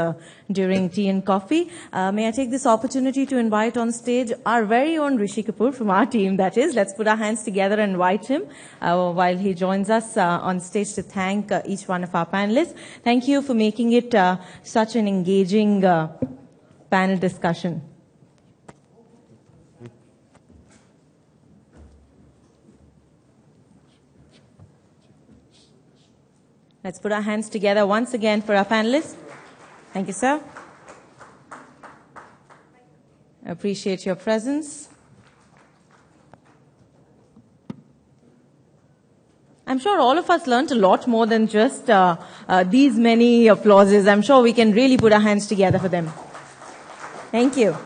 during tea and coffee. May I take this opportunity to invite on stage our very own Rishi Kapoor from our team, that is. Let's put our hands together and invite him while he joins us on stage to thank each one of our panelists. Thank you for making it such an engaging panel discussion. Let's put our hands together once again for our panelists. Thank you, sir. I appreciate your presence. I'm sure all of us learned a lot more than just these many applauses. I'm sure we can really put our hands together for them. Thank you.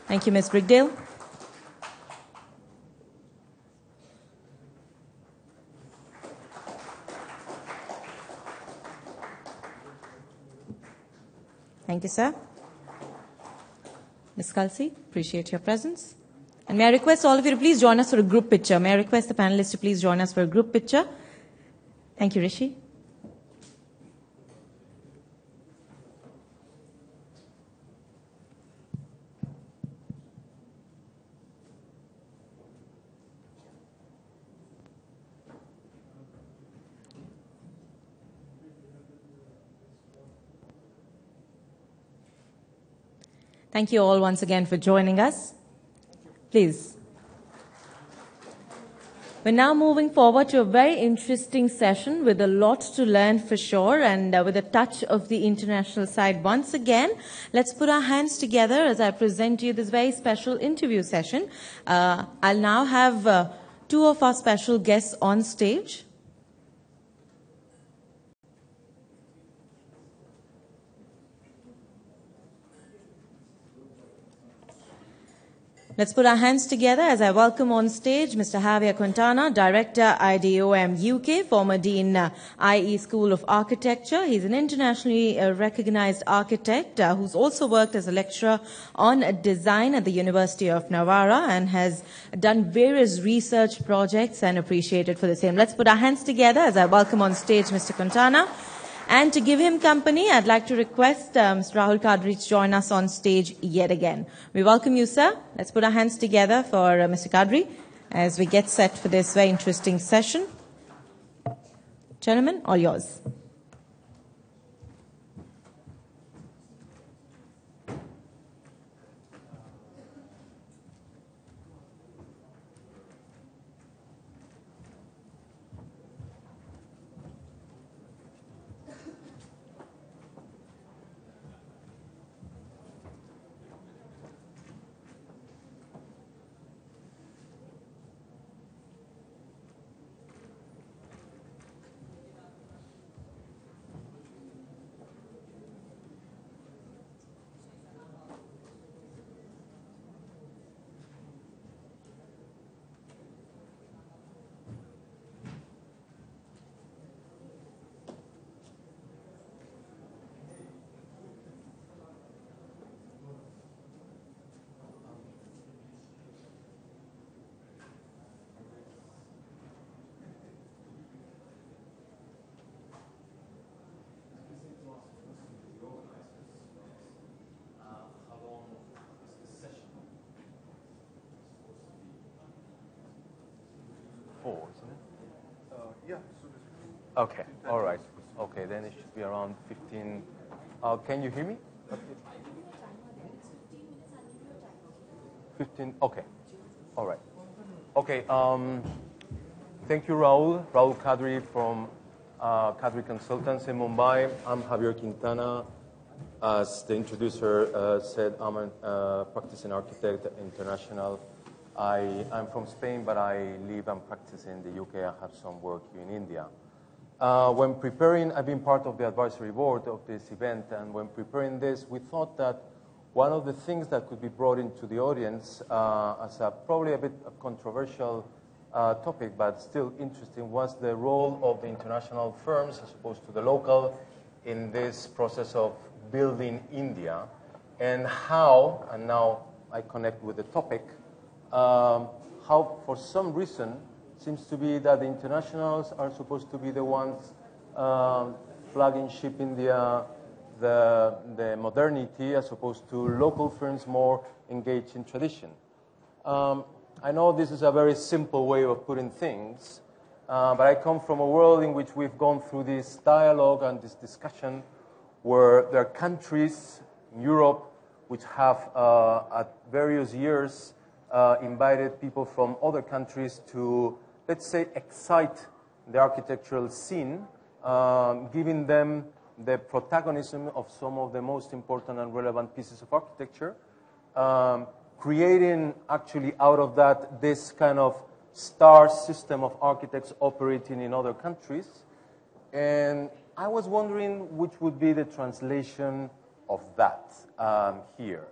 Thank you, Ms. Brigdale. Thank you, sir. Ms. Kalsi, appreciate your presence. And may I request all of you to please join us for a group picture. May I request the panelists to please join us for a group picture. Thank you, Rishi. Thank you all once again for joining us. Please. We're now moving forward to a very interesting session with a lot to learn for sure, and with a touch of the international side. Once again, let's put our hands together as I present to you this very special interview session. I'll now have two of our special guests on stage. Let's put our hands together as I welcome on stage Mr. Javier Quintana, Director, IDOM UK, former Dean, IE School of Architecture. He's an internationally recognized architect who's also worked as a lecturer on design at the University of Navarra and has done various research projects and appreciated for the same. Let's put our hands together as I welcome on stage Mr. Quintana. And to give him company, I'd like to request Mr. Rahul Kadri to join us on stage yet again. We welcome you, sir. Let's put our hands together for Mr. Kadri as we get set for this very interesting session. Gentlemen, all yours. Okay, all right. Okay, then it should be around 15. Can you hear me? 15, okay. All right. Okay, thank you, Rahul. Rahul Kadri from Kadri Consultants in Mumbai. I'm Javier Quintana. As the introducer said, I'm a practicing architect international. I'm from Spain, but I live and practice in the UK. I have some work here in India. When preparing, I've been part of the advisory board of this event, and when preparing this, we thought that one of the things that could be brought into the audience as a probably a bit of controversial topic, but still interesting, was the role of the international firms as opposed to the local in this process of building India, and how, and now I connect with the topic, how for some reason seems to be that the internationals are supposed to be the ones flagging ship in the modernity as opposed to local firms more engaged in tradition. I know this is a very simple way of putting things, but I come from a world in which we've gone through this dialogue and this discussion where there are countries in Europe which have at various years invited people from other countries to, let's say, excite the architectural scene, giving them the protagonism of some of the most important and relevant pieces of architecture, creating actually out of that this kind of star system of architects operating in other countries. And I was wondering which would be the translation of that here.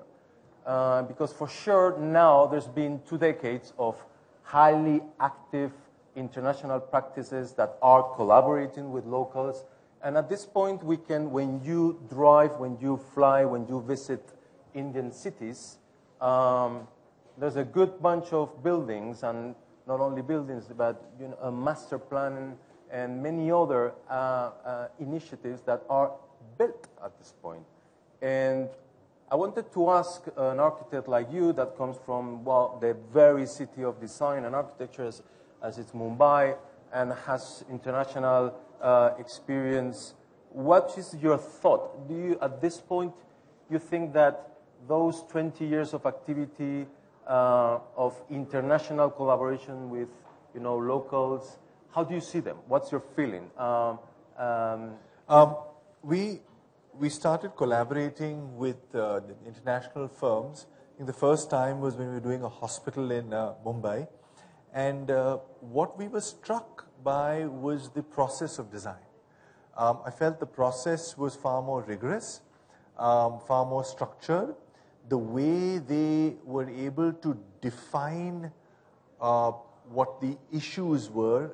Because for sure now there's been 2 decades of highly active international practices that are collaborating with locals. And at this point we can, when you drive, when you fly, when you visit Indian cities, there's a good bunch of buildings, and not only buildings, but a master plan and many other initiatives that are built at this point. And I wanted to ask an architect like you that comes from, well, the very city of design and architecture as it's Mumbai and has international experience. What is your thought? Do you, at this point, you think that those 20 years of activity of international collaboration with, locals, how do you see them? What's your feeling? We started collaborating with the international firms. I think the first time was when we were doing a hospital in Mumbai. And what we were struck by was the process of design. I felt the process was far more rigorous, far more structured. the way they were able to define what the issues were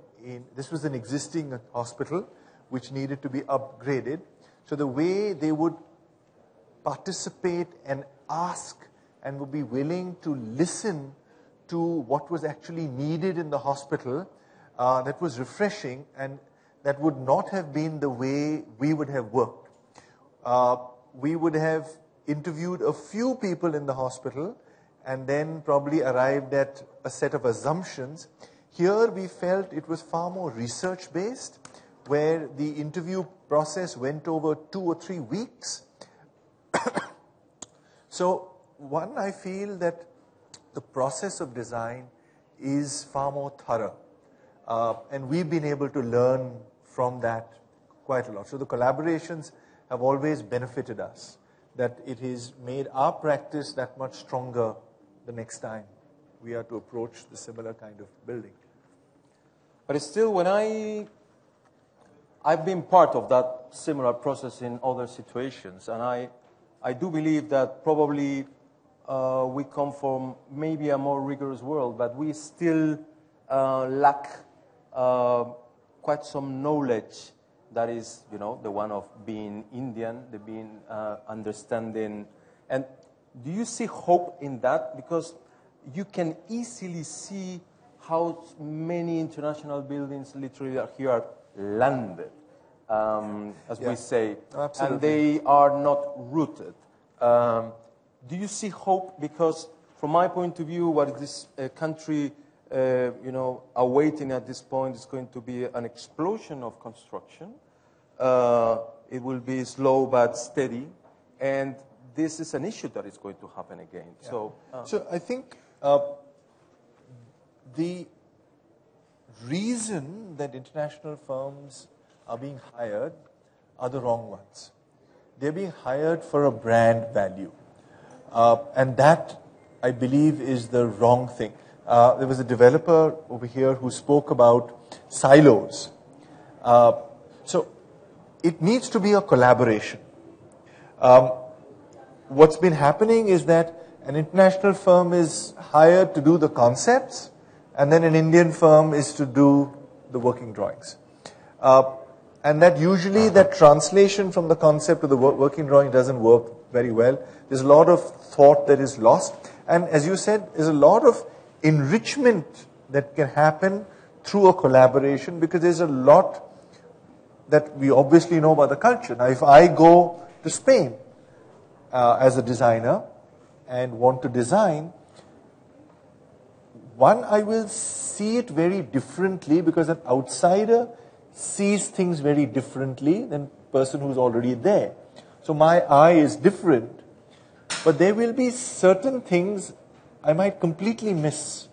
this was an existing hospital which needed to be upgraded. So the way they would participate and ask and would be willing to listen to what was actually needed in the hospital, that was refreshing, and that would not have been the way we would have worked. We would have interviewed a few people in the hospital and then probably arrived at a set of assumptions. Here we felt it was far more research-based, where the interview process went over 2 or 3 weeks. So, one, I feel that the process of design is far more thorough. And we've been able to learn from that quite a lot. So the collaborations have always benefited us, that it has made our practice that much stronger the next time we are to approach the similar kind of building. But still, when I've been part of that similar process in other situations, and I do believe that probably we come from maybe a more rigorous world, but we still lack quite some knowledge that is, the one of being Indian, the being understanding. And do you see hope in that? Because you can easily see how many international buildings literally are here landed, as we say, and they are not rooted. Do you see hope? Because from my point of view, what this country, awaiting at this point is going to be an explosion of construction. It will be slow but steady, and this is an issue that is going to happen again. Yeah. So I think the reason that international firms are being hired are the wrong ones. They're being hired for a brand value. And that, I believe, is the wrong thing. There was a developer over here who spoke about silos. So it needs to be a collaboration. What's been happening is that an international firm is hired to do the concepts, and then an Indian firm is to do the working drawings. And that usually that translation from the concept to the working drawing doesn't work very well. There's a lot of thought that is lost. And as you said, there's a lot of enrichment that can happen through a collaboration, because there's a lot that we obviously know about the culture. Now, if I go to Spain as a designer and want to design, one, I will see it very differently, because an outsider sees things very differently than a person who's already there. So my eye is different, but there will be certain things I might completely miss.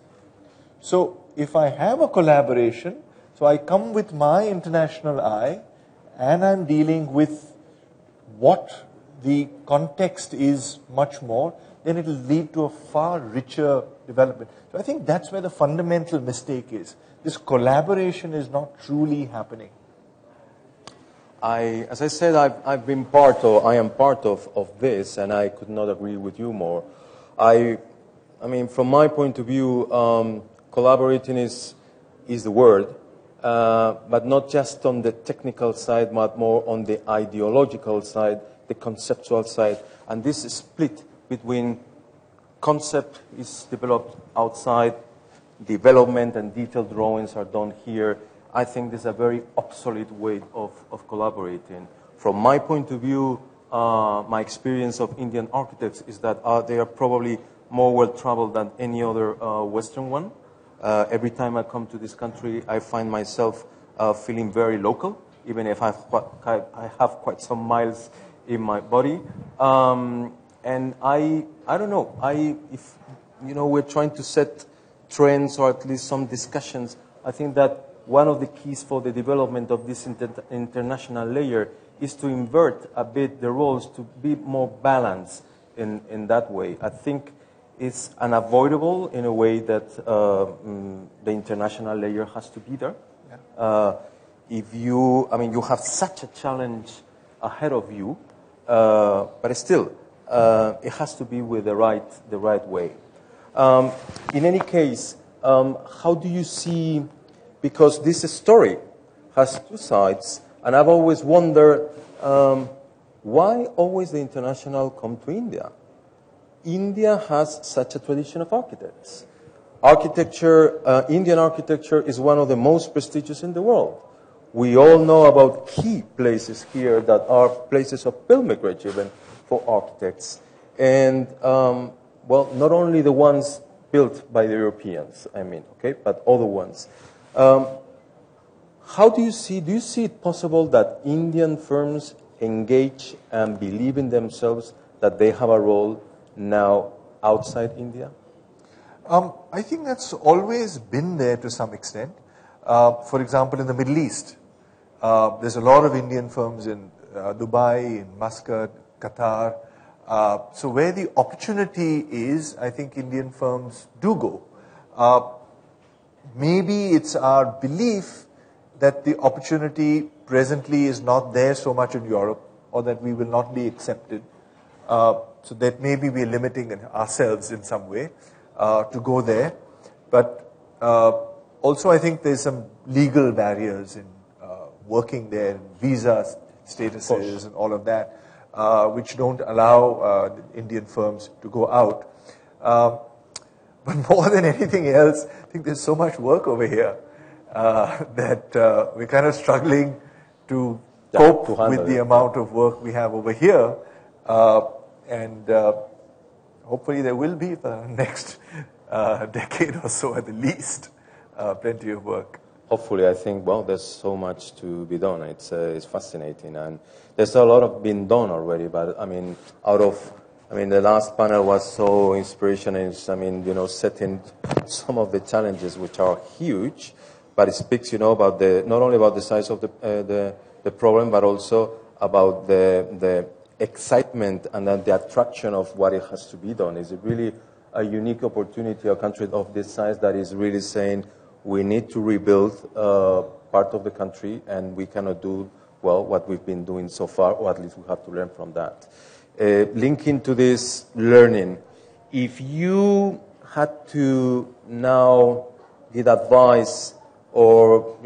So if I have a collaboration, so I come with my international eye, and I'm dealing with what the context is much more, then it will lead to a far richer development. So I think that's where the fundamental mistake is. This collaboration is not truly happening. As I said, I am part of this, and I could not agree with you more. I mean, from my point of view, collaborating is the word, but not just on the technical side, but more on the ideological side, the conceptual side, and this is split between concept is developed outside, development and detailed drawings are done here. I think this is a very obsolete way of collaborating. From my point of view, my experience of Indian architects is that they are probably more well-traveled than any other Western one. Every time I come to this country, I find myself feeling very local, even if I have quite some miles in my body. And I don't know, if we're trying to set trends or at least some discussions, I think that one of the keys for the development of this international layer is to invert a bit the roles to be more balanced in that way. I think it's unavoidable in a way that the international layer has to be there. Yeah. You have such a challenge ahead of you, but still, it has to be with the right way. In any case, how do you see, because this story has two sides, and I've always wondered, why always the international come to India? India has such a tradition of architects. Indian architecture is one of the most prestigious in the world. We all know about key places here that are places of pilgrimage even for architects. And, well, not only the ones built by the Europeans, but other ones. How do you see it possible that Indian firms engage and believe in themselves that they have a role now outside India? I think that's always been there to some extent. For example, in the Middle East, there's a lot of Indian firms in Dubai, in Muscat, Qatar. So where the opportunity is, I think Indian firms do go. Maybe it's our belief that the opportunity presently is not there so much in Europe, or that we will not be accepted. So that maybe we're limiting ourselves in some way to go there. But also I think there's some legal barriers in working there, visa statuses and all of that, which don't allow Indian firms to go out. But more than anything else, I think there's so much work over here that we're kind of struggling to cope with the amount of work we have over here. And hopefully there will be for the next decade or so at the least, plenty of work. Hopefully, I think, well, there's so much to be done. It's fascinating. And there's a lot of been done already, but the last panel was so inspirational. Setting some of the challenges which are huge, but it speaks, about not only about the size of the problem, but also about the excitement and then the attraction of what it has to be done. Is it really a unique opportunity, a country of this size that is really saying we need to rebuild part of the country, and we cannot do, well, what we've been doing so far, or at least we have to learn from that. Linking to this learning, if you had to now give advice or,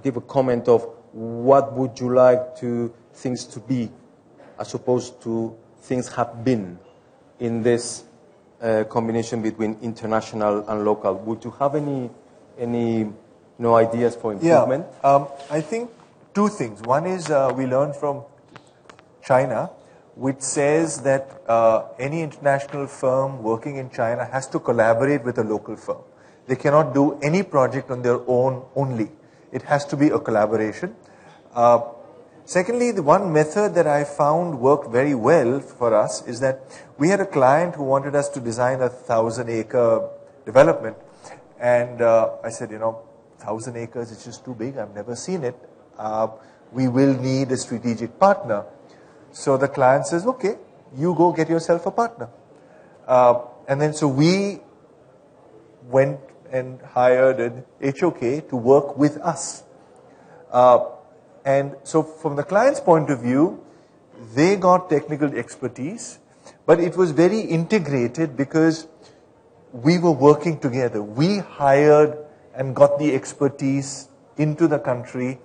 give a comment of what would you like things to be as opposed to things have been in this combination between international and local, would you have any ideas for improvement? Yeah, I think two things. One is we learned from China, which says that any international firm working in China has to collaborate with a local firm. They cannot do any project on their own only. It has to be a collaboration. Secondly, the one method that I found worked very well for us is that we had a client who wanted us to design a 1,000-acre development. And I said, 1,000 acres is just too big. I've never seen it. We will need a strategic partner. So the client says, okay, you go get yourself a partner. And then so we went and hired an HOK to work with us. And so from the client's point of view, they got technical expertise, but it was very integrated because we were working together. We hired and got the expertise into the country.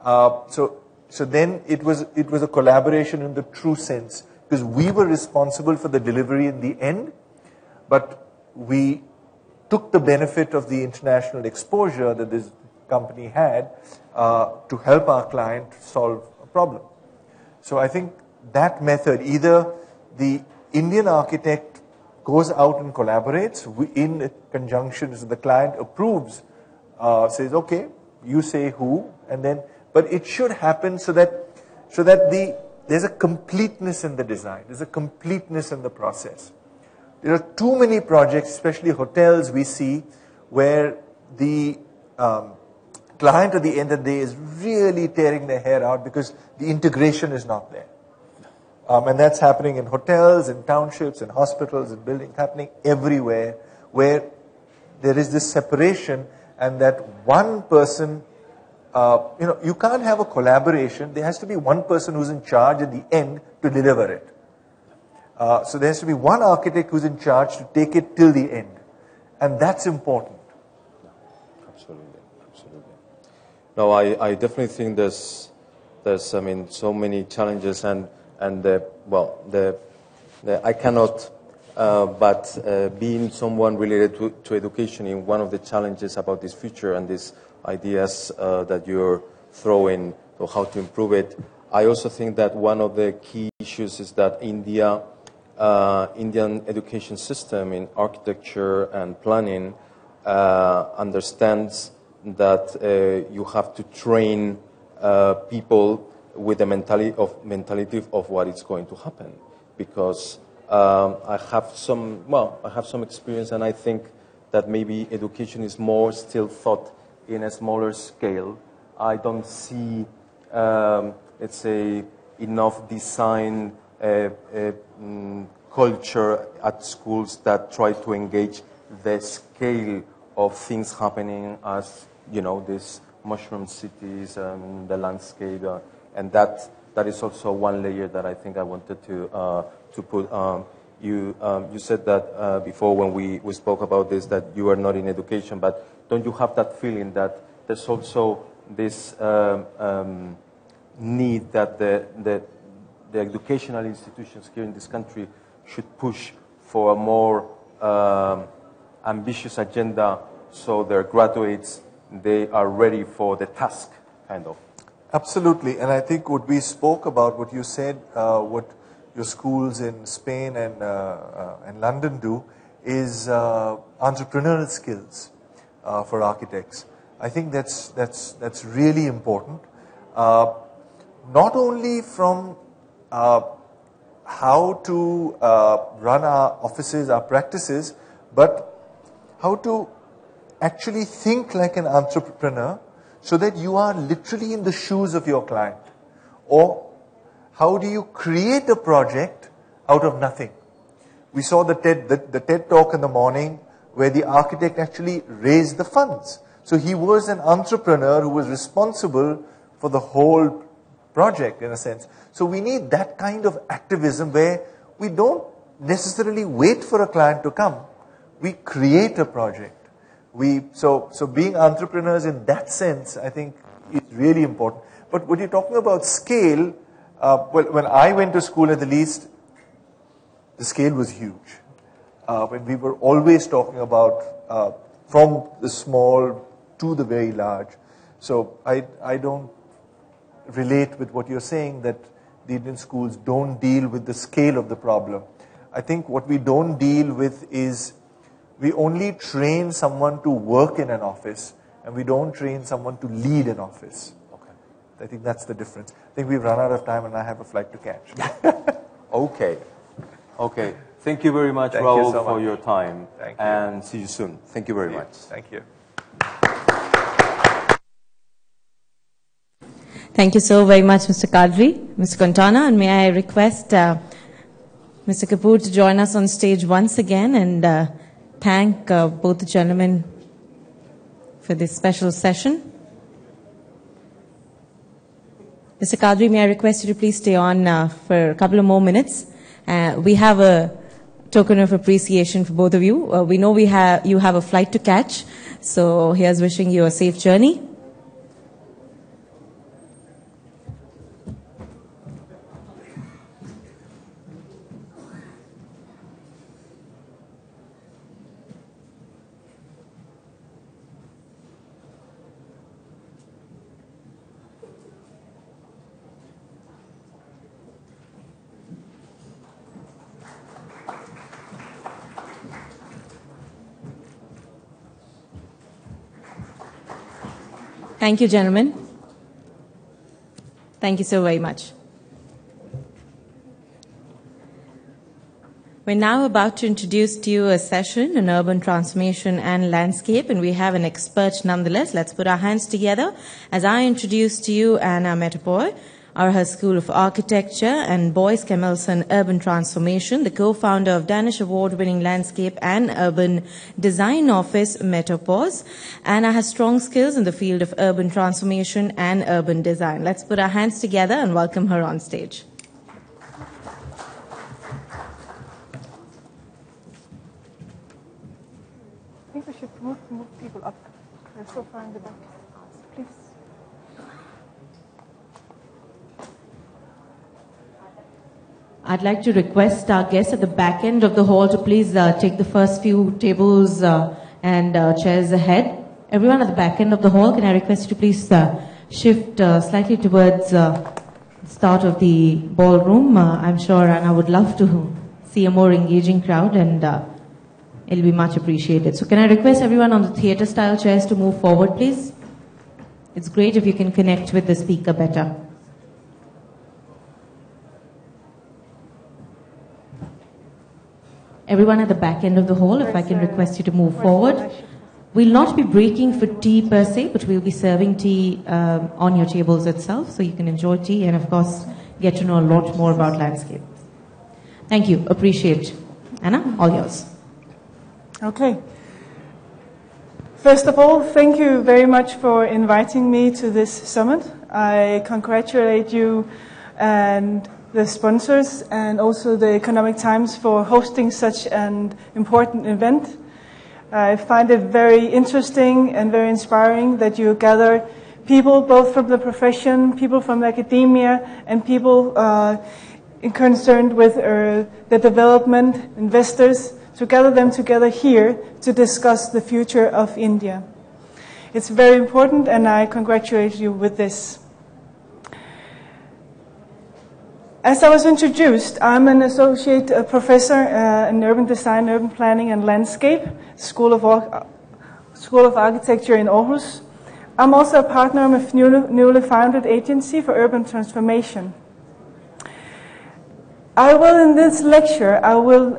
So then it was a collaboration in the true sense, because we were responsible for the delivery in the end, but we took the benefit of the international exposure that this company had to help our client solve a problem. So I think that method, either the Indian architect goes out and collaborates in conjunction, so the client approves, says, okay, you say who, and then, but it should happen so that there's a completeness in the design, there's a completeness in the process. There are too many projects, especially hotels, we see, where the client at the end of the day is really tearing their hair out because the integration is not there. And that's happening in hotels, in townships, in hospitals, in buildings, happening everywhere, where there is this separation, and that one person, you can't have a collaboration. There has to be one person who's in charge at the end to deliver it. So there has to be one architect who's in charge to take it till the end. And that's important. Absolutely, absolutely. No, I definitely think there's I mean, so many challenges and I cannot, but being someone related to education, in one of the challenges about this future and these ideas that you're throwing to how to improve it, I also think that one of the key issues is that Indian education system in architecture and planning understands that you have to train people with the mentality of what is going to happen, because I have some experience, and I think that maybe education is more still thought in a smaller scale. I don't see, let's say, enough design culture at schools that try to engage the scale of things happening as, you know, these mushroom cities and the landscape, and that is also one layer that I think I wanted to put. You said that before when we spoke about this, that you are not in education, but don't you have that feeling that there's also this need that the educational institutions here in this country should push for a more ambitious agenda, so their graduates, they are ready for the task, kind of? Absolutely, and I think what we spoke about, what you said, what your schools in Spain and London do, is entrepreneurial skills for architects. I think that's really important. Not only from how to run our offices, our practices, but how to actually think like an entrepreneur so that you are literally in the shoes of your client. Or how do you create a project out of nothing? We saw the TED talk in the morning where the architect actually raised the funds. So he was an entrepreneur who was responsible for the whole project, in a sense. So we need that kind of activism where we don't necessarily wait for a client to come. We create a project. So being entrepreneurs in that sense, I think, is really important. But when you're talking about scale, well, when I went to school, at the least, the scale was huge. When we were always talking about from the small to the very large. So I don't relate with what you're saying, that the Indian schools don't deal with the scale of the problem. I think what we don't deal with is we only train someone to work in an office, and we don't train someone to lead an office. Okay. I think that's the difference. I think we've run out of time and I have a flight to catch. Okay. Okay. Thank you very much, Thank Raul, you so for much. your time. Thank you. And see you soon. Thank you very much. Thank you. Thank you so very much, Mr. Kadri, Mr. Quintana, and may I request Mr. Kapoor to join us on stage once again and thank both the gentlemen for this special session. Mr. Kadri, may I request you to please stay on for a couple of more minutes. We have a token of appreciation for both of you. We know you have a flight to catch, so here's wishing you a safe journey. Thank you, gentlemen. Thank you so very much. We're now about to introduce to you a session on urban transformation and landscape, and we have an expert nonetheless. Let's put our hands together as I introduce to you Anna Metapoy, Aarhus School of Architecture, and Boyce Kemelson Urban Transformation, the co-founder of Danish award-winning landscape and urban design office Metapause. Anna has strong skills in the field of urban transformation and urban design. Let's put our hands together and welcome her on stage. think we should move people up. They're so far in the back. Please. I'd like to request our guests at the back end of the hall to please take the first few tables and chairs ahead. Everyone at the back end of the hall, can I request you to please shift slightly towards the start of the ballroom. I'm sure Anna would love to see a more engaging crowd, and it'll be much appreciated. So can I request everyone on the theatre style chairs to move forward, please? It's great if you can connect with the speaker better. Everyone at the back end of the hall, if I can request you to move forward. We'll not be breaking for tea per se, but we'll be serving tea on your tables itself, so you can enjoy tea and, of course, get to know a lot more about landscape. Thank you. Appreciate. Anna, all yours. Okay. First of all, thank you very much for inviting me to this summit. I congratulate you and the sponsors and also the Economic Times for hosting such an important event. I find it very interesting and very inspiring that you gather people both from the profession, people from academia, and people concerned with the development, investors, to gather them together here to discuss the future of India. It's very important, and I congratulate you with this. As I was introduced, I'm an associate professor in urban design, urban planning and landscape, School of Architecture in Aarhus. I'm also a partner of a newly founded agency for urban transformation. In this lecture, I will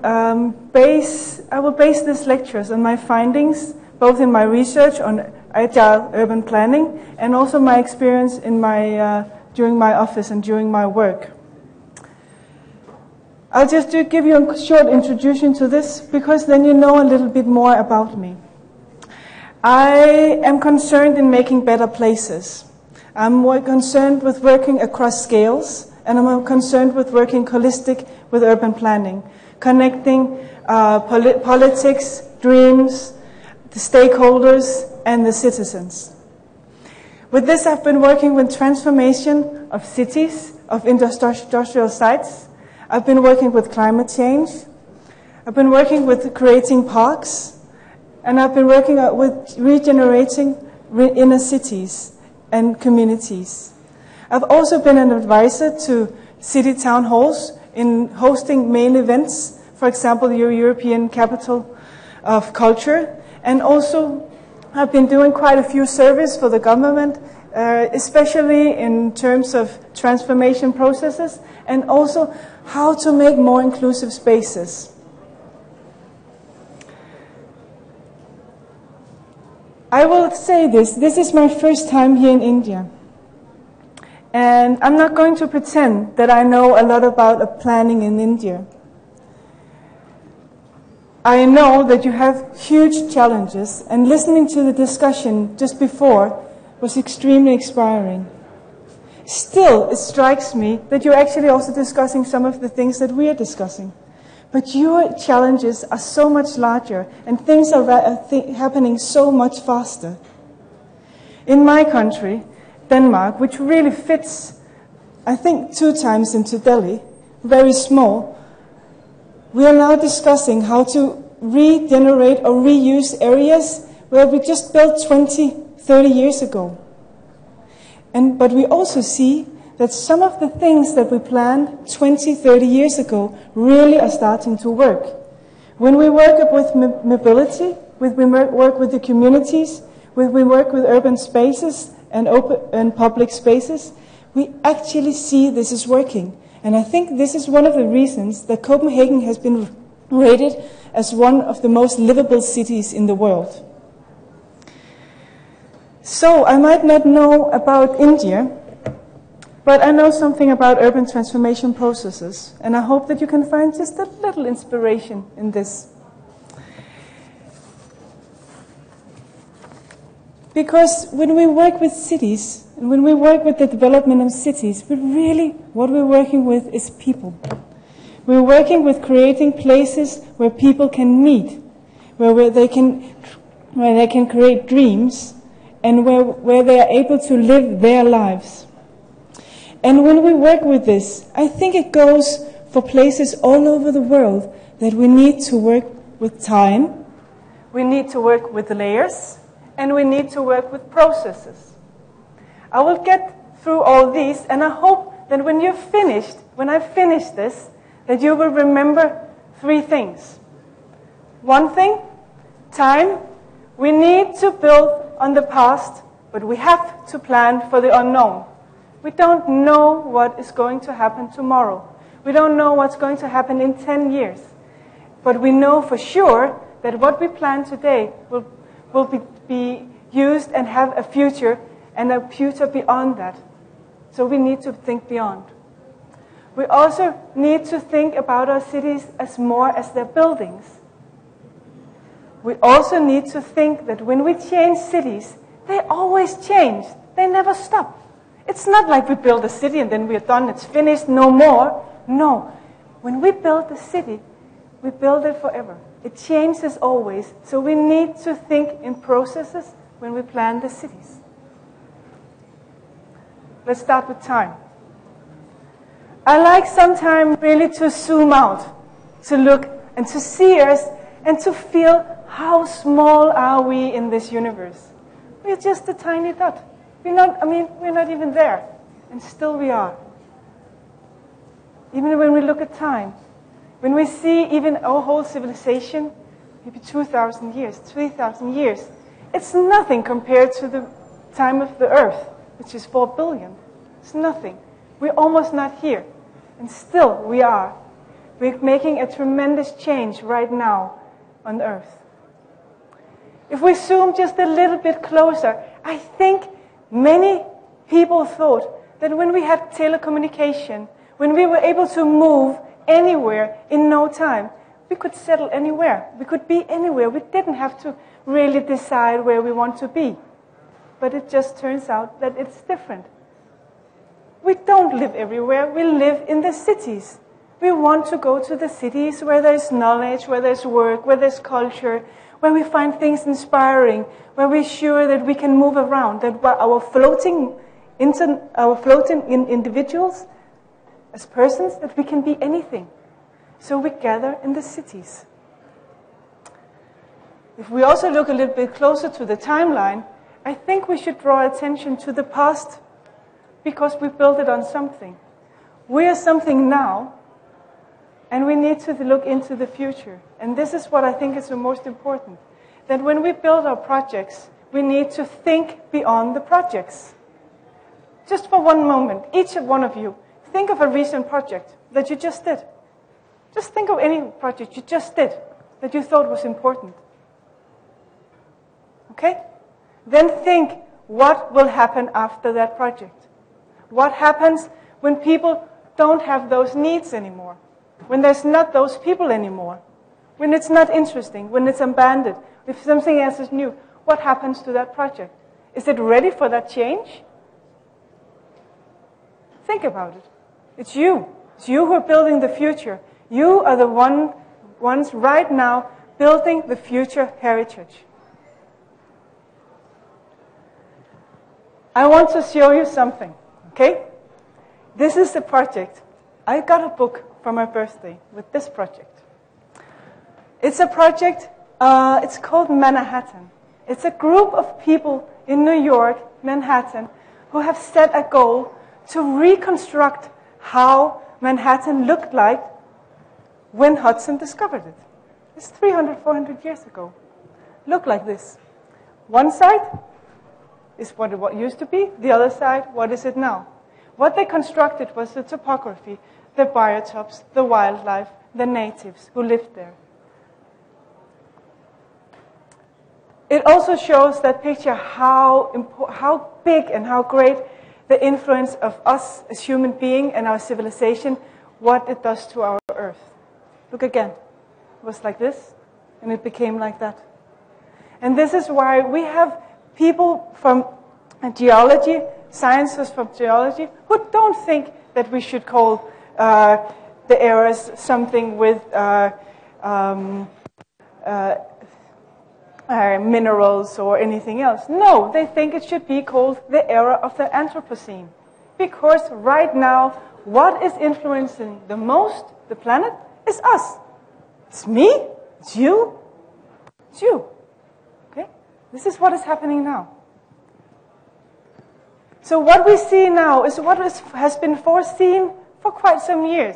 base these lectures on my findings, both in my research on agile urban planning and also my experience in during my office and during my work. I'll just give you a short introduction to this, because then you know a little bit more about me. I am concerned in making better places. I'm more concerned with working across scales, and I'm concerned with working holistic with urban planning, connecting politics, dreams, the stakeholders, and the citizens. With this, I've been working with transformation of cities, of industrial sites. I've been working with climate change. I've been working with creating parks. And I've been working with regenerating inner cities and communities. I've also been an advisor to city town halls in hosting main events, for example, the European Capital of Culture. And also, I've been doing quite a few surveys for the government, especially in terms of transformation processes and also how to make more inclusive spaces. I will say this is my first time here in India. And I'm not going to pretend that I know a lot about planning in India. I know that you have huge challenges, and listening to the discussion just before was extremely inspiring. Still, it strikes me that you're actually also discussing some of the things that we are discussing. But your challenges are so much larger, and things are happening so much faster. In my country, Denmark, which really fits, I think, 2 times into Delhi, very small, we are now discussing how to regenerate or reuse areas where we just built 20, 30 years ago. But we also see that some of the things that we planned 20, 30 years ago really are starting to work. When we work with mobility, when we work with the communities, when we work with urban spaces and open and public spaces, we actually see this is working. And I think this is one of the reasons that Copenhagen has been rated as one of the most livable cities in the world. So I might not know about India, but I know something about urban transformation processes, and I hope that you can find just a little inspiration in this. Because when we work with cities, and when we work with the development of cities, what we're working with is people. We're working with creating places where people can meet, where they can where they can create dreams, and where they are able to live their lives. And when we work with this, I think it goes for places all over the world that we need to work with time, we need to work with layers, and we need to work with processes. I will get through all these, and I hope that when you're finished, when I finish this, that you will remember 3 things. One thing, time. We need to build on the past, but we have to plan for the unknown. We don't know what is going to happen tomorrow. We don't know what's going to happen in 10 years. But we know for sure that what we plan today will be used and have a future, and a future beyond that. So we need to think beyond. We also need to think about our cities as more as their buildings. We also need to think that when we change cities, they always change. They never stop. It's not like we build a city and then we're done, it's finished, no more. No. When we build a city, we build it forever. It changes always. So we need to think in processes when we plan the cities. Let's start with time. I like sometimes really to zoom out, to look and to see us and to feel how small are we in this universe. We're just a tiny dot. We're not even there. And still we are. Even when we look at time, when we see even our whole civilization, maybe 2,000 years, 3,000 years, it's nothing compared to the time of the Earth, which is 4 billion. It's nothing. We're almost not here. And still we are. We're making a tremendous change right now on Earth. If we zoom just a little bit closer, I think many people thought that when we had telecommunication, when we were able to move anywhere in no time, we could settle anywhere. We could be anywhere. We didn't have to really decide where we want to be. But it just turns out that it's different. We don't live everywhere. We live in the cities. We want to go to the cities where there's knowledge, where there's work, where there's culture, where we find things inspiring, where we're sure that we can move around, that our floating individuals, as persons, that we can be anything. So we gather in the cities. If we also look a little bit closer to the timeline, I think we should draw attention to the past because we built it on something. We are something now, and we need to look into the future. And this is what I think is the most important. That when we build our projects, we need to think beyond the projects. Just for one moment, each one of you, think of a recent project that you just did. Just think of any project you just did that you thought was important. Okay? Then think, what will happen after that project? What happens when people don't have those needs anymore? When there's not those people anymore? When it's not interesting? When it's abandoned? If something else is new? What happens to that project? Is it ready for that change? Think about it. It's you. It's you who are building the future. You are the ones right now building the future heritage. I want to show you something, okay? This is the project. I got a book for my birthday with this project. It's a project, it's called Manhattan. It's a group of people in New York, Manhattan, who have set a goal to reconstruct how Manhattan looked like when Hudson discovered it. It's 300, 400 years ago. Look like this. One side is what it used to be. The other side, what is it now? What they constructed was the topography, the biotopes, the wildlife, the natives who lived there. It also shows that picture how big and how great the influence of us as human beings and our civilization, what it does to our earth. Look again. It was like this, and it became like that. And this is why we have people from geology, scientists from geology, who don't think that we should call the eras something with minerals or anything else. No, they think it should be called the era of the Anthropocene. Because right now, what is influencing the most the planet is us. It's me, it's you, it's you. Okay? This is what is happening now. So what we see now is what has been foreseen for quite some years,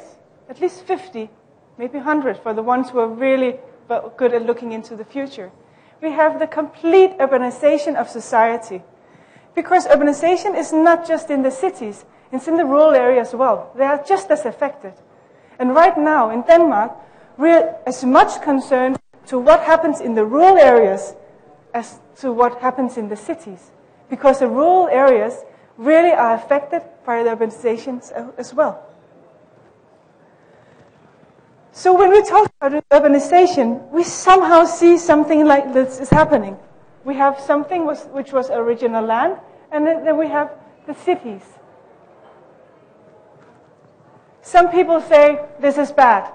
at least 50, maybe 100 for the ones who are really good at looking into the future. We have the complete urbanization of society. Because urbanization is not just in the cities, it's in the rural areas as well. They are just as affected. And right now in Denmark, we're as much concerned to what happens in the rural areas as to what happens in the cities. Because the rural areas really are affected by the urbanizations as well. So when we talk about urbanization, we somehow see something like this is happening. We have something which was original land, and then we have the cities. Some people say, this is bad.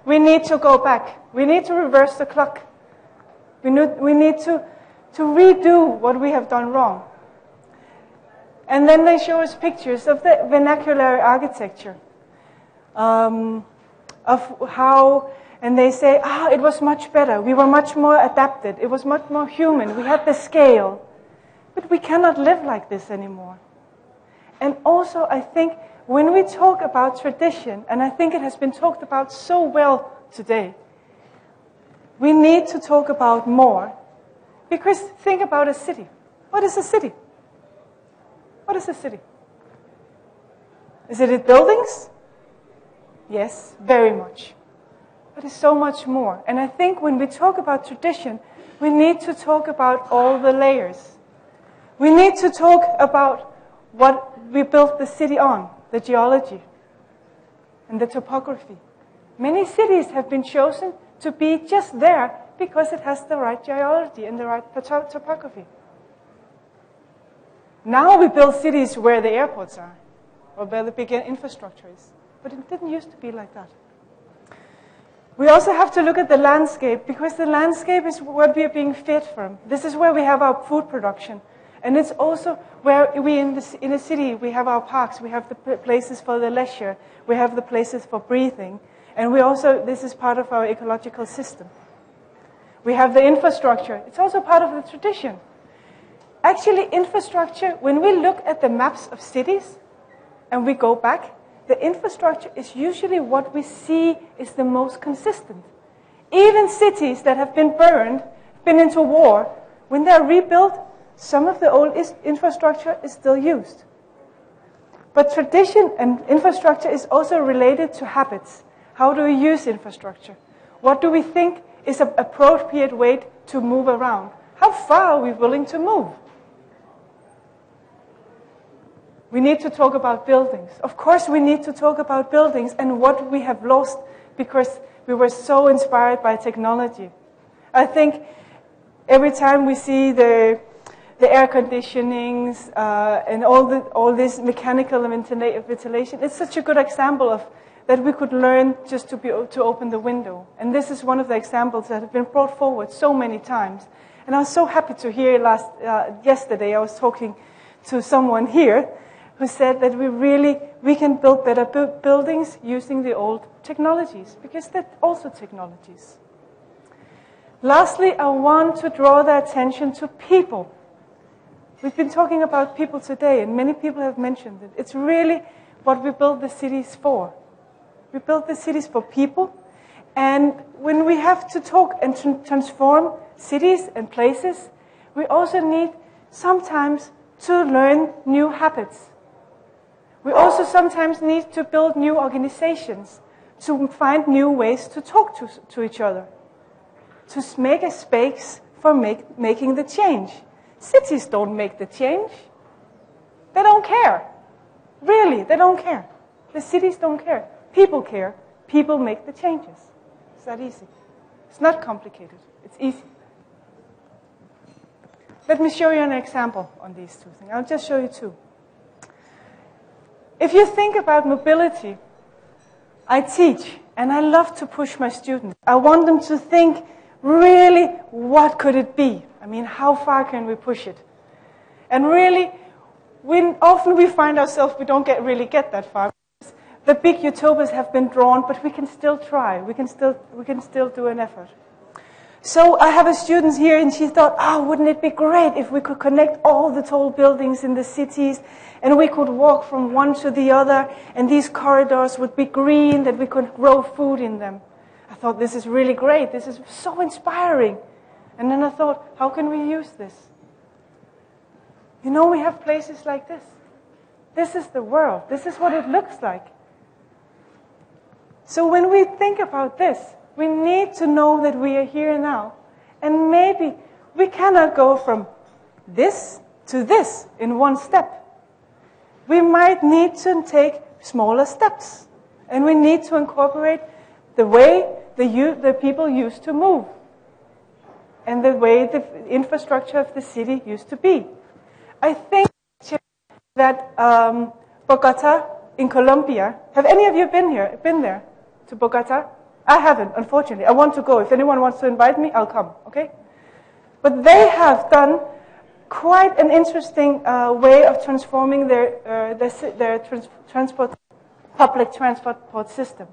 We need to go back. We need to reverse the clock. We need to redo what we have done wrong. And then they show us pictures of the vernacular architecture. Of how, and they say, it was much better. We were much more adapted. It was much more human. We had the scale. But we cannot live like this anymore. And also, I think, when we talk about tradition, and I think it has been talked about so well today, we need to talk about more. Because think about a city. What is a city? What is a city? Is it buildings? Yes, very much. But it's so much more. And I think when we talk about tradition, we need to talk about all the layers. We need to talk about what we built the city on, the geology and the topography. Many cities have been chosen to be just there because it has the right geology and the right topography. Now we build cities where the airports are, or where the big infrastructure is. But it didn't used to be like that. We also have to look at the landscape, because the landscape is what we are being fed from. This is where we have our food production. And it's also where we, in a city, we have our parks, we have the places for the leisure, we have the places for breathing. And we also, this is part of our ecological system. We have the infrastructure. It's also part of the tradition. Actually, infrastructure, when we look at the maps of cities and we go back, the infrastructure is usually what we see is the most consistent. Even cities that have been burned, been into war, when they're rebuilt, some of the old infrastructure is still used. But tradition and infrastructure is also related to habits. How do we use infrastructure? What do we think is an appropriate way to move around? How far are we willing to move? We need to talk about buildings. Of course, we need to talk about buildings and what we have lost because we were so inspired by technology. I think every time we see the air conditionings and all this mechanical ventilation, it's such a good example of that we could learn just to open the window. And this is one of the examples that have been brought forward so many times. And I was so happy to hear yesterday I was talking to someone here who said that we can build better buildings using the old technologies, because they're also technologies. Lastly, I want to draw the attention to people. We've been talking about people today, and many people have mentioned it. It's really what we build the cities for. We build the cities for people, and when we have to talk and transform cities and places, we also need sometimes to learn new habits. We also sometimes need to build new organizations, to find new ways to talk to each other, to make a space for making the change. Cities don't make the change. They don't care. Really, they don't care. The cities don't care. People care. People make the changes. It's that easy. It's not complicated. It's easy. Let me show you an example on these two things. I'll just show you two. If you think about mobility, I teach, and I love to push my students. I want them to think really, what could it be? I mean, how far can we push it? And really, often we find ourselves, we don't really get that far. The big utopias have been drawn, but we can still try. We can still do an effort. So I have a student here, and she thought, wouldn't it be great if we could connect all the tall buildings in the cities, and we could walk from one to the other, and these corridors would be green, that we could grow food in them. I thought, this is really great. This is so inspiring. And then I thought, how can we use this? You know, we have places like this. This is the world. This is what it looks like. So when we think about this, we need to know that we are here now. And maybe we cannot go from this to this in one step. We might need to take smaller steps. And we need to incorporate the way the people used to move. And the way the infrastructure of the city used to be. I think that Bogota in Colombia, have any of you been there to Bogota? I haven't, unfortunately. I want to go. If anyone wants to invite me, I'll come, okay? But they have done quite an interesting way of transforming their public transport system.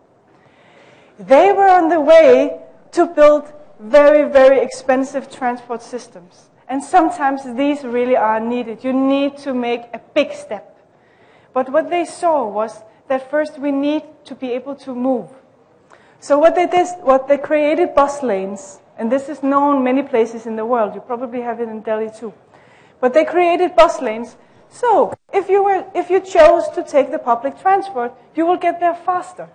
They were on the way to build very, very expensive transport systems. And sometimes these really are needed. You need to make a big step. But what they saw was that first we need to be able to move. So what they created bus lanes, and this is known many places in the world. You probably have it in Delhi too. But they created bus lanes. So if you chose to take the public transport, you will get there faster.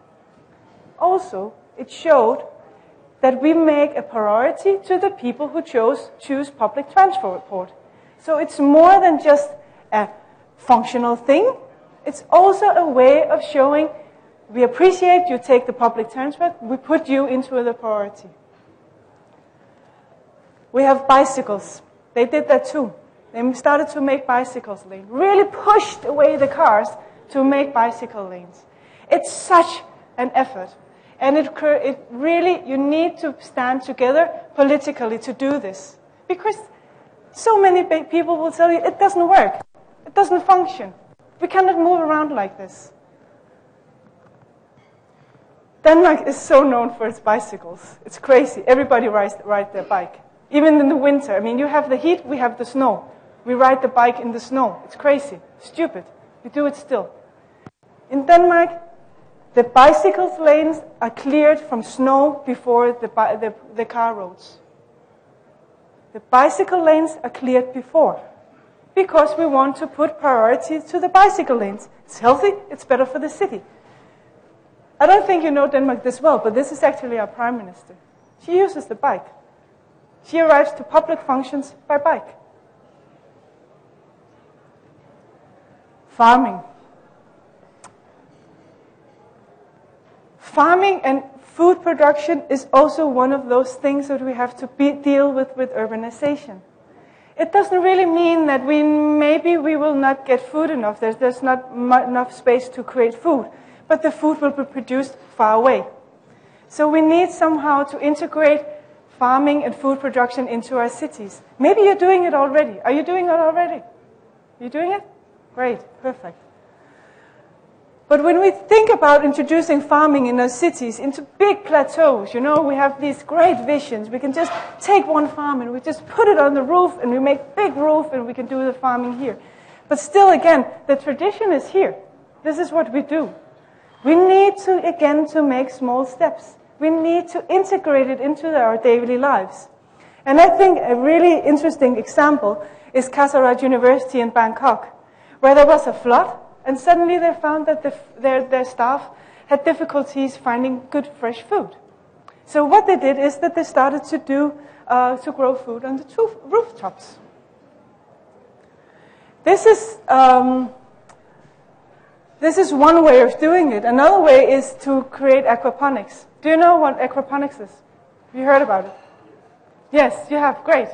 Also, it showed that we make a priority to the people who choose public transport. So it's more than just a functional thing. It's also a way of showing we appreciate you take the public transport, we put you into the priority. We have bicycles. They did that too. They started to make bicycles lanes. Really pushed away the cars to make bicycle lanes. It's such an effort. And it really, you need to stand together politically to do this. Because so many people will tell you, it doesn't work. It doesn't function. We cannot move around like this. Denmark is so known for its bicycles. It's crazy. Everybody rides their bike. Even in the winter. I mean, you have the heat, we have the snow. We ride the bike in the snow. It's crazy. Stupid. We do it still. In Denmark, the bicycle lanes are cleared from snow before the car roads. The bicycle lanes are cleared before. Because we want to put priority to the bicycle lanes. It's healthy, it's better for the city. I don't think you know Denmark this well, but this is actually our Prime Minister. She uses the bike. She arrives to public functions by bike. Farming. Farming and food production is also one of those things that we have to deal with urbanization. It doesn't really mean that maybe we will not get food enough. There's not enough space to create food. But the food will be produced far away. So we need somehow to integrate farming and food production into our cities. Maybe you're doing it already. Are you doing it already? You doing it? Great, perfect. But when we think about introducing farming in our cities into big plateaus, you know, we have these great visions. We can just take one farm and we just put it on the roof and we make big roof and we can do the farming here. But still, again, the tradition is here. This is what we do. We need to make small steps. We need to integrate it into our daily lives. And I think a really interesting example is Kasaraj University in Bangkok, where there was a flood, and suddenly they found that their staff had difficulties finding good fresh food. So what they did is that they started to grow food on the rooftops. This is one way of doing it. Another way is to create aquaponics. Do you know what aquaponics is? Have you heard about it? Yes, you have. Great.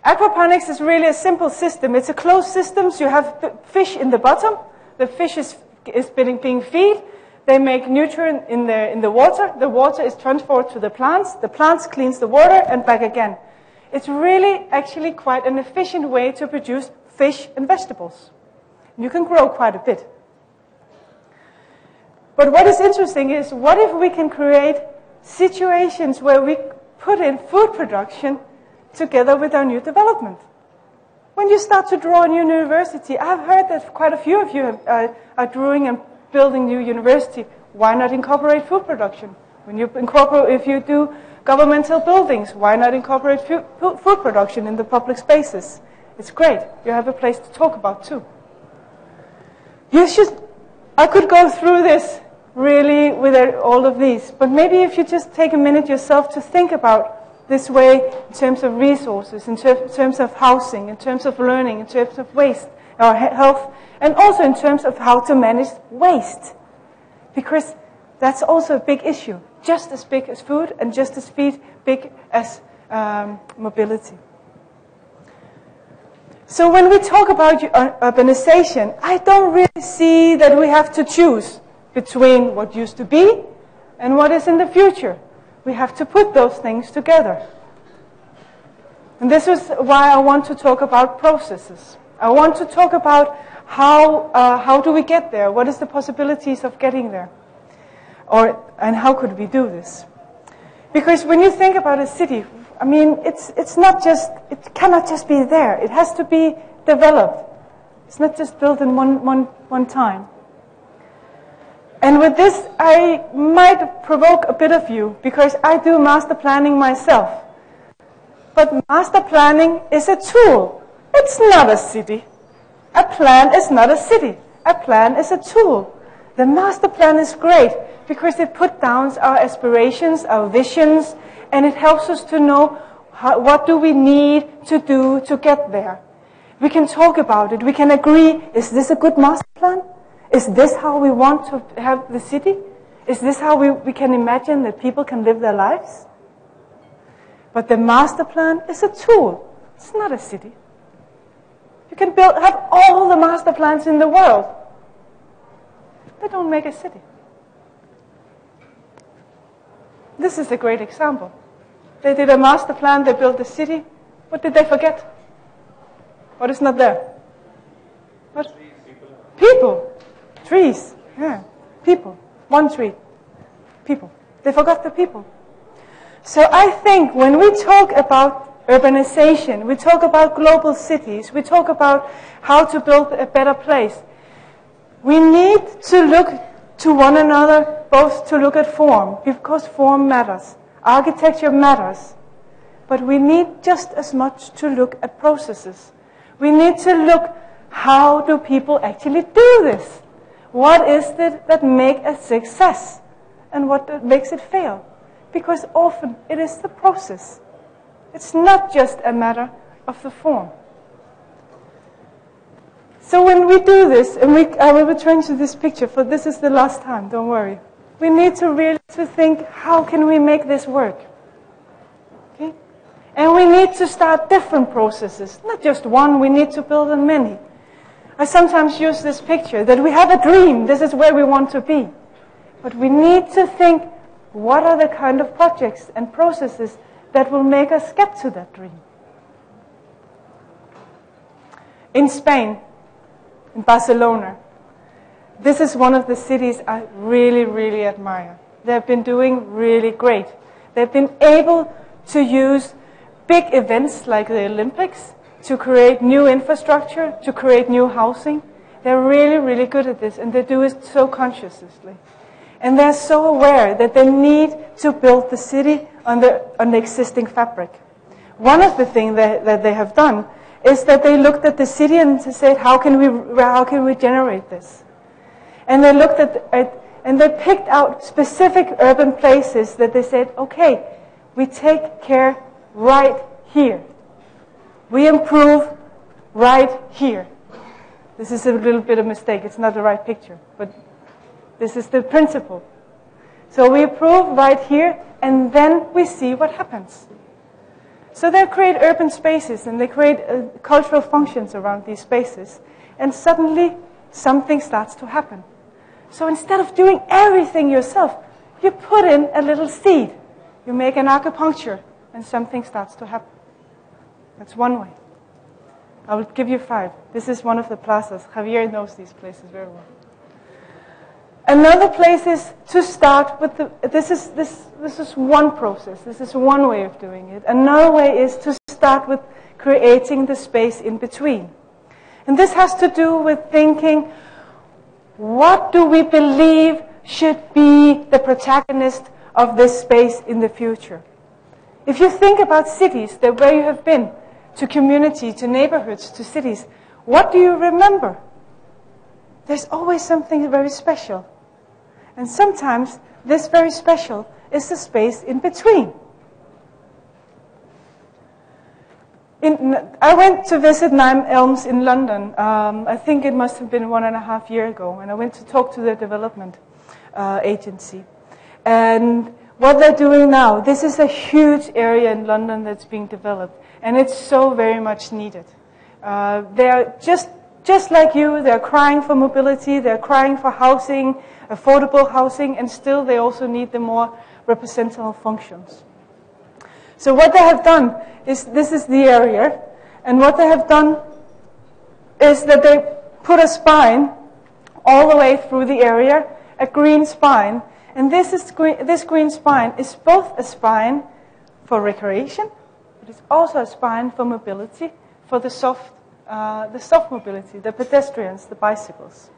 Aquaponics is really a simple system. It's a closed system, so you have fish in the bottom. The fish is being fed. They make nutrient in the water is transferred to the plants cleans the water and back again. It's really actually quite an efficient way to produce fish and vegetables. You can grow quite a bit. But what is interesting is, what if we can create situations where we put in food production together with our new development? When you start to draw a new university, I've heard that quite a few of you are drawing and building new university. Why not incorporate food production? If you do governmental buildings, why not incorporate food production in the public spaces? It's great. You have a place to talk about too. I could go through this really with all of these, but maybe if you just take a minute yourself to think about this way in terms of resources, in terms of housing, in terms of learning, in terms of waste or health, and also in terms of how to manage waste. Because that's also a big issue, just as big as food and just as big as mobility. So when we talk about urbanization, I don't really see that we have to choose between what used to be and what is in the future. We have to put those things together. And this is why I want to talk about processes. I want to talk about how do we get there? What is the possibilities of getting there? And how could we do this? Because when you think about a city, I mean, it cannot just be there. It has to be developed. It's not just built in one time. And with this, I might provoke a bit of you, because I do master planning myself. But master planning is a tool. It's not a city. A plan is not a city. A plan is a tool. The master plan is great because it puts down our aspirations, our visions, and it helps us to know what do we need to do to get there. We can talk about it. We can agree, is this a good master plan? Is this how we want to have the city? Is this how we can imagine that people can live their lives? But the master plan is a tool. It's not a city. You can have all the master plans in the world. They don't make a city. This is a great example. They did a master plan, they built a city. What did they forget? What is not there? What? People. Trees. Yeah. People. One tree. People. They forgot the people. So I think when we talk about urbanization, we talk about global cities, we talk about how to build a better place, we need to look to one another, both to look at form, because form matters. Architecture matters. But we need just as much to look at processes. We need to look, how do people actually do this? What is it that makes a success and what makes it fail? Because often it is the process. It's not just a matter of the form. So when we do this, and I will return to this picture, for this is the last time, don't worry. We need to really think, how can we make this work? Okay? And we need to start different processes, not just one, we need to build on many. I sometimes use this picture, that we have a dream, this is where we want to be. But we need to think, what are the kind of projects and processes that will make us get to that dream? In Spain, in Barcelona, this is one of the cities I really, really admire. They've been doing really great. They've been able to use big events like the Olympics to create new infrastructure, to create new housing. They're really, really good at this, and they do it so consciously. And they're so aware that they need to build the city on the existing fabric. One of the things that they have done is that they looked at the city and said, how can we generate this? And they looked and they picked out specific urban places that they said, okay, we take care right here. We improve right here. This is a little bit of a mistake. It's not the right picture, but this is the principle. So we improve right here, and then we see what happens. So they create urban spaces, and they create cultural functions around these spaces, and suddenly something starts to happen. So instead of doing everything yourself, you put in a little seed. You make an acupuncture, and something starts to happen. That's one way. I will give you 5. This is one of the plazas. Javier knows these places very well. Another place is to start with this is one process. This is one way of doing it. Another way is to start with creating the space in between. And this has to do with thinking, what do we believe should be the protagonist of this space in the future? If you think about cities, the way you have been, to community, to neighborhoods, to cities, what do you remember? There's always something very special. And sometimes this very special is the space in between. I went to visit Nine Elms in London. I think it must have been 1.5 years ago. And I went to talk to the development agency. And what they're doing now, this is a huge area in London that's being developed. And it's so very much needed. They're just like you, they're crying for mobility, they're crying for housing, affordable housing, and still they also need the more representative functions. So what they have done is, this is the area, and what they have done is that they put a spine all the way through the area, a green spine, and this green spine is both a spine for recreation, but it's also a spine for mobility, for the soft mobility, the pedestrians, the bicycles.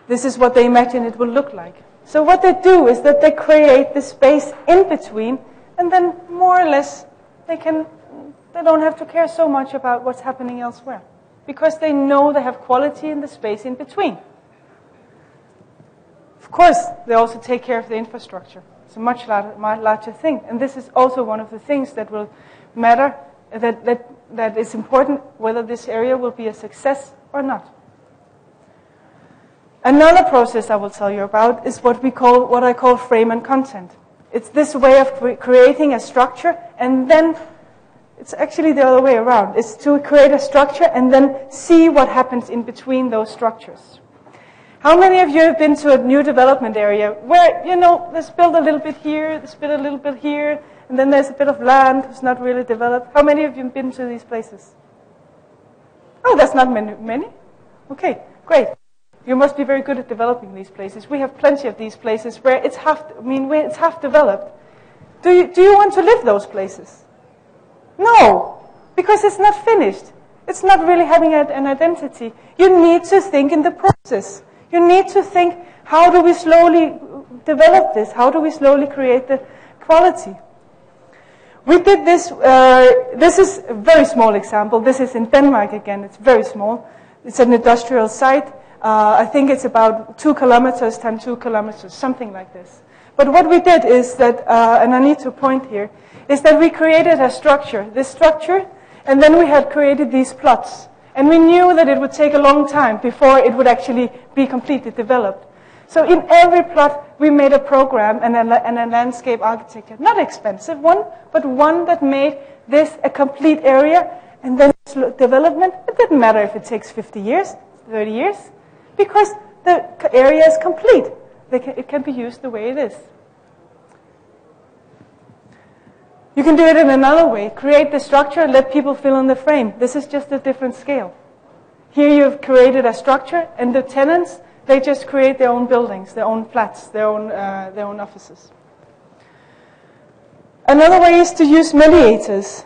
This is what they imagine it will look like. So what they do is that they create the space in between, and then more or less they don't have to care so much about what's happening elsewhere, because they know they have quality in the space in between. Of course, they also take care of the infrastructure. It's a much larger thing, and this is also one of the things that will matter, that is important, whether this area will be a success or not. Another process I will tell you about is what I call frame and content. It's this way of creating a structure, and then it's actually the other way around. It's to create a structure and then see what happens in between those structures. How many of you have been to a new development area where, there's built a little bit here, there's built a little bit here, and then there's a bit of land that's not really developed? How many of you have been to these places? Oh, that's not many? Okay, great. You must be very good at developing these places. We have plenty of these places where it's half developed. Do you want to live those places? No, because it's not finished. It's not really having an identity. You need to think in the process. You need to think, how do we slowly develop this? How do we slowly create the quality? We did this, this is a very small example. This is in Denmark again, it's very small. It's an industrial site. I think it's about 2 kilometers times 2 kilometers, something like this. But what we did is that, and I need to point here, is that we created a structure, this structure, and then we had created these plots. And we knew that it would take a long time before it would actually be completely developed. So in every plot, we made a program and a landscape architecture. Not expensive one, but one that made this a complete area, and then development. It didn't matter if it takes 50 years, 30 years, because the area is complete. It can be used the way it is. You can do it in another way. Create the structure, let people fill in the frame. This is just a different scale. Here you've created a structure, and the tenants, they just create their own buildings, their own flats, their own offices. Another way is to use mediators.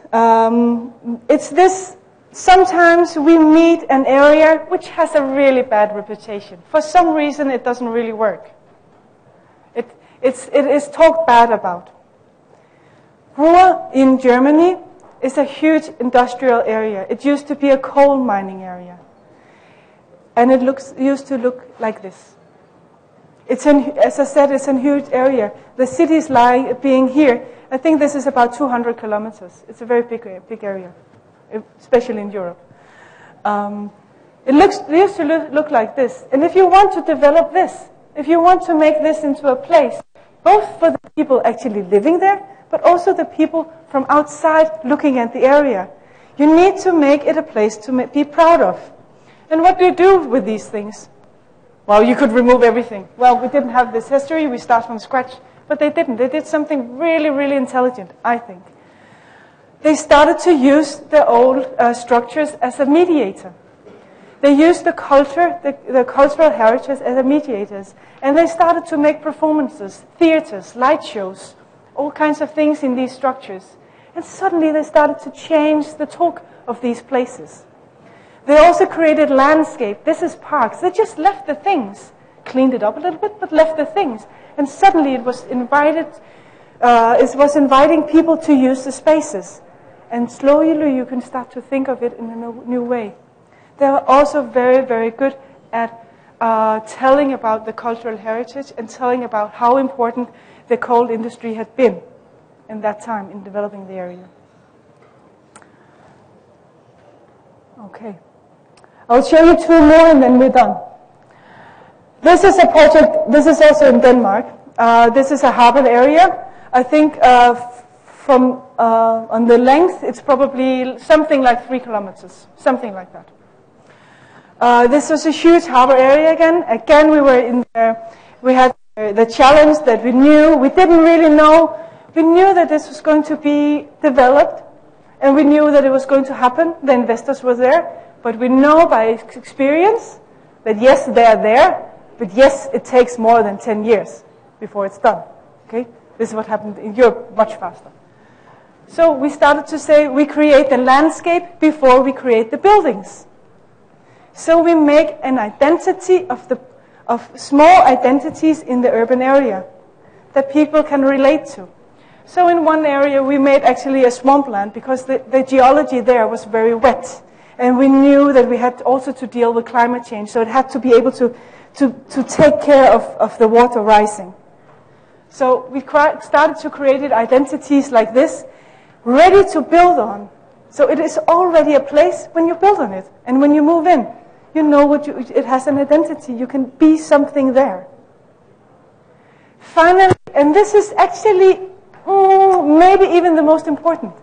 It's this, sometimes we meet an area which has a really bad reputation. For some reason, it doesn't really work. It is talked bad about. Ruhr in Germany is a huge industrial area. It used to be a coal mining area. And it used to look like this. As I said, it's a huge area. The cities being here, I think this is about 200 kilometers. It's a very big area, especially in Europe. It used to look like this. And if you want to develop this, if you want to make this into a place, both for the people actually living there, but also the people from outside looking at the area, you need to make it a place to be proud of. And what do you do with these things? Well, you could remove everything. Well, we didn't have this history. We start from scratch. But they didn't. They did something really, really intelligent, I think. They started to use the old structures as a mediator. They used the culture, the cultural heritage as a mediators. And they started to make performances, theaters, light shows, all kinds of things in these structures. And suddenly they started to change the talk of these places. They also created landscape. This is parks. They just left the things, cleaned it up a little bit, but left the things. And suddenly it was inviting people to use the spaces. And slowly you can start to think of it in a new way. They are also very, very good at telling about the cultural heritage and telling about how important the coal industry had been in that time in developing the area. Okay. I'll show you two more and then we're done. This is a project, this is also in Denmark. This is a harbor area. I think from on the length, it's probably something like 3 kilometers, something like that. This was a huge harbor area again. Again, we were in there. We had the challenge that we knew. We didn't really know. We knew that this was going to be developed, and we knew that it was going to happen. The investors were there. But we know by experience that yes, they are there, but yes, it takes more than 10 years before it's done. Okay? This is what happened in Europe much faster. So we started to say we create the landscape before we create the buildings. So we make an identity of small identities in the urban area that people can relate to. So in one area we made actually a swampland because the geology there was very wet. And we knew that we had also to deal with climate change, so it had to be able to take care of the water rising. So we started to create identities like this, ready to build on. So it is already a place when you build on it. And when you move in, you know it has an identity. You can be something there. Finally, and this is actually maybe even the most important,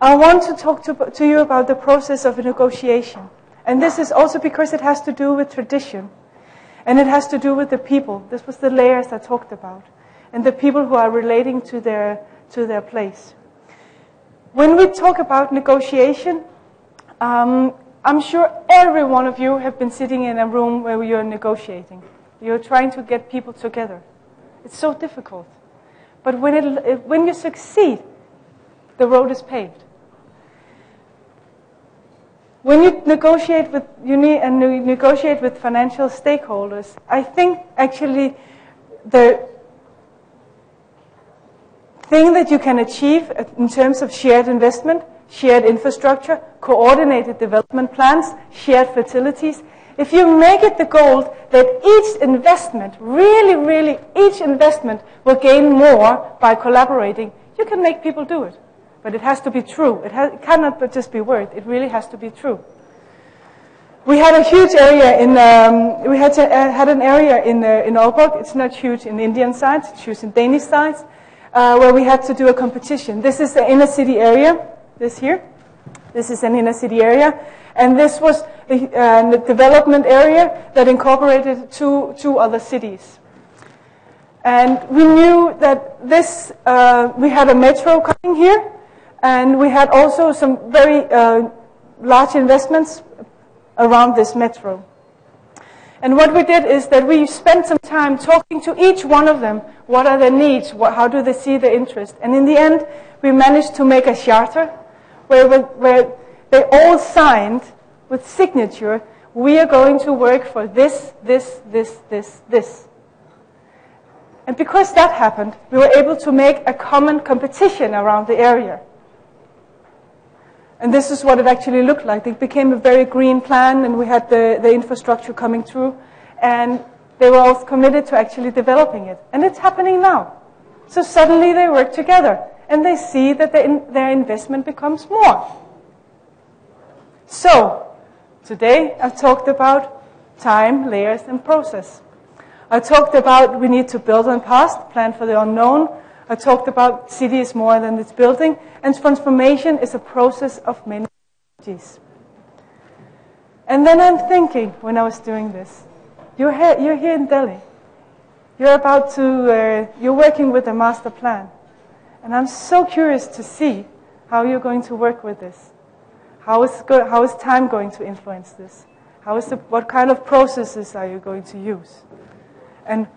I want to talk to you about the process of negotiation. And this is also because it has to do with tradition. And it has to do with the people. This was the layers I talked about. And the people who are relating to their place. When we talk about negotiation, I'm sure every one of you have been sitting in a room where you're negotiating. You're trying to get people together. It's so difficult. But when you succeed, the road is paved. When you negotiate with financial stakeholders, I think actually the thing that you can achieve in terms of shared investment, shared infrastructure, coordinated development plans, shared facilities, if you make it the goal that each investment, really each investment will gain more by collaborating, you can make people do it. But it has to be true. It cannot but just be word. It really has to be true. We had a huge area had an area in Aalborg. It's not huge in the Indian side. It's huge in Danish side, where we had to do a competition. This is the inner city area. This here. This is an inner city area, and this was the development area that incorporated two other cities. And we knew that this we had a metro coming here. And we had also some very large investments around this metro. And what we did is that we spent some time talking to each one of them. What are their needs? How do they see the interest? And in the end, we managed to make a charter where they all signed with signature, we are going to work for this. And because that happened, we were able to make a common competition around the area. And this is what it actually looked like. It became a very green plan, and we had the infrastructure coming through. And they were all committed to actually developing it. And it's happening now. So suddenly they work together, and they see that their investment becomes more. So, today I've talked about time, layers, and process. I talked about we need to build on past, plan for the unknown. I talked about city is more than its building, and transformation is a process of many stages. And then I'm thinking, when I was doing this, You're here in Delhi. You're working with a master plan. And I'm so curious to see how you're going to work with this. How is time going to influence this? What kind of processes are you going to use? And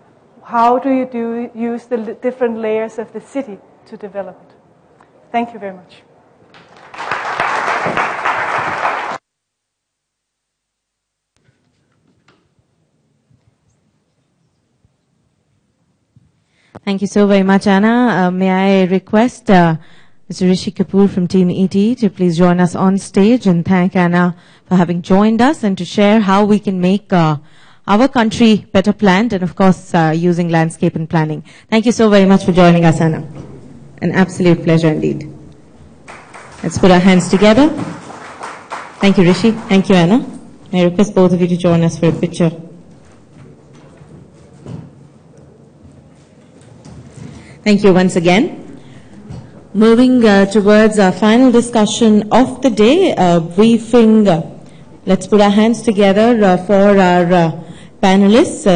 how do you use the different layers of the city to develop it? Thank you very much. Thank you so very much, Anna. May I request Mr. Rishi Kapoor from Team ET to please join us on stage and thank Anna for having joined us and to share how we can make our country better planned and, of course, using landscape and planning. Thank you so very much for joining us, Anna. An absolute pleasure indeed. Let's put our hands together. Thank you, Rishi. Thank you, Anna. May I request both of you to join us for a picture. Thank you once again. Moving towards our final discussion of the day, briefing. Let's put our hands together for our panelists.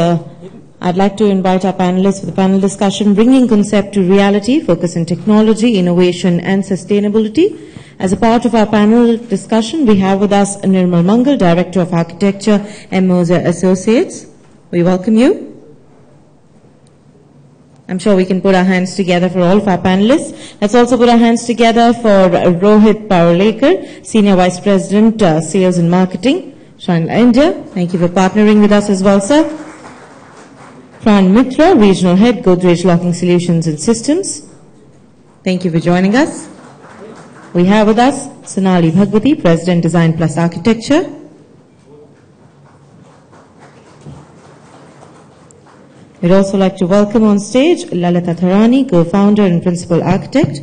I'd like to invite our panelists for the panel discussion, Bringing Concept to Reality, Focus on Technology, Innovation and Sustainability. As a part of our panel discussion, we have with us Nirmal Mangal, Director of Architecture, M. Moser Associates. We welcome you. I'm sure we can put our hands together for all of our panelists. Let's also put our hands together for Rohit Parulekar, Senior Vice President, Sales and Marketing, Sri India. Thank you for partnering with us as well, sir. Pran Mitra, Regional Head, Godrej Locking Solutions and Systems. Thank you for joining us. We have with us Sonali Bhagwati, President, Design Plus Architecture. We'd also like to welcome on stage Lalita Tharani, co-founder and principal architect,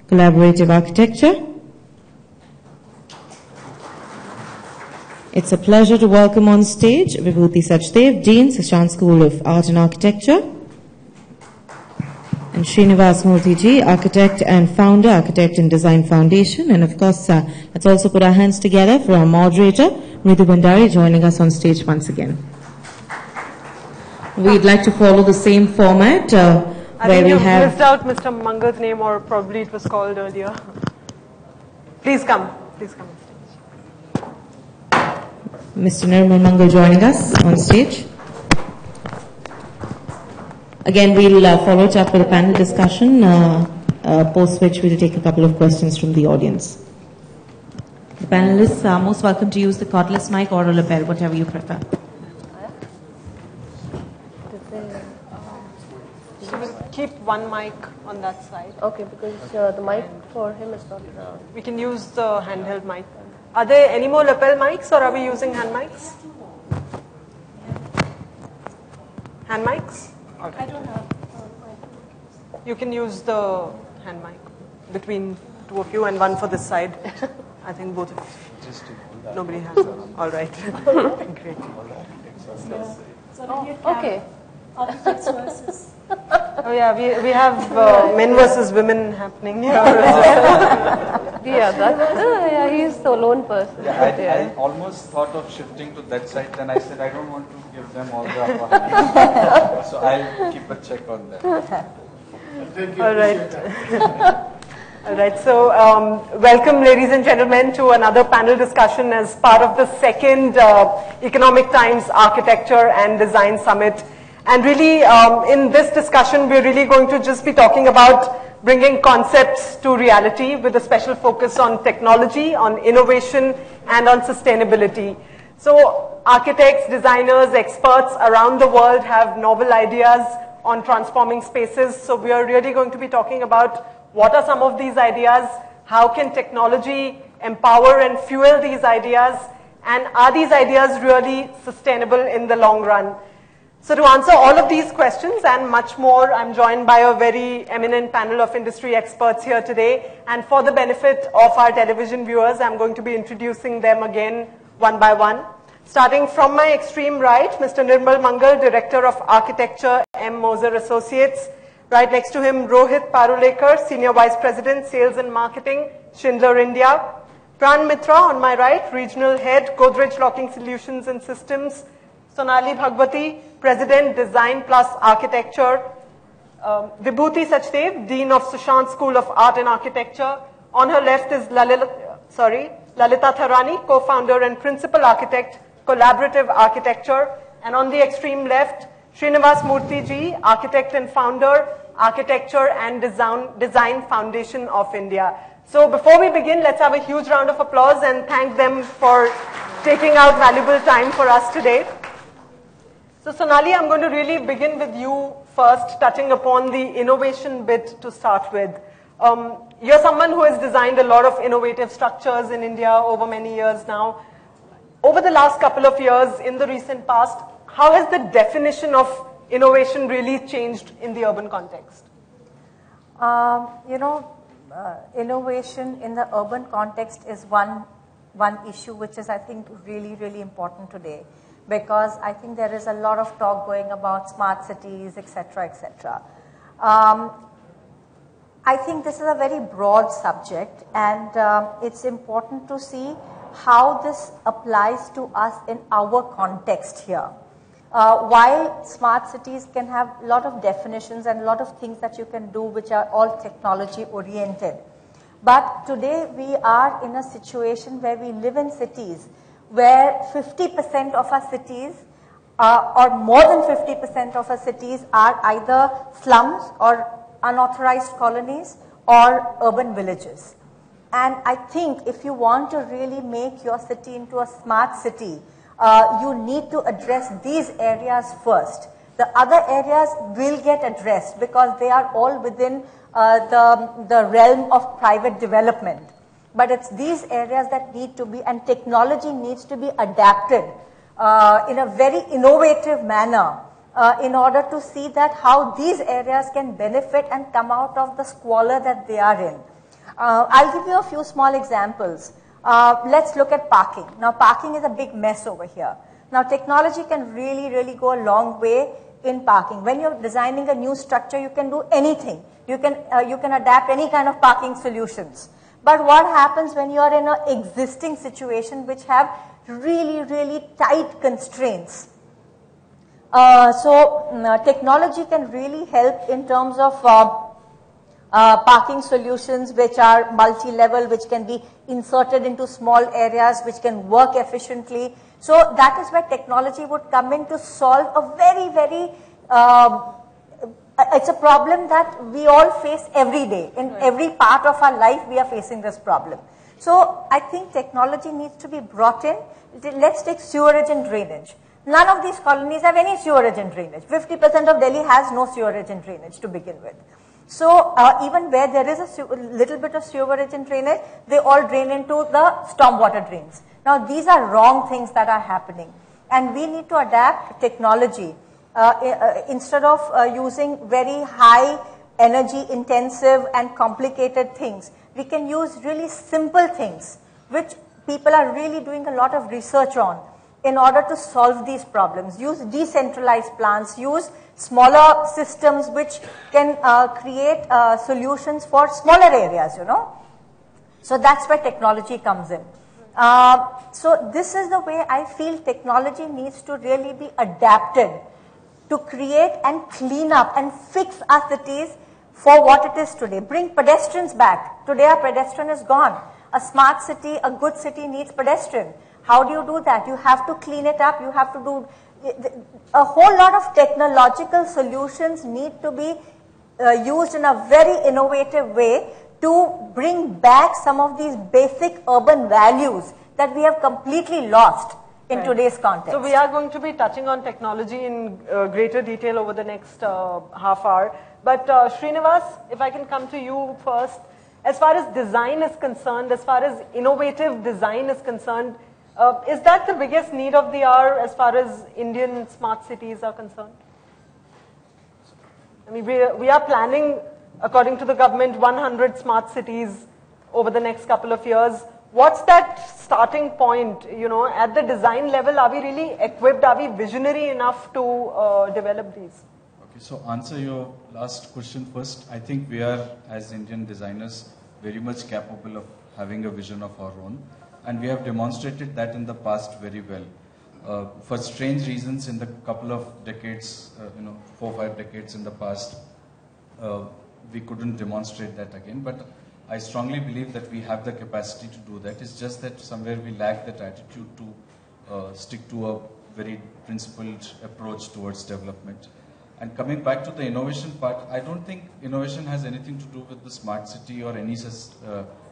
Collaborative Architecture. It's a pleasure to welcome on stage Vibhuti Sachdev, Dean, Sushant School of Art and Architecture, and Srinivas Murthy, architect and founder, Architect and Design Foundation. And of course, let's also put our hands together for our moderator, Mridhu Bhandari, joining us on stage once again. We'd like to follow the same format where we have... I think you missed out Mr. Mangal's name, or probably it was called earlier. Please come. Please come on stage. Mr. Nirmal Mangal joining us on stage. Again, we'll follow it up with a panel discussion, post which we'll take a couple of questions from the audience. The panelists are most welcome to use the cordless mic or a lapel, whatever you prefer. Keep one mic on that side. Okay, because the mic for him is not... We can use the handheld mic. Are there any more lapel mics, or are we using hand mics? Hand mics? Okay. I don't have. You can use the hand mic between two of you and one for this side. I think both of you. Nobody has. All right. Great. Okay. Architects versus... Oh yeah, we have men versus women happening here. Yeah, he's the lone person. Yeah, I almost thought of shifting to that side, then I said I don't want to give them all the opportunity. So I'll keep a check on that. All right. All right, so welcome ladies and gentlemen to another panel discussion as part of the second Economic Times Architecture and Design Summit. And really, in this discussion, we're really going to just be talking about bringing concepts to reality with a special focus on technology, on innovation, and on sustainability. So architects, designers, experts around the world have novel ideas on transforming spaces. So we are really going to be talking about what are some of these ideas, how can technology empower and fuel these ideas, and are these ideas really sustainable in the long run? So to answer all of these questions and much more, I'm joined by a very eminent panel of industry experts here today. And for the benefit of our television viewers, I'm going to be introducing them again one by one. Starting from my extreme right, Mr. Nirmal Mangal, Director of Architecture, M. Moser Associates. Right next to him, Rohit Parulekar, Senior Vice President, Sales and Marketing, Schindler India. Pran Mitra on my right, Regional Head, Godrej Locking Solutions and Systems, Sonali Bhagwati, President, Design Plus Architecture. Vibhuti Sachdev, Dean of Sushant School of Art and Architecture. On her left is Lalita Tharani, co-founder and principal architect, Collaborative Architecture. And on the extreme left, Srinivas Murthy ji, architect and founder, Architecture and Design Foundation of India. So before we begin, let's have a huge round of applause and thank them for taking out valuable time for us today. So Sonali, I'm going to really begin with you first, touching upon the innovation bit to start with. You're someone who has designed a lot of innovative structures in India over many years now. Over the last couple of years, in the recent past, how has the definition of innovation really changed in the urban context? Innovation in the urban context is one issue which is, I think, really, really important today, because I think there is a lot of talk going about smart cities, etc., etc. I think this is a very broad subject, and it's important to see how this applies to us in our context here. While smart cities can have a lot of definitions and a lot of things that you can do which are all technology oriented, but today we are in a situation where we live in cities where 50% of our cities or more than 50% of our cities are either slums or unauthorized colonies or urban villages. And I think if you want to really make your city into a smart city, you need to address these areas first. The other areas will get addressed because they are all within the realm of private development. But it's these areas that need to be, and technology needs to be adapted in a very innovative manner in order to see that how these areas can benefit and come out of the squalor that they are in. I'll give you a few small examples. Let's look at parking. Now, parking is a big mess over here. Now, technology can really, really go a long way in parking. When you're designing a new structure, you can do anything. You can adapt any kind of parking solutions. But what happens when you are in an existing situation which have really, really tight constraints? Technology can really help in terms of parking solutions which are multi-level, which can be inserted into small areas, which can work efficiently. So that is where technology would come in to solve a very, very, it's a problem that we all face every day. In every part of our life, we are facing this problem. So I think technology needs to be brought in. Let's take sewerage and drainage. None of these colonies have any sewerage and drainage. 50% of Delhi has no sewerage and drainage to begin with. So even where there is a little bit of sewerage and drainage, they all drain into the stormwater drains. Now these are wrong things that are happening, and we need to adapt technology. Instead of using very high energy intensive and complicated things, we can use really simple things which people are really doing a lot of research on in order to solve these problems. Use decentralized plants, use smaller systems which can create solutions for smaller areas, So that's where technology comes in. So this is the way I feel technology needs to really be adapted to create and clean up and fix our cities for what it is today. Bring pedestrians back. Today our pedestrian is gone. A smart city, a good city needs pedestrian. How do you do that? You have to clean it up. You have to do a whole lot of technological solutions need to be used in a very innovative way to bring back some of these basic urban values that we have completely lost in today's context. So we are going to be touching on technology in greater detail over the next half hour. But Srinivas, if I can come to you first. As far as design is concerned, as far as innovative design is concerned, is that the biggest need of the hour as far as Indian smart cities are concerned? I mean, we are planning, according to the government, 100 smart cities over the next couple of years. What's that starting point? At the design level, are we really equipped? Are we visionary enough to develop these? Okay, so answer your last question first. I think we are, as Indian designers, very much capable of having a vision of our own. And we have demonstrated that in the past very well. for strange reasons in the couple of decades, 4 or 5 decades in the past, we couldn't demonstrate that again. But I strongly believe that we have the capacity to do that. It's just that somewhere we lack that attitude to stick to a very principled approach towards development. And coming back to the innovation part, I don't think innovation has anything to do with the smart city or any such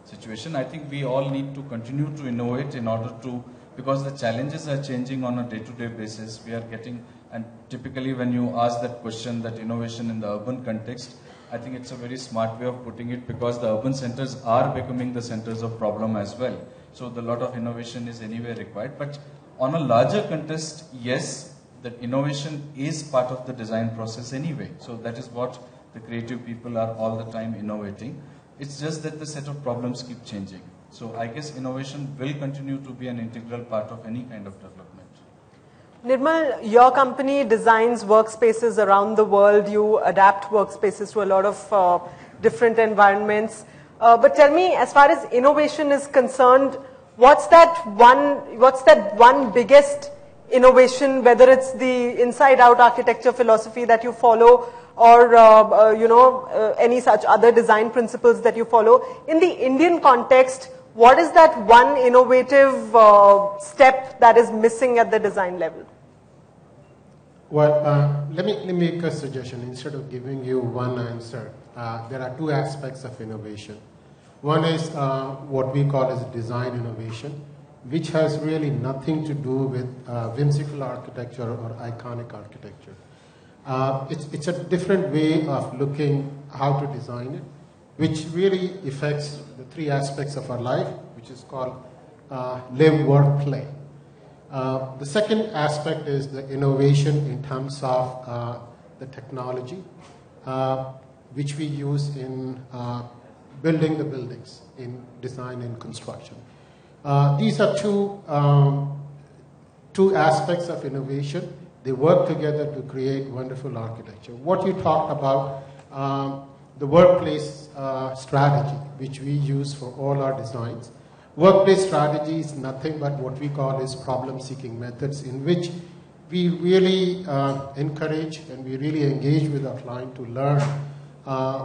situation. I think we all need to continue to innovate in order to, because the challenges are changing on a day-to-day basis. We are getting, and typically when you ask that question, that innovation in the urban context, I think it's a very smart way of putting it, because the urban centers are becoming the centers of problem as well. So the lot of innovation is anyway required. But on a larger context, yes, that innovation is part of the design process anyway. So that is what the creative people are all the time innovating. It's just that the set of problems keep changing. So I guess innovation will continue to be an integral part of any kind of development. Nirmal, your company designs workspaces around the world. You adapt workspaces to a lot of different environments. But tell me, as far as innovation is concerned, what's that one biggest innovation, whether it's the inside-out architecture philosophy that you follow, or any such other design principles that you follow? In the Indian context, what is that one innovative step that is missing at the design level? Well, let me make a suggestion. Instead of giving you one answer, there are two aspects of innovation. One is what we call as design innovation, which has really nothing to do with whimsical architecture or iconic architecture. It's a different way of looking how to design it, which really affects the three aspects of our life, which is called live, work, play. The second aspect is the innovation in terms of the technology, which we use in building the buildings, in design and construction. These are two aspects of innovation. They work together to create wonderful architecture. What you talked about, the workplace strategy, which we use for all our designs. Workplace strategy is nothing but what we call is problem-seeking methods, in which we really encourage and we really engage with our client to learn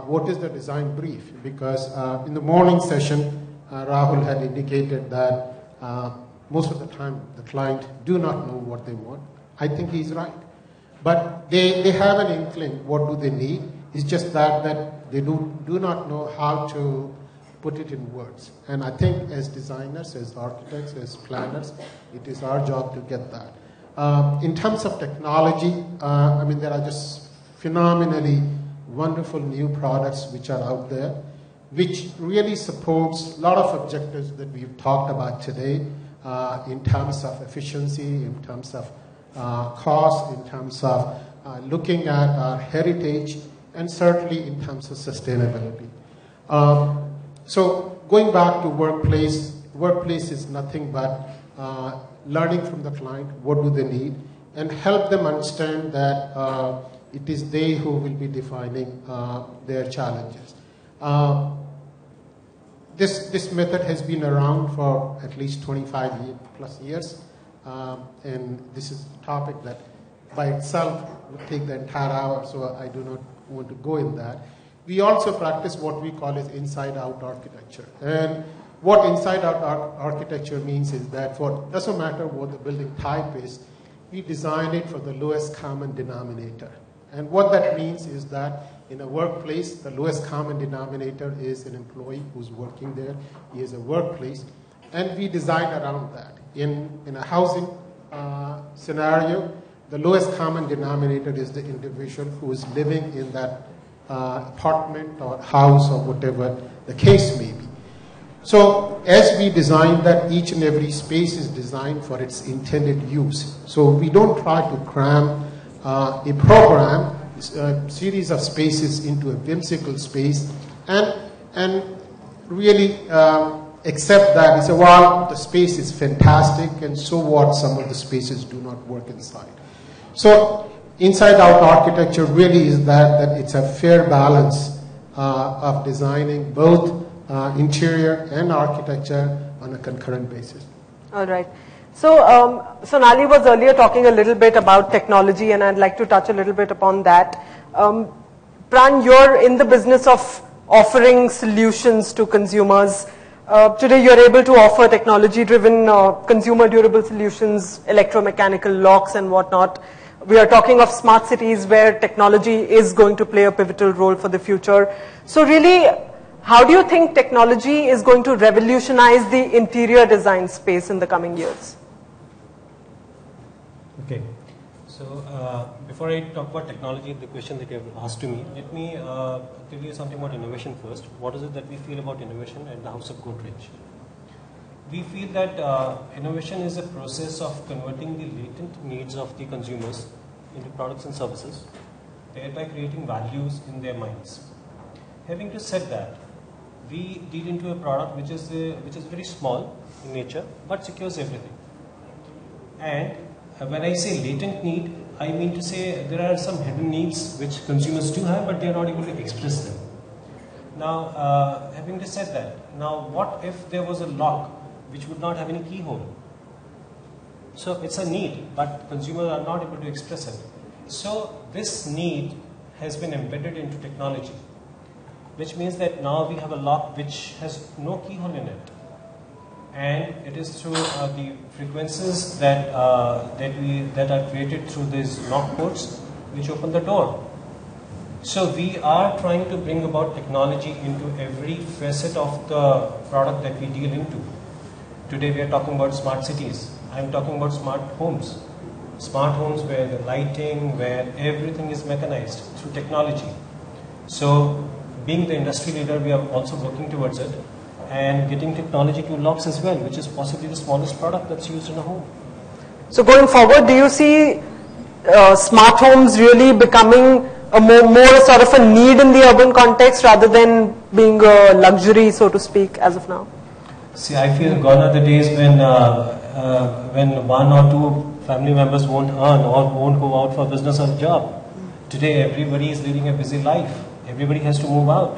what is the design brief. Because in the morning session, Rahul had indicated that most of the time the client do not know what they want. I think he's right. But they have an inkling, what do they need. It's just that they do not know how to put it in words. And I think as designers, as architects, as planners, it is our job to get that. In terms of technology, I mean, there are just phenomenally wonderful new products which are out there, which really supports a lot of objectives that we've talked about today, in terms of efficiency, in terms of cost, in terms of looking at our heritage, and certainly in terms of sustainability. So going back to workplace is nothing but learning from the client, what do they need, and help them understand that it is they who will be defining their challenges. This method has been around for at least 25 plus years, and this is a topic that by itself would take the entire hour, so I do not want to go in that. We also practice what we call as inside-out architecture. And what inside-out architecture means is that doesn't matter what the building type is, we design it for the lowest common denominator. And what that means is that in a workplace, the lowest common denominator is an employee who's working there. He is a workplace. And we design around that. In a housing scenario, the lowest common denominator is the individual who is living in that apartment or house or whatever the case may be. So as we design that, each and every space is designed for its intended use. So we don't try to cram a program, a series of spaces into a whimsical space and really accept that and say, well, the space is fantastic, and so what, some of the spaces do not work inside. So inside-out architecture really is that it's a fair balance of designing both interior and architecture on a concurrent basis. All right. So Sonali was earlier talking a little bit about technology, and I'd like to touch a little bit upon that. Pran, you're in the business of offering solutions to consumers. Today you're able to offer technology-driven consumer durable solutions, electromechanical locks and whatnot. We are talking of smart cities where technology is going to play a pivotal role for the future. So really, how do you think technology is going to revolutionize the interior design space in the coming years? Okay. So before I talk about technology, the question that you have asked to me, let me tell you something about innovation first. What is it that we feel about innovation at the House of Godrej? We feel that innovation is a process of converting the latent needs of the consumers into products and services, thereby creating values in their minds. Having said that, we deal into a product which is very small in nature, but secures everything. And when I say latent need, I mean to say there are some hidden needs which consumers do have, but they are not able to express them. Now, having said that, now what if there was a lock which would not have any keyhole? So it's a need, but consumers are not able to express it. So this need has been embedded into technology, which means that now we have a lock which has no keyhole in it. And it is through the frequencies that are created through these knock codes which open the door. So we are trying to bring about technology into every facet of the product that we deal into. Today we are talking about smart cities. I am talking about smart homes. Smart homes where the lighting, where everything is mechanized through technology. So being the industry leader, we are also working towards it and getting technology to locks as well, which is possibly the smallest product that's used in a home. So going forward, do you see smart homes really becoming a more sort of a need in the urban context rather than being a luxury, so to speak, as of now? See, I feel gone are the days when one or two family members won't earn or won't go out for business or job. Today, everybody is leading a busy life. Everybody has to move out.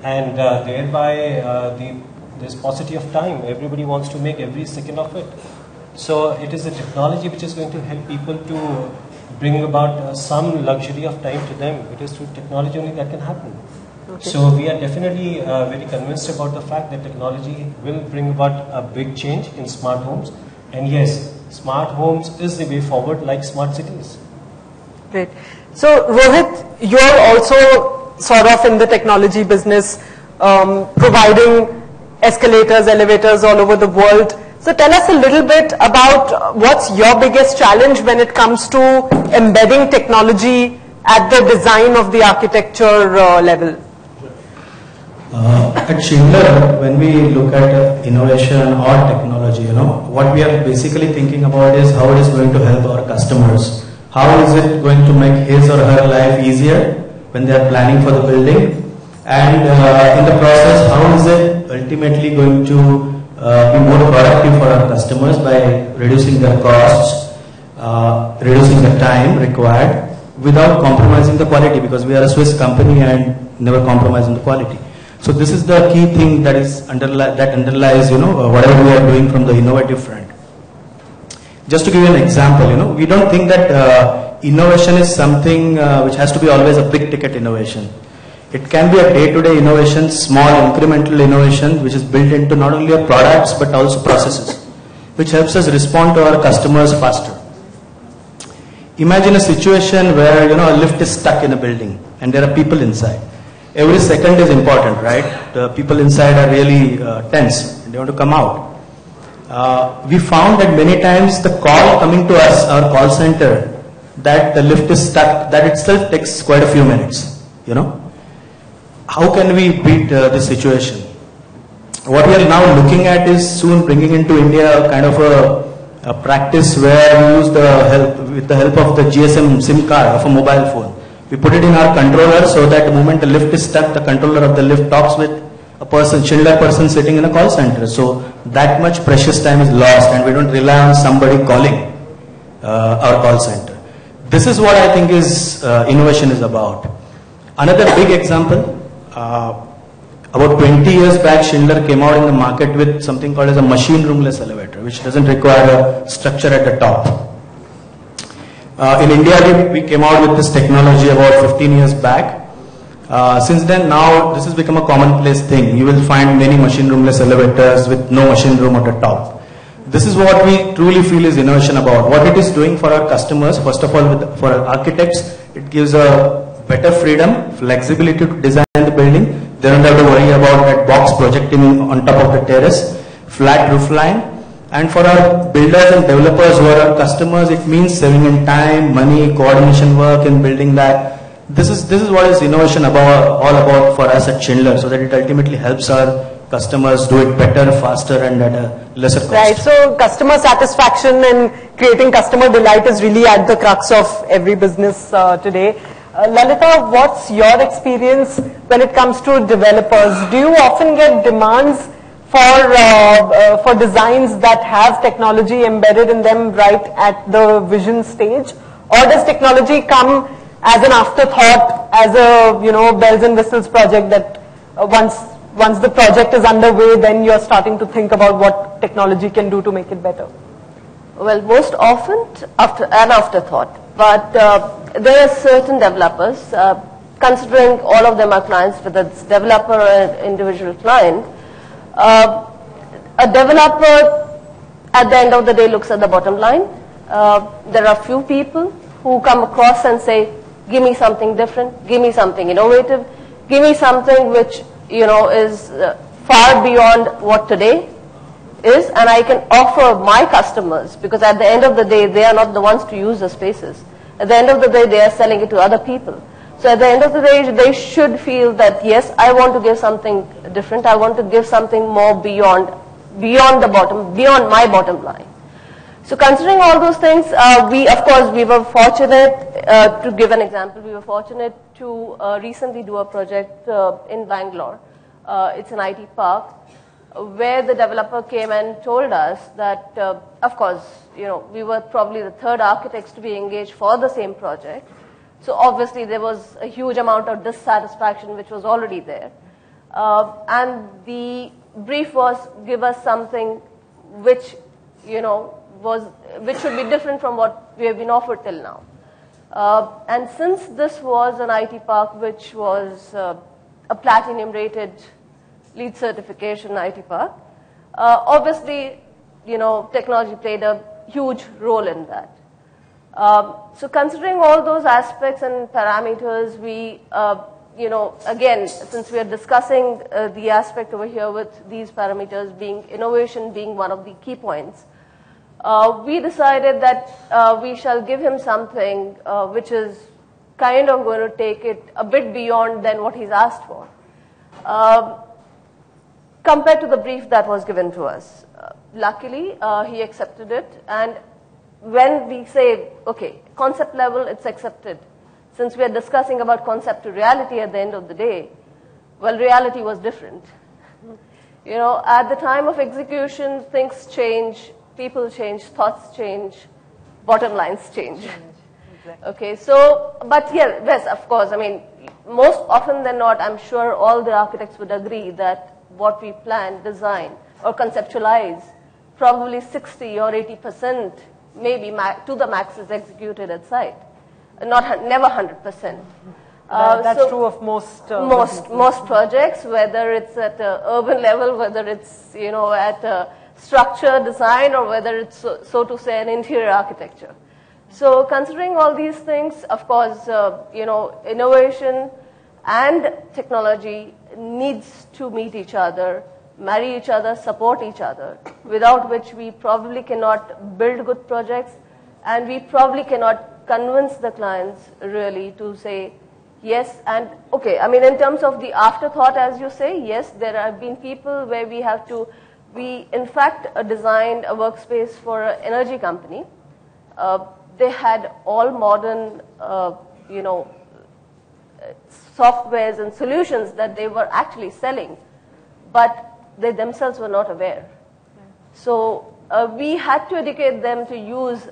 And thereby, there's paucity of time. Everybody wants to make every second of it. So it is the technology which is going to help people to bring about some luxury of time to them. It is through technology only that can happen. Okay. So we are definitely very convinced about the fact that technology will bring about a big change in smart homes. And yes, smart homes is the way forward, like smart cities. Great. So Rohit, you're also sort of in the technology business, providing escalators, elevators all over the world. So tell us a little bit about what's your biggest challenge when it comes to embedding technology at the design of the architecture level. At Schindler, when we look at innovation or technology, what we are basically thinking about is how it is going to help our customers. How is it going to make his or her life easier when they are planning for the building, and in the process, how is it ultimately going to be more productive for our customers by reducing their costs, reducing the time required without compromising the quality, because we are a Swiss company and never compromise on the quality. So this is the key thing that is underlies whatever we are doing from the innovative front. Just to give you an example, we don't think that innovation is something which has to be always a big ticket innovation. It can be a day-to-day innovation, small incremental innovation, which is built into not only our products but also processes, which helps us respond to our customers faster. Imagine a situation where a lift is stuck in a building and there are people inside. Every second is important, right? The people inside are really tense and they want to come out. We found that many times the call coming to us, our call center, that the lift is stuck, that itself takes quite a few minutes, How can we beat this situation? What we are now looking at is soon bringing into India kind of a practice where we use with the help of the GSM SIM card of a mobile phone. We put it in our controller so that the moment the lift is stuck, the controller of the lift talks with a person, Schindler person sitting in a call center. So that much precious time is lost and we don't rely on somebody calling our call center. This is what I think is innovation is about. Another big example, a About 20 years back, Schindler came out in the market with something called as a machine roomless elevator, which doesn't require a structure at the top. In India, we came out with this technology about 15 years back. Since then, now this has become a commonplace thing. You will find many machine roomless elevators with no machine room at the top. This is what we truly feel is innovation about. What it is doing for our customers, first of all, for our architects, it gives a better freedom, flexibility to design the building. They don't have to worry about that box projecting on top of the terrace, flat roof line. And for our builders and developers who are our customers, it means saving in time, money, coordination work in building that. This is what is innovation all about for us at Schindler, so that it ultimately helps our customers do it better, faster, and at a lesser cost. Right, so customer satisfaction and creating customer delight is really at the crux of every business today. Lalita, what's your experience when it comes to developers? Do you often get demands for designs that have technology embedded in them right at the vision stage? Or does technology come as an afterthought, as a bells and whistles project that once the project is underway, then you're starting to think about what technology can do to make it better? Well, most often an afterthought, but there are certain developers, considering all of them are clients, whether it's developer or an individual client, a developer at the end of the day looks at the bottom line. There are few people who come across and say, give me something different, give me something innovative, give me something which is far beyond what today is, and I can offer my customers, because at the end of the day, they are not the ones to use the spaces. At the end of the day, they are selling it to other people. So at the end of the day, they should feel that, yes, I want to give something different. I want to give something more beyond my bottom line. So considering all those things, we were fortunate, to give an example, we were fortunate to recently do a project in Bangalore. It's an IT park, where the developer came and told us that, of course, we were probably the third architects to be engaged for the same project. So obviously there was a huge amount of dissatisfaction which was already there. And the brief was, give us something which, which should be different from what we have been offered till now. And since this was an IT park which was a platinum rated LEED certification IT park, obviously, technology played a huge role in that. So considering all those aspects and parameters, we, again, since we are discussing the aspect over here with these parameters being innovation being one of the key points, we decided that we shall give him something which is kind of going to take it a bit beyond than what he's asked for, compared to the brief that was given to us. Luckily, he accepted it, and when we say, okay, concept level, it's accepted. Since we are discussing about concept to reality at the end of the day, well, reality was different. At the time of execution, things change, people change, thoughts change, bottom lines change. Okay, so, but yeah, yes, of course, most often than not, I'm sure all the architects would agree that what we plan, design, or conceptualize, probably 60 or 80%, maybe to the max, is executed at site. Never 100%. That's true of most projects, whether it's at an urban level, whether it's at a structure design, or whether it's so to say an interior architecture. So considering all these things, of course, innovation and technology needs to meet each other, marry each other, support each other, without which we probably cannot build good projects, and we probably cannot convince the clients really to say yes. And okay, in terms of the afterthought, as you say, yes, there have been people where we in fact designed a workspace for an energy company. They had all modern, softwares and solutions that they were actually selling, but they themselves were not aware. So we had to educate them to use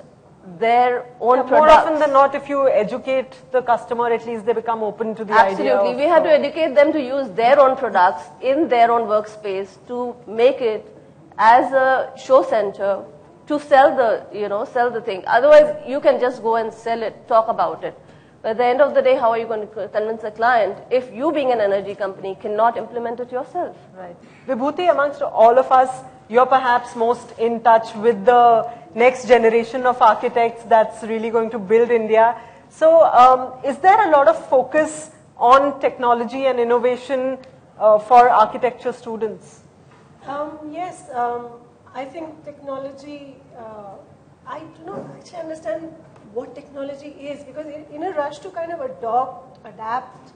their own products. More often than not, if you educate the customer, at least they become open to the idea. Absolutely. We have to educate them to use their own products in their own workspace to make it as a show center to sell the thing. Otherwise, you can just go and sell it, talk about it. But at the end of the day, how are you going to convince a client if you, being an energy company, cannot implement it yourself? Right. Vibhuti, amongst all of us, you're perhaps most in touch with the next generation of architects that's really going to build India. So is there a lot of focus on technology and innovation for architecture students? Yes, I think technology, I do not actually understand what technology is, because in a rush to kind of adapt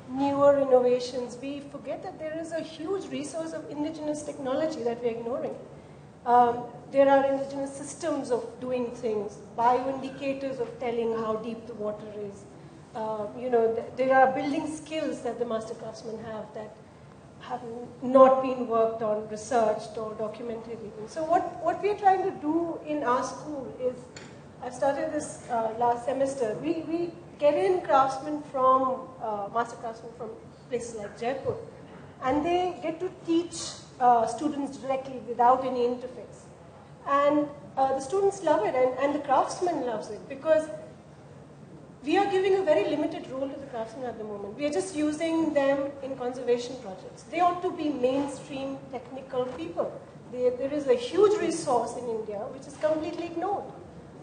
newer innovations, we forget that there is a huge resource of indigenous technology that we're ignoring. There are indigenous systems of doing things, bioindicators of telling how deep the water is. There are building skills that the master craftsmen have that have not been worked on, researched or documented even. So what we're trying to do in our school is, I started this last semester, we get in craftsmen from, master craftsmen from places like Jaipur, and they get to teach students directly without any interface. And the students love it, and the craftsman loves it, because we are giving a very limited role to the craftsmen at the moment. We are just using them in conservation projects. They ought to be mainstream technical people. There is a huge resource in India which is completely ignored.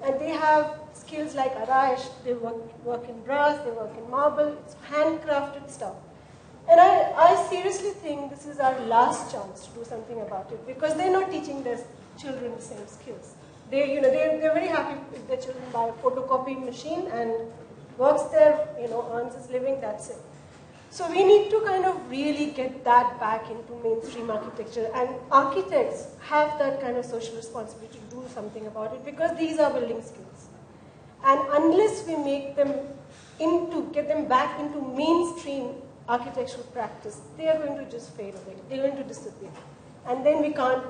And they have skills like araish, they work in brass, they work in marble, it's handcrafted stuff. And I seriously think this is our last chance to do something about it, because they're not teaching their children the same skills. They're very happy if their children buy a photocopying machine and works there, earns his living, that's it. So we need to kind of really get that back into mainstream architecture, and architects have that kind of social responsibility to do something about it, because these are building skills. And unless we make them get them back into mainstream architectural practice, they are going to just fade away. They're going to disappear. And then we can't,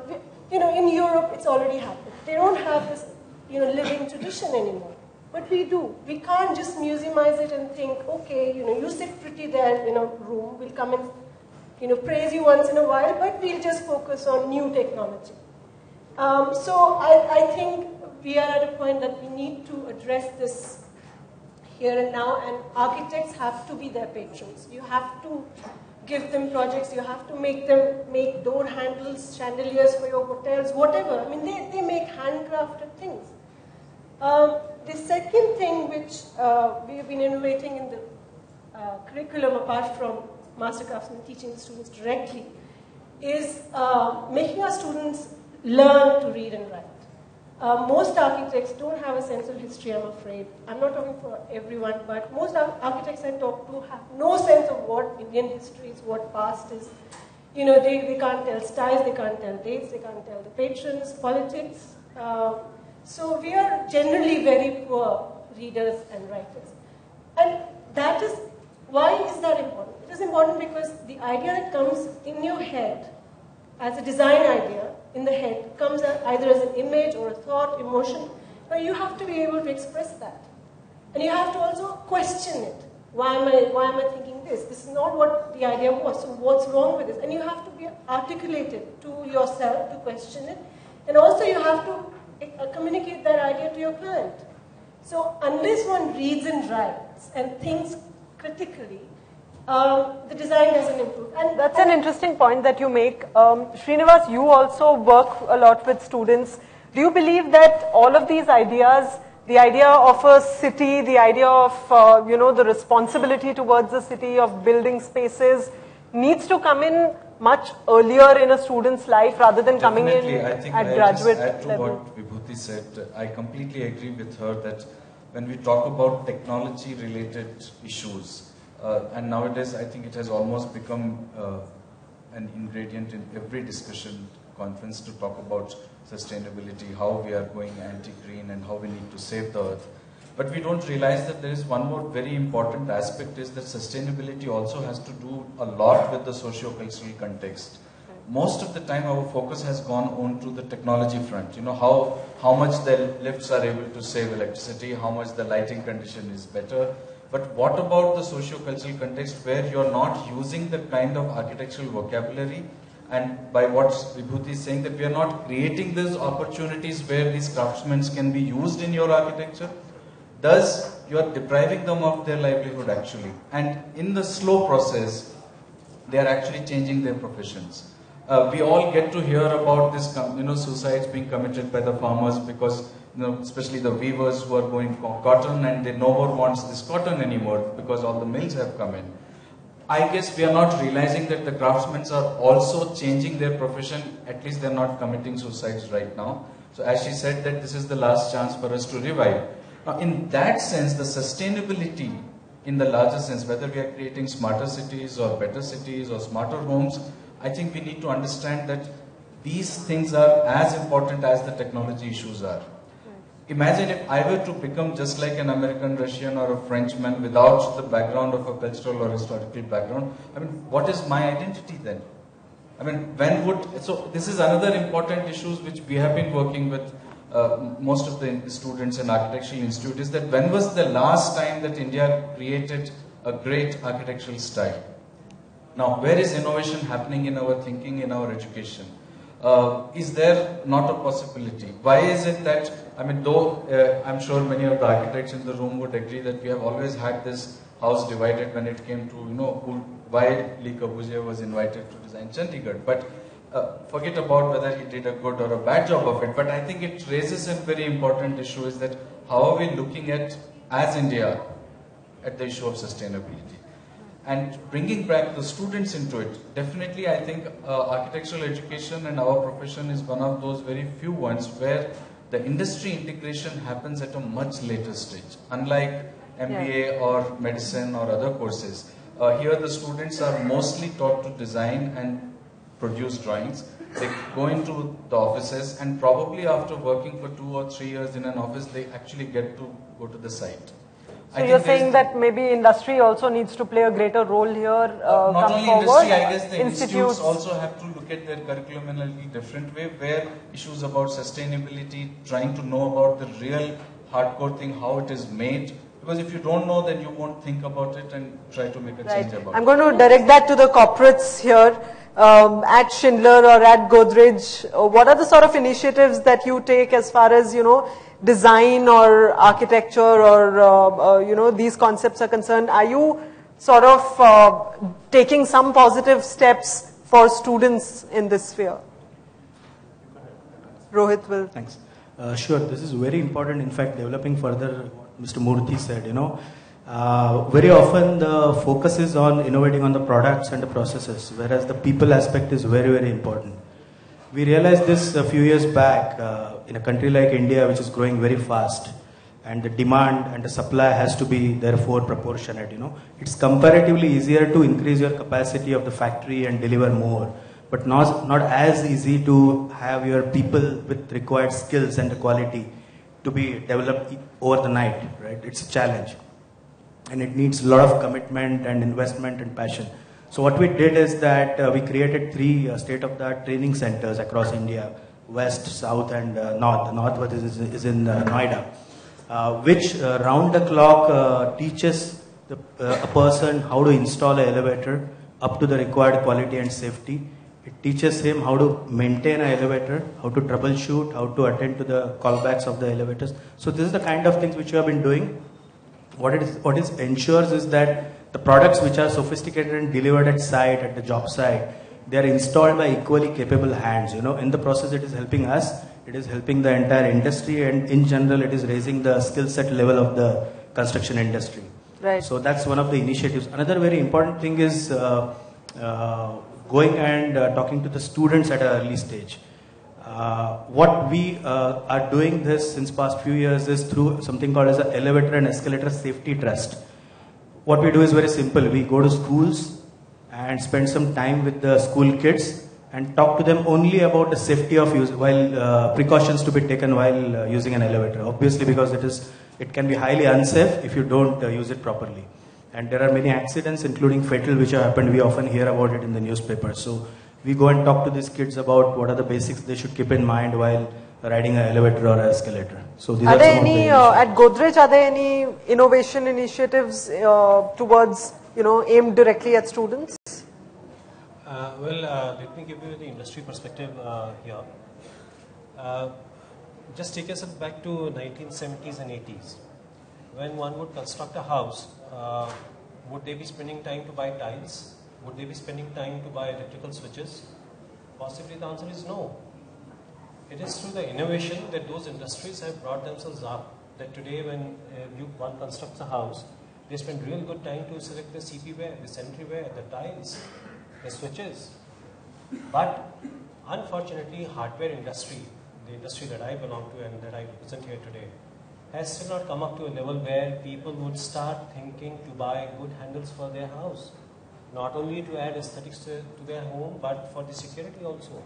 in Europe it's already happened. They don't have this, living tradition anymore. But we do. We can't just museumize it and think, okay, you sit pretty there in a room, we'll come and, praise you once in a while, but we'll just focus on new technology. So I think we are at a point that we need to address this here and now, and architects have to be their patrons. You have to give them projects, you have to make them make door handles, chandeliers for your hotels, whatever. I mean, they make handcrafted things. The second thing which we have been innovating in the curriculum, apart from master craftsmen teaching the students directly, is making our students learn to read and write. Most architects don't have a sense of history, I'm afraid. I'm not talking for everyone, but most architects I talk to have no sense of what Indian history is, what past is. They can't tell styles, they can't tell dates, they can't tell the patrons, politics. So we are generally very poor readers and writers. And that is, why is that important? It is important because the idea that comes in your head as a design idea in the head comes either as an image or a thought, emotion, but you have to be able to express that. And you have to also question it. Why am I thinking this? This is not what the idea was, so what's wrong with this? And you have to be articulated to yourself to question it. And also you have to communicate that idea to your client. So unless one reads and writes and thinks critically, the design doesn't improve. And that's an interesting point that you make. Srinivas, you also work a lot with students. Do you believe that all of these ideas, the idea of a city, the idea of the responsibility towards the city, of building spaces, needs to come in much earlier in a student's life rather than coming in at graduate level? level? What Vibhuti said, I completely agree with her that when we talk about technology related issues, and nowadays I think it has almost become an ingredient in every discussion conference to talk about sustainability, how we are going anti-green and how we need to save the earth. But we don't realize that there is one more very important aspect, is that sustainability also has to do a lot with the socio-cultural context. most of the time our focus has gone on to the technology front. You know, how much the lifts are able to save electricity, how much the lighting condition is better. But what about the socio-cultural context where you're not using the kind of architectural vocabulary, and by what Vibhuti is saying, that we are not creating these opportunities where these craftsmen can be used in your architecture? Thus, you are depriving them of their livelihood actually. And in the slow process, they are actually changing their professions. We all get to hear about this, suicides being committed by the farmers because, especially the weavers who are going cotton, and they no more wants this cotton anymore because all the mills have come in. I guess we are not realizing that the craftsmen are also changing their profession. At least they are not committing suicides right now. So as she said, that this is the last chance for us to revive. Now, in that sense, the sustainability in the larger sense, whether we are creating smarter cities or better cities or smarter homes, I think we need to understand that these things are as important as the technology issues are. Imagine if I were to become just like an American, Russian or a Frenchman without the background of a cultural or historical background. I mean, what is my identity then? I mean, so this is another important issue which we have been working with most of the students in Architectural Institute, is that when was the last time that India created a great architectural style? Now, where is innovation happening in our thinking, in our education? Is there not a possibility? Why is it that, I mean, though I'm sure many of the architects in the room would agree that we have always had this house divided when it came to, why Le Corbusier was invited to design Chandigarh. But forget about whether he did a good or a bad job of it. But I think it raises a very important issue, is that how are we looking at, as India, at the issue of sustainability? And bringing back the students into it, definitely I think architectural education and our profession is one of those very few ones where the industry integration happens at a much later stage. Unlike MBA or medicine or other courses, here the students are mostly taught to design and produce drawings. They go into the offices, and probably after working for 2 or 3 years in an office, they actually get to go to the site. So you're saying that maybe industry also needs to play a greater role here, not only industry, I guess the institutes also have to look at their curriculum in a little different way, where issues about sustainability, trying to know about the real hardcore thing, how it is made. Because if you don't know, then you won't think about it and try to make a change about it. I'm going to direct that to the corporates here. At Schindler or at Godrej, what are the sort of initiatives that you take as far as, design or architecture or, these concepts are concerned? Are you sort of taking some positive steps for students in this sphere? Rohit will. Thanks. Sure, this is very important. In fact, developing further what Mr. Murthy said, very often the focus is on innovating on the products and the processes, whereas the people aspect is very, very important. We realized this a few years back in a country like India, which is growing very fast, and the demand and the supply has to be therefore proportionate. It's comparatively easier to increase your capacity of the factory and deliver more, but not as easy to have your people with required skills and the quality to be developed over the night, right? It's a challenge. And it needs a lot of commitment and investment and passion. So what we did is that we created 3 state-of-the-art training centers across India, West, South and North. The North is in Noida, which round the clock teaches a person how to install an elevator up to the required quality and safety. It teaches him how to maintain an elevator, how to troubleshoot, how to attend to the callbacks of the elevators. So this is the kind of things which we have been doing. What it ensures is that the products which are sophisticated and delivered at site, at the job site, they are installed by equally capable hands. In the process it is helping us, it is helping the entire industry, and in general it is raising the skill set level of the construction industry. Right. So that's one of the initiatives. Another very important thing is going and talking to the students at an early stage. What we are doing this since past few years is through something called as an elevator and escalator safety trust. What we do is very simple. We go to schools and spend some time with the school kids and talk to them only about the safety of use, while precautions to be taken while using an elevator. Obviously, because it can be highly unsafe if you don't use it properly. And there are many accidents, including fatal, which have happened. We often hear about it in the newspaper. So we go and talk to these kids about what are the basics they should keep in mind while riding an elevator or an escalator. So these Are are there some any, of the at Godrej, are there any innovation initiatives towards, aimed directly at students? Let me give you the industry perspective here. Just take us back to 1970s and 80s. When one would construct a house, would they be spending time to buy tiles? Would they be spending time to buy electrical switches? Possibly the answer is no. It is through the innovation that those industries have brought themselves up. That today when one constructs a house, they spend real good time to select the CP ware, the sanitary ware, the tiles, the switches. But unfortunately, hardware industry, the industry that I belong to and that I represent here today, has still not come up to a level where people would start thinking to buy good handles for their house. Not only to add aesthetics to their home, but for the security also.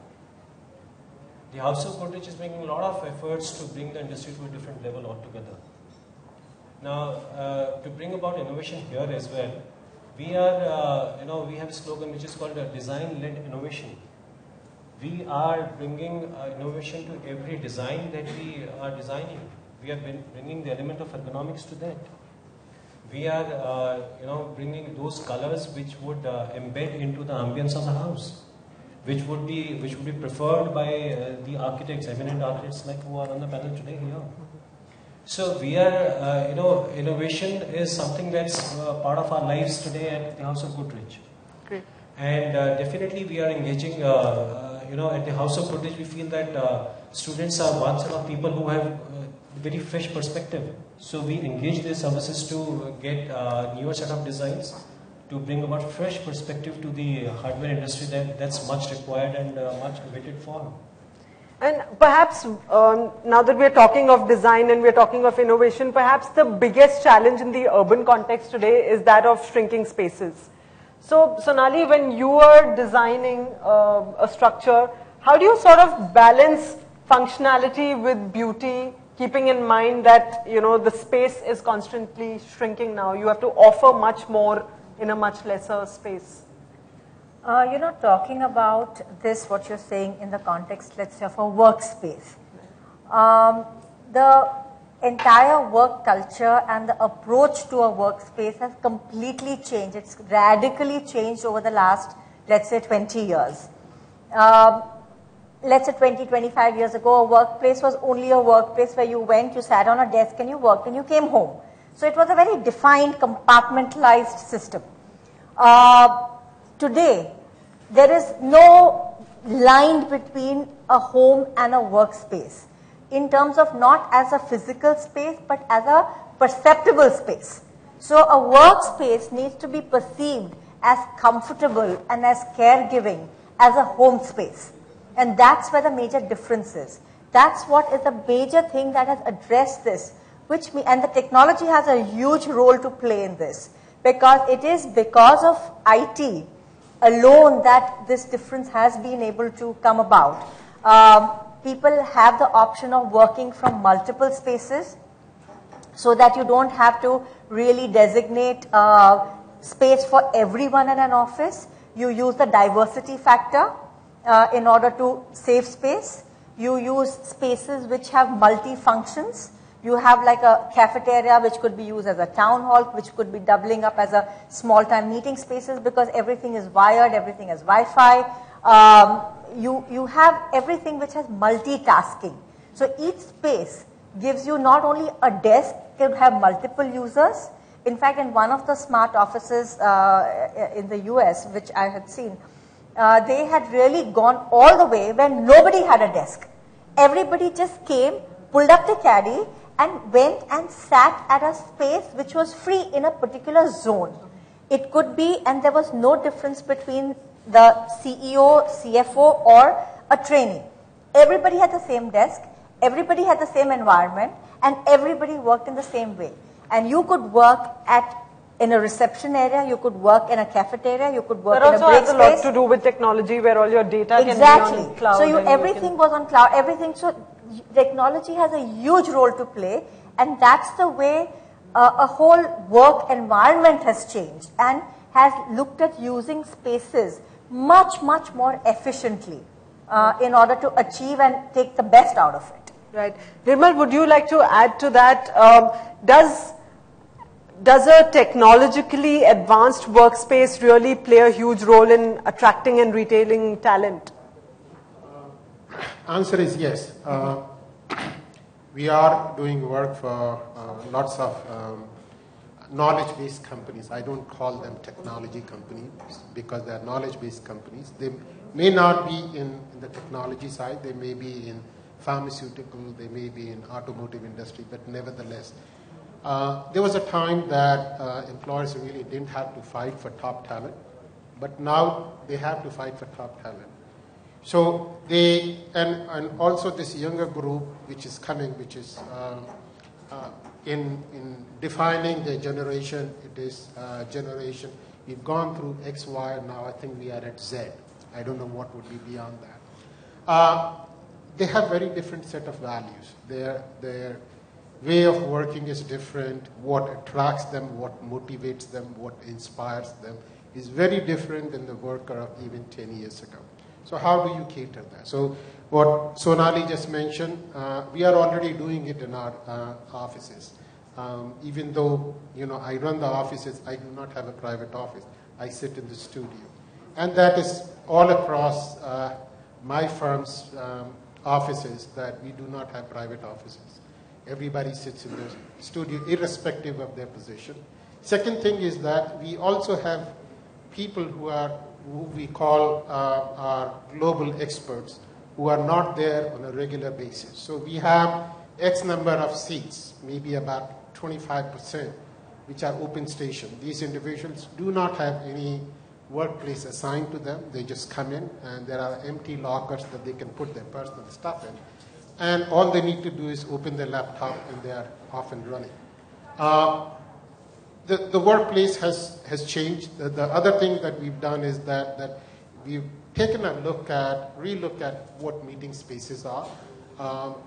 The House of Godrej is making a lot of efforts to bring the industry to a different level altogether. Now, to bring about innovation here as well, we are, we have a slogan which is called design-led innovation. We are bringing innovation to every design that we are designing. We are bringing the element of ergonomics to that. We are, bringing those colors which would embed into the ambience of the house, which would be preferred by the architects, eminent architects like who are on the panel today here. So we are, innovation is something that's part of our lives today at the House of Godrej. Great. And definitely we are engaging, at the House of Godrej we feel that students are one set of people who have very fresh perspective. So we engage their services to get newer set of designs, to bring about fresh perspective to the hardware industry that's much required and much awaited for. And perhaps now that we're talking of design and we're talking of innovation, perhaps the biggest challenge in the urban context today is that of shrinking spaces. So Sonali, when you are designing a structure, how do you sort of balance functionality with beauty, keeping in mind that the space is constantly shrinking now? You have to offer much more in a much lesser space. Talking about this, what you're saying in the context, let's say, of a workspace. The entire work culture and the approach to a workspace has completely changed. It's radically changed over the last, let's say, 20 years. Let's say 20, 25 years ago, a workplace was only a workplace where you went, you sat on a desk and you worked and you came home. So it was a very defined, compartmentalized system. Today, there is no line between a home and a workspace in terms of not as a physical space but as a perceptible space. So a workspace needs to be perceived as comfortable and as caregiving as a home space. And that's where the major difference is. That's what is the major thing that has addressed this, and the technology has a huge role to play in this, because it is because of IT alone that this difference has been able to come about. People have the option of working from multiple spaces so that you don't have to really designate space for everyone in an office. You use the diversity factor in order to save space. You use spaces which have multi-functions. You have like a cafeteria which could be used as a town hall, which could be doubling up as a small-time meeting spaces because everything is wired, everything is Wi-Fi. You have everything which has multitasking. So each space gives you not only a desk, it could have multiple users. In fact, in one of the smart offices in the US, which I had seen, they had really gone all the way where nobody had a desk. Everybody just came, pulled up the caddy, and went and sat at a space which was free in a particular zone. It could be, and there was no difference between the CEO, CFO, or a trainee. Everybody had the same desk, everybody had the same environment, and everybody worked in the same way. And you could work in a reception area, you could work in a cafeteria, you could work in a break space. That also has a lot to do with technology where all your data can be on cloud. So everything was on cloud, everything. So technology has a huge role to play, and that's the way a whole work environment has changed and has looked at using spaces much, much more efficiently in order to achieve and take the best out of it. Right. Nirmal, would you like to add to that? Does a technologically advanced workspace really play a huge role in attracting and retaining talent? Answer is yes. We are doing work for lots of knowledge-based companies. I don't call them technology companies because they are knowledge-based companies. They may not be in the technology side. They may be in pharmaceutical. They may be in automotive industry. But nevertheless, there was a time that employers really didn't have to fight for top talent. But now they have to fight for top talent. So they, and also this younger group which is coming, which is in defining the generation, it is generation. We've gone through X, Y, and now I think we are at Z. I don't know what would be beyond that. They have very different set of values. Their way of working is different. What attracts them, what motivates them, what inspires them is very different than the worker of even 10 years ago. So how do you cater that? So what Sonali just mentioned, we are already doing it in our offices. Even though, I run the offices, I do not have a private office. I sit in the studio. And that is all across my firm's offices, that we do not have private offices. Everybody sits in the studio irrespective of their position. Second thing is that we also have people who we call our global experts, who are not there on a regular basis. So we have X number of seats, maybe about 25%, which are open station. These individuals do not have any workplace assigned to them. They just come in, and there are empty lockers that they can put their personal stuff in. And all they need to do is open their laptop, and they are off and running. The workplace has changed. The other thing that we've done is that we've taken a relook at what meeting spaces are.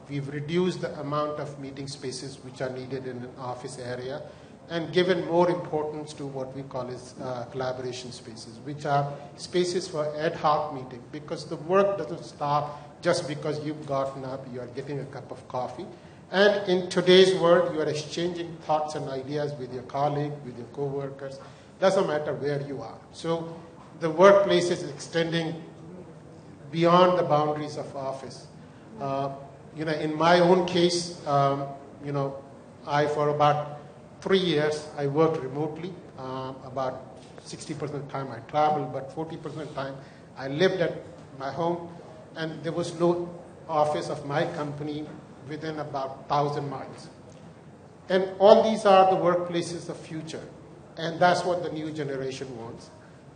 We've reduced the amount of meeting spaces which are needed in an office area, and given more importance to what we call as collaboration spaces, which are spaces for ad hoc meeting, because the work doesn't stop just because you've gotten up, you are getting a cup of coffee. And in today's world, you are exchanging thoughts and ideas with your colleague, with your co-workers. Doesn't matter where you are. So the workplace is extending beyond the boundaries of office. In my own case, I for about 3 years, I worked remotely. About 60% of the time I traveled, but 40% of the time I lived at my home, and there was no office of my company within about 1,000 miles. And all these are the workplaces of future, and that's what the new generation wants.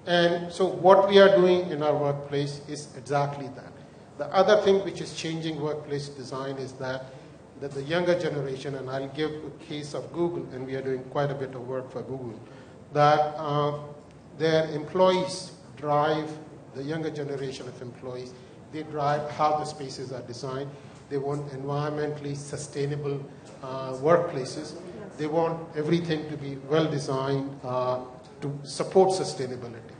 And so what we are doing in our workplace is exactly that. The other thing which is changing workplace design is that the younger generation, and I'll give a case of Google, and we are doing quite a bit of work for Google, that their employees drive, the younger generation of employees, they drive how the spaces are designed. They want environmentally sustainable workplaces. They want everything to be well designed to support sustainability.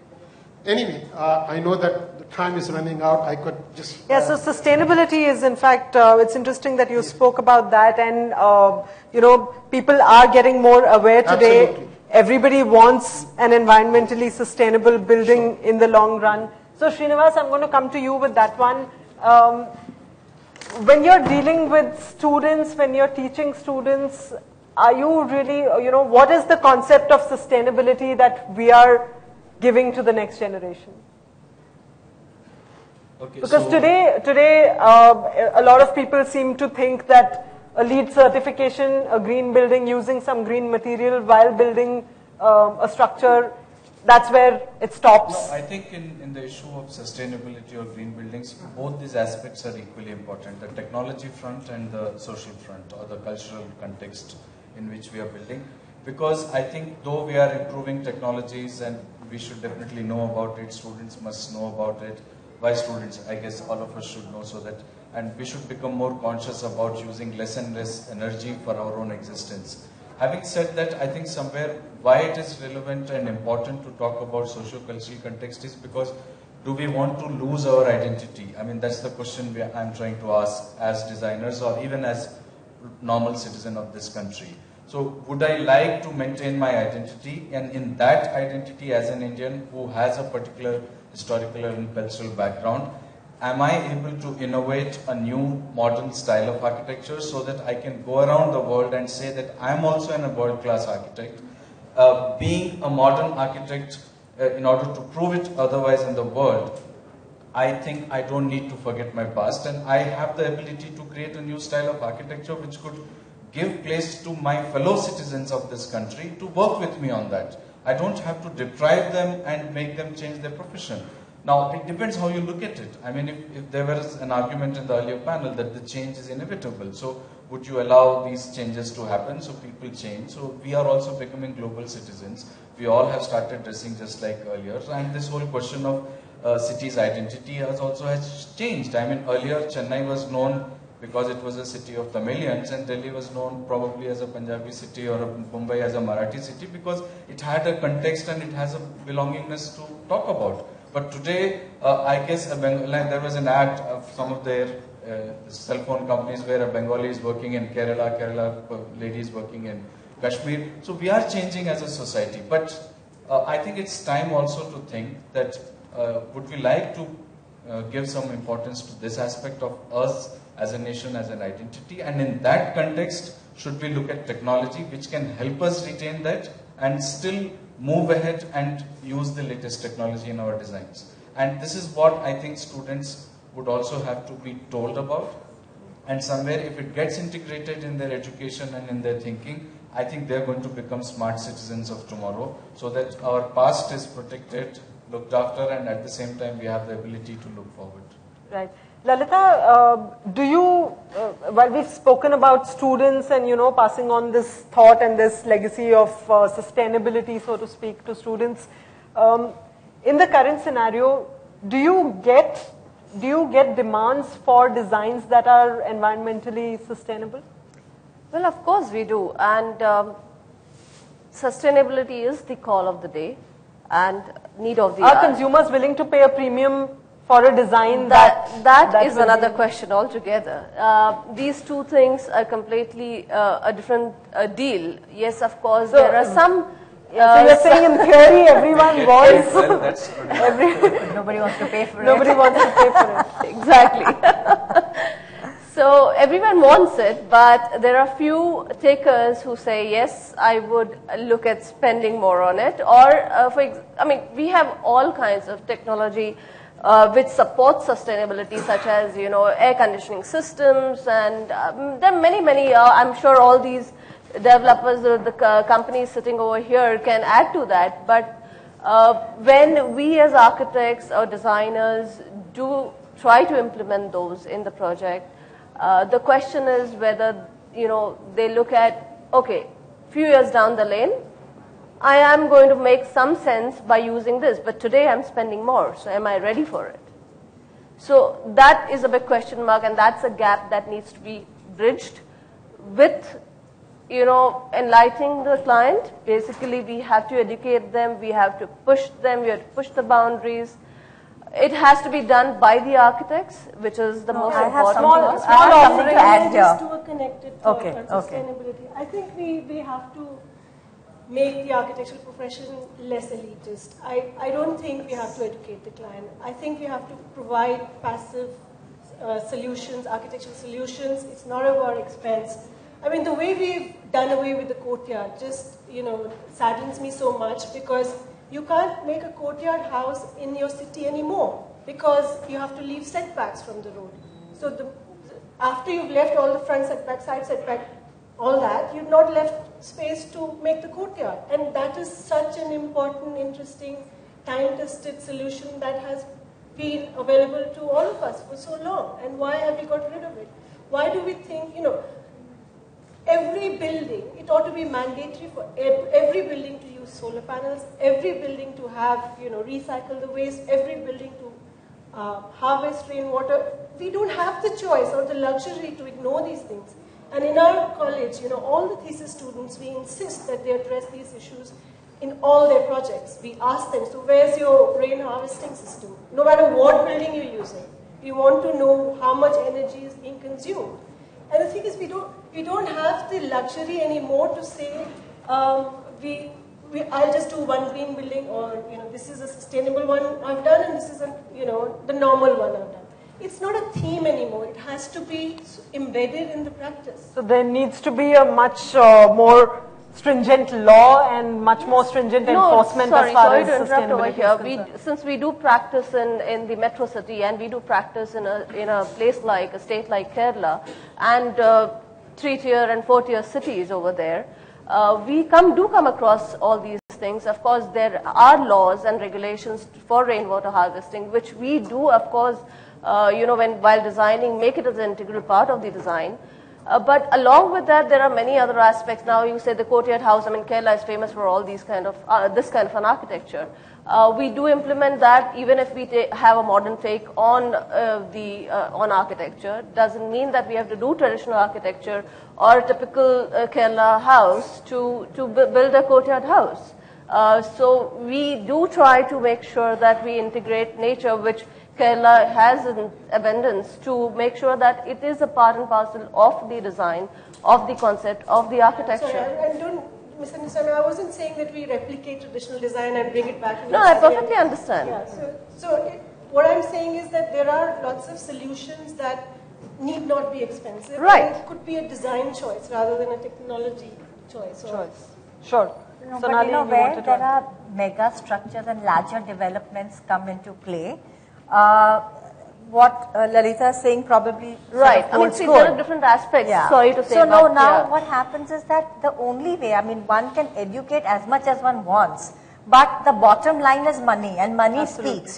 Anyway, I know that the time is running out. I could just... Yeah, so sustainability is, in fact, it's interesting that you spoke about that, and, people are getting more aware today. Absolutely. Everybody wants an environmentally sustainable building in the long run. So, Srinivas, I'm going to come to you with that one. When you're dealing with students, when you're teaching students, are you really, what is the concept of sustainability that we are giving to the next generation? Okay, because today, a lot of people seem to think that a LEED certification, a green building using some green material while building a structure, that's where it stops. No, I think in the issue of sustainability or green buildings, both these aspects are equally important, the technology front and the social front, or the cultural context in which we are building. Because I think though we are improving technologies, and we should definitely know about it, students must know about it. Why students? I guess all of us should know, so that, and we should become more conscious about using less and less energy for our own existence. Having said that, I think somewhere why it is relevant and important to talk about socio-cultural context is because do we want to lose our identity? I mean, that's the question I'm trying to ask as designers or even as normal citizen of this country. So would I like to maintain my identity, and in that identity as an Indian who has a particular historical and cultural background, am I able to innovate a new modern style of architecture so that I can go around the world and say that I'm also a world-class architect? Being a modern architect, in order to prove it otherwise in the world, I think I don't need to forget my past, and I have the ability to create a new style of architecture which could give place to my fellow citizens of this country to work with me on that. I don't have to deprive them and make them change their profession. Now, it depends how you look at it. I mean, if there was an argument in the earlier panel that the change is inevitable, so would you allow these changes to happen so people change? So we are also becoming global citizens. We all have started dressing just like earlier, and this whole question of city's identity has changed. I mean, earlier Chennai was known because it was a city of Tamilians, and Delhi was known probably as a Punjabi city or Mumbai as a Marathi city because it had a context and it has a belongingness to talk about. But today, I guess there was an ad of some of their cell phone companies where a Bengali is working in Kerala lady is working in Kashmir. So we are changing as a society, but I think it's time also to think that would we like to give some importance to this aspect of us as a nation, as an identity, and in that context, should we look at technology which can help us retain that and still move ahead and use the latest technology in our designs. And this is what I think students would also have to be told about. And somewhere, if it gets integrated in their education and in their thinking, I think they're going to become smart citizens of tomorrow, so that our past is protected, looked after, and at the same time, we have the ability to look forward. Right. Lalita, do you, while we've spoken about students and, passing on this thought and this legacy of sustainability, so to speak, to students, in the current scenario, do you get demands for designs that are environmentally sustainable? Well, of course we do, and sustainability is the call of the day and need of the hour. Are consumers willing to pay a premium for a design that is another question altogether. These two things are completely a different deal. Yes, of course, there are some. So you're saying in theory everyone wants. Nobody wants to pay for it. Nobody wants to pay for it. Exactly. So everyone wants it, but there are few takers who say, yes, I would look at spending more on it. Or, we have all kinds of technology which supports sustainability, such as, air conditioning systems, and there are many, I'm sure all these developers or the companies sitting over here can add to that. But when we as architects or designers do try to implement those in the project, the question is whether, they look at, okay, few years down the lane, I am going to make some sense by using this, but today I'm spending more, so am I ready for it? So that is a big question mark, and that's a gap that needs to be bridged with, enlightening the client. Basically, we have to educate them, we have to push them, we have to push the boundaries. It has to be done by the architects, which is the most important. I have something to add here. Just to a connected thought on sustainability. I think we have to make the architectural profession less elitist. I don't think we have to educate the client. I think we have to provide passive solutions, architectural solutions. It's not about expense. I mean, the way we've done away with the courtyard just, saddens me so much, because you can't make a courtyard house in your city anymore because you have to leave setbacks from the road. So after you've left all the front setback, side setback, all that, you've not left space to make the courtyard. And that is such an important, interesting, time-tested solution that has been available to all of us for so long. And why have we got rid of it? Why do we think, every building, it ought to be mandatory for every building to use solar panels, every building to have, recycle the waste, every building to harvest rainwater. We don't have the choice or the luxury to ignore these things. And in our college, all the thesis students, we insist that they address these issues in all their projects. We ask them, so where's your rain harvesting system? No matter what building you're using, we want to know how much energy is being consumed. And the thing is, we don't have the luxury anymore to say, I'll just do one green building, or this is a sustainable one I've done, and this is the normal one I've done. It's not a theme anymore. It has to be embedded in the practice. So there needs to be a much more stringent law and much more stringent enforcement as far as sustainability is concerned. Since we do practice in the metro city, and we do practice in a place like a state like Kerala, and 3-tier and 4-tier cities over there, we do come across all these things. Of course, there are laws and regulations for rainwater harvesting, which we do, of course, while designing, make it as an integral part of the design. But along with that, there are many other aspects. Now, you say the courtyard house. I mean, Kerala is famous for all these kind of this kind of an architecture. We do implement that, even if we have a modern take on on architecture. Doesn't mean that we have to do traditional architecture or a typical Kerala house to build a courtyard house. So we do try to make sure that we integrate nature, which Kerala has in abundance, to make sure that it is a part and parcel of the design, of the concept, of the architecture. Sorry, and don't misunderstand. I wasn't saying that we replicate traditional design and bring it back. No, I perfectly understand. Yeah, what I'm saying is that there are lots of solutions that need not be expensive. Right. It could be a design choice rather than a technology choice. Sure. But where there are mega structures and larger developments come into play, what Lalita is saying probably right. I mean, see, there are different aspects. Yeah. Sorry to say. So now what happens is that the only way, I mean, one can educate as much as one wants, but the bottom line is money, and money speaks,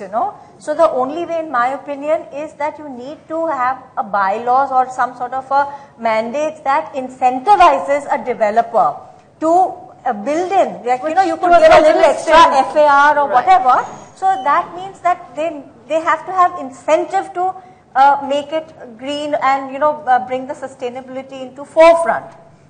So the only way, in my opinion, is that you need to have a bylaws or some sort of a mandate that incentivizes a developer to build in. Like, you could give a little extra FAR or whatever. So that means that they have to have incentive to make it green and bring the sustainability into forefront.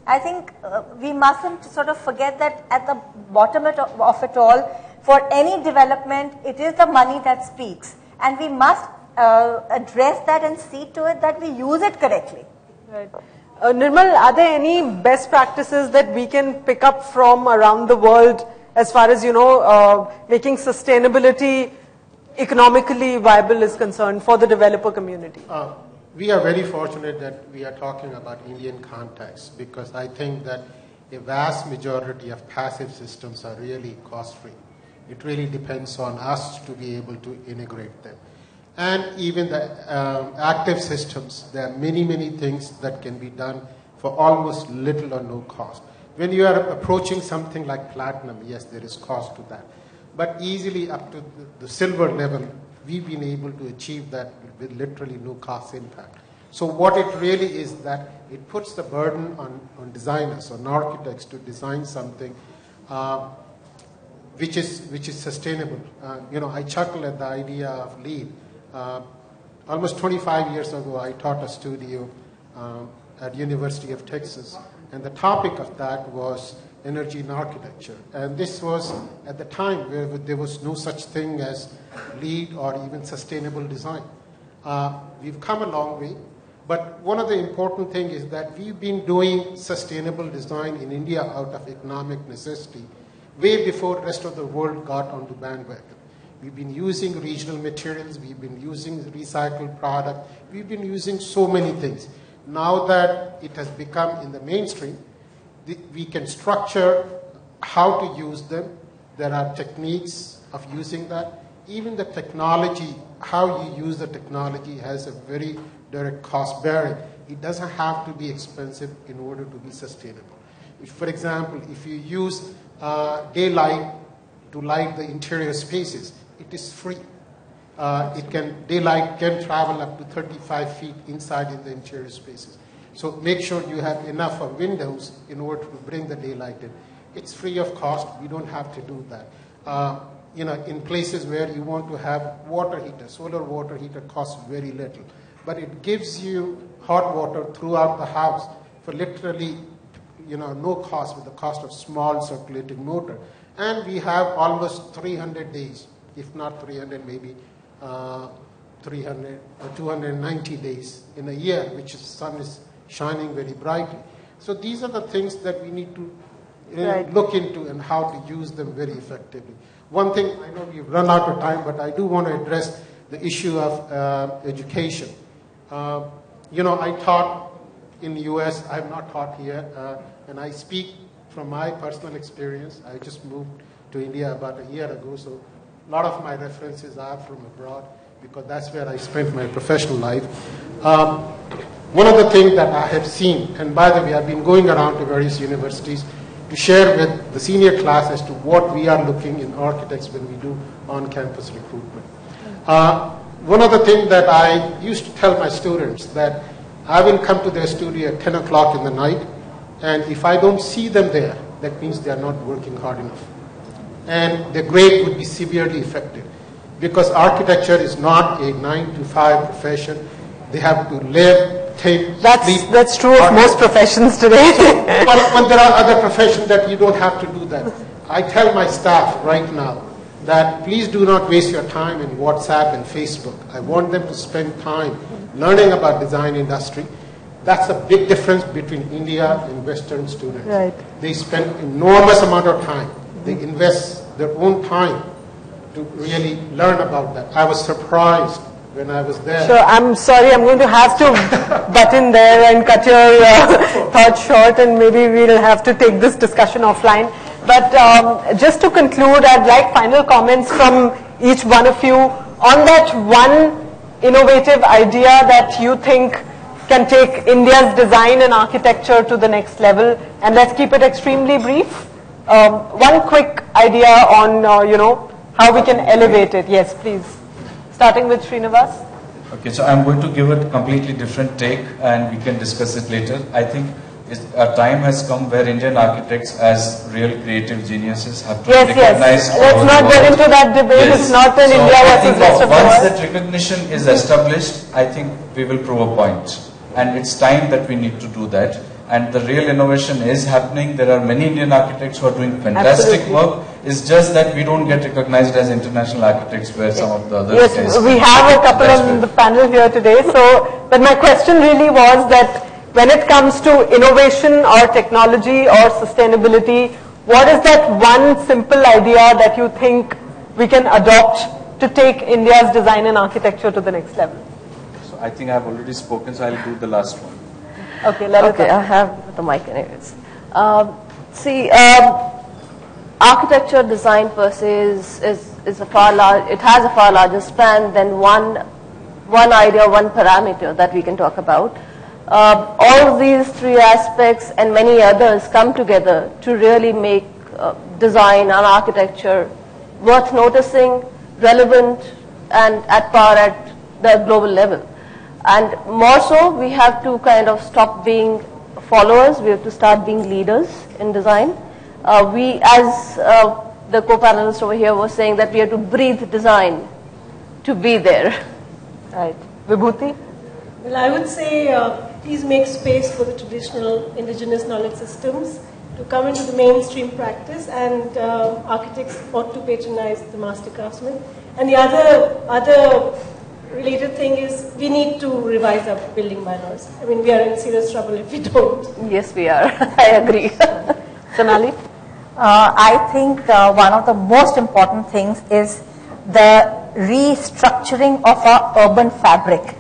I think we mustn't sort of forget that at the bottom of it all, for any development, it is the money that speaks, and we must address that and see to it that we use it correctly. Right. Nirmal, are there any best practices that we can pick up from around the world as far as making sustainability economically viable is concerned for the developer community? We are very fortunate that we are talking about Indian context, because I think that a vast majority of passive systems are really cost-free. It really depends on us to be able to integrate them. And even the active systems, there are many, many things that can be done for almost little or no cost. When you are approaching something like platinum, yes, there is cost to that. But easily up to the silver level, we've been able to achieve that with literally no cost impact. So what it really is that it puts the burden on designers, on architects, to design something which is sustainable. I chuckle at the idea of LEED. Almost 25 years ago, I taught a studio at University of Texas, and the topic of that was energy in architecture. And this was at the time where there was no such thing as LEED or even sustainable design. We've come a long way, but one of the important things is that we've been doing sustainable design in India out of economic necessity way before the rest of the world got on the bandwagon. We've been using regional materials, we've been using recycled product, we've been using so many things. Now that it has become in the mainstream, we can structure how to use them. There are techniques of using that. Even the technology, how you use the technology, has a very direct cost bearing. It doesn't have to be expensive in order to be sustainable. For example, if you use daylight to light the interior spaces, it is free. Daylight can travel up to 35 feet inside in the interior spaces. So make sure you have enough of windows in order to bring the daylight in. It's free of cost. We don't have to do that. In places where you want to have water heater, solar water heater costs very little. But it gives you hot water throughout the house for literally no cost, with the cost of small circulating motor. And we have almost 300 days, if not 300, maybe 300 or 290 days in a year, which the sun is shining very brightly. So these are the things that we need to look into and how to use them very effectively. One thing, I know we've run out of time, but I do want to address the issue of education. I taught in the US, I have not taught here, and I speak from my personal experience. I just moved to India about a year ago, so a lot of my references are from abroad because that's where I spent my professional life. One of the things that I have seen, and by the way, I've been going around to various universities to share with the senior class as to what we are looking in architects when we do on-campus recruitment. One of the things that I used to tell my students that I will come to their studio at 10 o'clock in the night, and if I don't see them there, that means they are not working hard enough. And their grade would be severely affected. Because architecture is not a 9-to-5 profession. They have to live, sleep. That's true of most professions today. But there are other professions that you don't have to do that. I tell my staff right now that please do not waste your time in WhatsApp and Facebook. I want them to spend time learning about design industry. That's a big difference between India and Western students. Right. They spend enormous amount of time. They invest their own time to really learn about that. I was surprised when I was there. Sure, I'm sorry, I'm going to have to butt in there and cut your thoughts short, and maybe we'll have to take this discussion offline. But just to conclude, I'd like final comments from each one of you on that one innovative idea that you think can take India's design and architecture to the next level. And let's keep it extremely brief. One quick idea on, how we can elevate it. Yes, please. Starting with Srinivas. Okay, so I'm going to give it a completely different take and we can discuss it later. I think a time has come where Indian architects as real creative geniuses have to be recognized. Yes. Let's not get into that debate. Yes. It's not an India versus rest of the world. Once that recognition is established, I think we will prove a point. And it's time that we need to do that. And the real innovation is happening. There are many Indian architects who are doing fantastic work. It's just that we don't get recognized as international architects where some of the others. Yes, we have a couple on the panel here today. So, but my question really was that when it comes to innovation or technology or sustainability, what is that one simple idea that you think we can adopt to take India's design and architecture to the next level? So I think I've already spoken, so I'll do the last one. Okay, I have the mic anyways. Architecture design per se is a far large. It has a far larger span than one idea, one parameter that we can talk about. All of these three aspects and many others come together to really make design and architecture worth noticing, relevant, and at par at the global level. And more so, we have to kind of stop being followers. We have to start being leaders in design. We, as the co-panelist over here was saying, that we have to breathe design to be there. Right. Vibhuti? Well, I would say please make space for the traditional indigenous knowledge systems to come into the mainstream practice, and architects ought to patronize the master craftsmen. And the other related thing is we need to revise our building bylaws. I mean, we are in serious trouble if we don't. Yes, we are. I agree. Sonali? I think one of the most important things is the restructuring of our urban fabric.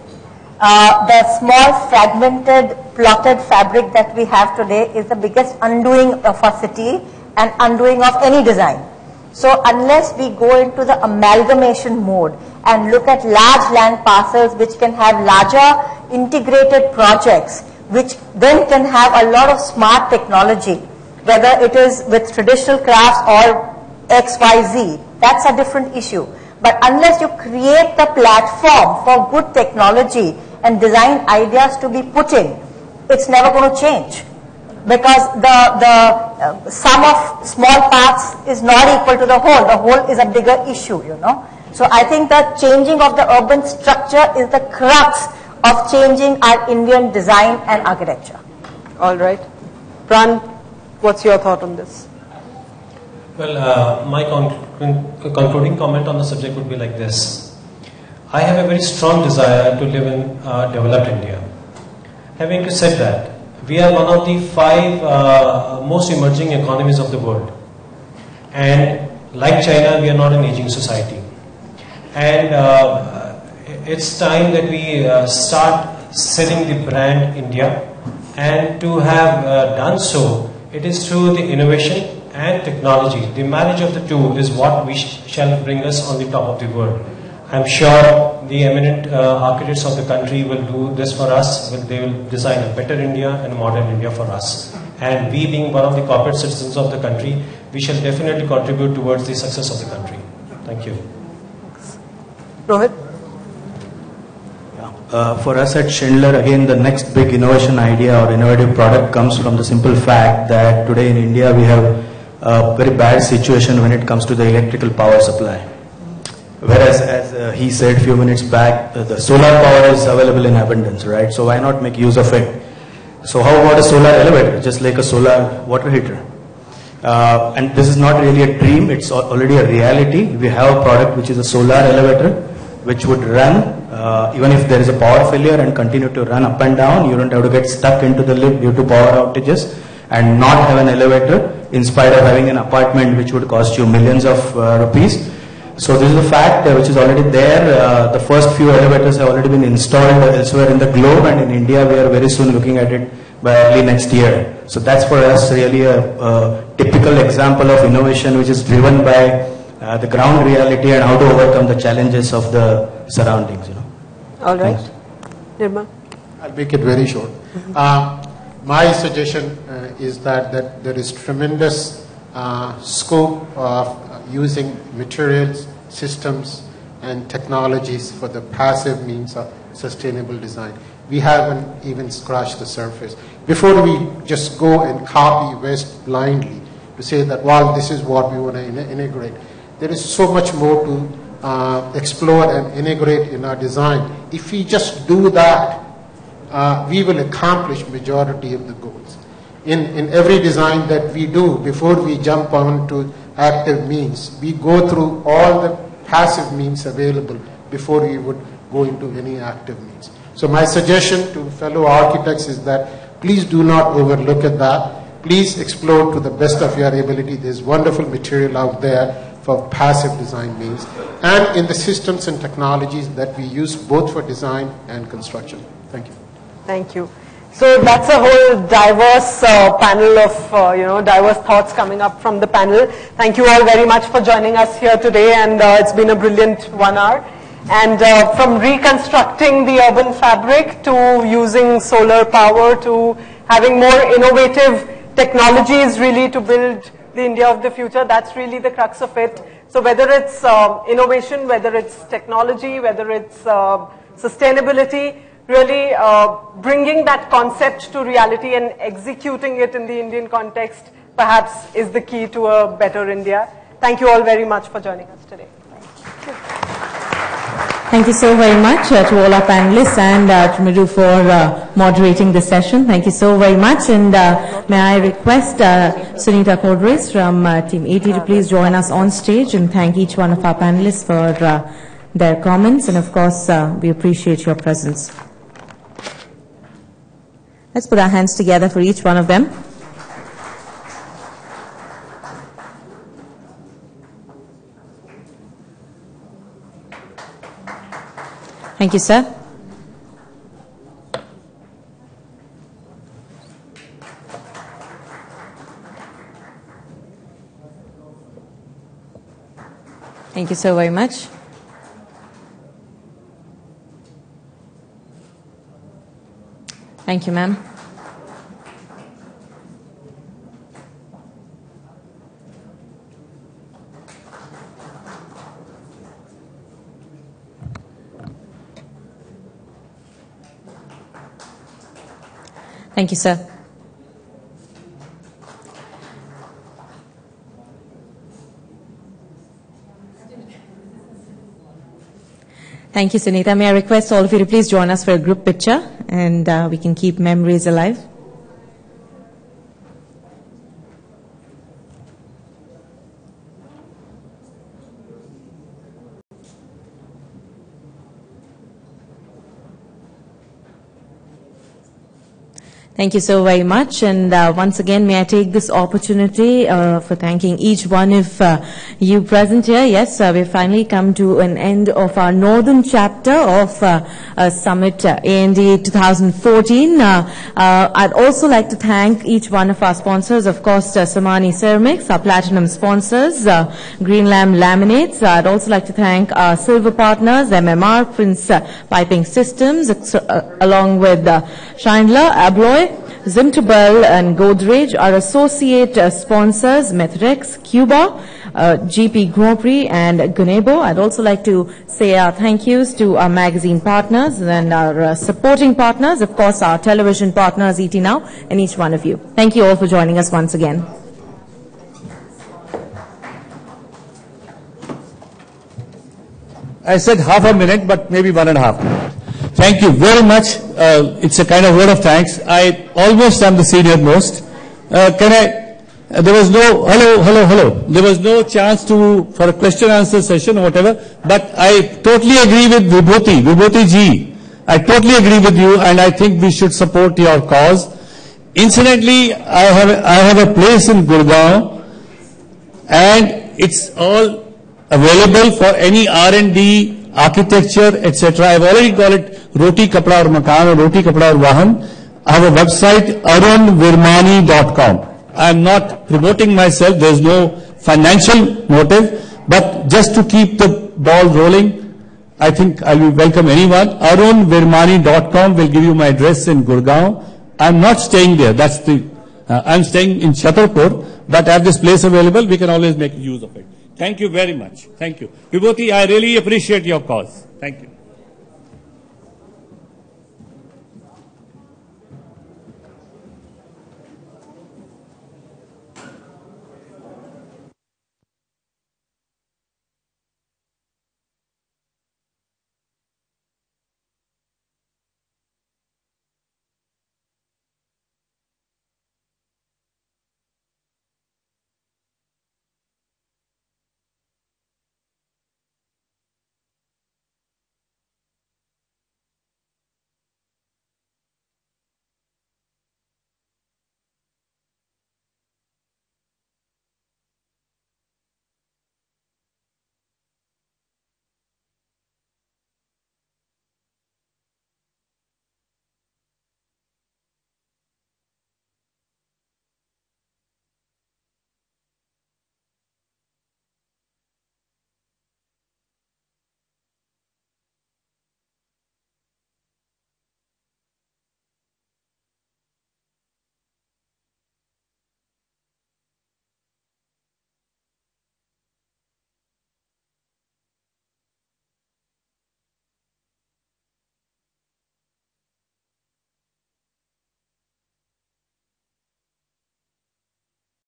The small fragmented plotted fabric that we have today is the biggest undoing of our city and undoing of any design. So unless we go into the amalgamation mode and look at large land parcels which can have larger integrated projects, which then can have a lot of smart technology, whether it is with traditional crafts or XYZ, that's a different issue. But unless you create the platform for good technology and design ideas to be put in, it's never going to change. Because the sum of small parts is not equal to the whole. The whole is a bigger issue, So I think that changing of the urban structure is the crux of changing our Indian design and architecture. All right. Pran, what's your thought on this? Well, my concluding comment on the subject would be like this. I have a very strong desire to live in developed India. Having said that, we are one of the 5 most emerging economies of the world. And like China, we are not an aging society. And it's time that we start selling the brand India. And to have done so, it is through the innovation and technology. The marriage of the two is what we shall bring us on the top of the world. I'm sure the eminent architects of the country will do this for us. They will design a better India and a modern India for us. And we, being one of the corporate citizens of the country, we shall definitely contribute towards the success of the country. Thank you. Rohit? For us at Schindler, again, the next big innovation idea or innovative product comes from the simple fact that today in India we have a very bad situation when it comes to the electrical power supply. Whereas, as he said a few minutes back, the solar power is available in abundance, right? So why not make use of it? So how about a solar elevator, just like a solar water heater? And this is not really a dream, it's already a reality. We have a product which is a solar elevator, which would run even if there is a power failure and continue to run up and down. You don't have to get stuck into the lift due to power outages and not have an elevator in spite of having an apartment which would cost you millions of rupees. So this is a fact which is already there. The first few elevators have already been installed elsewhere in the globe, and in India we are very soon looking at it by early next year. So that's for us really a typical example of innovation which is driven by the ground reality and how to overcome the challenges of the surroundings. All right. Nirmal? I'll make it very short. My suggestion is that there is tremendous scope of using materials, systems, and technologies for the passive means of sustainable design. We haven't even scratched the surface. Before we just go and copy West blindly to say that, well, this is what we want to integrate, there is so much more to explore and integrate in our design. If we just do that, we will accomplish majority of the goals. In every design that we do, before we jump on to active means, we go through all the passive means available before we would go into any active means. So my suggestion to fellow architects is that please do not overlook at that. Please explore to the best of your ability. There's wonderful material out there for passive design means, and in the systems and technologies that we use both for design and construction. Thank you. Thank you. So that's a whole diverse panel of diverse thoughts coming up from the panel. Thank you all very much for joining us here today, and it's been a brilliant 1 hour. And from reconstructing the urban fabric to using solar power to having more innovative technologies really to build the India of the future, that's really the crux of it. So whether it's innovation, whether it's technology, whether it's sustainability, really bringing that concept to reality and executing it in the Indian context perhaps is the key to a better India. Thank you all very much for joining us today. Thank you so very much to all our panelists and to Madhu for moderating this session. Thank you so very much. And may I request Sunita Kodres from Team 80 to please join us on stage and thank each one of our panelists for their comments. And of course, we appreciate your presence. Let's put our hands together for each one of them. Thank you, sir. Thank you so very much. Thank you, ma'am. Thank you, sir. Thank you, Sunita. May I request all of you to please join us for a group picture and we can keep memories alive. Thank you so very much. And once again, may I take this opportunity for thanking each one of you present here. Yes, we've finally come to an end of our northern chapter of Summit A&D 2014. I'd also like to thank each one of our sponsors, of course, Samani Ceramics, our platinum sponsors, Green Lamb Laminates. I'd also like to thank our silver partners, MMR, Prince Piping Systems, along with Schindler, Abloy, Zimtobel and Godrej. Our associate sponsors, Metherex, Cuba, GP Grand Prix and Gunebo. I'd also like to say our thank yous to our magazine partners and our supporting partners, of course our television partners, ET Now, and each one of you. Thank you all for joining us once again. I said half a minute, but maybe 1.5 minutes. Thank you very much. It's a kind of word of thanks. I almost am the senior most. There was no, hello. There was no chance for a question answer session or whatever, but I totally agree with Vibhuti ji. I totally agree with you, and I think we should support your cause. Incidentally, I have a place in Gurgaon, and it's all available for any R&D, architecture, etc. I've already called it Roti Kapda aur Makan or Roti Kapda aur Vahan. I have a website, arunvirmani.com. I'm not promoting myself. There's no financial motive, but just to keep the ball rolling, I think I will welcome anyone. arunvirmani.com will give you my address in Gurgaon. I'm not staying there. I'm staying in Chhatarpur, but I have this place available. We can always make use of it. Thank you very much. Thank you. Vibhuti, I really appreciate your cause. Thank you.